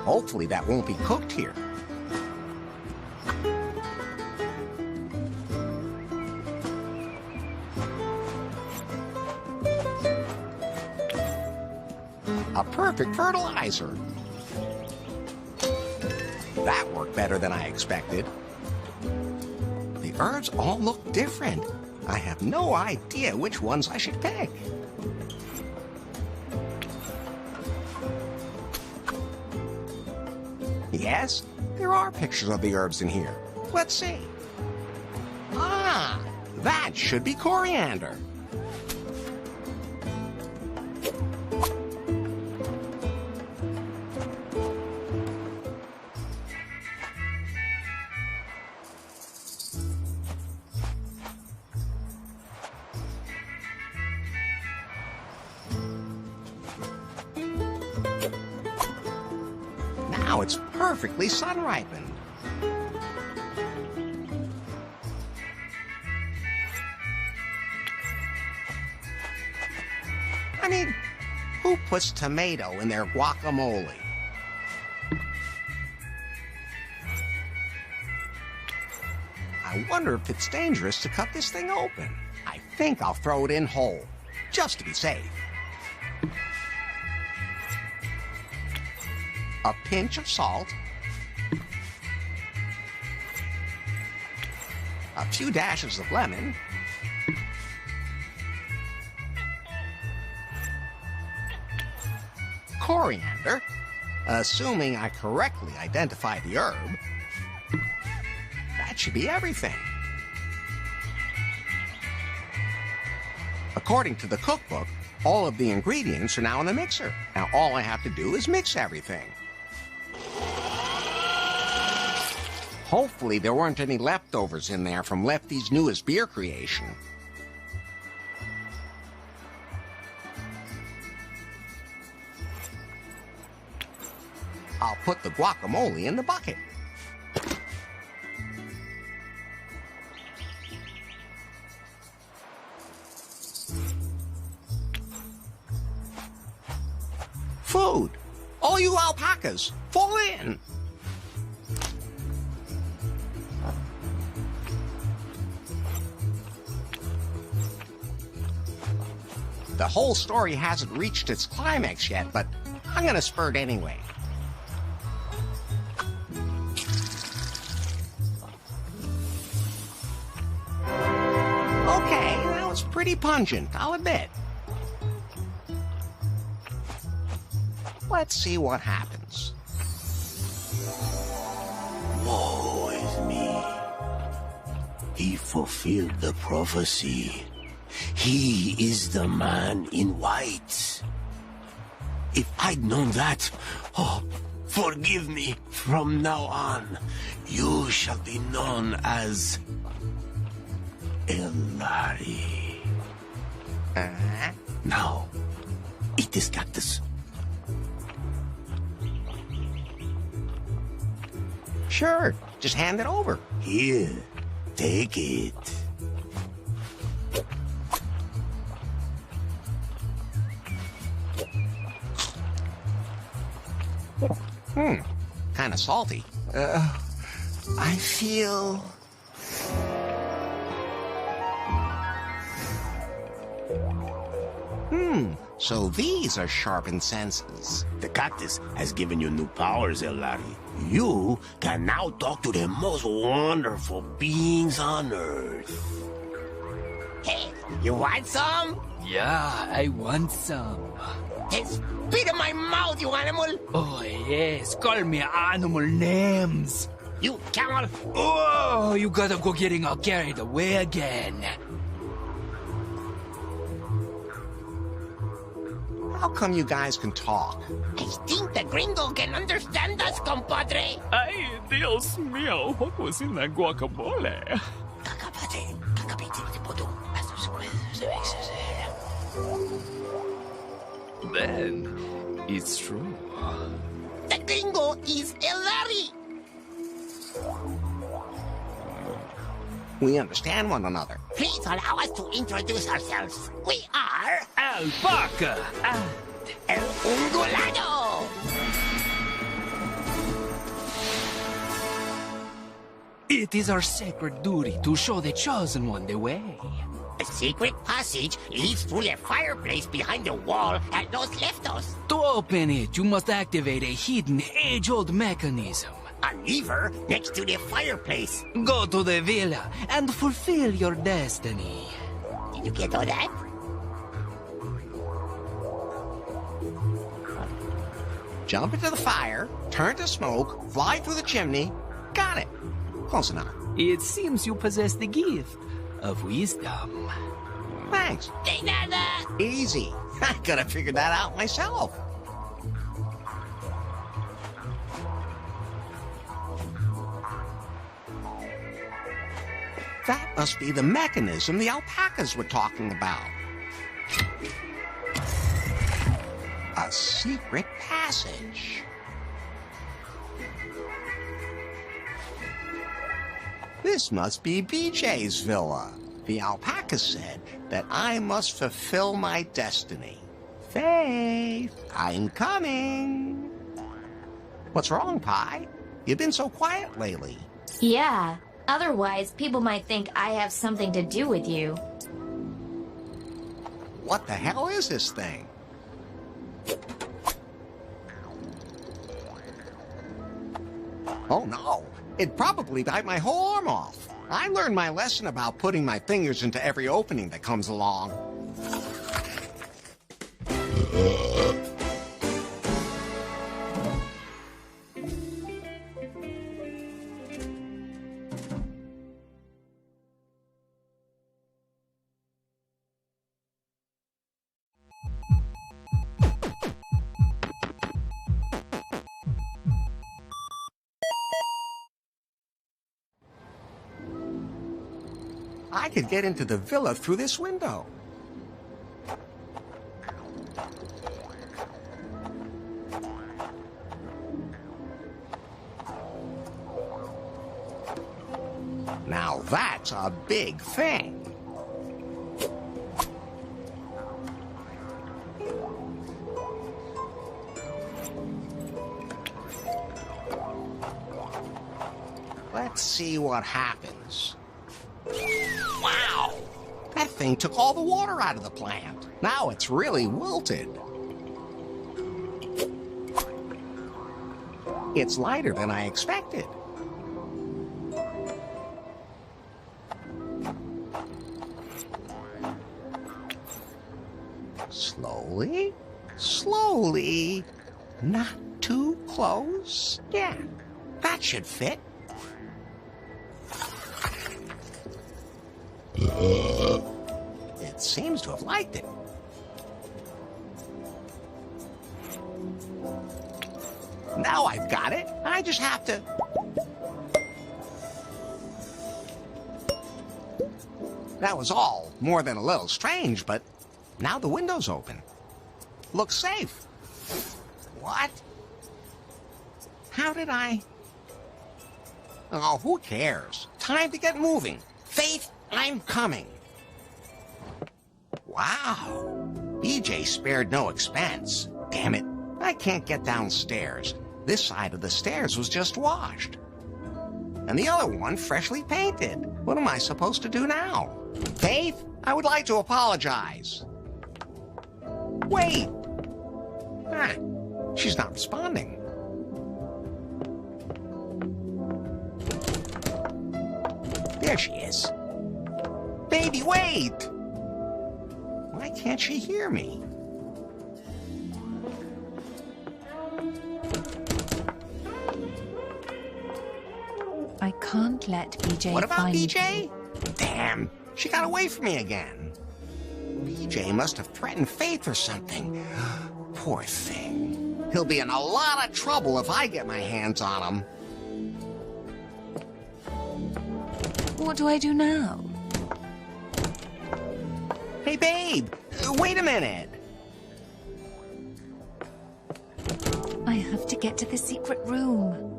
Hopefully that won't be cooked here. A perfect fertilizer. That worked better than I expected. The herbs all look different. I have no idea which ones I should pick. Yes, there are pictures of the herbs in here. Let's see. Ah, that should be coriander. Now it's perfectly sun-ripened. I mean, who puts tomato in their guacamole? I wonder if it's dangerous to cut this thing open. I think I'll throw it in whole, just to be safe. A pinch of salt, a few dashes of lemon, coriander, assuming I correctly identify the herb. That should be everything. According to the cookbook, all of the ingredients are now in the mixer. Now all I have to do is mix everything. Hopefully there weren't any leftovers in there from Lefty's newest beer creation. I'll put the guacamole in the bucket. Food! All you alpacas, fall in! The whole story hasn't reached its climax yet, but I'm gonna spurt anyway. Okay, that was pretty pungent, I'll admit. Let's see what happens. Woe is me. He fulfilled the prophecy. He is the man in white. If I'd known that, oh, forgive me. From now on, you shall be known as Elari. Now, eat this cactus. Sure, just hand it over. Here, take it. kind of salty. I feel... So these are sharpened senses. The cactus has given you new powers, Elari. You can now talk to the most wonderful beings on Earth. Hey, you want some? Yeah, I want some. Hey, spit in my mouth, you animal! Oh, yes, call me animal names. You camel! Oh, you gotta go getting all carried away again. How come you guys can talk? I think the gringo can understand us, compadre. Ay, Dios mío, what was in that guacamole? Then, it's true. The gringo is Elari. We understand one another. Please allow us to introduce ourselves. We are... Alpaca and El Ungulado. It is our sacred duty to show the Chosen One the way. The secret passage leads through the fireplace behind the wall at Los Leftos. To open it, you must activate a hidden, age-old mechanism. A lever next to the fireplace. Go to the villa and fulfill your destiny. Did you get all that? Jump into the fire, turn to smoke, fly through the chimney. Got it. Close enough. It seems you possess the gift of wisdom. Thanks. De nada. Easy. I could have figured that out myself. That must be the mechanism the alpacas were talking about. A secret passage. This must be BJ's villa. The alpaca said that I must fulfill my destiny. Faith, I'm coming. What's wrong, Pi? You've been so quiet lately. Yeah, otherwise people might think I have something to do with you. What the hell is this thing? Oh no, it'd probably bite my whole arm off. I learned my lesson about putting my fingers into every opening that comes along. I could get into the villa through this window. Now that's a big thing. Let's see what happens. Wow! That thing took all the water out of the plant. Now it's really wilted. It's lighter than I expected. Slowly, slowly. Not too close. Yeah, that should fit. It seems to have liked it. Now I've got it. I just have to... That was all more than a little strange, but now the window's open. Looks safe. What? How did I... Oh, who cares? Time to get moving. Faith, I'm coming. Wow. BJ spared no expense. Damn it. I can't get downstairs. This side of the stairs was just washed. And the other one freshly painted. What am I supposed to do now? Faith, I would like to apologize. Wait! Ah, she's not responding. There she is. Baby, wait! Why can't she hear me? I can't let BJ What about find BJ? me. Damn, she got away from me again. BJ must have threatened Faith or something. Poor thing. He'll be in a lot of trouble if I get my hands on him. What do I do now? Hey, babe, wait a minute. I have to get to the secret room.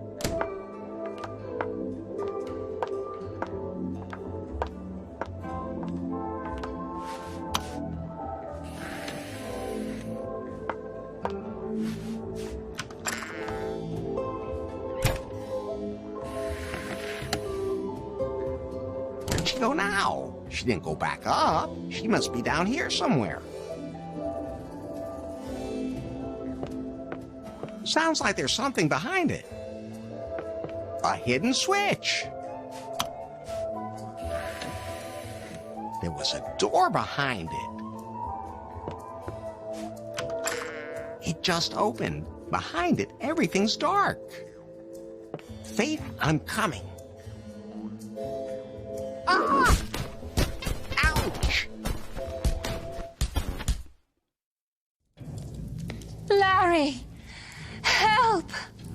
Where'd she go now? She didn't go back up. She must be down here somewhere. Sounds like there's something behind it. A hidden switch. There was a door behind it. It just opened. Behind it, everything's dark. Faith, I'm coming. Ah! Ouch! Larry! Help!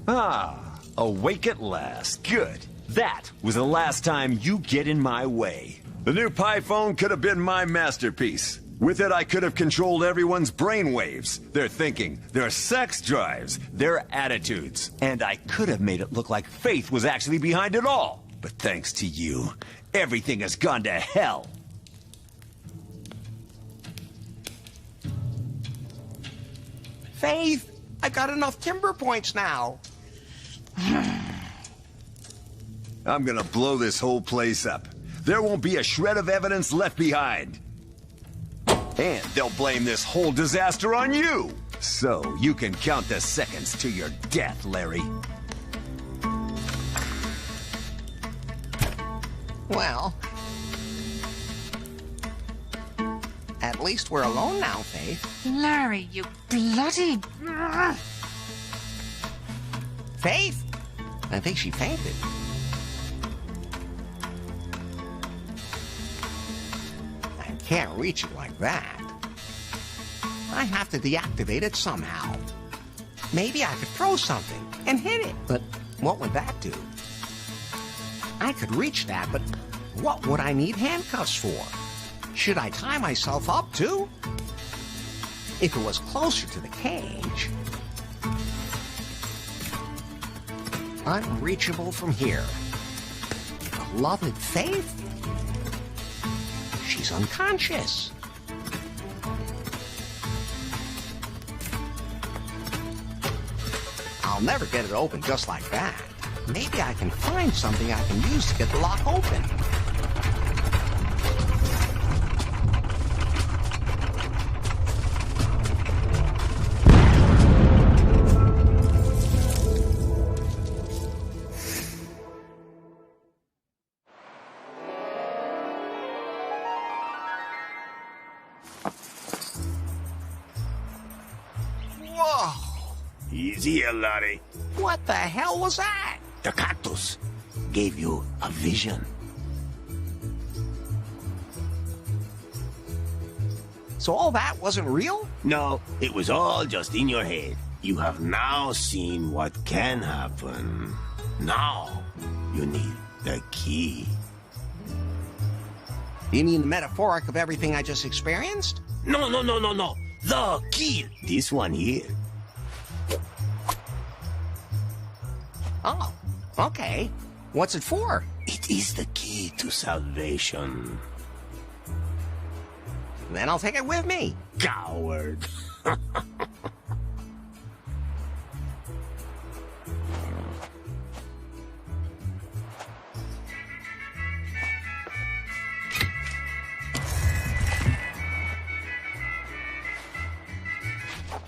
Ah, awake at last. Good. That was the last time you get in my way. The new PiPhone could have been my masterpiece. With it, I could have controlled everyone's brainwaves, their thinking, their sex drives, their attitudes. And I could have made it look like Faith was actually behind it all. But thanks to you, everything has gone to hell. Faith, I've got enough timber points now. I'm gonna blow this whole place up. There won't be a shred of evidence left behind. And they'll blame this whole disaster on you. So you can count the seconds to your death, Larry. Well, at least we're alone now, Faith. Larry, you bloody... Faith? I think she fainted. I can't reach it like that. I have to deactivate it somehow. Maybe I could throw something and hit it, but what would that do? I could reach that, but what would I need handcuffs for? Should I tie myself up too? If it was closer to the cage... Unreachable from here. Beloved Faith? She's unconscious. I'll never get it open just like that. Maybe I can find something I can use to get the lock open. Whoa! Easy here, Larry. What the hell was that? The cactus gave you a vision. So all that wasn't real? No, it was all just in your head. You have now seen what can happen. Now, you need the key. You mean the metaphoric of everything I just experienced? No. The key. This one here. Oh, okay. What's it for? It is the key to salvation. Then I'll take it with me. Coward.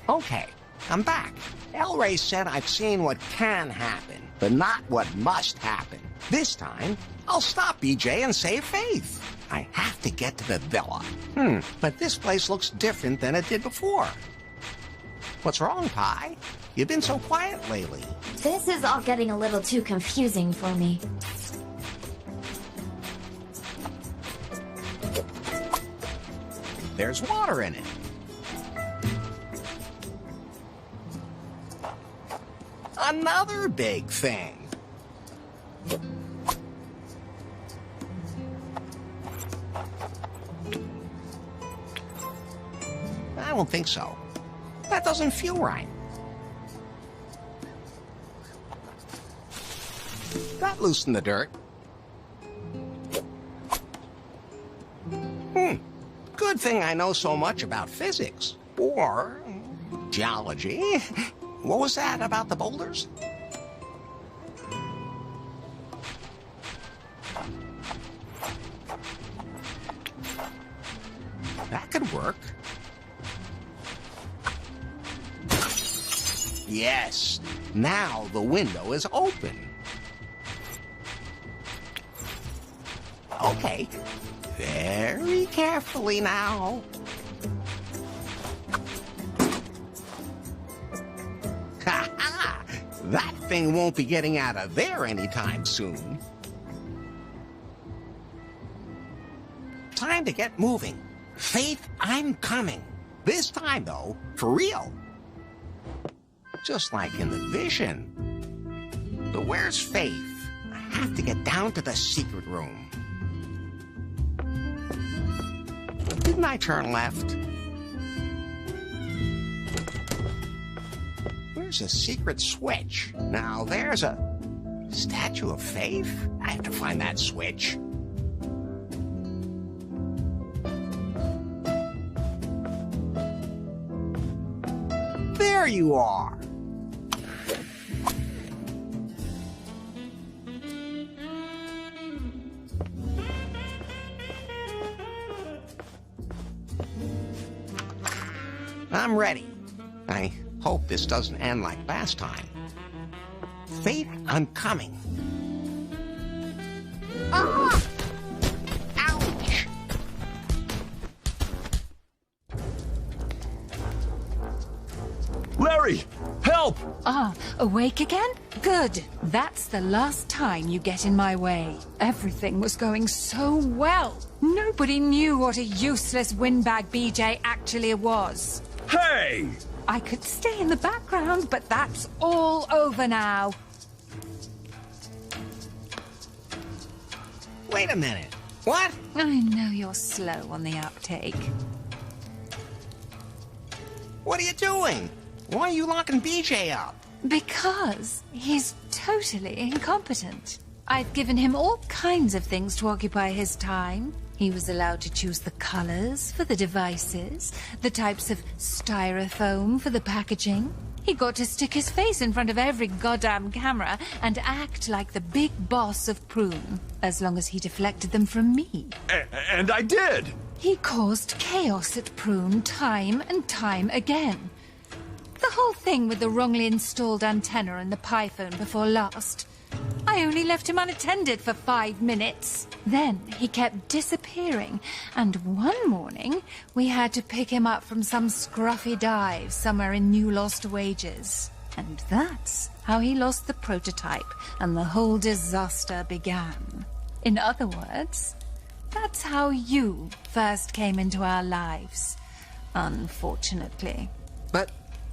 Okay, I'm back. Elray said I've seen what can happen, but not what must happen. This time, I'll stop BJ and save Faith. I have to get to the villa. But this place looks different than it did before. What's wrong, Pi? You've been so quiet lately. This is all getting a little too confusing for me. There's water in it. Another big thing. I don't think so. That doesn't feel right. That loosened the dirt. Good thing I know so much about physics. Or geology. What was that about the boulders? That could work. Yes, now the window is open. Okay, very carefully now. Ha-ha! That thing won't be getting out of there anytime soon. Time to get moving. Faith, I'm coming. This time, though, for real. Just like in the vision. But where's Faith? I have to get down to the secret room. Didn't I turn left? Where's a secret switch? Now there's a statue of Faith? I have to find that switch. There you are. I'm ready. I hope this doesn't end like last time. Faith, I'm coming. Ah! Ouch! Larry, help! Awake again? Good. That's the last time you get in my way. Everything was going so well. Nobody knew what a useless windbag BJ actually was. Hey! I could stay in the background, but that's all over now. Wait a minute. What? I know you're slow on the uptake. What are you doing? Why are you locking BJ up? Because he's totally incompetent. I've given him all kinds of things to occupy his time. He was allowed to choose the colors for the devices, the types of styrofoam for the packaging. He got to stick his face in front of every goddamn camera and act like the big boss of Prune, as long as he deflected them from me. And I did! He caused chaos at Prune time and time again. The whole thing with the wrongly installed antenna and the Python before last. I only left him unattended for 5 minutes. Then he kept disappearing, and one morning we had to pick him up from some scruffy dive somewhere in New Lost Wages. And that's how he lost the prototype and the whole disaster began. In other words, that's how you first came into our lives, unfortunately. But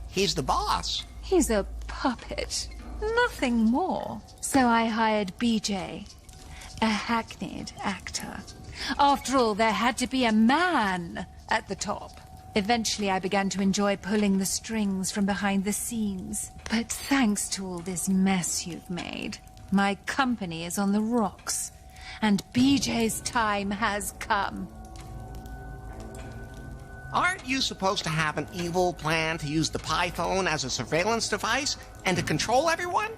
he's the boss. He's a puppet. Nothing more. So I hired BJ, a hackneyed actor. After all, there had to be a man at the top. Eventually, I began to enjoy pulling the strings from behind the scenes. But thanks to all this mess you've made, my company is on the rocks, and BJ's time has come. Aren't you supposed to have an evil plan to use the Python as a surveillance device and to control everyone?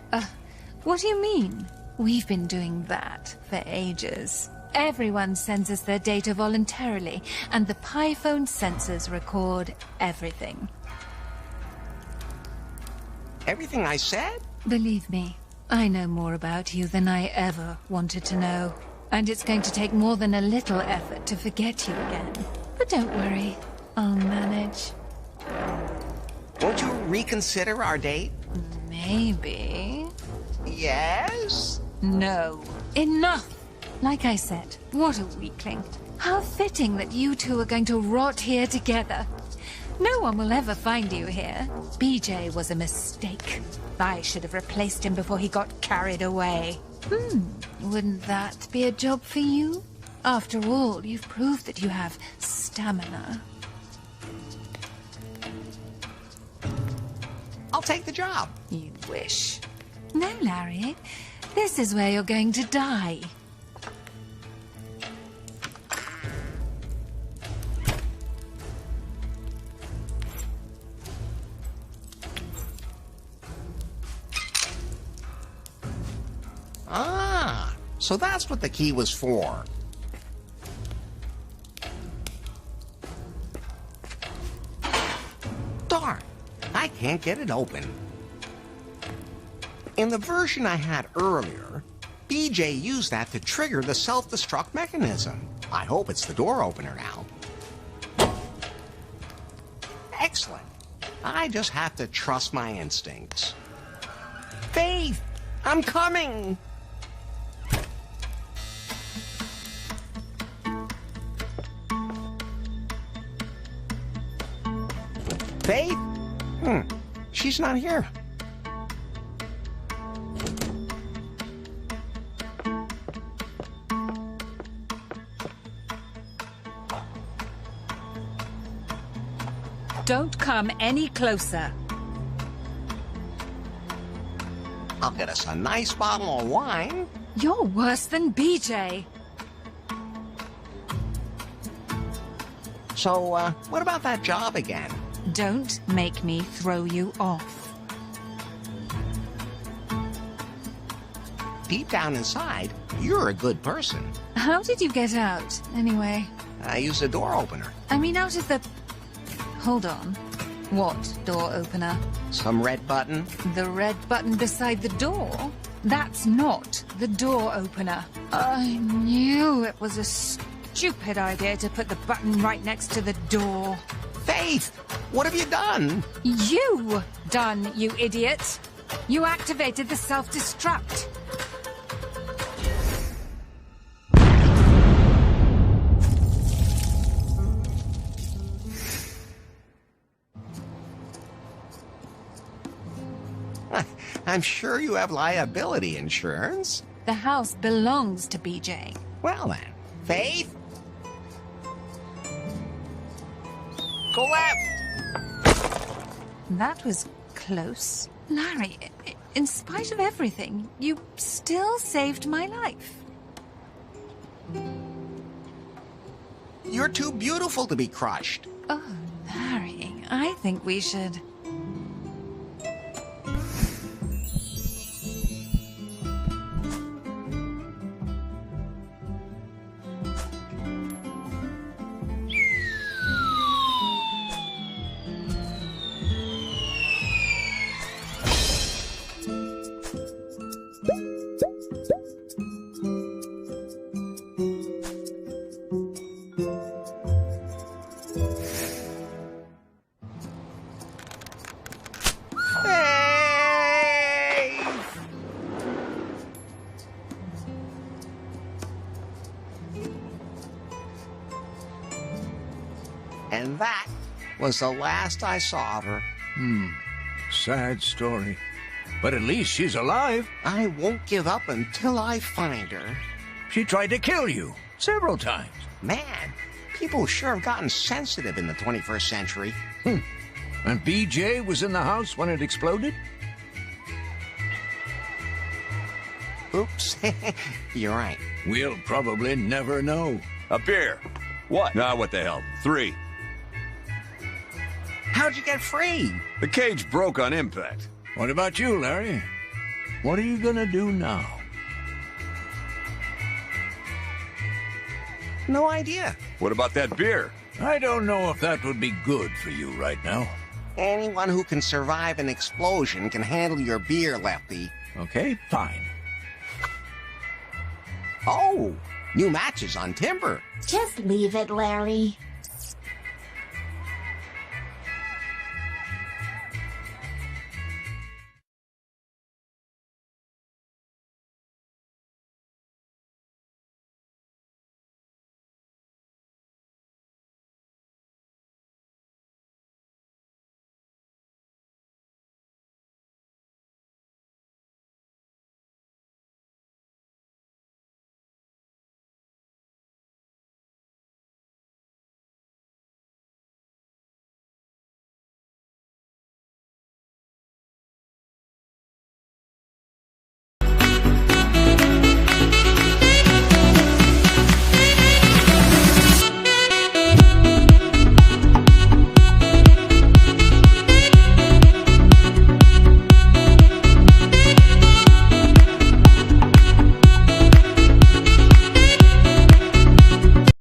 What do you mean? We've been doing that for ages. Everyone sends us their data voluntarily, and the Python sensors record everything. Everything I said? Believe me, I know more about you than I ever wanted to know. And it's going to take more than a little effort to forget you again. But don't worry, I'll manage. Won't you reconsider our date? Maybe. Yes? No. Enough! Like I said, what a weakling. How fitting that you two are going to rot here together. No one will ever find you here. BJ was a mistake. I should have replaced him before he got carried away. Wouldn't that be a job for you? After all, you've proved that you have stamina. I'll take the job. You wish. No, Larry. This is where you're going to die. Ah, so that's what the key was for. Darn, I can't get it open. In the version I had earlier, BJ used that to trigger the self-destruct mechanism. I hope it's the door opener now. Excellent. I just have to trust my instincts. Faith, I'm coming! Faith? She's not here. Don't come any closer. I'll get us a nice bottle of wine. You're worse than BJ. So, what about that job again? Don't make me throw you off. Deep down inside, you're a good person. How did you get out, anyway? I used a door opener. I mean, out of the... Hold on. What door opener? Some red button? The red button beside the door? That's not the door opener. I knew it was a stupid idea to put the button right next to the door. Faith, what have you done? You done, you idiot. You activated the self-destruct. I'm sure you have liability insurance. The house belongs to BJ. Well then, Faith? Go left! That was close. Larry, in spite of everything, you still saved my life. You're too beautiful to be crushed. Oh, Larry, I think we should... And that was the last I saw of her. Sad story. But at least she's alive. I won't give up until I find her. She tried to kill you several times. Man, people sure have gotten sensitive in the 21st century. And BJ was in the house when it exploded? Oops. You're right. We'll probably never know. A beer. What? Nah, what the hell? 3. How'd you get free? The cage broke on impact. What about you, Larry? What are you gonna do now? No idea. What about that beer? I don't know if that would be good for you right now. Anyone who can survive an explosion can handle your beer, Lefty. Okay, fine. Oh, new matches on timber. Just leave it, Larry.